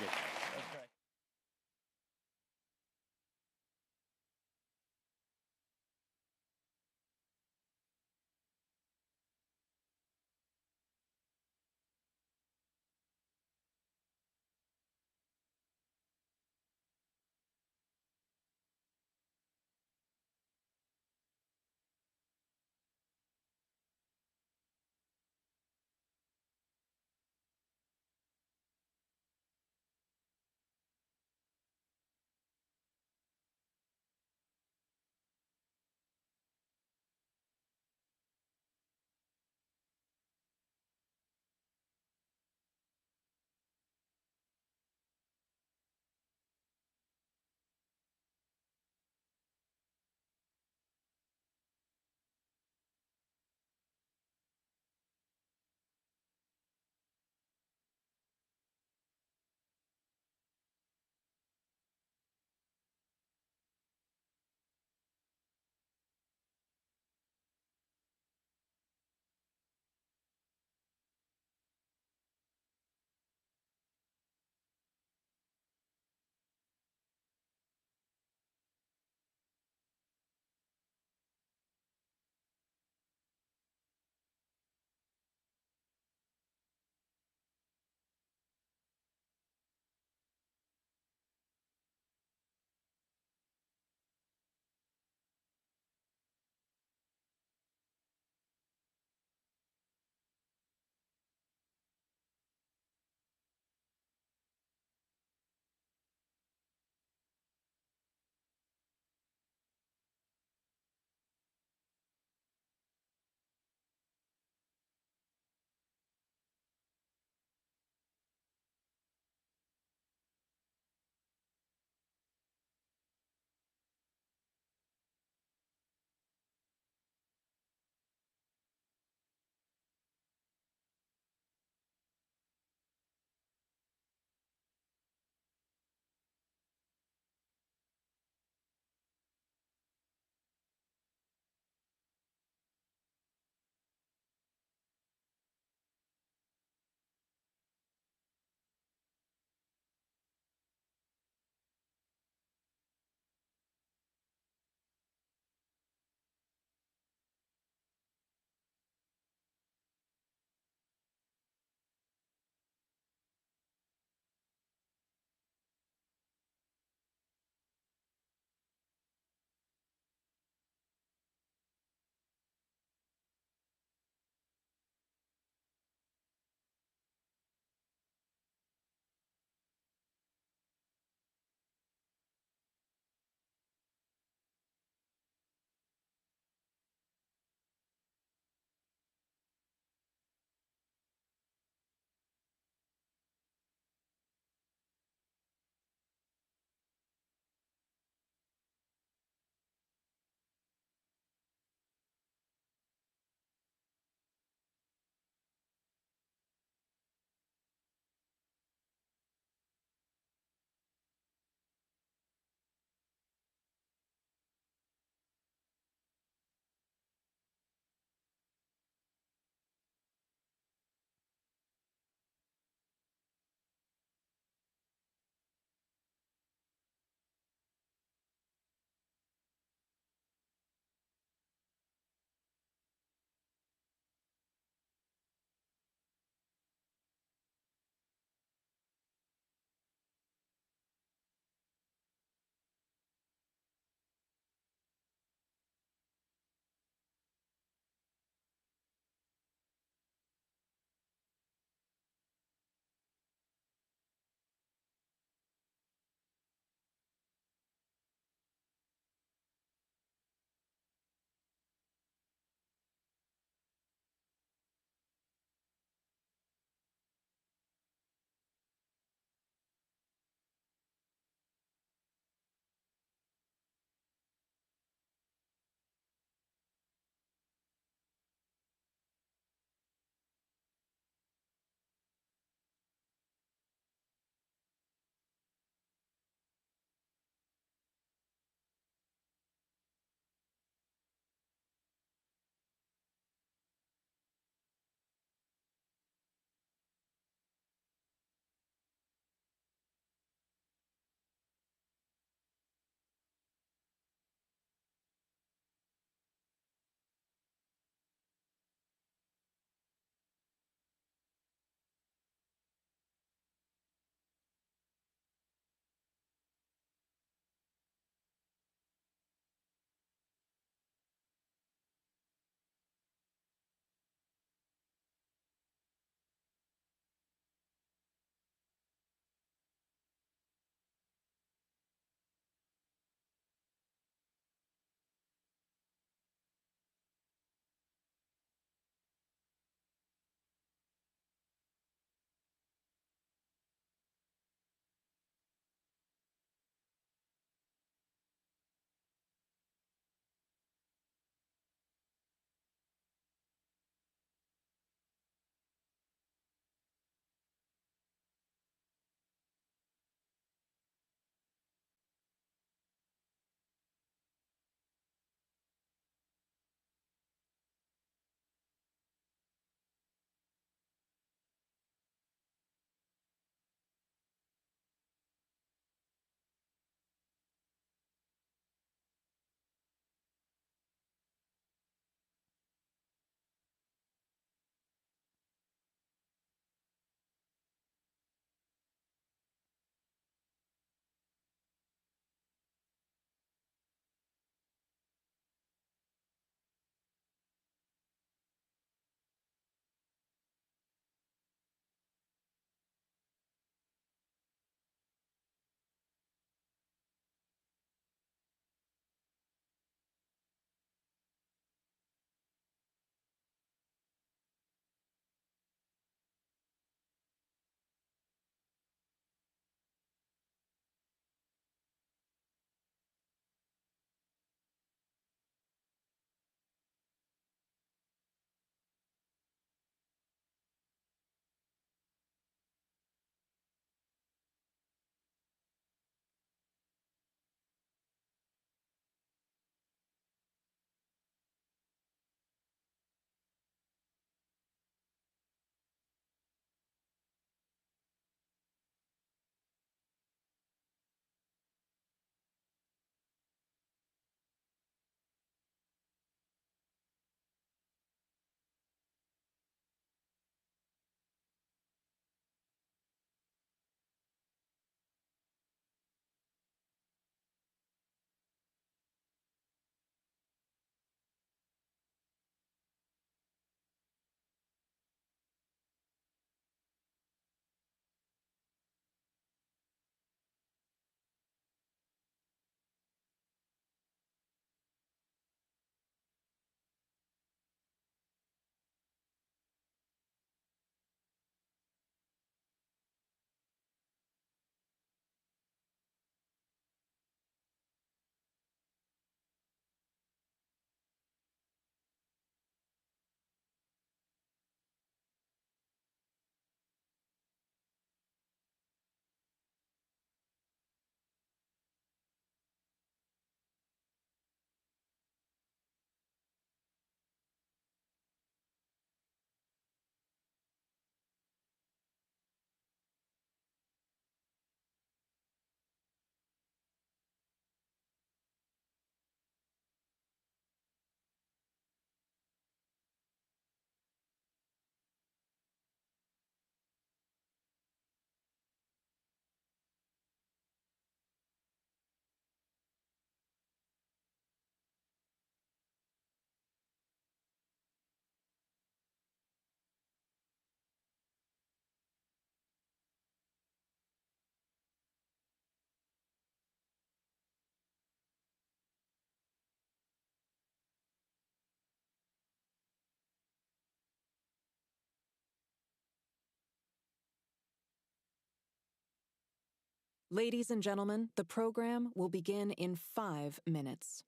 Ladies and gentlemen, the program will begin in 5 minutes.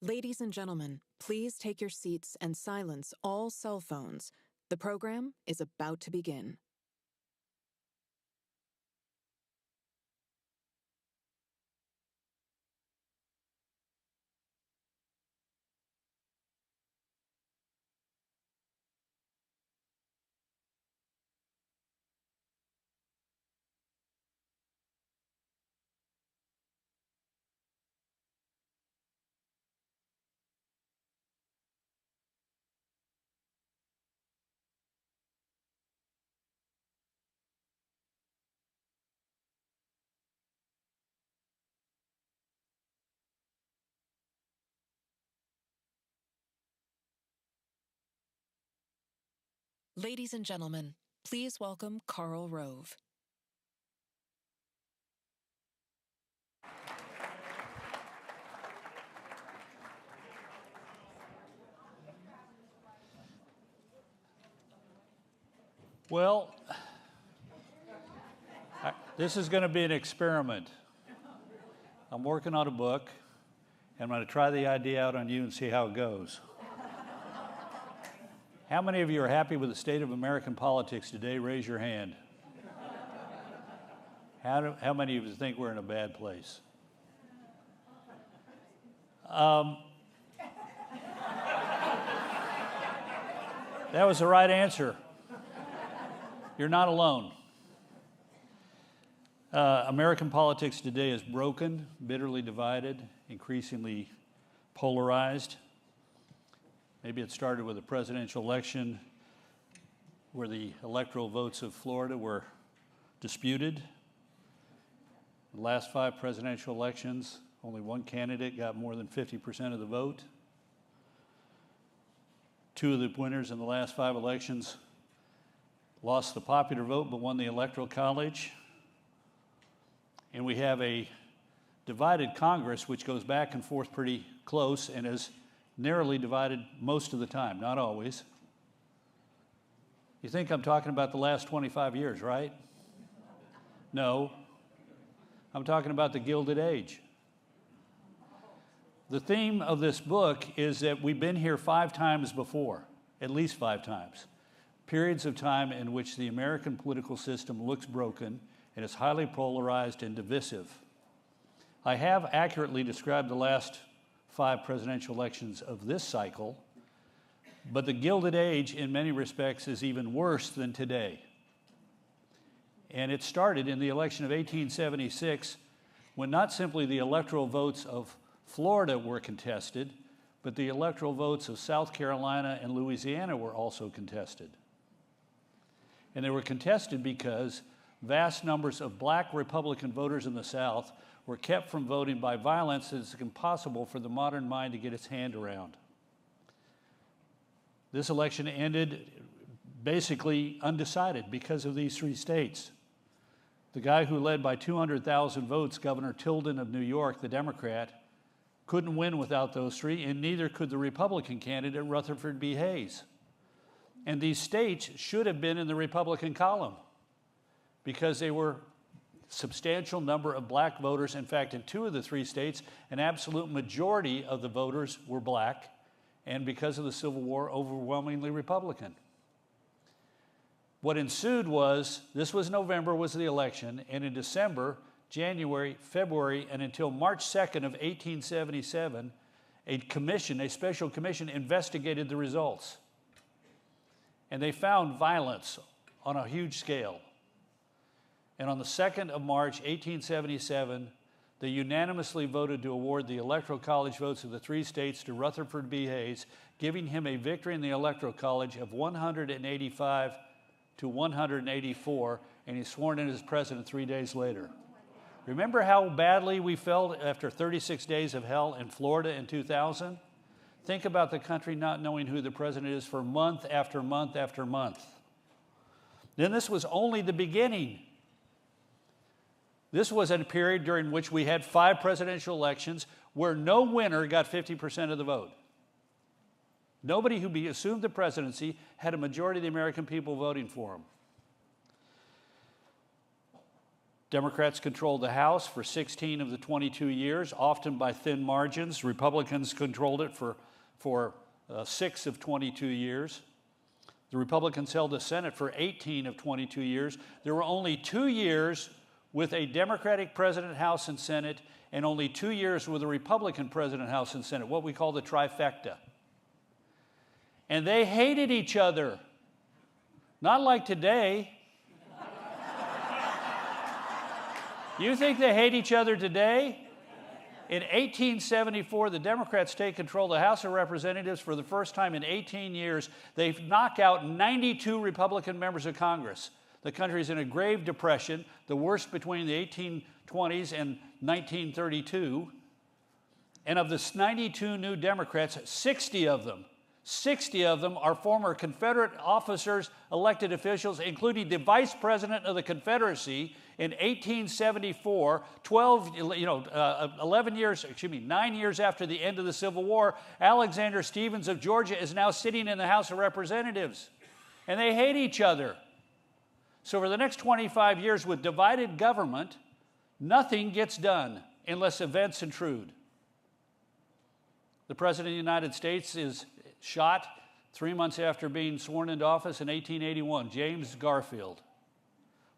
Ladies and gentlemen, please take your seats and silence all cell phones. The program is about to begin. Ladies and gentlemen, please welcome Karl Rove. Well, this is going to be an experiment. I'm working on a book, and I'm going to try the idea out on you and see how it goes. How many of you are happy with the state of American politics today? Raise your hand. How many of you think we're in a bad place? That was the right answer. You're not alone. American politics today is broken, bitterly divided, increasingly polarized. Maybe it started with a presidential election where the electoral votes of Florida were disputed. The last 5 presidential elections, only one candidate got more than 50% of the vote. 2 of the winners in the last 5 elections lost the popular vote but won the Electoral College. And we have a divided Congress which goes back and forth pretty close and is narrowly divided most of the time, not always. You think I'm talking about the last 25 years, right? No. I'm talking about the Gilded Age. The theme of this book is that we've been here 5 times before, at least 5 times. Periods of time in which the American political system looks broken and is highly polarized and divisive. I have accurately described the last 5 presidential elections of this cycle, but the Gilded Age in many respects is even worse than today. And it started in the election of 1876 when not simply the electoral votes of Florida were contested, but the electoral votes of South Carolina and Louisiana were also contested. And they were contested because vast numbers of black Republican voters in the South were kept from voting by violence that is impossible for the modern mind to get its hand around. This election ended basically undecided because of these 3 states. The guy who led by 200,000 votes, Governor Tilden of New York, the Democrat, couldn't win without those 3, and neither could the Republican candidate, Rutherford B. Hayes. And these states should have been in the Republican column because they were substantial number of black voters. In fact, in 2 of the 3 states, an absolute majority of the voters were black, and because of the Civil War, overwhelmingly Republican. What ensued was, this was November was the election, and in December, January, February, and until March 2nd of 1877, a special commission investigated the results. And they found violence on a huge scale. And on the 2nd of March, 1877, they unanimously voted to award the Electoral College votes of the 3 states to Rutherford B. Hayes, giving him a victory in the Electoral College of 185 to 184, and he's sworn in as president 3 days later. Remember how badly we felt after 36 days of hell in Florida in 2000? Think about the country not knowing who the president is for month after month after month. Then this was only the beginning. This was a period during which we had 5 presidential elections where no winner got 50% of the vote. Nobody who assumed the presidency had a majority of the American people voting for him. Democrats controlled the House for 16 of the 22 years, often by thin margins. Republicans controlled it for 6 of 22 years. The Republicans held the Senate for 18 of 22 years. There were only 2 years with a Democratic president, House, and Senate, and only 2 years with a Republican president, House, and Senate, what we call the trifecta. And they hated each other. Not like today. You think they hate each other today? In 1874, the Democrats take control of the House of Representatives for the first time in 18 years. They knock out 92 Republican members of Congress. The country is in a grave depression, the worst between the 1820s and 1932. And of the 92 new Democrats, 60 of them are former Confederate officers, elected officials, including the Vice President of the Confederacy in 1874, 9 years after the end of the Civil War. Alexander Stephens of Georgia is now sitting in the House of Representatives. And they hate each other. So for the next 25 years with divided government, nothing gets done unless events intrude. The President of the United States is shot 3 months after being sworn into office in 1881, James Garfield.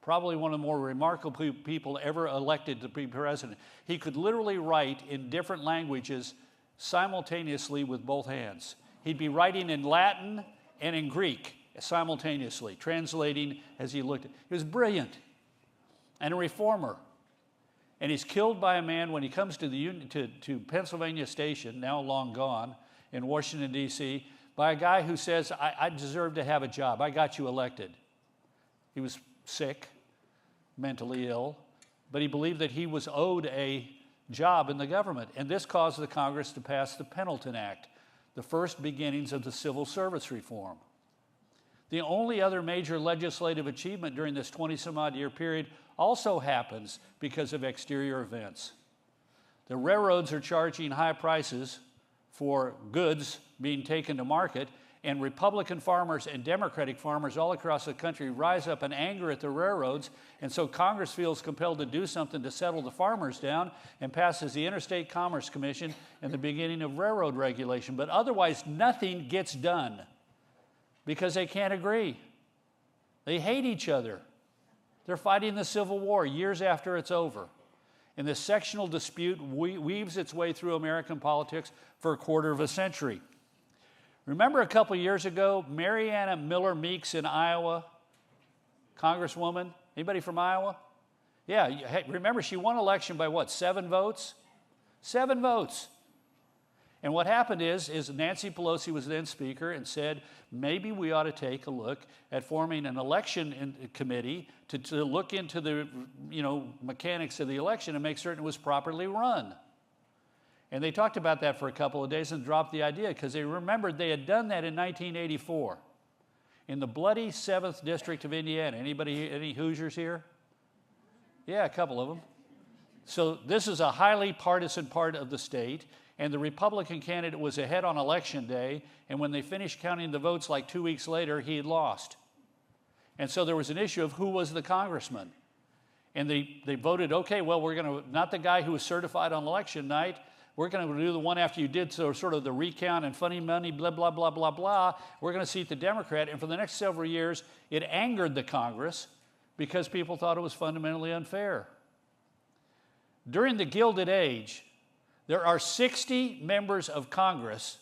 Probably one of the more remarkable people ever elected to be president. He could literally write in different languages simultaneously with both hands. He'd be writing in Latin and in Greek simultaneously, translating as he looked. He was brilliant and a reformer. And he's killed by a man when he comes to to Pennsylvania Station, now long gone, in Washington, D.C., by a guy who says, I deserve to have a job. I got you elected. He was sick, mentally ill, but he believed that he was owed a job in the government. And this caused the Congress to pass the Pendleton Act, the first beginnings of the civil service reform. The only other major legislative achievement during this 20-some-odd year period also happens because of exterior events. The railroads are charging high prices for goods being taken to market, and Republican farmers and Democratic farmers all across the country rise up in anger at the railroads, and so Congress feels compelled to do something to settle the farmers down and passes the Interstate Commerce Commission and the beginning of railroad regulation. But otherwise, nothing gets done because they can't agree. They hate each other. They're fighting the Civil War years after it's over. And this sectional dispute weaves its way through American politics for a quarter of a century. Remember a couple years ago, Marianna Miller Meeks in Iowa, Congresswoman? Anybody from Iowa? Yeah, remember she won election by what, 7 votes? 7 votes. And what happened is Nancy Pelosi was then Speaker and said, maybe we ought to take a look at forming an election committee to look into the mechanics of the election and make certain it was properly run. And they talked about that for a couple of days and dropped the idea because they remembered they had done that in 1984 in the bloody 7th District of Indiana. Any Hoosiers here? Yeah, a couple of them. So this is a highly partisan part of the state, and the Republican candidate was ahead on election day, and when they finished counting the votes like 2 weeks later, he had lost. And so there was an issue of who was the congressman. And they voted, okay, well, we're going to, not the guy who was certified on election night, we're going to do the one after you did sort of the recount and funny money, blah, blah, blah, blah, blah. We're going to seat the Democrat. And for the next several years, it angered the Congress because people thought it was fundamentally unfair. During the Gilded Age, there are 60 members of Congress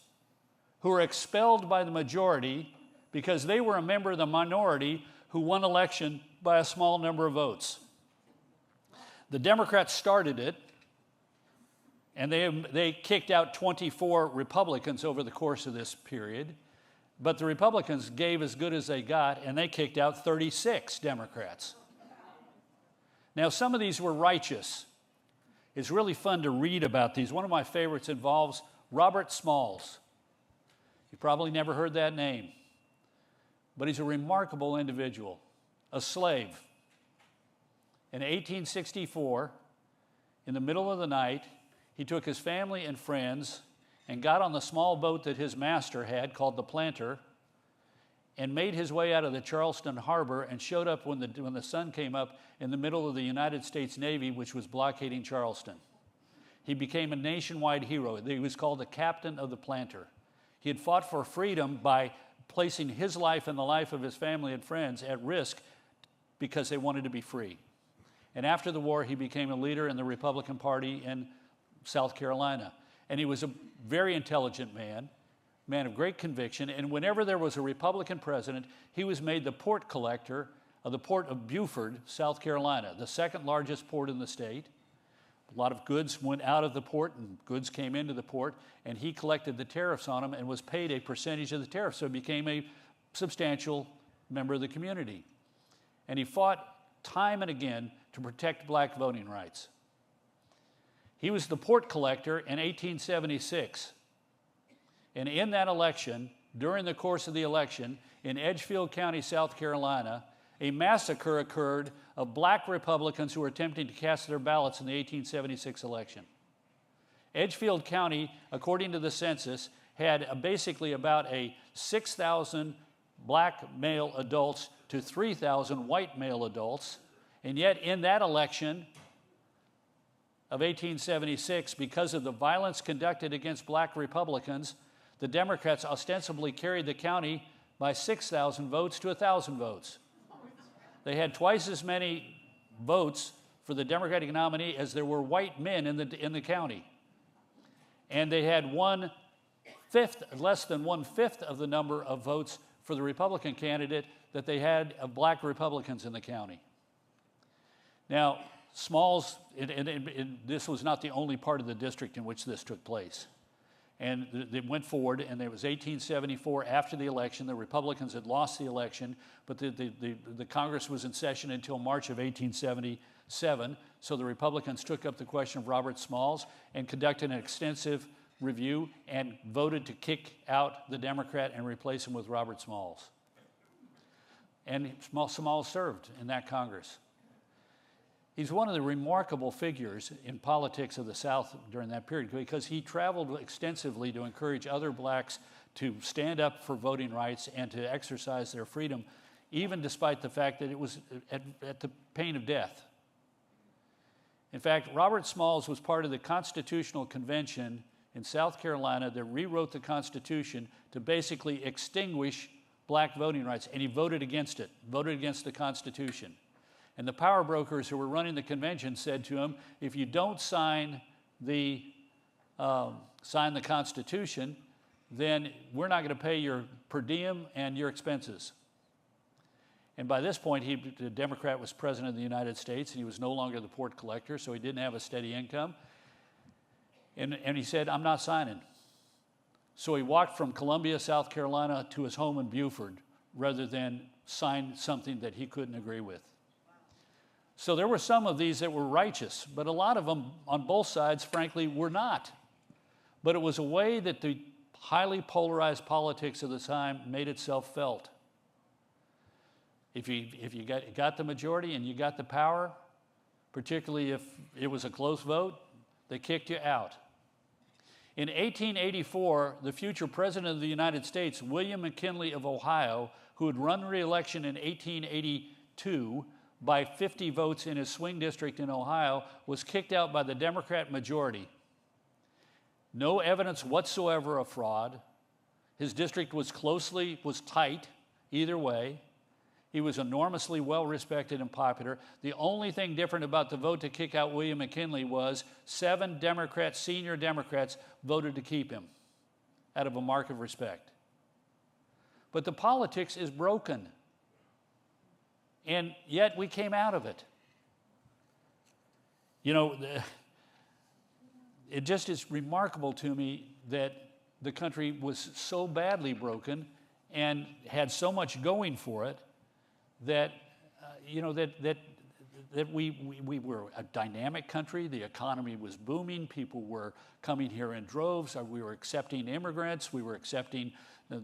who are expelled by the majority because they were a member of the minority who won election by a small number of votes. The Democrats started it, and they kicked out 24 Republicans over the course of this period, but the Republicans gave as good as they got, and they kicked out 36 Democrats. Now, some of these were righteous. It's really fun to read about these. One of my favorites involves Robert Smalls. You probably never heard that name, but he's a remarkable individual, a slave. In 1864, in the middle of the night, he took his family and friends and got on the small boat that his master had called the Planter and made his way out of the Charleston harbor and showed up when the sun came up in the middle of the United States Navy, which was blockading Charleston. He became a nationwide hero. He was called the captain of the Planter. He had fought for freedom by placing his life and the life of his family and friends at risk because they wanted to be free. And after the war, he became a leader in the Republican Party in South Carolina. And he was a very intelligent man of great conviction, and whenever there was a Republican president, he was made the port collector of the port of Beaufort, South Carolina, the second largest port in the state. A lot of goods went out of the port and goods came into the port, and he collected the tariffs on them and was paid a percentage of the tariffs, so he became a substantial member of the community. And he fought time and again to protect black voting rights. He was the port collector in 1876. And in that election, during the course of the election, in Edgefield County, South Carolina, a massacre occurred of black Republicans who were attempting to cast their ballots in the 1876 election. Edgefield County, according to the census, had basically about a 6,000 black male adults to 3,000 white male adults. And yet in that election of 1876, because of the violence conducted against black Republicans, the Democrats ostensibly carried the county by 6,000 votes to 1,000 votes. They had twice as many votes for the Democratic nominee as there were white men in the county. And they had less than 1/5 of the number of votes for the Republican candidate that they had of black Republicans in the county. Now, Smalls, this was not the only part of the district in which this took place. And they went forward, and it was 1874 after the election. The Republicans had lost the election, but the Congress was in session until March of 1877. So the Republicans took up the question of Robert Smalls and conducted an extensive review and voted to kick out the Democrat and replace him with Robert Smalls. And Smalls served in that Congress. He's one of the remarkable figures in politics of the South during that period because he traveled extensively to encourage other blacks to stand up for voting rights and to exercise their freedom, even despite the fact that it was at the pain of death. In fact, Robert Smalls was part of the Constitutional Convention in South Carolina that rewrote the Constitution to basically extinguish black voting rights, and he voted against it, voted against the Constitution. And the power brokers who were running the convention said to him, if you don't sign the Constitution, then we're not going to pay your per diem and your expenses. And by this point, the Democrat was president of the United States, and he was no longer the port collector, so he didn't have a steady income. And he said, I'm not signing. So he walked from Columbia, South Carolina, to his home in Beaufort, rather than sign something that he couldn't agree with. So there were some of these that were righteous, but a lot of them on both sides, frankly, were not. But it was a way that the highly polarized politics of the time made itself felt. If you got the majority and you got the power, particularly if it was a close vote, they kicked you out. In 1884, the future president of the United States, William McKinley of Ohio, who had run re-election in 1882, by 50 votes in his swing district in Ohio, was kicked out by the Democrat majority. No evidence whatsoever of fraud. His district was tight either way. He was enormously well-respected and popular. The only thing different about the vote to kick out William McKinley was 7 Democrats, senior Democrats, voted to keep him out of a mark of respect. But the politics is broken. And yet we came out of it. You know, it just is remarkable to me that the country was so badly broken and had so much going for it that, that we were a dynamic country. The economy was booming. People were coming here in droves. We were accepting immigrants. We were accepting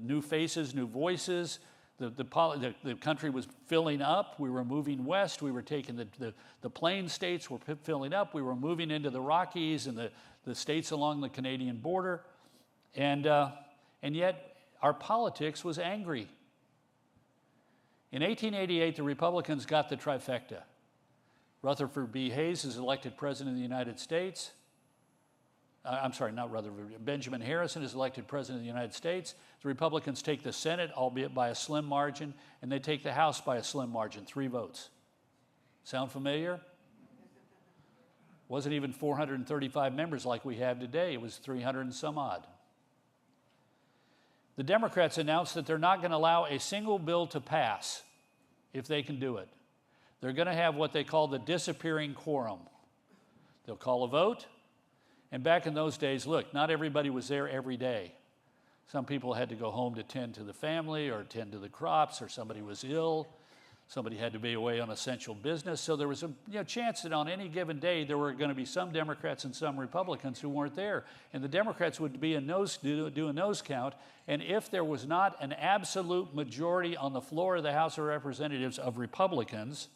new faces, new voices. The country was filling up. We were moving west. We were taking the plain states were filling up. We were moving into the Rockies and the states along the Canadian border. And yet our politics was angry. In 1888, the Republicans got the trifecta. Rutherford B. Hayes is elected president of the United States. I'm sorry, not Rutherford. Benjamin Harrison is elected president of the United States. The Republicans take the Senate, albeit by a slim margin, and they take the House by a slim margin, 3 votes. Sound familiar? Wasn't even 435 members like we have today. It was 300 and some odd. The Democrats announced that they're not going to allow a single bill to pass if they can do it. They're going to have what they call the disappearing quorum. They'll call a vote. And back in those days, look, not everybody was there every day. Some people had to go home to tend to the family or tend to the crops, or somebody was ill. Somebody had to be away on essential business. So there was a chance that on any given day there were going to be some Democrats and some Republicans who weren't there. And the Democrats would do a nose count. And if there was not an absolute majority on the floor of the House of Representatives of Republicans,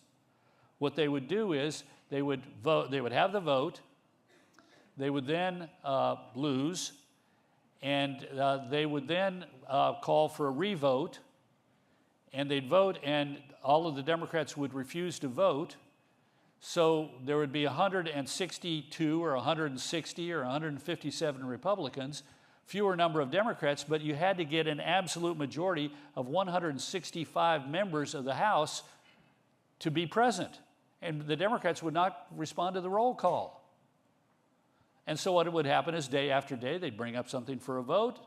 what they would do is they would have the vote. They would then lose, and they would then call for a revote, and they'd vote, and all of the Democrats would refuse to vote. So there would be 162 or 160 or 157 Republicans, fewer number of Democrats, but you had to get an absolute majority of 165 members of the House to be present. And the Democrats would not respond to the roll call. And so what would happen is day after day, they'd bring up something for a vote.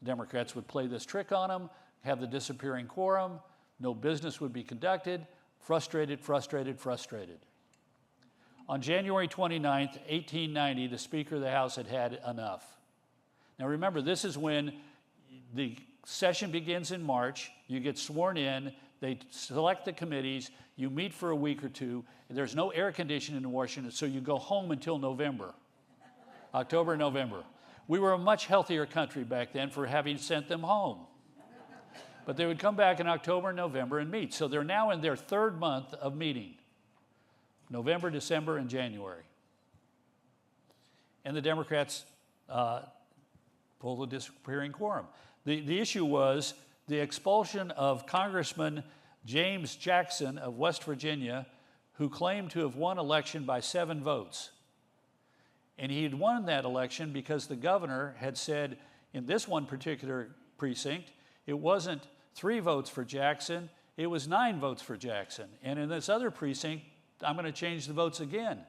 The Democrats would play this trick on them, have the disappearing quorum, no business would be conducted, frustrated, frustrated, frustrated. On January 29th, 1890, the Speaker of the House had had enough. Now remember, this is when the session begins in March, you get sworn in, they select the committees, you meet for a week or two, there's no air conditioning in Washington, so you go home until November, October, November. We were a much healthier country back then for having sent them home. But they would come back in October and November and meet. So they're now in their third month of meeting, November, December, and January. And the Democrats pull the disappearing quorum. The issue was the expulsion of Congressman James Jackson of West Virginia, who claimed to have won election by 7 votes. And he had won that election because the governor had said in this one particular precinct, it wasn't 3 votes for Jackson, it was 9 votes for Jackson. And in this other precinct, I'm going to change the votes again.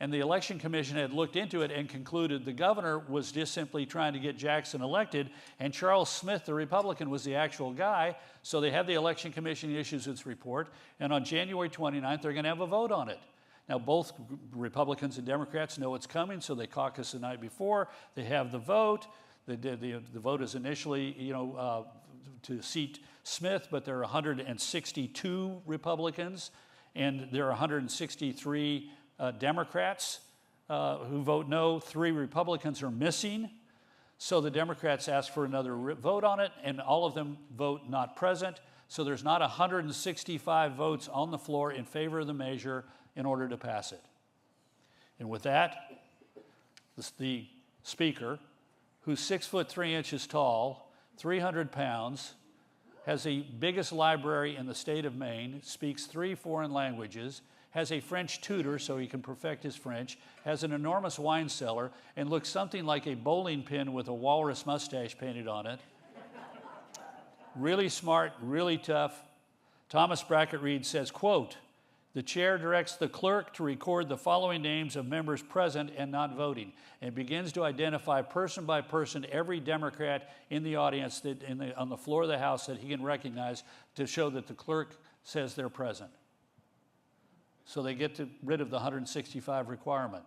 And the election commission had looked into it and concluded the governor was just simply trying to get Jackson elected, and Charles Smith, the Republican, was the actual guy. So they had the election commission issues its report, and on January 29th, they're going to have a vote on it. Now, both Republicans and Democrats know it's coming, so they caucus the night before. They have the vote. The vote is initially, to seat Smith, but there are 162 Republicans, and there are 163 Democrats who vote no. 3 Republicans are missing. So the Democrats ask for another vote on it, and all of them vote not present. So there's not 165 votes on the floor in favor of the measure in order to pass it. And with that, the Speaker, who's 6 foot 3 inches tall, 300 pounds, has the biggest library in the state of Maine, speaks 3 foreign languages, has a French tutor so he can perfect his French, has an enormous wine cellar, and looks something like a bowling pin with a walrus mustache painted on it. Really smart, really tough. Thomas Brackett Reed says, quote, "The chair directs the clerk to record the following names of members present and not voting, and begins to identify person by person every Democrat in the audience on the floor of the House that he can recognize to show that the clerk says they're present." So they get rid of the 165 requirement,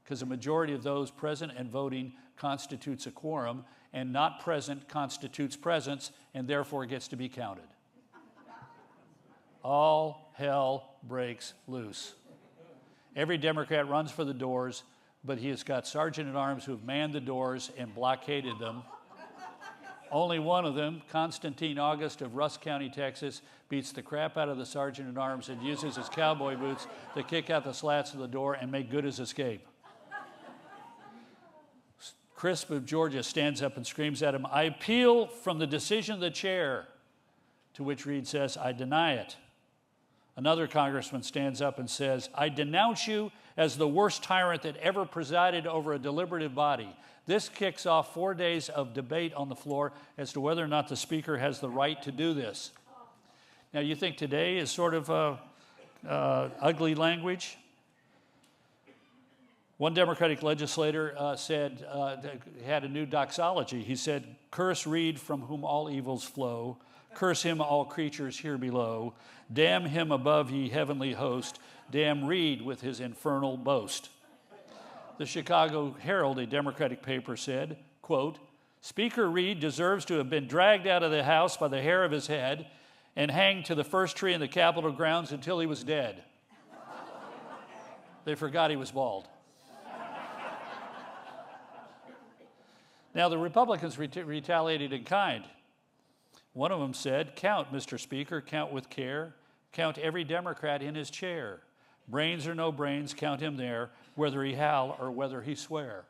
because a majority of those present and voting constitutes a quorum, and not present constitutes presence, and therefore gets to be counted. All hell breaks loose. Every Democrat runs for the doors, but he has got sergeant-at-arms who have manned the doors and blockaded them. Only one of them, Constantine August of Rusk County, Texas, beats the crap out of the sergeant-at-arms and uses his cowboy boots to kick out the slats of the door and make good his escape. Crisp of Georgia stands up and screams at him, "I appeal from the decision of the chair," to which Reed says, "I deny it." Another congressman stands up and says, "I denounce you as the worst tyrant that ever presided over a deliberative body." This kicks off 4 days of debate on the floor as to whether or not the Speaker has the right to do this. Now, you think today is sort of ugly language? One Democratic legislator had a new doxology. He said, "Curse Reed from whom all evils flow. Curse him, all creatures here below. Damn him above, ye heavenly host. Damn Reed with his infernal boast." The Chicago Herald, a Democratic paper, said, quote, "Speaker Reed deserves to have been dragged out of the House by the hair of his head and hanged to the first tree in the Capitol grounds until he was dead." They forgot he was bald. Now, the Republicans retaliated in kind. One of them said, "Count, Mr. Speaker, count with care. Count every Democrat in his chair. Brains or no brains, count him there, whether he howl or whether he swear."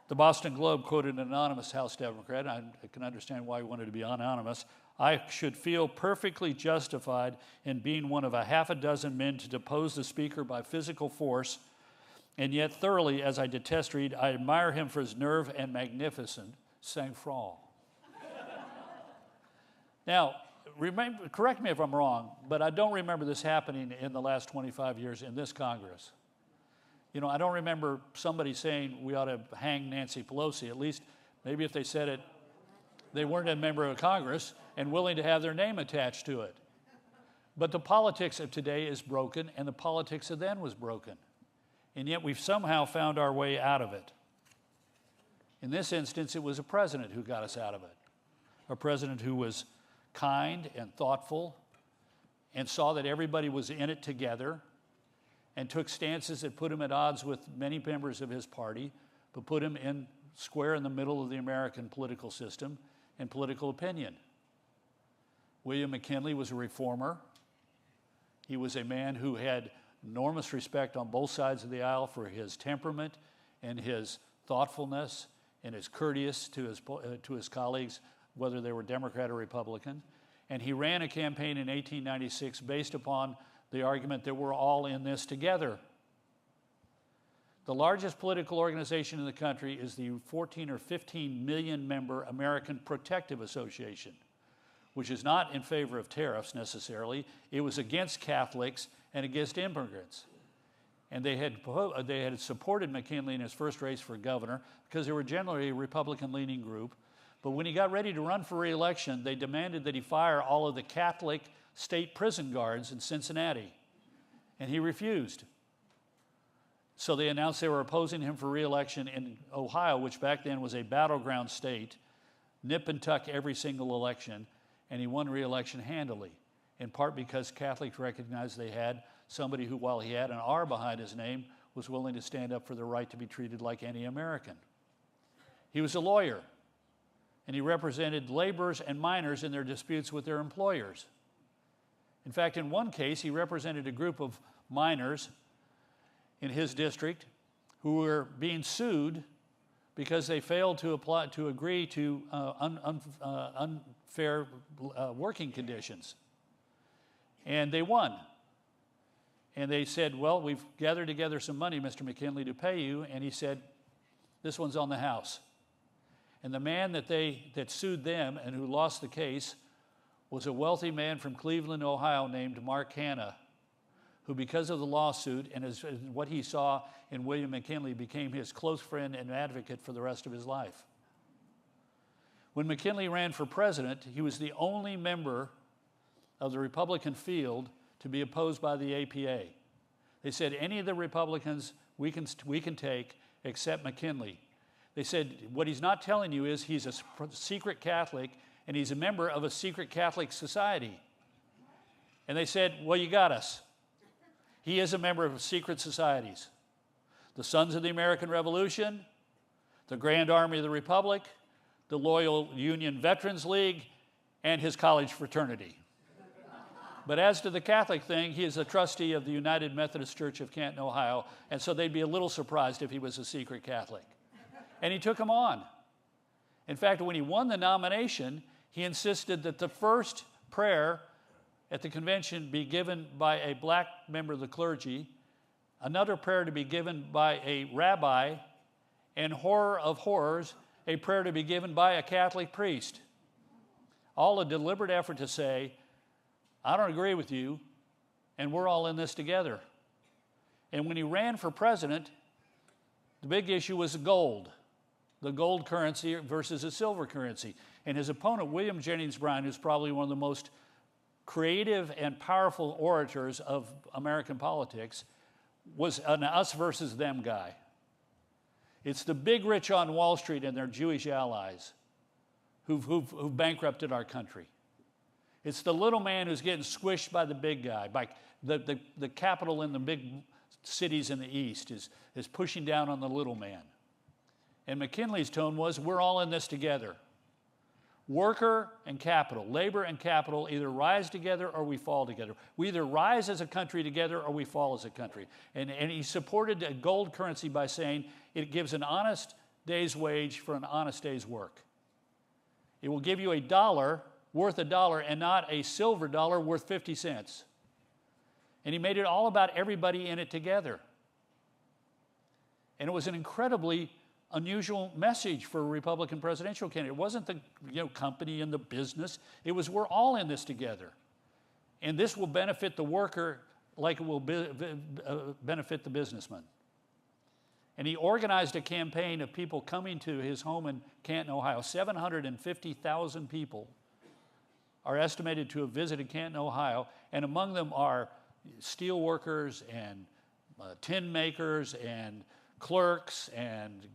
The Boston Globe quoted an anonymous House Democrat, and I can understand why he wanted to be anonymous. I should feel perfectly justified in being one of a half a dozen men to depose the Speaker by physical force, and yet thoroughly, as I detest Reid, I admire him for his nerve and magnificent sang-froid. Now, correct me if I'm wrong, but I don't remember this happening in the last 25 years in this Congress. You know, I don't remember somebody saying we ought to hang Nancy Pelosi. At least, maybe if they said it, they weren't a member of Congress and willing to have their name attached to it. But the politics of today is broken, and the politics of then was broken. And yet we've somehow found our way out of it. In this instance, it was a president who got us out of it. A president who was kind and thoughtful and saw that everybody was in it together and took stances that put him at odds with many members of his party, but put him in square in the middle of the American political system and political opinion. William McKinley was a reformer. He was a man who had enormous respect on both sides of the aisle for his temperament and his thoughtfulness and his courteous to his colleagues, whether they were Democrat or Republican. And he ran a campaign in 1896 based upon the argument that we're all in this together. The largest political organization in the country is the 14 or 15 million member American Protective Association, which is not in favor of tariffs necessarily. It was against Catholics and against immigrants. And they had supported McKinley in his first race for governor because they were generally a Republican-leaning group. But when he got ready to run for re-election, they demanded that he fire all of the Catholic state prison guards in Cincinnati. And he refused. So they announced they were opposing him for re-election in Ohio, which back then was a battleground state, nip and tuck every single election, and he won re-election handily, in part because Catholics recognized they had somebody who, while he had an R behind his name, was willing to stand up for the right to be treated like any American. He was a lawyer, and he represented laborers and miners in their disputes with their employers. In fact, in one case, he represented a group of miners in his district who were being sued because they failed to agree to unfair working conditions. And they won. And they said, well, we've gathered together some money, Mr. McKinley, to pay you. And he said, this one's on the house. And the man that sued them and who lost the case was a wealthy man from Cleveland, Ohio, named Mark Hanna, who, because of the lawsuit and what he saw in William McKinley, became his close friend and advocate for the rest of his life. When McKinley ran for president, he was the only member of the Republican field to be opposed by the APA. They said any of the Republicans we can take except McKinley. They said what he's not telling you is he's a secret Catholic and he's a member of a secret Catholic society. And they said, well, you got us. He is a member of secret societies. The Sons of the American Revolution, the Grand Army of the Republic, the Loyal Union Veterans League, and his college fraternity. But as to the Catholic thing, he is a trustee of the United Methodist Church of Canton, Ohio, and so they'd be a little surprised if he was a secret Catholic. And he took them on. In fact, when he won the nomination, he insisted that the first prayer at the convention be given by a black member of the clergy, another prayer to be given by a rabbi, and horror of horrors, a prayer to be given by a Catholic priest. All a deliberate effort to say, I don't agree with you, and we're all in this together. And when he ran for president, the big issue was the gold currency versus the silver currency. And his opponent, William Jennings Bryan, who's probably one of the most creative and powerful orators of American politics, was an us versus them guy. It's the big rich on Wall Street and their Jewish allies who've bankrupted our country. It's the little man who's getting squished by the big guy, by the capital in the big cities in the East is pushing down on the little man. And McKinley's tone was, we're all in this together. Worker and capital, labor and capital either rise together or we fall together. We either rise as a country together or we fall as a country. And he supported a gold currency by saying it gives an honest day's wage for an honest day's work. It will give you a dollar worth a dollar and not a silver dollar worth 50 cents. And he made it all about everybody in it together. And it was an incredibly unusual message for a Republican presidential candidate. It wasn't the company and the business. It was, we're all in this together. And this will benefit the worker like it will benefit the businessman. And he organized a campaign of people coming to his home in Canton, Ohio. 750,000 people are estimated to have visited Canton, Ohio, and among them are steel workers and tin makers and clerks and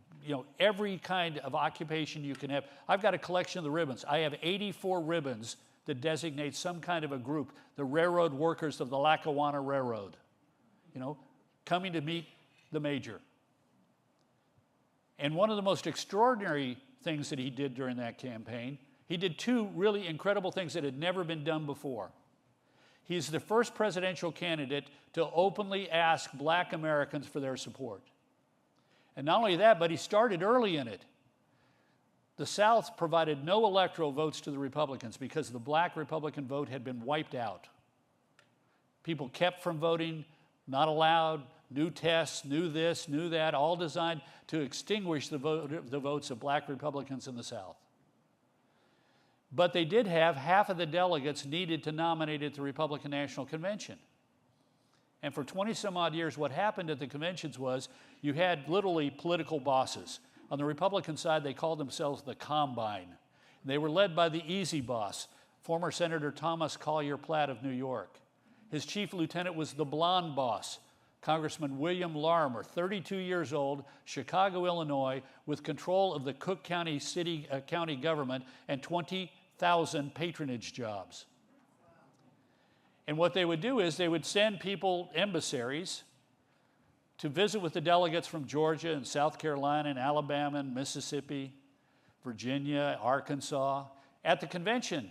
every kind of occupation you can have. I've got a collection of the ribbons. I have 84 ribbons that designate some kind of a group, the railroad workers of the Lackawanna Railroad, coming to meet the major. And one of the most extraordinary things that he did during that campaign, he did two really incredible things that had never been done before. He's the first presidential candidate to openly ask black Americans for their support. And not only that, but he started early in it. The South provided no electoral votes to the Republicans because the black Republican vote had been wiped out. People kept from voting, not allowed, new tests, new this, new that, all designed to extinguish the votes of black Republicans in the South. But they did have half of the delegates needed to nominate at the Republican National Convention. And for 20-some odd years, what happened at the conventions was you had literally political bosses. On the Republican side, they called themselves the Combine. They were led by the easy boss, former Senator Thomas Collier Platt of New York. His chief lieutenant was the blonde boss, Congressman William Larimer, 32 years old, Chicago, Illinois, with control of the Cook County county government and 20,000 patronage jobs. And what they would do is they would send people, emissaries, to visit with the delegates from Georgia and South Carolina and Alabama and Mississippi, Virginia, Arkansas, at the convention.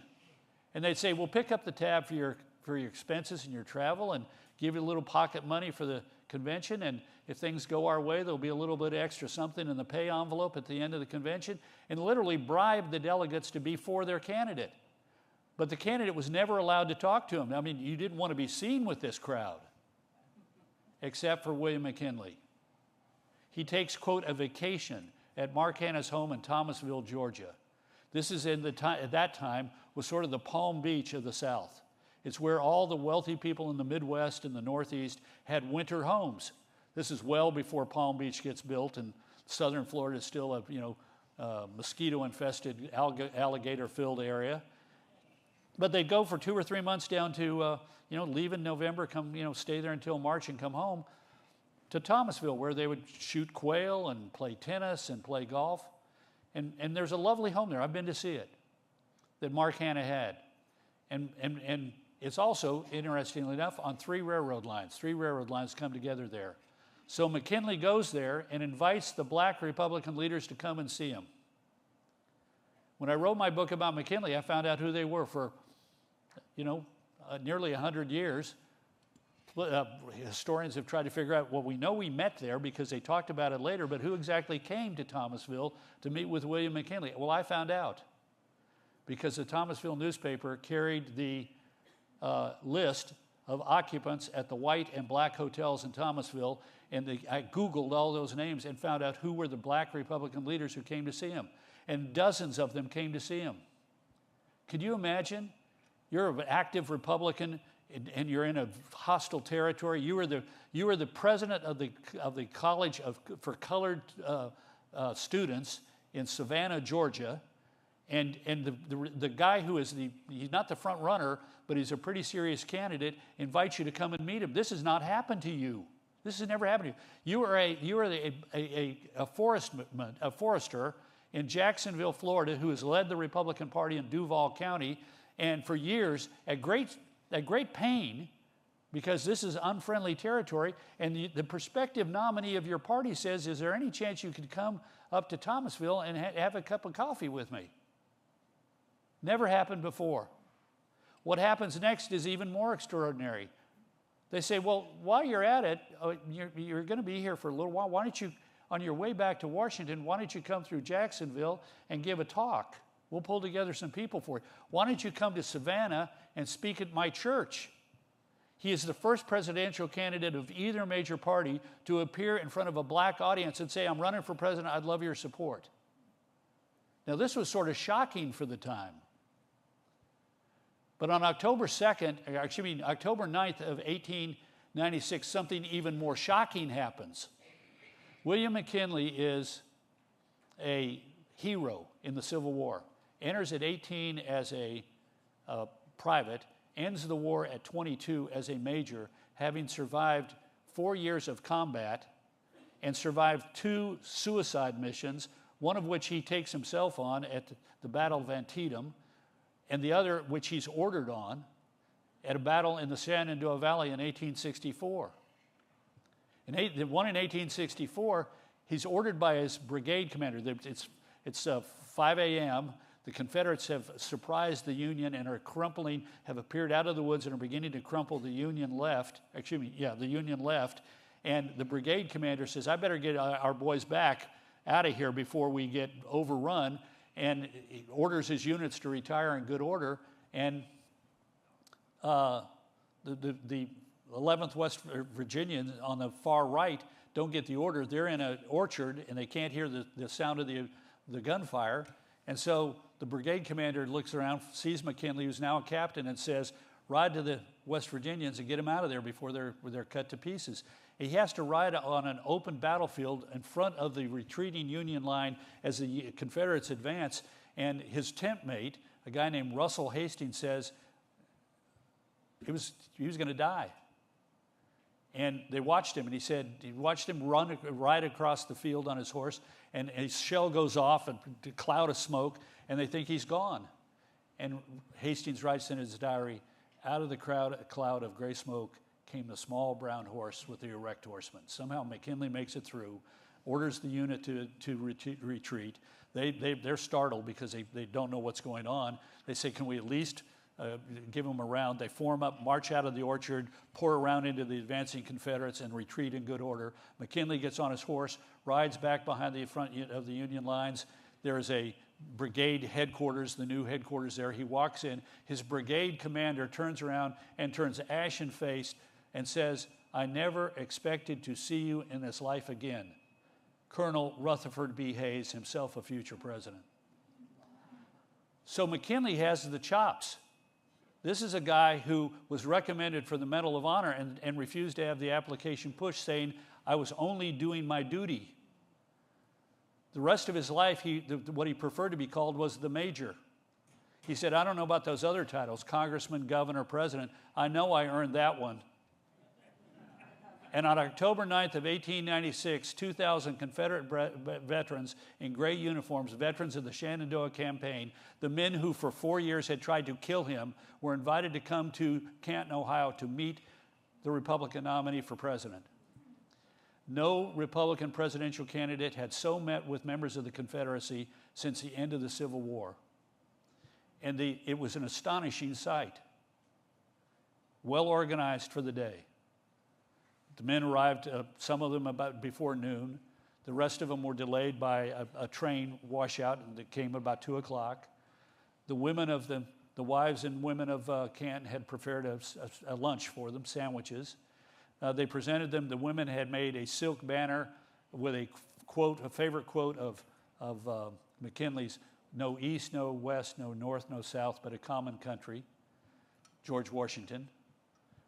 And they'd say, we'll pick up the tab for your expenses and your travel and give you a little pocket money for the convention. And if things go our way, there'll be a little bit extra something in the pay envelope at the end of the convention, and literally bribe the delegates to be for their candidate. But the candidate was never allowed to talk to him. I mean, you didn't want to be seen with this crowd, except for William McKinley. He takes, quote, a vacation at Mark Hanna's home in Thomasville, Georgia. This is at that time was sort of the Palm Beach of the South. It's where all the wealthy people in the Midwest and the Northeast had winter homes. This is well before Palm Beach gets built, and southern Florida is still a mosquito-infested, alligator-filled area. But they'd go for 2 or 3 months down to, leave in November, come, stay there until March and come home to Thomasville, where they would shoot quail and play tennis and play golf. And there's a lovely home there. I've been to see it, that Mark Hanna had. And it's also, interestingly enough, on 3 railroad lines. 3 railroad lines come together there. So McKinley goes there and invites the black Republican leaders to come and see him. When I wrote my book about McKinley, I found out who they were for, nearly 100 years. Historians have tried to figure out, well, we know we met there because they talked about it later, but who exactly came to Thomasville to meet with William McKinley? Well, I found out because the Thomasville newspaper carried the list of occupants at the white and black hotels in Thomasville, and I Googled all those names and found out who were the black Republican leaders who came to see him. And dozens of them came to see him. Could you imagine? You're an active Republican and you're in a hostile territory. You were the president of the College for Colored Students in Savannah, Georgia, and the guy who is he's not the front runner, but he's a pretty serious candidate, invites you to come and meet him. This has not happened to you. This has never happened to you. You are a forester in Jacksonville, Florida, who has led the Republican Party in Duval County, and for years, at great pain, because this is unfriendly territory, and the prospective nominee of your party says, is there any chance you could come up to Thomasville and have a cup of coffee with me? Never happened before. What happens next is even more extraordinary. They say, well, while you're at it, you're going to be here for a little while. Why don't you, on your way back to Washington, why don't you come through Jacksonville and give a talk? We'll pull together some people for you. Why don't you come to Savannah and speak at my church? He is the first presidential candidate of either major party to appear in front of a black audience and say, I'm running for president, I'd love your support. Now, this was sort of shocking for the time. But on October 9th of 1896, something even more shocking happens. William McKinley is a hero in the Civil War. Enters at 18 as a private, ends the war at 22 as a major, having survived 4 years of combat and survived 2 suicide missions, one of which he takes himself on at the Battle of Antietam, and the other which he's ordered on at a battle in the Shenandoah Valley in 1864. The one in 1864, he's ordered by his brigade commander. It's 5 a.m. The Confederates have surprised the Union and are crumpling, have appeared out of the woods and are beginning to crumple the Union left. The Union left. And the brigade commander says, I better get our boys back out of here before we get overrun. And he orders his units to retire in good order. And the 11th West Virginians on the far right don't get the order. They're in an orchard and they can't hear the sound of the gunfire. And so the brigade commander looks around, sees McKinley, who's now a captain, and says, ride to the West Virginians and get them out of there before they're cut to pieces. He has to ride on an open battlefield in front of the retreating Union line as the Confederates advance. And his tent mate, a guy named Russell Hastings, says he was going to die. And they watched him, and he watched him ride across the field on his horse, and a shell goes off, a cloud of smoke, and they think he's gone. And Hastings writes in his diary, out of the cloud of gray smoke came the small brown horse with the erect horseman. Somehow McKinley makes it through, orders the unit to retreat. They're startled because they don't know what's going on. They say, can we at least give them a round? They form up, march out of the orchard, pour around into the advancing Confederates, and retreat in good order. McKinley gets on his horse, rides back behind the front of the Union lines. There is a brigade headquarters, the new headquarters there. He walks in. His brigade commander turns around and turns ashen-faced and says, I never expected to see you in this life again. Colonel Rutherford B. Hayes, himself a future president. So McKinley has the chops. This is a guy who was recommended for the Medal of Honor and refused to have the application pushed, saying, I was only doing my duty. The rest of his life, what he preferred to be called was the Major. He said, I don't know about those other titles, Congressman, Governor, President. I know I earned that one. And on October 9th of 1896, 2,000 Confederate veterans in gray uniforms, veterans of the Shenandoah Campaign, the men who for 4 years had tried to kill him, were invited to come to Canton, Ohio to meet the Republican nominee for president. No Republican presidential candidate had so met with members of the Confederacy since the end of the Civil War. And it was an astonishing sight. Well organized for the day. The men arrived, some of them about before noon. The rest of them were delayed by a train washout that came about 2 o'clock. The wives and women of Canton had prepared a lunch for them, sandwiches. They presented them. The women had made a silk banner with a favorite quote of McKinley's, no east, no west, no north, no south, but a common country, George Washington.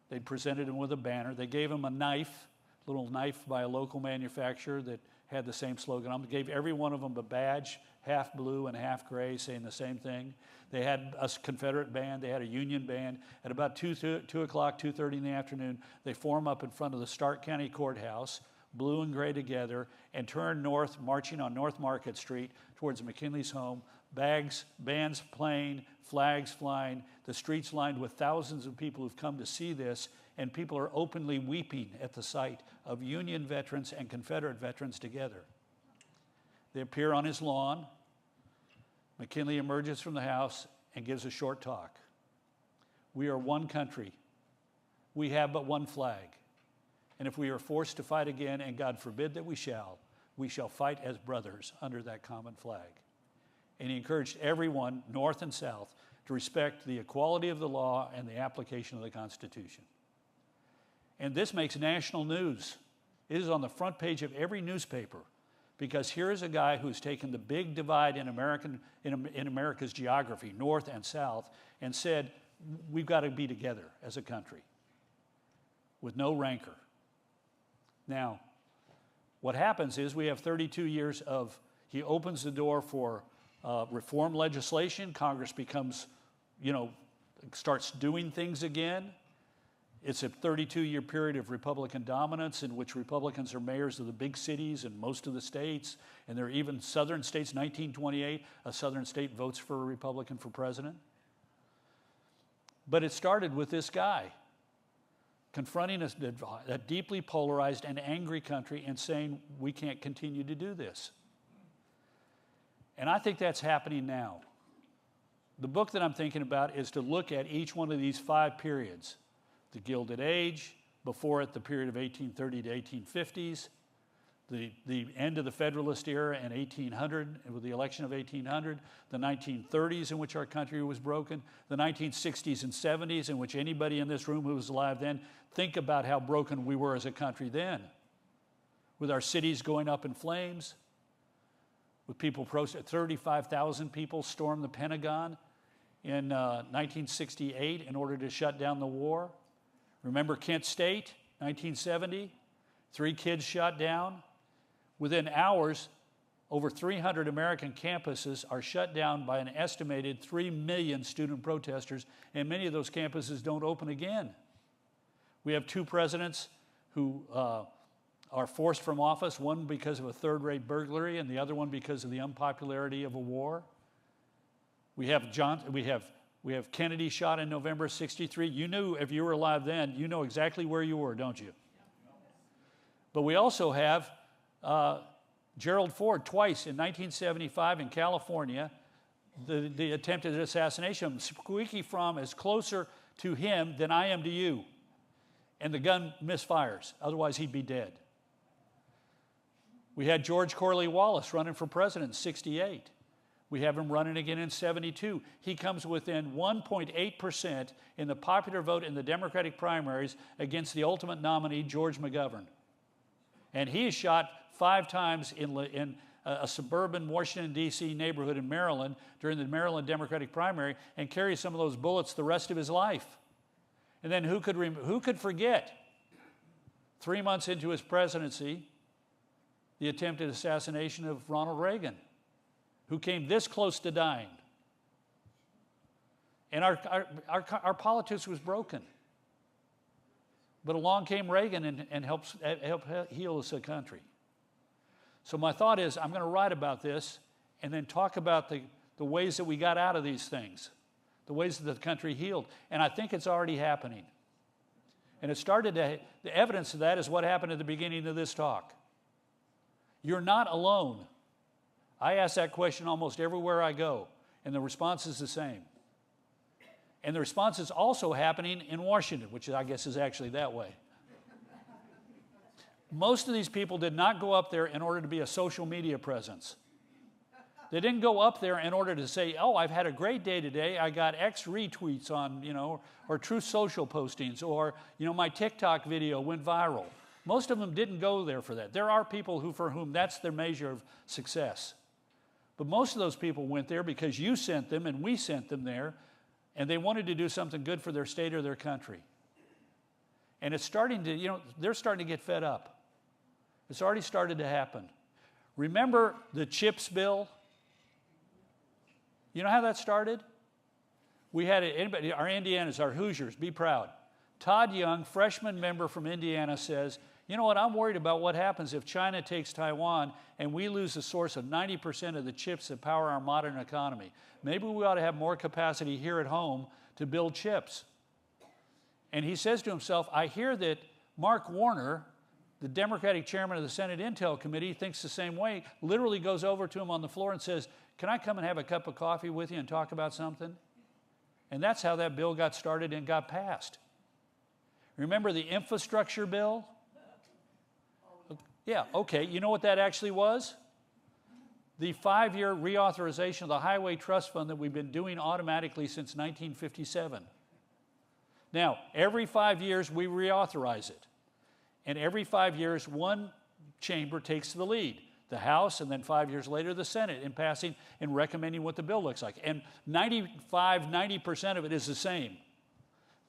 They presented him with a banner. They gave him a little knife by a local manufacturer that had the same slogan on it. They gave every one of them a badge, half blue and half gray, saying the same thing. They had a Confederate band. They had a Union band. At about 2 o'clock, 2:30 in the afternoon, they form up in front of the Stark County Courthouse, blue and gray together, and turn north, marching on North Market Street towards McKinley's home. Bands playing, flags flying, the streets lined with thousands of people who've come to see this, and people are openly weeping at the sight of Union veterans and Confederate veterans together. They appear on his lawn. McKinley emerges from the house and gives a short talk. We are one country. We have but one flag. And if we are forced to fight again, and God forbid that we shall, we shall fight as brothers under that common flag. And he encouraged everyone, North and South, to respect the equality of the law and the application of the Constitution. And this makes national news. It is on the front page of every newspaper, because here is a guy who's taken the big divide in America's geography, North and South, and said, we've got to be together as a country with no rancor. Now, what happens is we have 32 years of, he opens the door for reform legislation. Congress becomes, starts doing things again. It's a 32-year period of Republican dominance in which Republicans are mayors of the big cities and most of the states, and there are even southern states. 1928, a southern state votes for a Republican for president. But it started with this guy confronting a deeply polarized and angry country and saying, we can't continue to do this. And I think that's happening now. The book that I'm thinking about is to look at each one of these 5 periods. The Gilded Age, before it the period of 1830 to 1850s, the end of the Federalist era in 1800, with the election of 1800, the 1930s in which our country was broken, the 1960s and 70s in which anybody in this room who was alive then, think about how broken we were as a country then, with our cities going up in flames, with people, 35,000 people stormed the Pentagon in 1968 in order to shut down the war. Remember Kent State, 1970? 3 kids shot down. Within hours, over 300 American campuses are shut down by an estimated 3 million student protesters, and many of those campuses don't open again. We have 2 presidents who are forced from office, one because of a third-rate burglary and the other one because of the unpopularity of a war. We have Kennedy shot in November '63. You knew, if you were alive then, you know exactly where you were, don't you? But we also have Gerald Ford twice in 1975 in California, the attempted assassination. Squeaky Fromm is closer to him than I am to you. And the gun misfires, otherwise he'd be dead. We had George Corley Wallace running for president in '68. We have him running again in '72. He comes within 1.8% in the popular vote in the Democratic primaries against the ultimate nominee, George McGovern. And he is shot 5 times in a suburban Washington, D.C. neighborhood in Maryland during the Maryland Democratic primary and carries some of those bullets the rest of his life. And then who could forget, 3 months into his presidency, the attempted assassination of Ronald Reagan, who came this close to dying. And our politics was broken. But along came Reagan and helped heal us as a country. So my thought is, I'm going to write about this and then talk about the ways that we got out of these things, the ways that the country healed. And I think it's already happening. And the evidence of that is what happened at the beginning of this talk. You're not alone. I ask that question almost everywhere I go, and the response is the same. And the response is also happening in Washington, which I guess is actually that way. Most of these people did not go up there in order to be a social media presence. They didn't go up there in order to say, oh, I've had a great day today. I got X retweets on, or Truth Social postings, or, my TikTok video went viral. Most of them didn't go there for that. There are people for whom that's their measure of success. But most of those people went there because you sent them and we sent them there, and they wanted to do something good for their state or their country. And it's starting to, they're starting to get fed up. It's already started to happen. Remember the CHIPS bill? You know how that started? We had our Indianas, our Hoosiers, be proud. Todd Young, freshman member from Indiana, says, you know what, I'm worried about what happens if China takes Taiwan and we lose the source of 90% of the chips that power our modern economy. Maybe we ought to have more capacity here at home to build chips. And he says to himself, I hear that Mark Warner, the Democratic chairman of the Senate Intel Committee, thinks the same way, literally goes over to him on the floor and says, can I come and have a cup of coffee with you and talk about something? And that's how that bill got started and got passed. Remember the infrastructure bill? Yeah, okay. You know what that actually was? The 5-year reauthorization of the Highway Trust Fund that we've been doing automatically since 1957. Now, every 5 years we reauthorize it. And every 5 years, one chamber takes the lead. The House, and then 5 years later, the Senate, in passing and recommending what the bill looks like. And 90% of it is the same.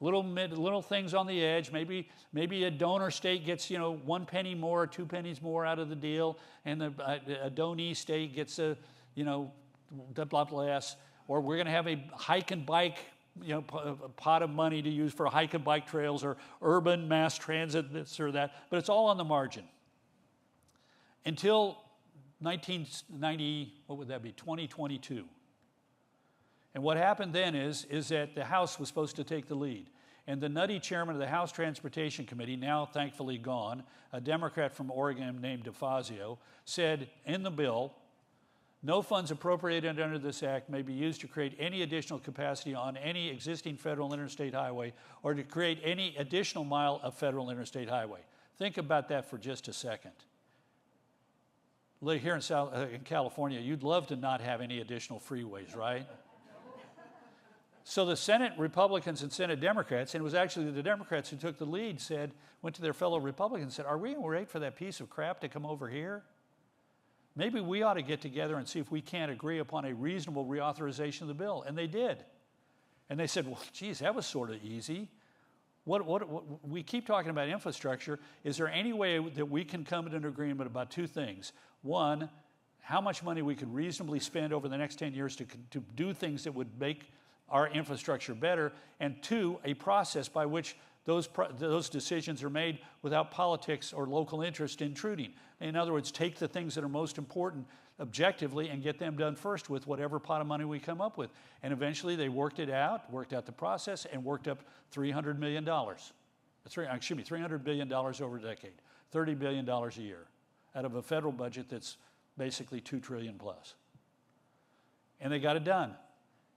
Little things on the edge. Maybe a donor state gets 1 penny more or 2 pennies more out of the deal, and a donee state gets a less. Or we're going to have a hike and bike pot of money to use for hike and bike trails or urban mass transit, this or that. But it's all on the margin. Until 1990, what would that be? 2022. And what happened then is that the House was supposed to take the lead. And the nutty chairman of the House Transportation Committee, now thankfully gone, a Democrat from Oregon named DeFazio, said in the bill, no funds appropriated under this act may be used to create any additional capacity on any existing federal interstate highway or to create any additional mile of federal interstate highway. Think about that for just a second. Here in California, you'd love to not have any additional freeways, right? So the Senate Republicans and Senate Democrats, and it was actually the Democrats who took the lead, went to their fellow Republicans and said, are we going to wait for that piece of crap to come over here? Maybe we ought to get together and see if we can't agree upon a reasonable reauthorization of the bill. And they did. And they said, well, geez, that was sort of easy. We keep talking about infrastructure. Is there any way that we can come to an agreement about two things? One, how much money we could reasonably spend over the next 10 years to do things that would make our infrastructure better, and two, a process by which those decisions are made without politics or local interest intruding. In other words, take the things that are most important objectively and get them done first with whatever pot of money we come up with. And eventually they worked out the process, and worked up $300 million. $300 billion over a decade, $30 billion a year, out of a federal budget that's basically $2 trillion plus. And they got it done.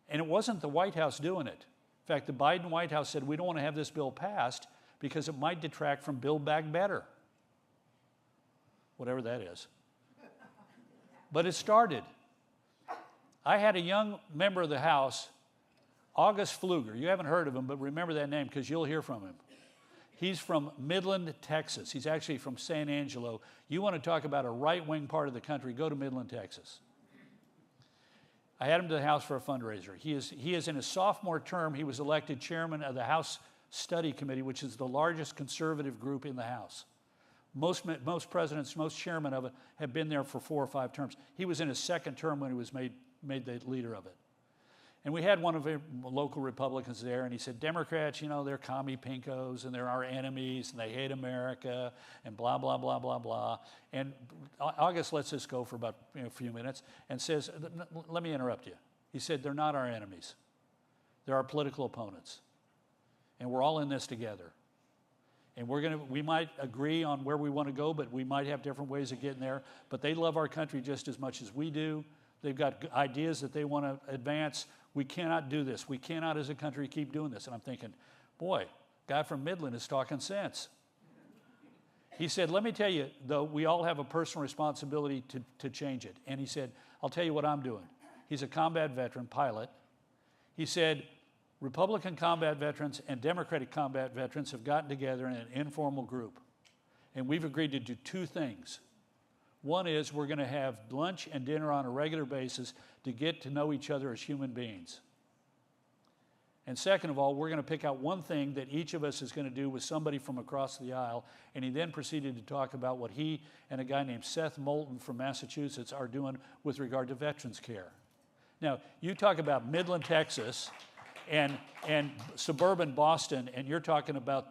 And it wasn't the White House doing it. In fact, the Biden White House said, we don't want to have this bill passed because it might detract from Build Back Better. Whatever that is. But it started. I had a young member of the House, August Pfluger. You haven't heard of him, but remember that name because you'll hear from him. He's from Midland, Texas. He's actually from San Angelo. You want to talk about a right-wing part of the country, go to Midland, Texas. I had him to the House for a fundraiser. He is in his sophomore term. He was elected chairman of the House Study Committee, which is the largest conservative group in the House. Most presidents, most chairmen of it have been there for 4 or 5 terms. He was in his second term when he was made the leader of it. And we had one of the local Republicans there, and he said, Democrats, they're commie pinkos, and they're our enemies, and they hate America, and blah, blah, blah, blah, blah. And August lets this go for about a few minutes and says, let me interrupt you. He said, they're not our enemies. They're our political opponents. And we're all in this together. And we might agree on where we want to go, but we might have different ways of getting there. But they love our country just as much as we do. They've got ideas that they want to advance. We cannot do this. We cannot, as a country, keep doing this. And I'm thinking, boy, guy from Midland is talking sense. He said, let me tell you, though, we all have a personal responsibility to change it. And he said, I'll tell you what I'm doing. He's a combat veteran, pilot. He said, Republican combat veterans and Democratic combat veterans have gotten together in an informal group. And we've agreed to do 2 things. One is we're going to have lunch and dinner on a regular basis to get to know each other as human beings. And second of all, we're going to pick out one thing that each of us is going to do with somebody from across the aisle. And he then proceeded to talk about what he and a guy named Seth Moulton from Massachusetts are doing with regard to veterans care. Now, you talk about Midland, Texas, and suburban Boston, and you're talking about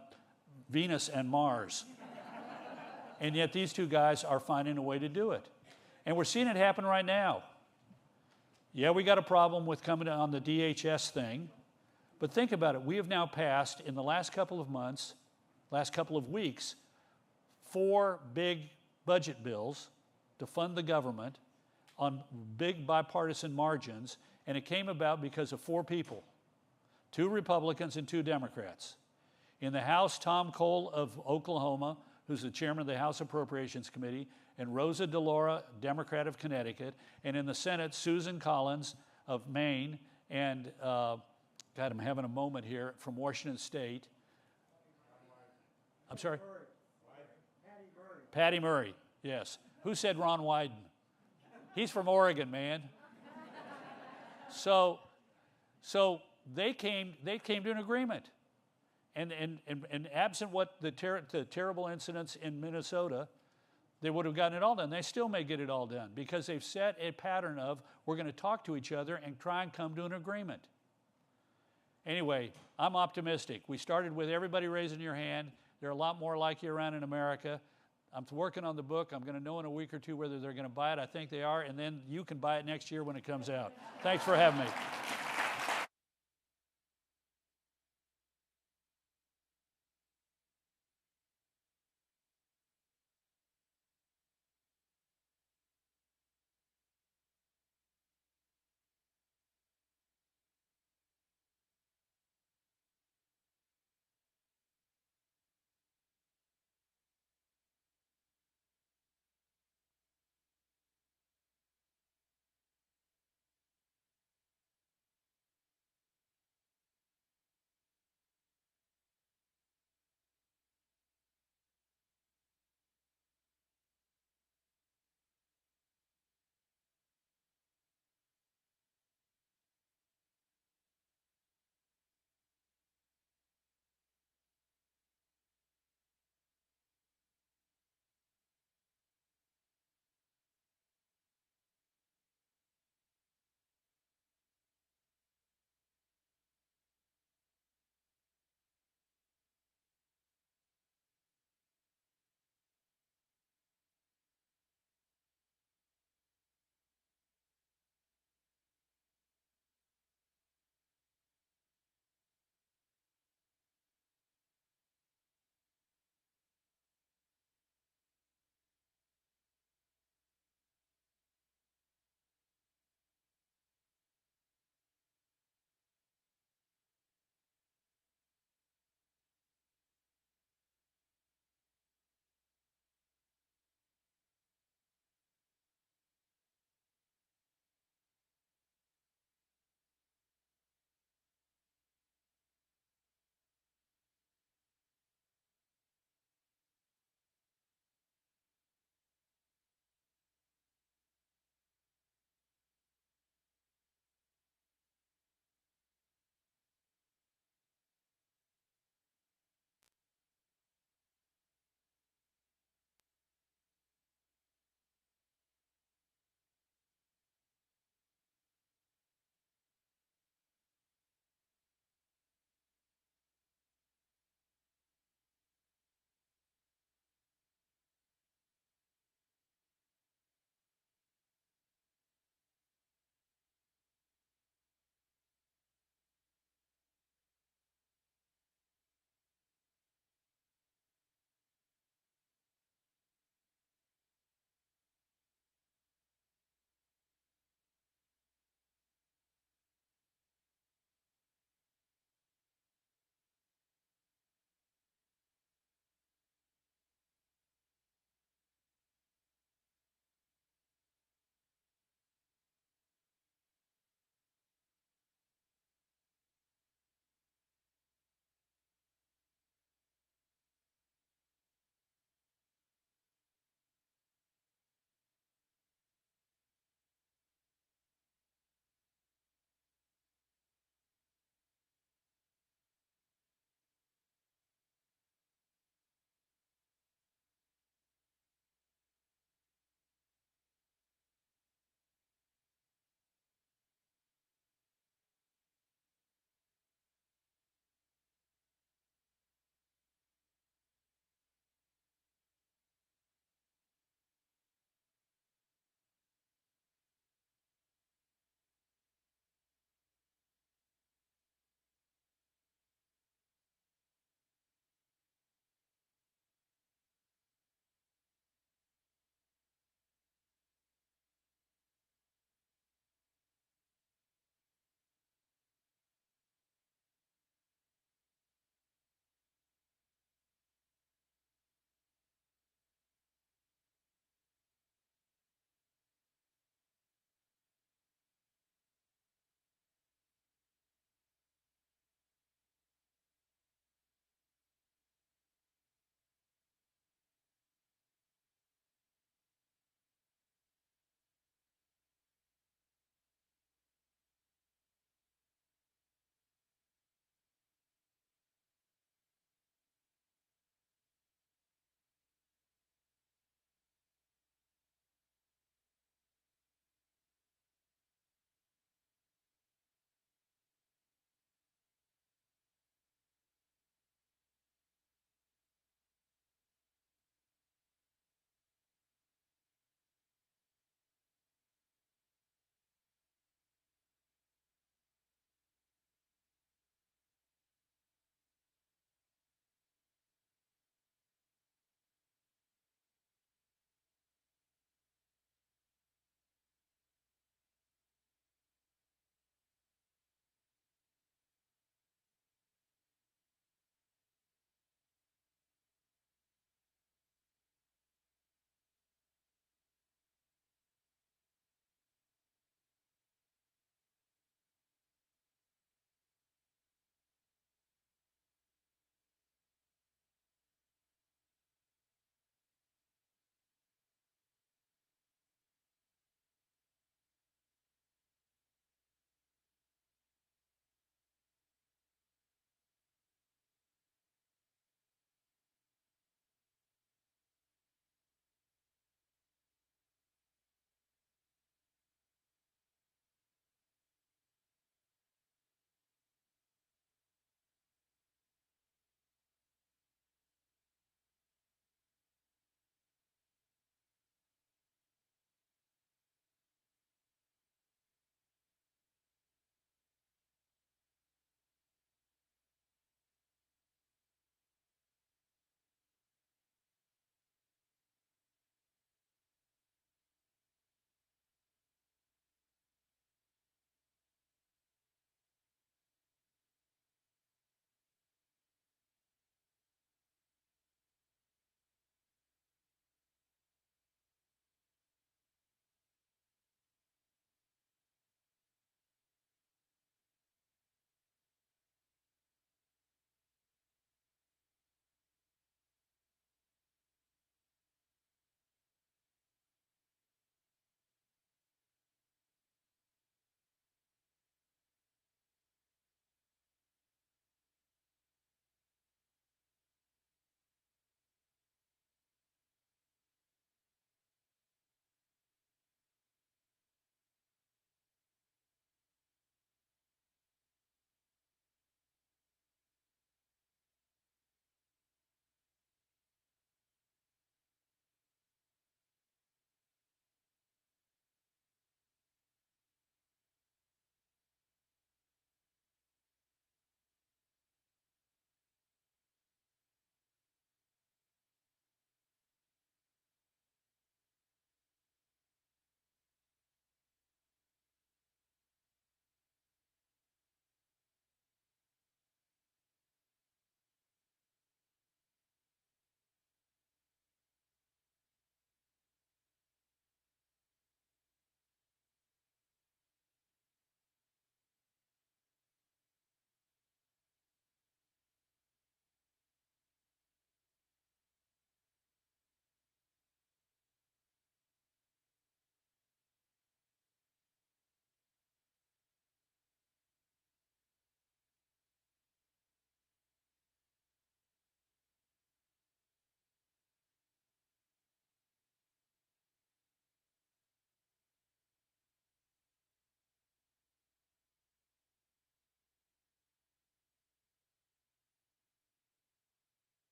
Venus and Mars. And yet these 2 guys are finding a way to do it. And we're seeing it happen right now. Yeah, we got a problem with coming on the DHS thing. But think about it. We have now passed, in the last couple of months, last couple of weeks, 4 big budget bills to fund the government on big bipartisan margins. And it came about because of 4 people, 2 Republicans and 2 Democrats. In the House, Tom Cole of Oklahoma, who's the chairman of the House Appropriations Committee, and Rosa DeLauro, Democrat of Connecticut, and in the Senate, Susan Collins of Maine, and God, I'm having a moment here, from Washington State. I'm sorry? Patty Murray, yes. Who said Ron Wyden? He's from Oregon, man. So they came to an agreement. And absent what the terrible incidents in Minnesota, they would have gotten it all done. They still may get it all done because they've set a pattern of we're going to talk to each other and try and come to an agreement. Anyway, I'm optimistic. We started with everybody raising your hand. There are a lot more like you around in America. I'm working on the book. I'm going to know in a week or two whether they're going to buy it. I think they are, and then you can buy it next year when it comes out. Thanks for having me.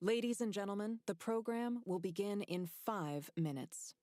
Ladies and gentlemen, the program will begin in 5 minutes.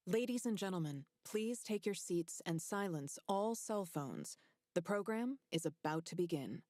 Ladies and gentlemen, please take your seats and silence all cell phones. The program is about to begin.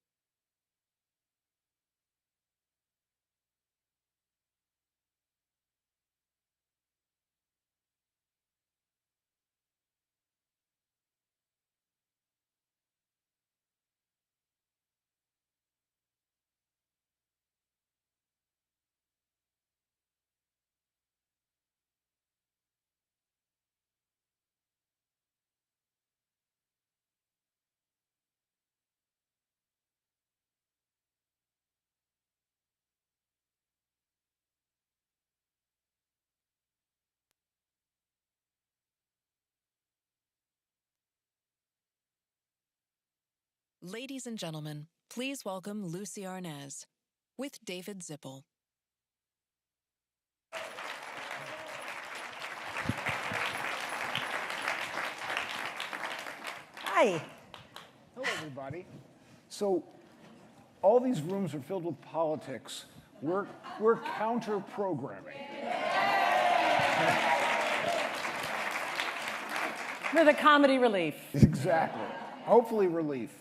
Ladies and gentlemen, please welcome Lucie Arnaz with David Zippel. Hi. Hello, everybody. So, all these rooms are filled with politics. We're counter-programming. We're the comedy relief. Exactly. Hopefully relief.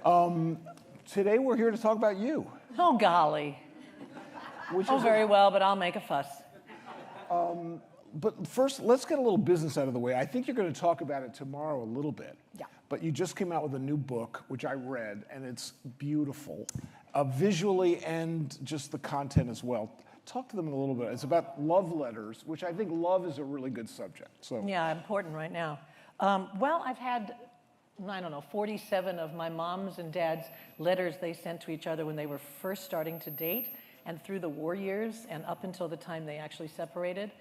Today we're here to talk about you. Oh, golly. Very well, but I'll make a fuss. But first, let's get a little business out of the way. I think you're going to talk about it tomorrow a little bit. Yeah. But you just came out with a new book, which I read, and it's beautiful, visually and just the content as well. Talk to them a little bit. It's about love letters, which I think love is a really good subject. So yeah, important right now. Well, I've had, 47 of my mom's and dad's letters they sent to each other when they were first starting to date, and through the war years and up until the time they actually separated.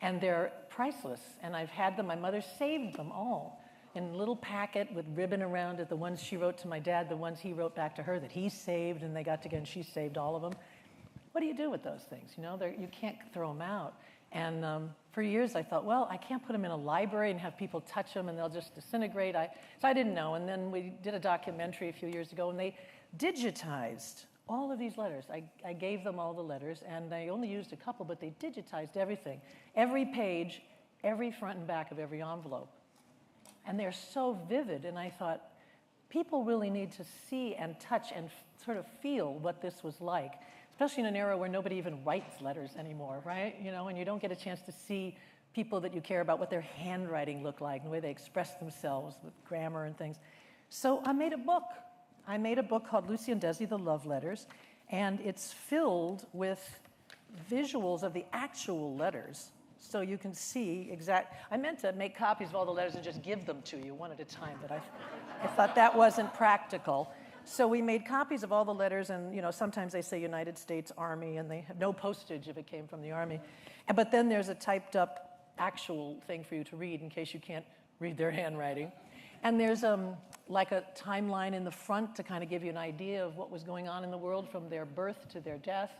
And they're priceless. And I've had them, my mother saved them all in a little packet with ribbon around it, the ones she wrote to my dad, the ones he wrote back to her that he saved, and they got together and she saved all of them. What do you do with those things? You know, you can't throw them out. And for years I thought, well, I can't put them in a library and have people touch them and they'll just disintegrate. So I didn't know. And then we did a documentary a few years ago and they digitized all of these letters. I gave them all the letters, and I only used a couple, but they digitized everything. Every page, every front and back of every envelope. And they're so vivid, and I thought, people really need to see and touch and sort of feel what this was like, especially in an era where nobody even writes letters anymore, right? You know, and you don't get a chance to see people that you care about, what their handwriting looked like, and the way they express themselves with grammar and things. So I made a book. I made a book called Lucie and Desi, The Love Letters, and it's filled with visuals of the actual letters, so you can see I meant to make copies of all the letters and just give them to you one at a time, but I thought that wasn't practical. So we made copies of all the letters, and you know, sometimes they say United States Army, and they have no postage if it came from the Army. But then there's a typed up actual thing for you to read in case you can't read their handwriting. And there's like a timeline in the front to kind of give you an idea of what was going on in the world from their birth to their death.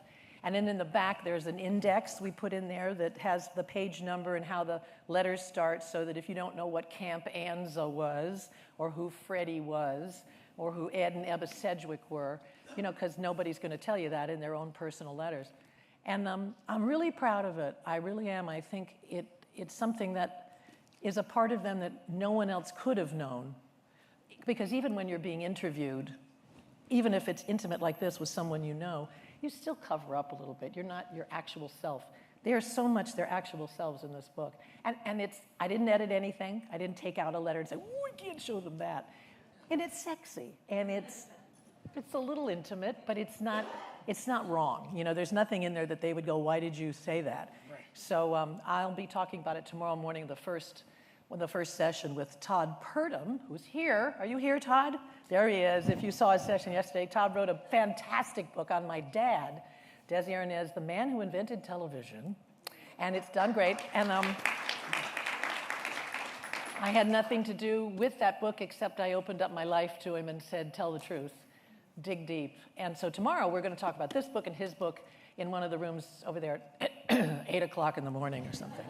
And then in the back, there's an index we put in there that has the page number and how the letters start, so that if you don't know what Camp Anza was, or who Freddie was, or who Ed and Ebba Sedgwick were, you know, because nobody's going to tell you that in their own personal letters. And I'm really proud of it. I really am. I think it's something that is a part of them that no one else could have known. Because even when you're being interviewed, even if it's intimate like this with someone you know, you still cover up a little bit. You're not your actual self. They are so much their actual selves in this book. And I didn't edit anything. I didn't take out a letter and say, oh, I can't show them that. And it's sexy, and it's a little intimate, but it's not wrong. You know, there's nothing in there that they would go, why did you say that? Right. So I'll be talking about it tomorrow morning, the first session with Todd Purdom, who's here. Are you here, Todd? There he is. If you saw his session yesterday, Todd wrote a fantastic book on my dad, Desi Arnaz, the man who invented television, and it's done great. And I had nothing to do with that book except I opened up my life to him and said, tell the truth, dig deep. And so tomorrow we're going to talk about this book and his book in one of the rooms over there at 8 o'clock in the morning or something.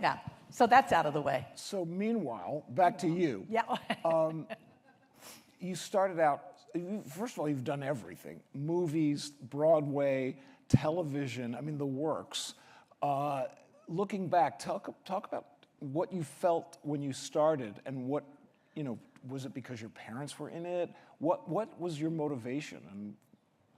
Yeah, so that's out of the way. So meanwhile, back to you. Yeah. You started out, first of all, you've done everything. Movies, Broadway, television, I mean, the works. Looking back, talk about what you felt when you started, and what, you know, was it because your parents were in it? What was your motivation? And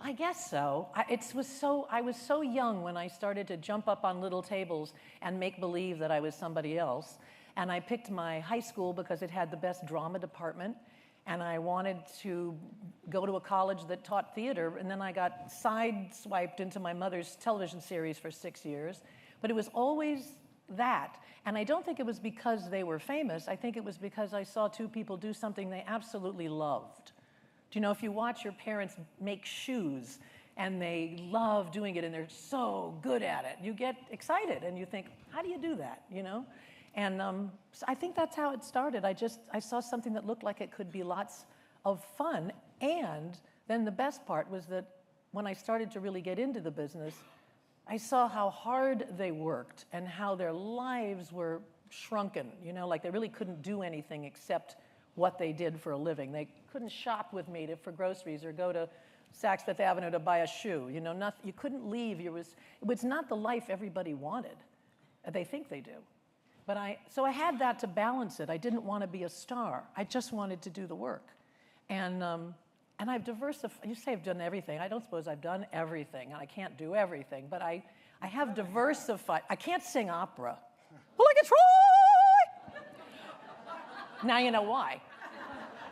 I guess so. I was so young when I started to jump up on little tables and make believe that I was somebody else. And I picked my high school because it had the best drama department. And I wanted to go to a college that taught theater. And then I got sideswiped into my mother's television series for 6 years. But it was always that. And I don't think it was because they were famous. I think it was because I saw two people do something they absolutely loved. Do you know, if you watch your parents make shoes and they love doing it and they're so good at it, you get excited and you think, how do you do that, you know? And so I think that's how it started. I saw something that looked like it could be lots of fun. And then the best part was that when I started to really get into the business, I saw how hard they worked and how their lives were shrunken, you know, like they really couldn't do anything except what they did for a living. They couldn't shop with me for groceries or go to Saks Fifth Avenue to buy a shoe. You know, you couldn't leave. It was not the life everybody wanted. They think they do. But so I had that to balance it. I didn't want to be a star. I just wanted to do the work. And I've diversified. You say I've done everything. I don't suppose I've done everything. I can't do everything. But I have diversified. I can't sing opera. Well, I can try! Now you know why.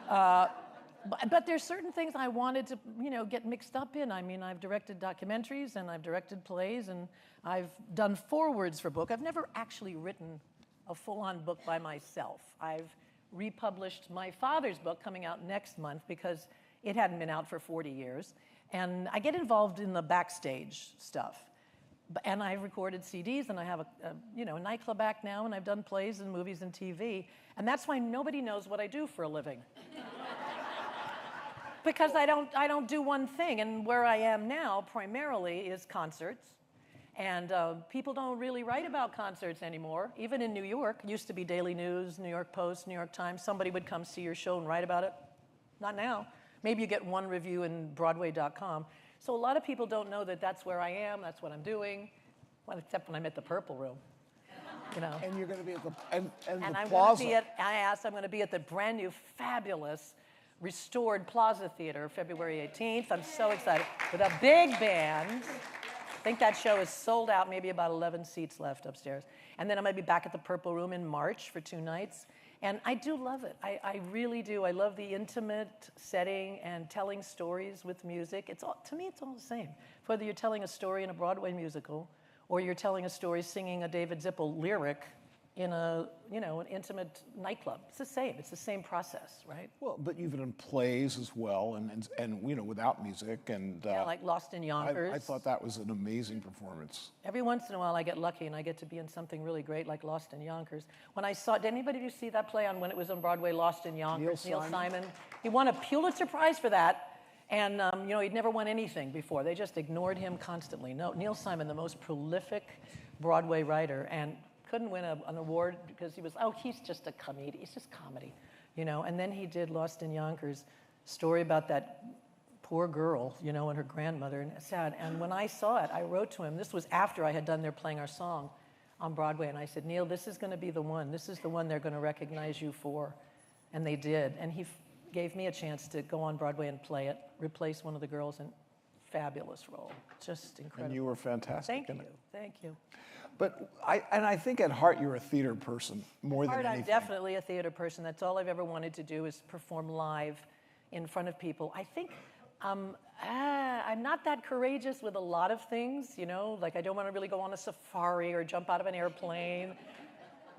But there's certain things I wanted to, you know, get mixed up in. I mean, I've directed documentaries and I've directed plays and I've done forewords for book. I've never actually written a full-on book by myself. I've republished my father's book coming out next month because it hadn't been out for 40 years. And I get involved in the backstage stuff. And I've recorded CDs and I have a nightclub act now and I've done plays and movies and TV. And that's why nobody knows what I do for a living. Because I don't do one thing, and where I am now primarily is concerts, and people don't really write about concerts anymore. Even in New York, it used to be Daily News, New York Post, New York Times. Somebody would come see your show and write about it. Not now. Maybe you get one review in Broadway.com. So a lot of people don't know that that's where I am, that's what I'm doing, well, except when I'm at the Purple Room. You know. And you're going to be at the I'm Plaza. Going to be I'm going to be at the brand new, fabulous, restored Plaza Theater, February 18th. I'm so excited. With a big band. I think that show is sold out, maybe about 11 seats left upstairs. And then I'm going to be back at the Purple Room in March for 2 nights. And I do love it. I really do. I love the intimate setting and telling stories with music. To me, it's all the same. Whether you're telling a story in a Broadway musical or you're telling a story singing a David Zippel lyric in an intimate nightclub. It's the same. It's the same process, right? Well, but you've done plays as well, and without music, and like Lost in Yonkers. I thought that was an amazing performance. Every once in a while, I get lucky and I get to be in something really great, like Lost in Yonkers. When I saw, did anybody of you see that play when it was on Broadway, Lost in Yonkers? Neil Simon. He won a Pulitzer Prize for that, and he'd never won anything before. They just ignored him constantly. No, Neil Simon, the most prolific Broadway writer, and couldn't win an award because he's just a comedian. He's just comedy, And then he did Lost in Yonkers, story about that poor girl, and her grandmother, and it's sad. And when I saw it, I wrote to him. This was after I had done They're Playing Our Song on Broadway, and I said, Neil, this is going to be the one. This is the one they're going to recognize you for. And they did. And he gave me a chance to go on Broadway and play it, replace one of the girls, and fabulous role. Just incredible. And you were fantastic. Thank you. Thank you. But I think at heart you're a theater person more than anything. I'm definitely a theater person. That's all I've ever wanted to do is perform live in front of people. I think I'm not that courageous with a lot of things, like I don't want to really go on a safari or jump out of an airplane.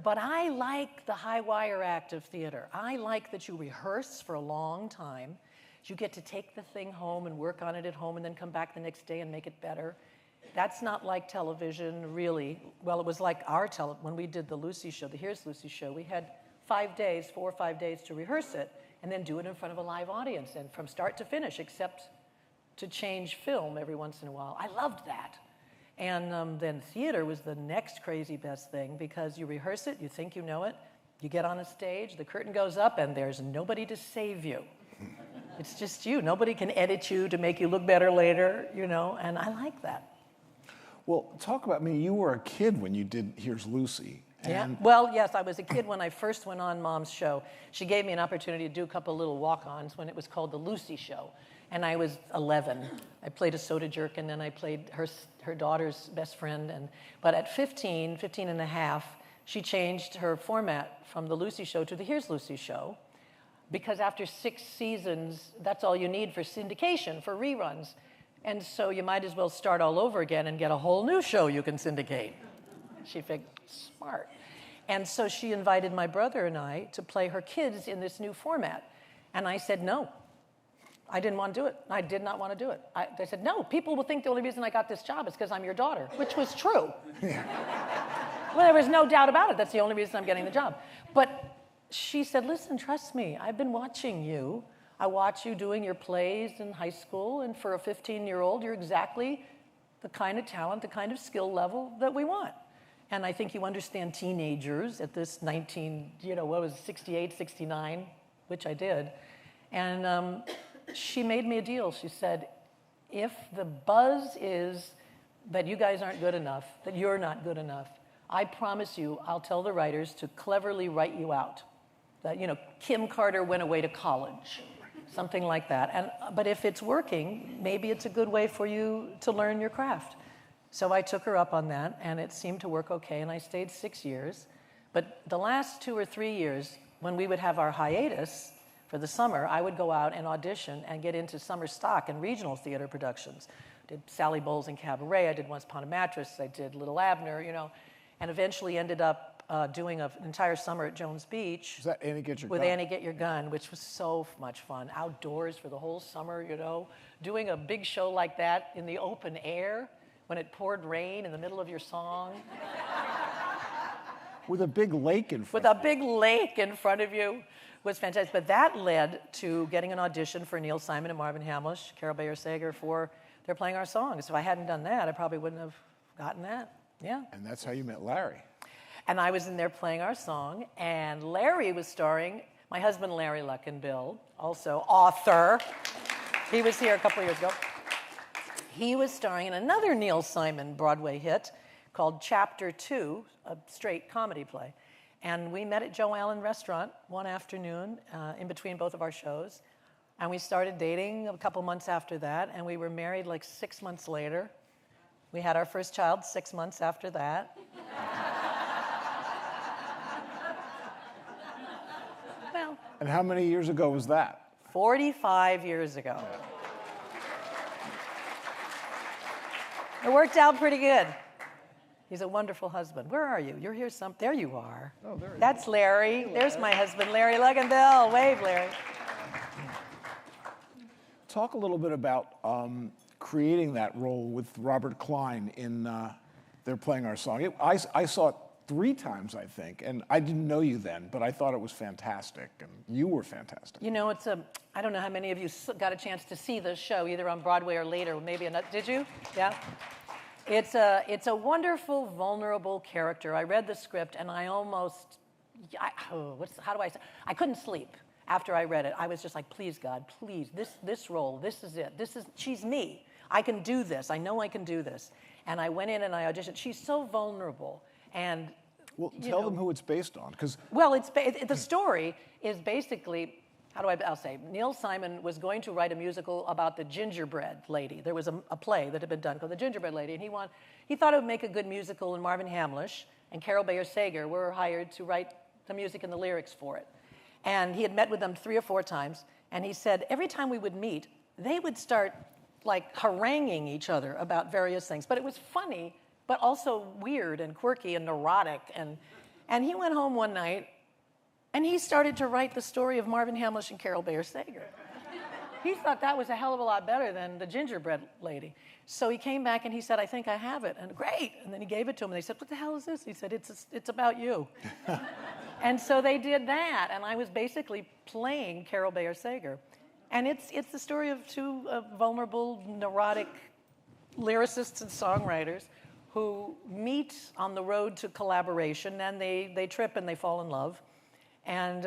But I like the high wire act of theater. I like that you rehearse for a long time. You get to take the thing home and work on it at home and then come back the next day and make it better. That's not like television, really. Well, it was like when we did the Lucie show, the Here's Lucie show, we had 4 or 5 days to rehearse it and then do it in front of a live audience and from start to finish, except to change film every once in a while. I loved that. And then theater was the next crazy best thing because you rehearse it, you think you know it, you get on a stage, the curtain goes up, and there's nobody to save you. It's just you. Nobody can edit you to make you look better later, and I like that. Well, talk about you were a kid when you did Here's Lucie. Yeah. Well, yes, I was a kid when I first went on Mom's show. She gave me an opportunity to do a couple little walk-ons when it was called the Lucie Show. And I was 11. I played a soda jerk, and then I played her daughter's best friend. But at 15 and a half, she changed her format from the Lucie Show to the Here's Lucie Show. Because after 6 seasons, that's all you need for syndication, for reruns. And so you might as well start all over again and get a whole new show you can syndicate. She figured, smart. And so she invited my brother and I to play her kids in this new format. And I said no. I didn't want to do it. I did not want to do it. They said, no, people will think the only reason I got this job is because I'm your daughter, which was true. Well, there was no doubt about it. That's the only reason I'm getting the job. But she said, listen, trust me. I've been watching you. I watch you doing your plays in high school, and for a 15-year-old, you're exactly the kind of talent, the kind of skill level that we want. And I think you understand teenagers at this 68, 69, which I did. And she made me a deal. She said, if the buzz is that you guys aren't good enough, that you're not good enough, I promise you, I'll tell the writers to cleverly write you out. That, Kim Carter went away to college, something like that. But if it's working, maybe it's a good way for you to learn your craft. So I took her up on that, and it seemed to work okay, and I stayed 6 years. But the last 2 or 3 years, when we would have our hiatus for the summer, I would go out and audition and get into summer stock and regional theater productions. I did Sally Bowles and Cabaret, I did Once Upon a Mattress, I did Little Abner, and eventually ended up doing an entire summer at Jones Beach. Is that Annie Get Your with Gun? Annie Get Your Gun, which was so much fun. Outdoors for the whole summer, doing a big show like that in the open air when it poured rain in the middle of your song. With a big lake in front. With a big lake in front of you was fantastic. But that led to getting an audition for Neil Simon and Marvin Hamlisch, Carol Bayer Sager for They're Playing Our Songs. If I hadn't done that, I probably wouldn't have gotten that. Yeah. And that's how you met Larry. And I was in there playing our song, and Larry was starring, my husband Larry Luckenbill, also author. He was here a couple of years ago. He was starring in another Neil Simon Broadway hit called Chapter 2, a straight comedy play. And we met at Joe Allen Restaurant one afternoon in between both of our shows. And we started dating a couple months after that, and we were married like 6 months later. We had our first child 6 months after that. Well. And how many years ago was that? 45 years ago. It worked out pretty good. He's a wonderful husband. Where are you? You're here there you are. Oh, there you That's are. Larry. There's my husband, Larry Luckenbill. Wave, Larry. Talk a little bit about creating that role with Robert Klein in They're Playing Our Song. I saw it 3 times, I think, and I didn't know you then, but I thought it was fantastic, and you were fantastic. I don't know how many of you got a chance to see this show, either on Broadway or later, maybe another, did you? Yeah? It's a wonderful, vulnerable character. I read the script, and I almost, I couldn't sleep after I read it. I was just like, please, God, please, this role, this is it. She's me. I can do this. I know I can do this. And I went in and I auditioned. She's so vulnerable. And well, tell them who it's based on, because the story is basically, I'll say, Neil Simon was going to write a musical about the gingerbread lady. There was a play that had been done called The Gingerbread Lady, and he thought it would make a good musical, and Marvin Hamlisch and Carol Bayer Sager were hired to write the music and the lyrics for it. And he had met with them 3 or 4 times, and he said every time we would meet, they would start like haranguing each other about various things. But it was funny, but also weird and quirky and neurotic. And he went home one night, and he started to write the story of Marvin Hamlisch and Carol Bayer Sager. He thought that was a hell of a lot better than the gingerbread lady. So he came back and he said, I think I have it. And great. And then he gave it to him, and they said, what the hell is this? He said, it's about you. And so they did that, and I was basically playing Carol Bayer Sager. And it's the story of 2 vulnerable, neurotic lyricists and songwriters who meet on the road to collaboration, and they trip and they fall in love. And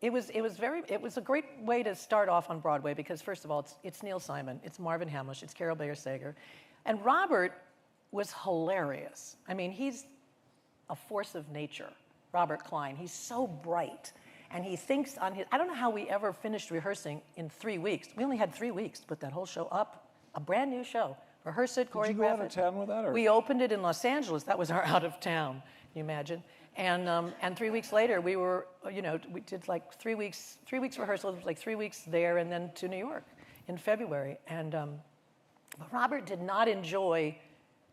it was a great way to start off on Broadway, because first of all, it's Neil Simon, it's Marvin Hamlisch, it's Carol Bayer Sager. And Robert was hilarious. I mean, he's a force of nature, Robert Klein. He's so bright. And he thinks on his, I don't know how we ever finished rehearsing in 3 weeks. We only had 3 weeks to put that whole show up, a brand new show. Rehearse it, choreograph it. Did you go out of town with that? Or? We opened it in Los Angeles. That was our out of town, can you imagine? And 3 weeks later, we were, we did like 3 weeks rehearsal, like 3 weeks there, and then to New York in February. And but Robert did not enjoy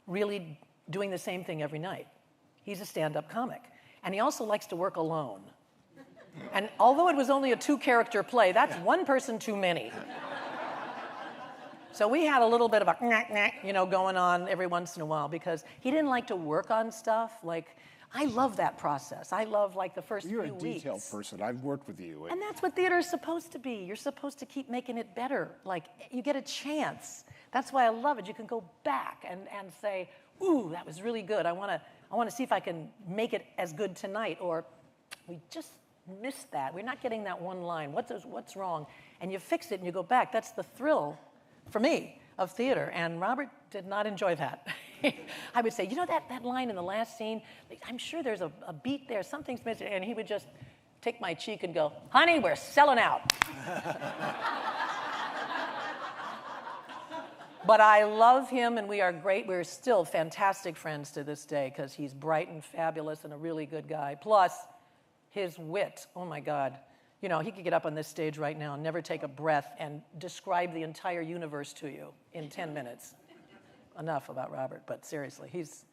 really doing the same thing every night. He's a stand-up comic. And he also likes to work alone. And although it was only a 2-character play, that's 1 person too many. So we had a little bit of a going on every once in a while, because he didn't like to work on stuff. Like, I love that process. I love like the first few weeks. You're a detailed person. I've worked with you. And that's what theater is supposed to be. You're supposed to keep making it better. Like, you get a chance. That's why I love it. You can go back and say, ooh, that was really good. I want to see if I can make it as good tonight. Or we just missed that. We're not getting that one line. What's wrong? And you fix it and you go back. That's the thrill, for me, of theater. And Robert did not enjoy that. I would say, you know that line in the last scene? I'm sure there's a beat there. Something's missing. And he would just take my cheek and go, honey, we're selling out. But I love him, and we are great. We're still fantastic friends to this day because he's bright and fabulous and a really good guy. Plus, his wit, oh my God. You know, he could get up on this stage right now and never take a breath and describe the entire universe to you in 10 minutes. Enough about Robert, but seriously, he's...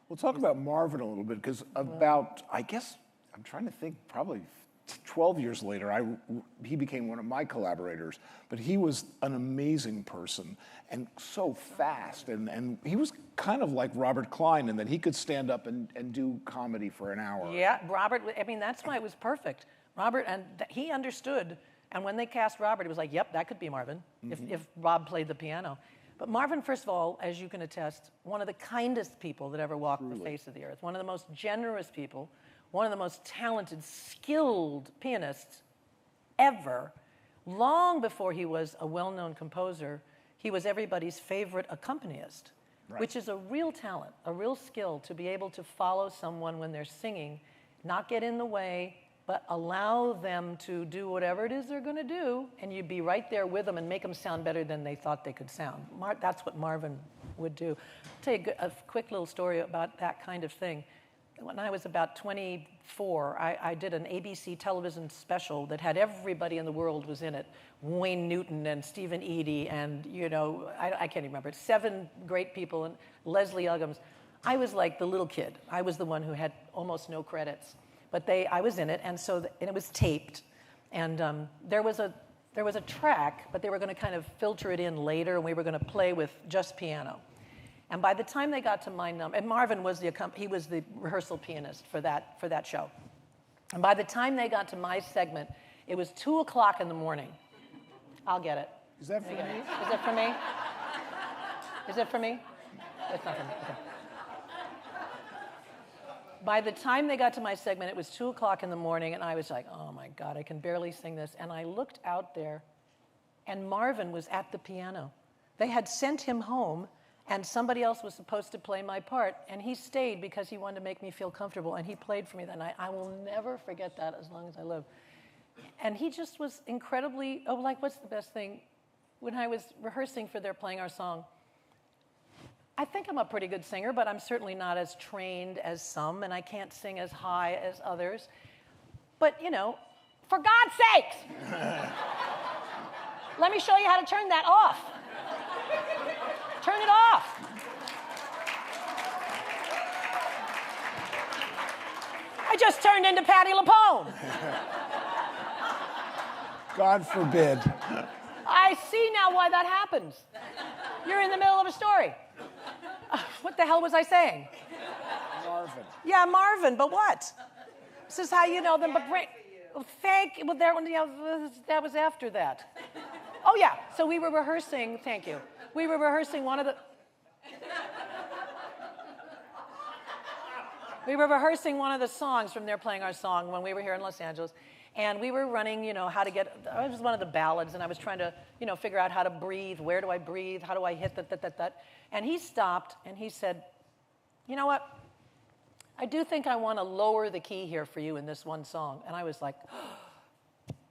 We'll talk about Marvin a little bit, because about, I guess, I'm trying to think, probably 12 years later, he became one of my collaborators, but he was an amazing person and so fast, and he was kind of like Robert Klein in that he could stand up and do comedy for an hour. Yeah, Robert, I mean, that's why it was perfect. Robert, and he understood, and when they cast Robert, it was like, yep, that could be Marvin, if Rob played the piano. But Marvin, first of all, as you can attest, one of the kindest people that ever walked the face of the earth, one of the most generous people, one of the most talented, skilled pianists ever. Long before he was a well-known composer, he was everybody's favorite accompanist, which is a real talent, a real skill to be able to follow someone when they're singing, not get in the way, but allow them to do whatever it is they're going to do, and you'd be right there with them and make them sound better than they thought they could sound. That's what Marvin would do. I'll tell you a quick little story about that kind of thing. When I was about 24, I did an ABC television special that had everybody in the world was in it. Wayne Newton and Stephen Eady and, you know, I can't even remember. 7 great people and Leslie Uggams. I was like the little kid. I was the one who had almost no credits. But I was in it, and so and it was taped. And there was a track, but they were going to kind of filter it in later, and we were going to play with just piano. And by the time they got to my number, and Marvin was he was the rehearsal pianist for that show. And by the time they got to my segment, it was 2 o'clock in the morning. I'll get it. Is that for me? Is it for me? Is it for me? It's not for me. Okay. By the time they got to my segment, it was 2 o'clock in the morning, and I was like, oh my God, I can barely sing this. And I looked out there, and Marvin was at the piano. They had sent him home, and somebody else was supposed to play my part, and he stayed because he wanted to make me feel comfortable, and he played for me that night. I will never forget that as long as I live. And he just was incredibly, what's the best thing? When I was rehearsing for their playing our song, I think I'm a pretty good singer, but I'm certainly not as trained as some, and I can't sing as high as others. But, you know, for God's sakes, let me show you how to turn that off. Turn it off. I just turned into Patti LuPone. God forbid. I see now why that happens. You're in the middle of a story. What the hell was I saying? Marvin. Yeah, Marvin, but what? This is how you know them, but thank you. Well, that was after that. Oh, yeah, so we were rehearsing, thank you. We were rehearsing one of the songs from their playing our song when we were here in Los Angeles. And we were running, you know, it was one of the ballads, and I was trying to, you know, figure out how to breathe. Where do I breathe? How do I hit that? And he stopped, and he said, you know what? I do think I want to lower the key here for you in this one song. And I was like,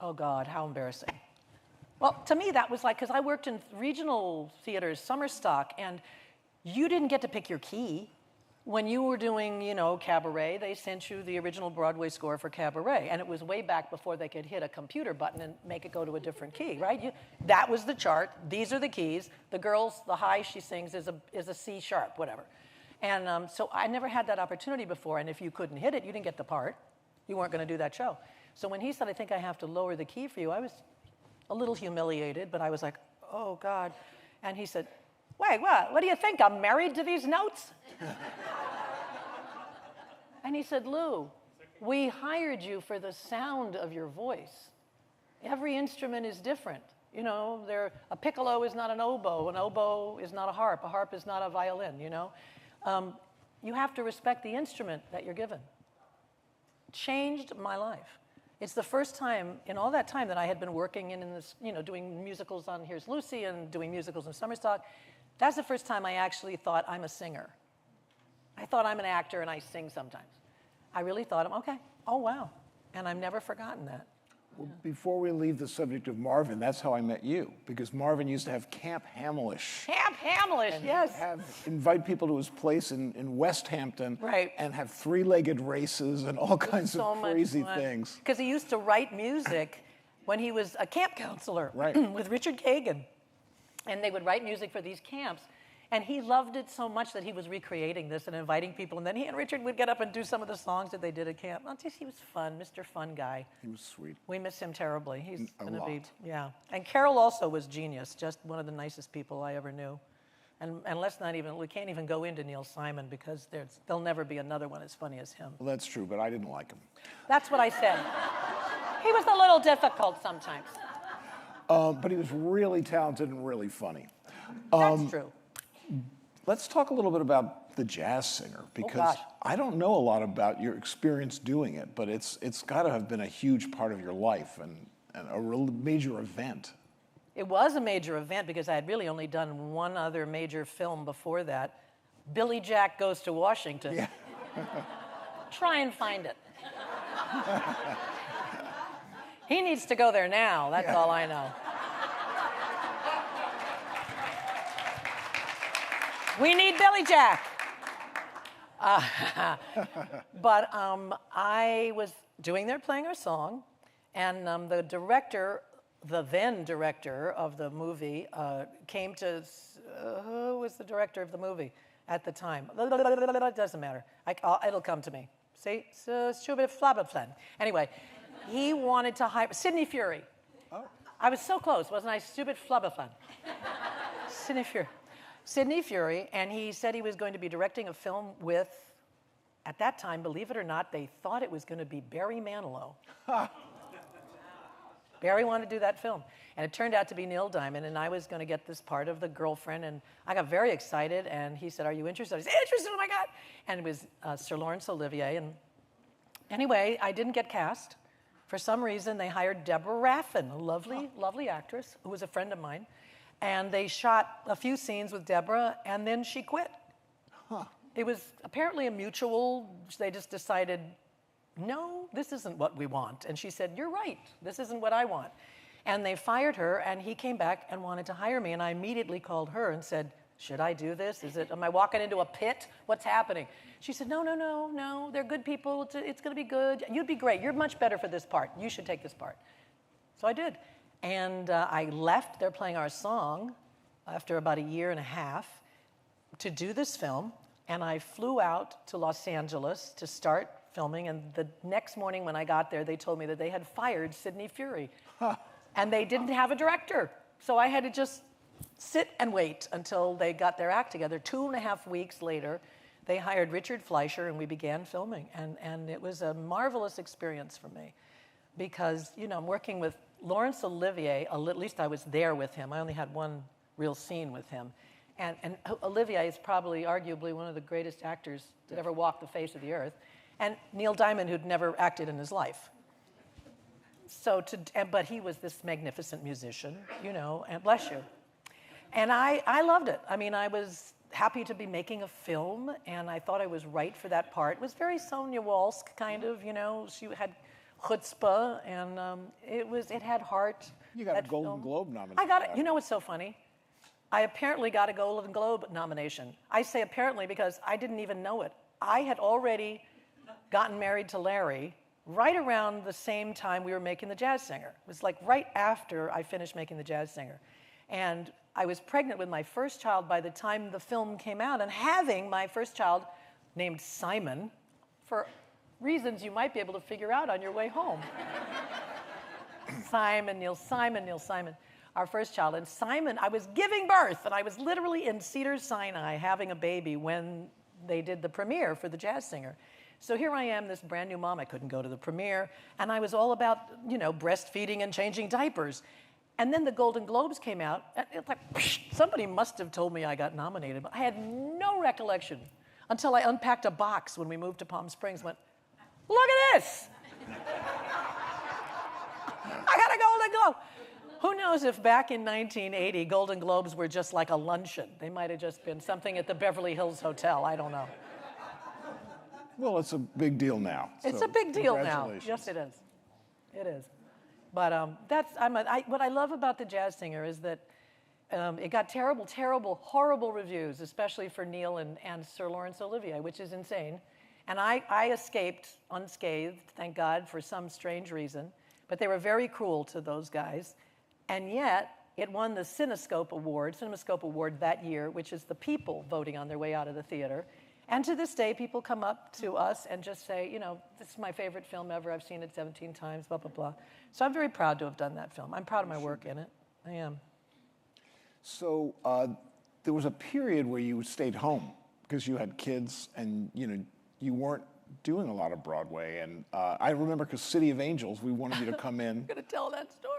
oh, God, how embarrassing. Well, to me, that was like, because I worked in regional theaters, summer stock, and you didn't get to pick your key. When you were doing, you know, Cabaret, they sent you the original Broadway score for Cabaret, and it was way back before they could hit a computer button and make it go to a different key, right? That was the chart. These are the keys. The girl's, the high she sings is a C sharp, whatever. And so I never had that opportunity before, and if you couldn't hit it, you didn't get the part. You weren't going to do that show. So when he said, I think I have to lower the key for you, I was a little humiliated, but I was like, oh, God. And he said, wait, what do you think? I'm married to these notes? And he said, Lou, we hired you for the sound of your voice. Every instrument is different. You know, a piccolo is not an oboe is not a harp is not a violin, you know. You have to respect the instrument that you're given. Changed my life. It's the first time in all that time that I had been working in this, you know, doing musicals on Here's Lucie and doing musicals in Summerstock. That's the first time I actually thought I'm a singer. I thought I'm an actor and I sing sometimes. I really thought, okay, oh wow. And I've never forgotten that. Well, before we leave the subject of Marvin, that's how I met you, because Marvin used to have Camp Hamlish. Camp Hamlish, yes. Invite people to his place in West Hampton, right, and have three-legged races and all kinds of crazy things. Because he used to write music when he was a camp counselor with Richard Kagan. And they would write music for these camps. And he loved it so much that he was recreating this and inviting people. And then he and Richard would get up and do some of the songs that they did at camp. Oh, geez, he was fun, Mr. Fun Guy. He was sweet. We miss him terribly. He's a going to be, lot. yeah. And Carol also was genius, just one of the nicest people I ever knew. And let's not even, we can't even go into Neil Simon because there'll never be another one as funny as him. Well, that's true, but I didn't like him. That's what I said. He was a little difficult sometimes. But he was really talented and really funny. That's true. Let's talk a little bit about The Jazz Singer, because I don't know a lot about your experience doing it, but it's got to have been a huge part of your life and a real major event. It was a major event because I had really only done one other major film before that, Billy Jack Goes to Washington. Yeah. Try and find it. He needs to go there now, that's all I know. We need Billy Jack. But I was doing there playing our song, and the director, the then director of the movie, came to, who was the director of the movie at the time? It doesn't matter. It'll come to me. See? Anyway, he wanted to hire Sidney Furie. Oh. I was so close, wasn't I? Stupid flubberfun. Sidney Furie. Sidney Furie, and he said he was going to be directing a film with, at that time, believe it or not, they thought it was going to be Barry Manilow. Barry wanted to do that film. And it turned out to be Neil Diamond, and I was going to get this part of the girlfriend, and I got very excited, and he said, are you interested? I said, interested, oh my God. And it was Sir Laurence Olivier. And anyway, I didn't get cast. For some reason, they hired Deborah Raffin, a lovely, lovely actress who was a friend of mine. And they shot a few scenes with Deborah, and then she quit. It was apparently a mutual, they just decided, no, this isn't what we want. And she said, you're right, this isn't what I want. And they fired her, and he came back and wanted to hire me, and I immediately called her and said, should I do this? Am I walking into a pit? What's happening? She said, no, they're good people, it's gonna be good. You'd be great, you're much better for this part. You should take this part. So I did. And I left, they're playing our song, after about a year and a half, to do this film. And I flew out to Los Angeles to start filming. And the next morning when I got there, they told me that they had fired Sidney Furie. And they didn't have a director. So I had to just sit and wait until they got their act together. 2.5 weeks later, they hired Richard Fleischer, and we began filming. And it was a marvelous experience for me. Because, you know, I'm working with Laurence Olivier, at least I was there with him. I only had one real scene with him. And Olivier is probably, arguably, one of the greatest actors that ever walked the face of the earth. And Neil Diamond, who'd never acted in his life. But he was this magnificent musician, you know, and bless you. And I loved it. I mean, I was happy to be making a film, and I thought I was right for that part. It was very Sonia Walsk, kind of, you know. She had chutzpah, and it had heart. You got a Golden Globe nomination. I got it. You know what's so funny? I apparently got a Golden Globe nomination. I say apparently because I didn't even know it. I had already gotten married to Larry right around the same time we were making The Jazz Singer. It was like right after I finished making The Jazz Singer. And I was pregnant with my first child by the time the film came out, and having my first child named Simon for reasons you might be able to figure out on your way home. Neil Simon, our first child. And Simon, I was giving birth, and I was literally in Cedars-Sinai having a baby when they did the premiere for The Jazz Singer. So here I am, this brand new mom. I couldn't go to the premiere, and I was all about, you know, breastfeeding and changing diapers. And then the Golden Globes came out, and it's like, somebody must have told me I got nominated, but I had no recollection until I unpacked a box when we moved to Palm Springs and went, look at this! I got a Golden Globe! Who knows if back in 1980, Golden Globes were just like a luncheon. They might have just been something at the Beverly Hills Hotel, I don't know. Well, it's a big deal now. It's a big deal now. Yes, it is. It is. But what I love about The Jazz Singer is that it got terrible, terrible, horrible reviews, especially for Neil and Sir Laurence Olivier, which is insane. And I escaped unscathed, thank God, for some strange reason. But they were very cruel to those guys. And yet, it won the CinemaScope Award that year, which is the people voting on their way out of the theater. And to this day, people come up to us and just say, you know, this is my favorite film ever. I've seen it 17 times, blah, blah, blah. So I'm very proud to have done that film. I'm proud of my work in it. I am. So there was a period where you stayed home because you had kids and, you know, you weren't doing a lot of Broadway. And I remember because City of Angels, we wanted you to come in. I'm going to tell that story.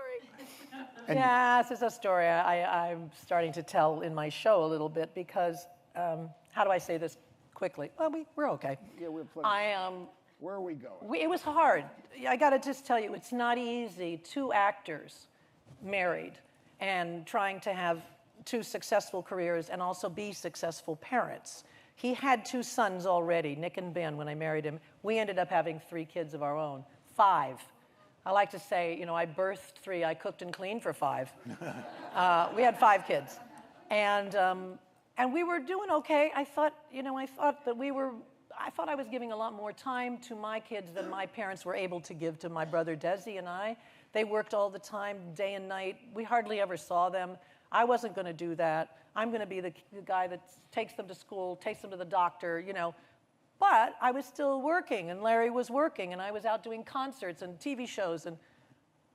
Yeah, this is a story I'm starting to tell in my show a little bit because, how do I say this quickly? Well, we're okay. Yeah, we're playing. Where are we going? It was hard. I got to just tell you, it's not easy. 2 actors married and trying to have 2 successful careers and also be successful parents. He had 2 sons already, Nick and Ben, when I married him. We ended up having 3 kids of our own, 5. I like to say, you know, I birthed 3, I cooked and cleaned for 5. We had 5 kids. And we were doing okay. I thought I was giving a lot more time to my kids than my parents were able to give to my brother Desi and I. They worked all the time, day and night. We hardly ever saw them. I wasn't going to do that. I'm going to be the guy that takes them to school, takes them to the doctor, you know. But I was still working, and Larry was working, and I was out doing concerts and TV shows, and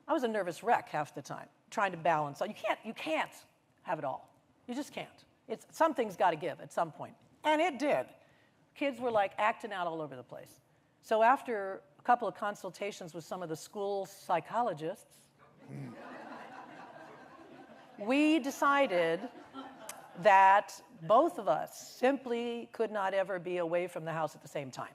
I was a nervous wreck half the time, trying to balance. You can't have it all. You just can't. Something's got to give at some point. And it did. Kids were like acting out all over the place. So after a couple of consultations with some of the school psychologists, we decided that both of us simply could not ever be away from the house at the same time.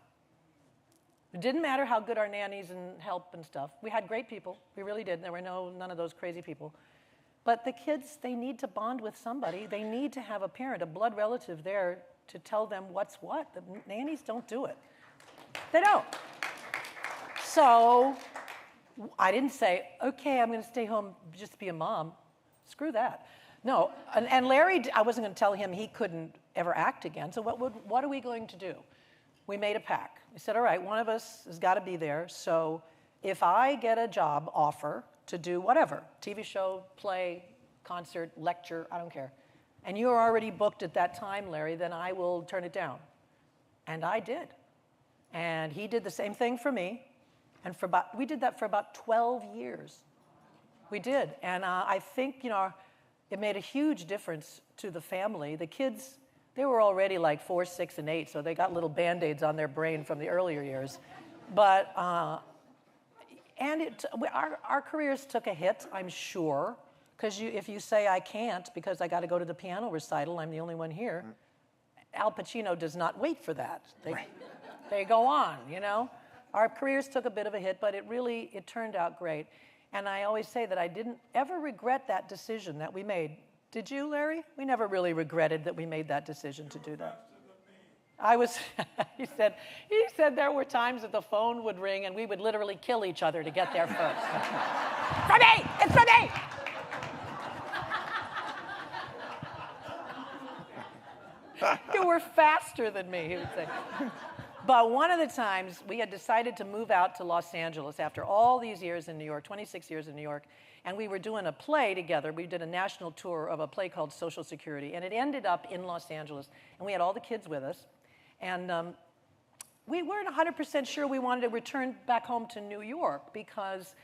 It didn't matter how good our nannies and help and stuff. We had great people. We really did. There were none of those crazy people. But the kids, they need to bond with somebody. They need to have a parent, a blood relative there to tell them what's what. The nannies don't do it. They don't. So I didn't say, okay, I'm going to stay home just to be a mom. Screw that. No, and Larry, I wasn't going to tell him he couldn't ever act again. So what are we going to do? We made a pact. We said, all right, one of us has got to be there. So if I get a job offer to do whatever, TV show, play, concert, lecture, I don't care, and you're already booked at that time, Larry, then I will turn it down. And I did. And he did the same thing for me. And we did that for about 12 years. We did. And I think, you know, it made a huge difference to the family. The kids, they were already like 4, 6, and 8, so they got little Band-Aids on their brain from the earlier years. But, our careers took a hit, I'm sure, because if you say I can't because I got to go to the piano recital, I'm the only one here, Al Pacino does not wait for that. They go on, you know. Our careers took a bit of a hit, but it turned out great. And I always say that I didn't ever regret that decision that we made. Did you, Larry? We never really regretted that we made that decision to do that. He said there were times that the phone would ring and we would literally kill each other to get there first. For me! It's for me! You were faster than me, he would say. But one of the times, we had decided to move out to Los Angeles after all these years in New York, 26 years in New York, and we were doing a play together. We did a national tour of a play called Social Security, and it ended up in Los Angeles, and we had all the kids with us. And we weren't 100% sure we wanted to return back home to New York because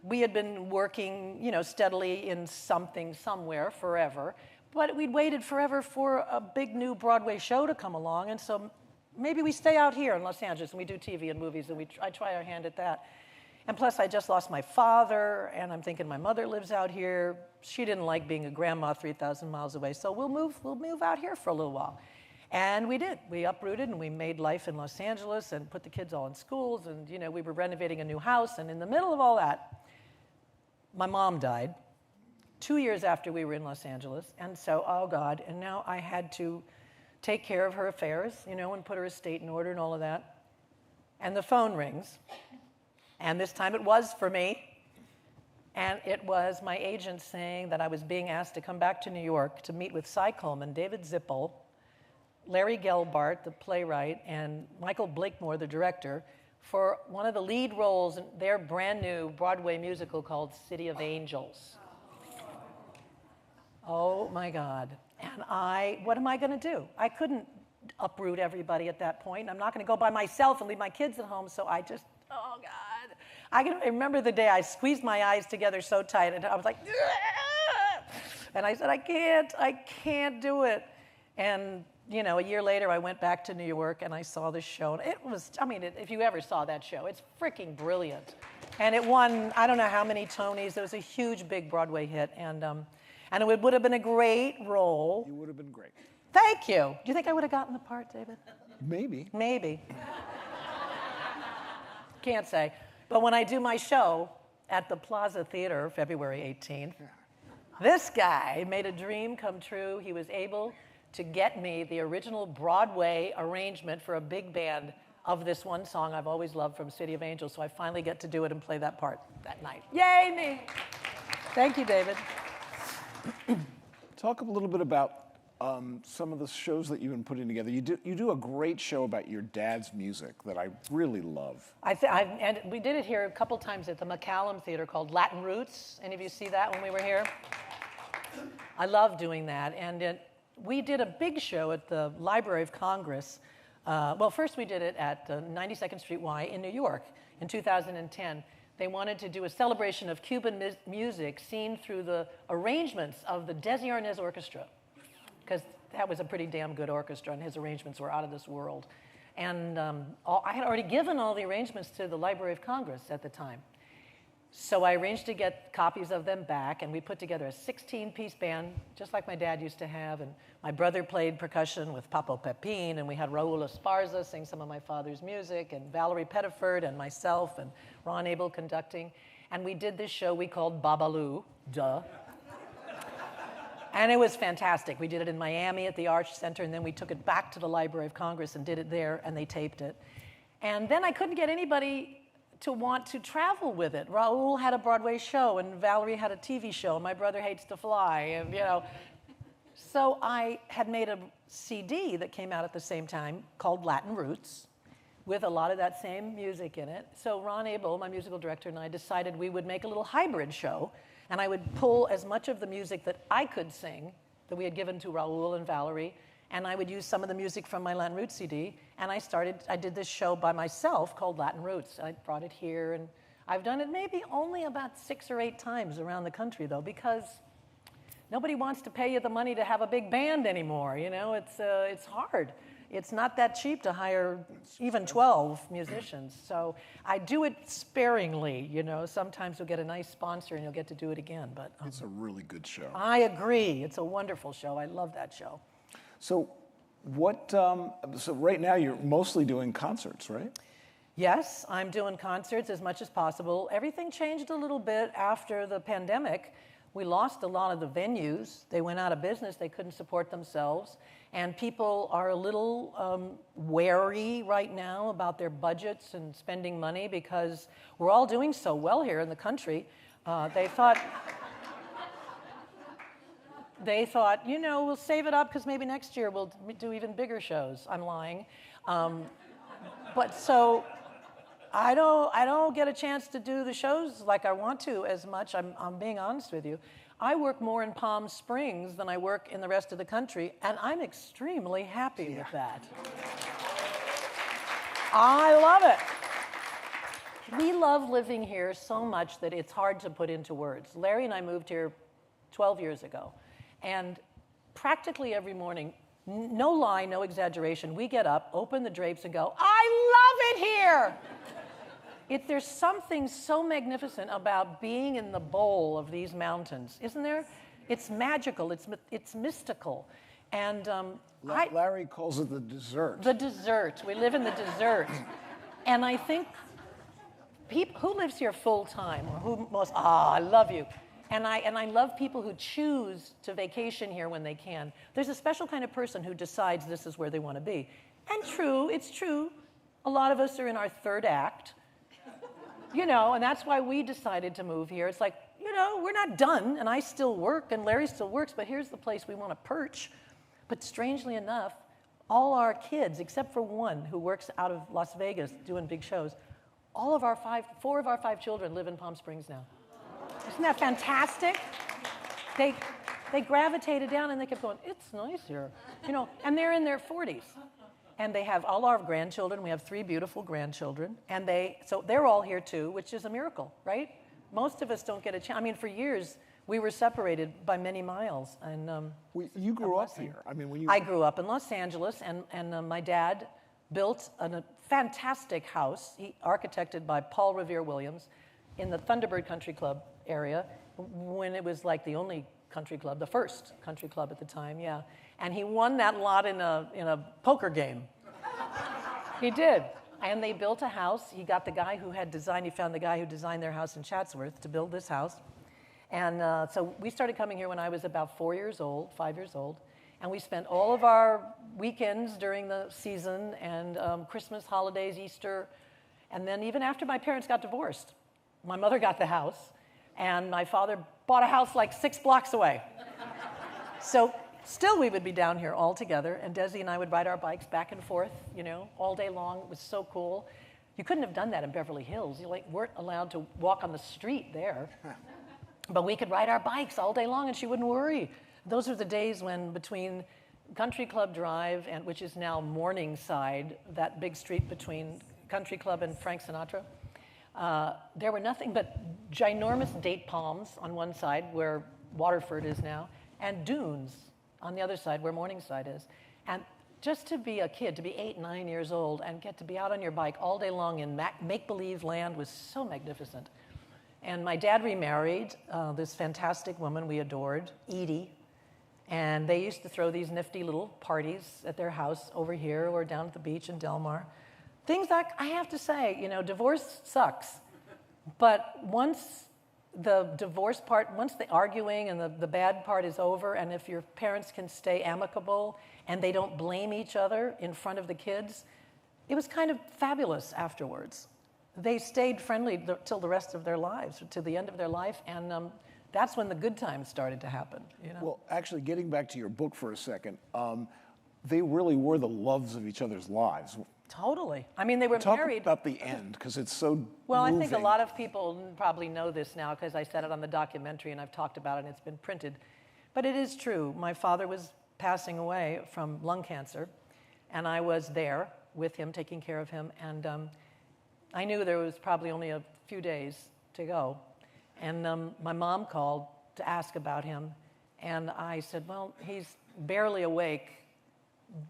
we had been working, you know, steadily in something somewhere forever, but we'd waited forever for a big new Broadway show to come along, and so maybe we stay out here in Los Angeles and we do TV and movies and I try our hand at that. And plus, I just lost my father, and I'm thinking my mother lives out here. She didn't like being a grandma 3,000 miles away, so we'll move out here for a little while. And we did. We uprooted, and we made life in Los Angeles and put the kids all in schools, and you know, we were renovating a new house, and in the middle of all that, my mom died 2 years after we were in Los Angeles, and so, oh God, and now I had to take care of her affairs, you know, and put her estate in order and all of that. And the phone rings. And this time it was for me. And it was my agent saying that I was being asked to come back to New York to meet with Cy Coleman, David Zippel, Larry Gelbart, the playwright, and Michael Blakemore, the director, for one of the lead roles in their brand new Broadway musical called City of Angels. Oh my God. And what am I going to do? I couldn't uproot everybody at that point. I'm not going to go by myself and leave my kids at home, so I just, oh God. I remember the day I squeezed my eyes together so tight, and I was like, and I said, I can't do it. And, you know, a year later, I went back to New York, and I saw this show. And it was, I mean, if you ever saw that show, it's freaking brilliant. And it won, I don't know how many Tonys. It was a huge, big Broadway hit, and it would have been a great role. You would have been great. Thank you. Do you think I would have gotten the part, David? Maybe. Maybe. Can't say. But when I do my show at the Plaza Theater, February 18th, this guy made a dream come true. He was able to get me the original Broadway arrangement for a big band of this one song I've always loved from City of Angels, so I finally get to do it and play that part that night. Yay, me! Thank you, David. Talk a little bit about some of the shows that you've been putting together. You do a great show about your dad's music that I really love. And we did it here a couple times at the McCallum Theater called Latin Roots. Any of you see that when we were here? I love doing that. And we did a big show at the Library of Congress. Well, first we did it at 92nd Street Y in New York in 2010. They wanted to do a celebration of Cuban music seen through the arrangements of the Desi Arnaz Orchestra, because that was a pretty damn good orchestra, and his arrangements were out of this world. And I had already given all the arrangements to the Library of Congress at the time. So I arranged to get copies of them back, and we put together a 16-piece band, just like my dad used to have, and my brother played percussion with Papo Pepin, and we had Raul Esparza sing some of my father's music, and Valerie Pettiford, and myself, and Ron Abel conducting. And we did this show we called Babalu, duh. And it was fantastic. We did it in Miami at the Arch Center, and then we took it back to the Library of Congress and did it there, and they taped it. And then I couldn't get anybody to want to travel with it. Raul had a Broadway show, and Valerie had a TV show, and my brother hates to fly, and you know. So I had made a CD that came out at the same time called Latin Roots, with a lot of that same music in it. So Ron Abel, my musical director, and I decided we would make a little hybrid show, and I would pull as much of the music that I could sing that we had given to Raul and Valerie, and I would use some of the music from my Latin Roots CD, and I did this show by myself called Latin Roots. I brought it here, and I've done it maybe only about 6 or 8 times around the country, though, because nobody wants to pay you the money to have a big band anymore, you know? It's hard. It's not that cheap to hire even 12 musicians, so I do it sparingly, you know? Sometimes you'll get a nice sponsor and you'll get to do it again, but... it's a really good show. I agree. It's a wonderful show. I love that show. So so right now you're mostly doing concerts, right? Yes, I'm doing concerts as much as possible. Everything changed a little bit after the pandemic. We lost a lot of the venues. They went out of business. They couldn't support themselves. And people are a little wary right now about their budgets and spending money because we're all doing so well here in the country. They thought, you know, we'll save it up because maybe next year we'll do even bigger shows. I'm lying. But so I don't get a chance to do the shows like I want to as much. I'm being honest with you. I work more in Palm Springs than I work in the rest of the country, and I'm extremely happy with that. I love it. We love living here so much that it's hard to put into words. Larry and I moved here 12 years ago, and practically every morning, no lie, no exaggeration, we get up, open the drapes, and go, I love it here! There's something so magnificent about being in the bowl of these mountains, isn't there? It's magical, it's mystical. And Larry calls it the dessert. The dessert. We live in the dessert. And I think who lives here full time, or who most, I love you. And I love people who choose to vacation here when they can. There's a special kind of person who decides this is where they want to be. And it's true, a lot of us are in our third act, and that's why we decided to move here. It's like, we're not done, and I still work, and Larry still works, but here's the place we want to perch. But strangely enough, all our kids, except for one who works out of Las Vegas doing big shows, four of our five children live in Palm Springs now. Isn't that fantastic? They gravitated down and they kept going, it's nice here, and they're in their 40s. And they have all our grandchildren. We have 3 beautiful grandchildren. And so they're all here too, which is a miracle, right? Most of us don't get a chance. I mean, for years, we were separated by many miles. And you grew up here. I grew up in Los Angeles, and my dad built a fantastic house, architected by Paul Revere Williams, in the Thunderbird Country Club area, when it was like the only country club, the first country club at the time, yeah. And he won that lot in a poker game. He did. And they built a house. He found the guy who designed their house in Chatsworth to build this house. And so we started coming here when I was about 5 years old. And we spent all of our weekends during the season, and Christmas, holidays, Easter. And then even after my parents got divorced, my mother got the house, and my father bought a house like 6 blocks away. So still we would be down here all together, and Desi and I would ride our bikes back and forth, all day long. It was so cool. You couldn't have done that in Beverly Hills. You weren't allowed to walk on the street there. But we could ride our bikes all day long, and she wouldn't worry. Those are the days when between Country Club Drive, which is now Morningside, that big street between Country Club and Frank Sinatra, there were nothing but ginormous date palms on one side, where Waterford is now, and dunes on the other side, where Morningside is. And just to be a kid, to be 8, 9 years old, and get to be out on your bike all day long in make-believe land was so magnificent. And my dad remarried this fantastic woman we adored, Edie, and they used to throw these nifty little parties at their house over here or down at the beach in Del Mar. Things like, I have to say, divorce sucks. But once the divorce part, once the arguing and the bad part is over, and if your parents can stay amicable and they don't blame each other in front of the kids, it was kind of fabulous afterwards. They stayed friendly till the rest of their lives, to the end of their life, and that's when the good times started to happen. Well, actually, getting back to your book for a second, they really were the loves of each other's lives. Totally. I mean, they were married. Talk about the end, because it's so Well, moving. I think a lot of people probably know this now, because I said it on the documentary, and I've talked about it, and it's been printed. But it is true. My father was passing away from lung cancer, and I was there with him, taking care of him, and I knew there was probably only a few days to go. And my mom called to ask about him, and I said, well, he's barely awake,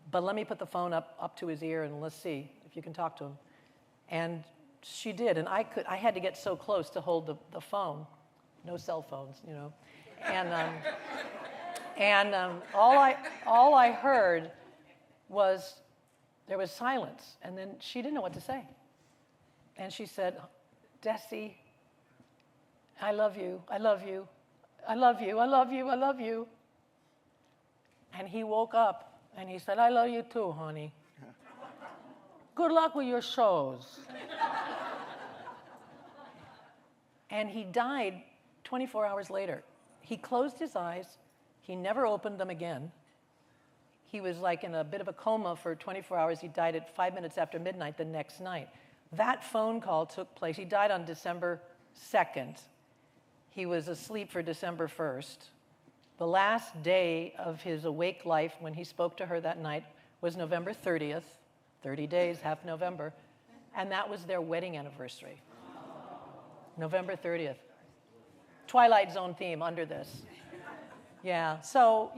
but let me put the phone up to his ear and let's see if you can talk to him. And she did, and I had to get so close to hold the phone. No cell phones, And all I heard was there was silence, and then she didn't know what to say. And she said, Desi, I love you, I love you, I love you, I love you, I love you. And he woke up and he said, I love you too, honey. Good luck with your shows. And he died 24 hours later. He closed his eyes. He never opened them again. He was like in a bit of a coma for 24 hours. He died at 5 minutes after midnight the next night. That phone call took place. He died on December 2nd. He was asleep for December 1st. The last day of his awake life when he spoke to her that night was November 30th, 30 days, half November, and that was their wedding anniversary. November 30th. Twilight Zone theme under this. Yeah, so,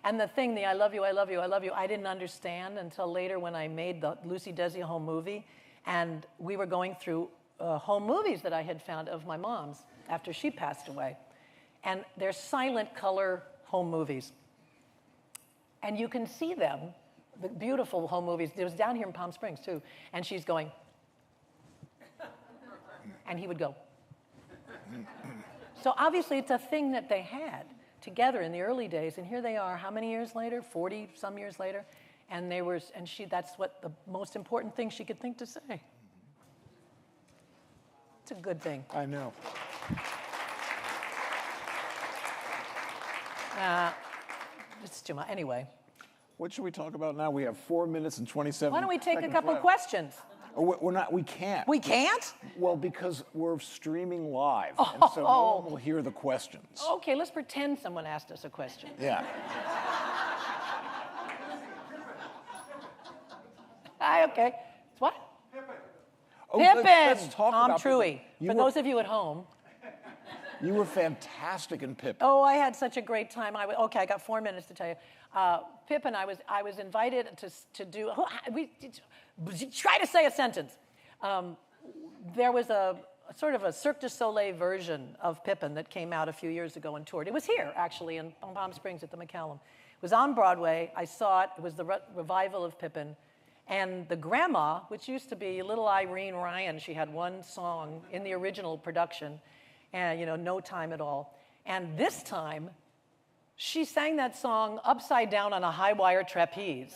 and the thing, the I love you, I love you, I love you, I didn't understand until later when I made the Lucie Desi home movie, and we were going through home movies that I had found of my mom's after she passed away. And they're silent color home movies. And you can see them, the beautiful home movies. It was down here in Palm Springs, too. And she's going, and he would go. So obviously it's a thing that they had together in the early days. And here they are, how many years later? 40 some years later. And that's what the most important thing she could think to say. It's a good thing. I know. It's too much. Anyway. What should we talk about now? We have 4 minutes and 27 seconds. Why don't we take a couple questions? We're not. We can't. We can't? Well, because we're streaming live, and so no one will hear the questions. Okay, let's pretend someone asked us a question. Yeah. Okay. What? Oh, Pippin. let's talk Tom about Truey. For those of you at home. You were fantastic in Pippin. Oh, I had such a great time. Okay, I got 4 minutes to tell you. Pippin, I was invited to do. Try to say a sentence. There was a sort of a Cirque du Soleil version of Pippin that came out a few years ago and toured. It was here, actually, in Palm Springs at the McCallum. It was on Broadway. I saw it. It was the revival of Pippin. And the grandma, which used to be little Irene Ryan, she had one song in the original production, and No Time at All. And this time, she sang that song upside down on a high wire trapeze.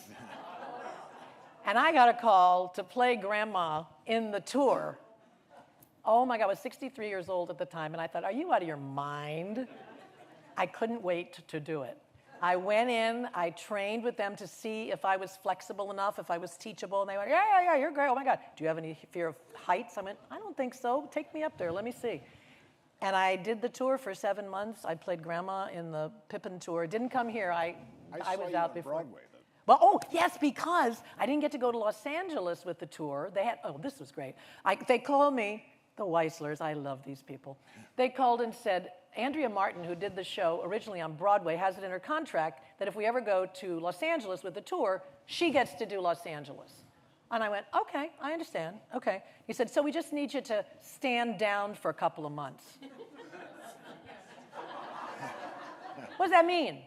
And I got a call to play grandma in the tour. Oh my God, I was 63 years old at the time, and I thought, are you out of your mind? I couldn't wait to do it. I went in, I trained with them to see if I was flexible enough, if I was teachable, and they went, yeah, you're great. Oh my God, do you have any fear of heights? I went, I don't think so. Take me up there, let me see. And I did the tour for 7 months. I played grandma in the Pippin tour. It didn't come here. I was out before. Broadway, then. Well, yes, because I didn't get to go to Los Angeles with the tour. They had, this was great. They called me, the Weislers, I love these people. They called and said, Andrea Martin, who did the show originally on Broadway, has it in her contract that if we ever go to Los Angeles with the tour, she gets to do Los Angeles. And I went, okay, I understand, okay. He said, so we just need you to stand down for a couple of months. What does that mean?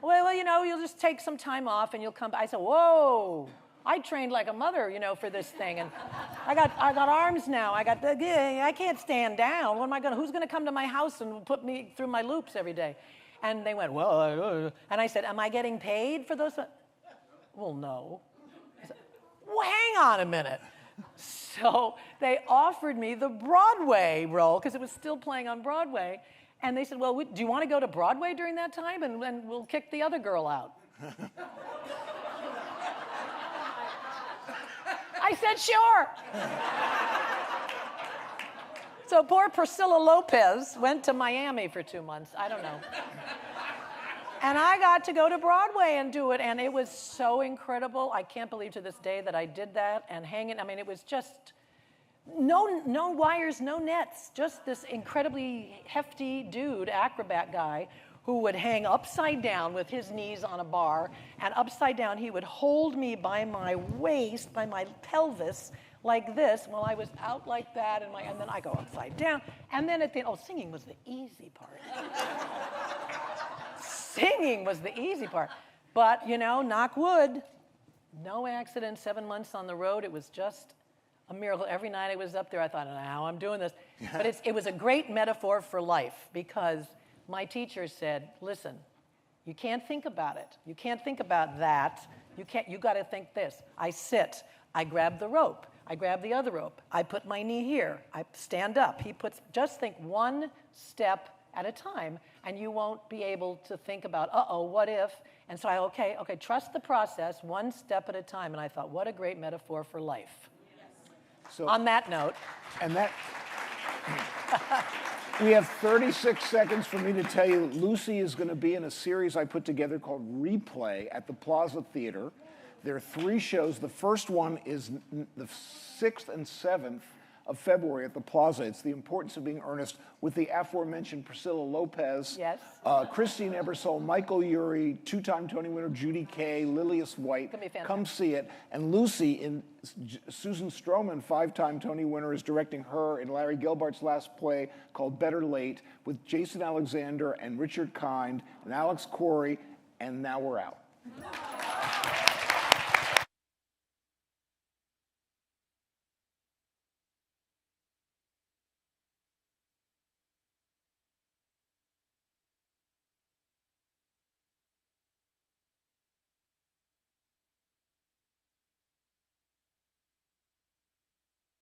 Well, you'll just take some time off and you'll come back. I said, whoa, I trained like a mother, for this thing. And I got arms now. I can't stand down. What am I who's going to come to my house and put me through my loops every day? And they went, well, and I said, am I getting paid for those? Well, no. I said, well, hang on a minute. So they offered me the Broadway role because it was still playing on Broadway. And they said, well, do you want to go to Broadway during that time? And we'll kick the other girl out. I said, sure. So poor Priscilla Lopez went to Miami for 2 months. I don't know. And I got to go to Broadway and do it. And it was so incredible. I can't believe to this day that I did that and hanging. I mean, it was just no wires, no nets. Just this incredibly hefty dude, acrobat guy, who would hang upside down with his knees on a bar, and upside down he would hold me by my waist, by my pelvis, like this, while I was out like that, and then I go upside down, and then at the end, singing was the easy part. Singing was the easy part. But, knock wood, no accident, 7 months on the road, it was just a miracle. Every night I was up there, I thought, now I'm doing this. But it was a great metaphor for life, because my teacher said, listen, you can't think about it. You can't think about that. You got to think this. I sit, I grab the rope, I grab the other rope, I put my knee here, I stand up. Just think one step at a time, and you won't be able to think about, what if? And so okay, trust the process, one step at a time. And I thought, what a great metaphor for life. So, on that note. And that... We have 36 seconds for me to tell you Lucie is going to be in a series I put together called Replay at the Plaza Theater. There are 3 shows. The first one is the 6th and 7th of February at the Plaza. It's The Importance of Being Earnest with the aforementioned Priscilla Lopez, Yes. Christine Ebersole, Michael Urie, two-time Tony winner Judy Kay, Lilias White. Gonna be fantastic. Come see it. And Lucie, in Susan Stroman, five-time Tony winner, is directing her in Larry Gelbart's last play called Better Late with Jason Alexander and Richard Kind and Alex Corey, and now we're out.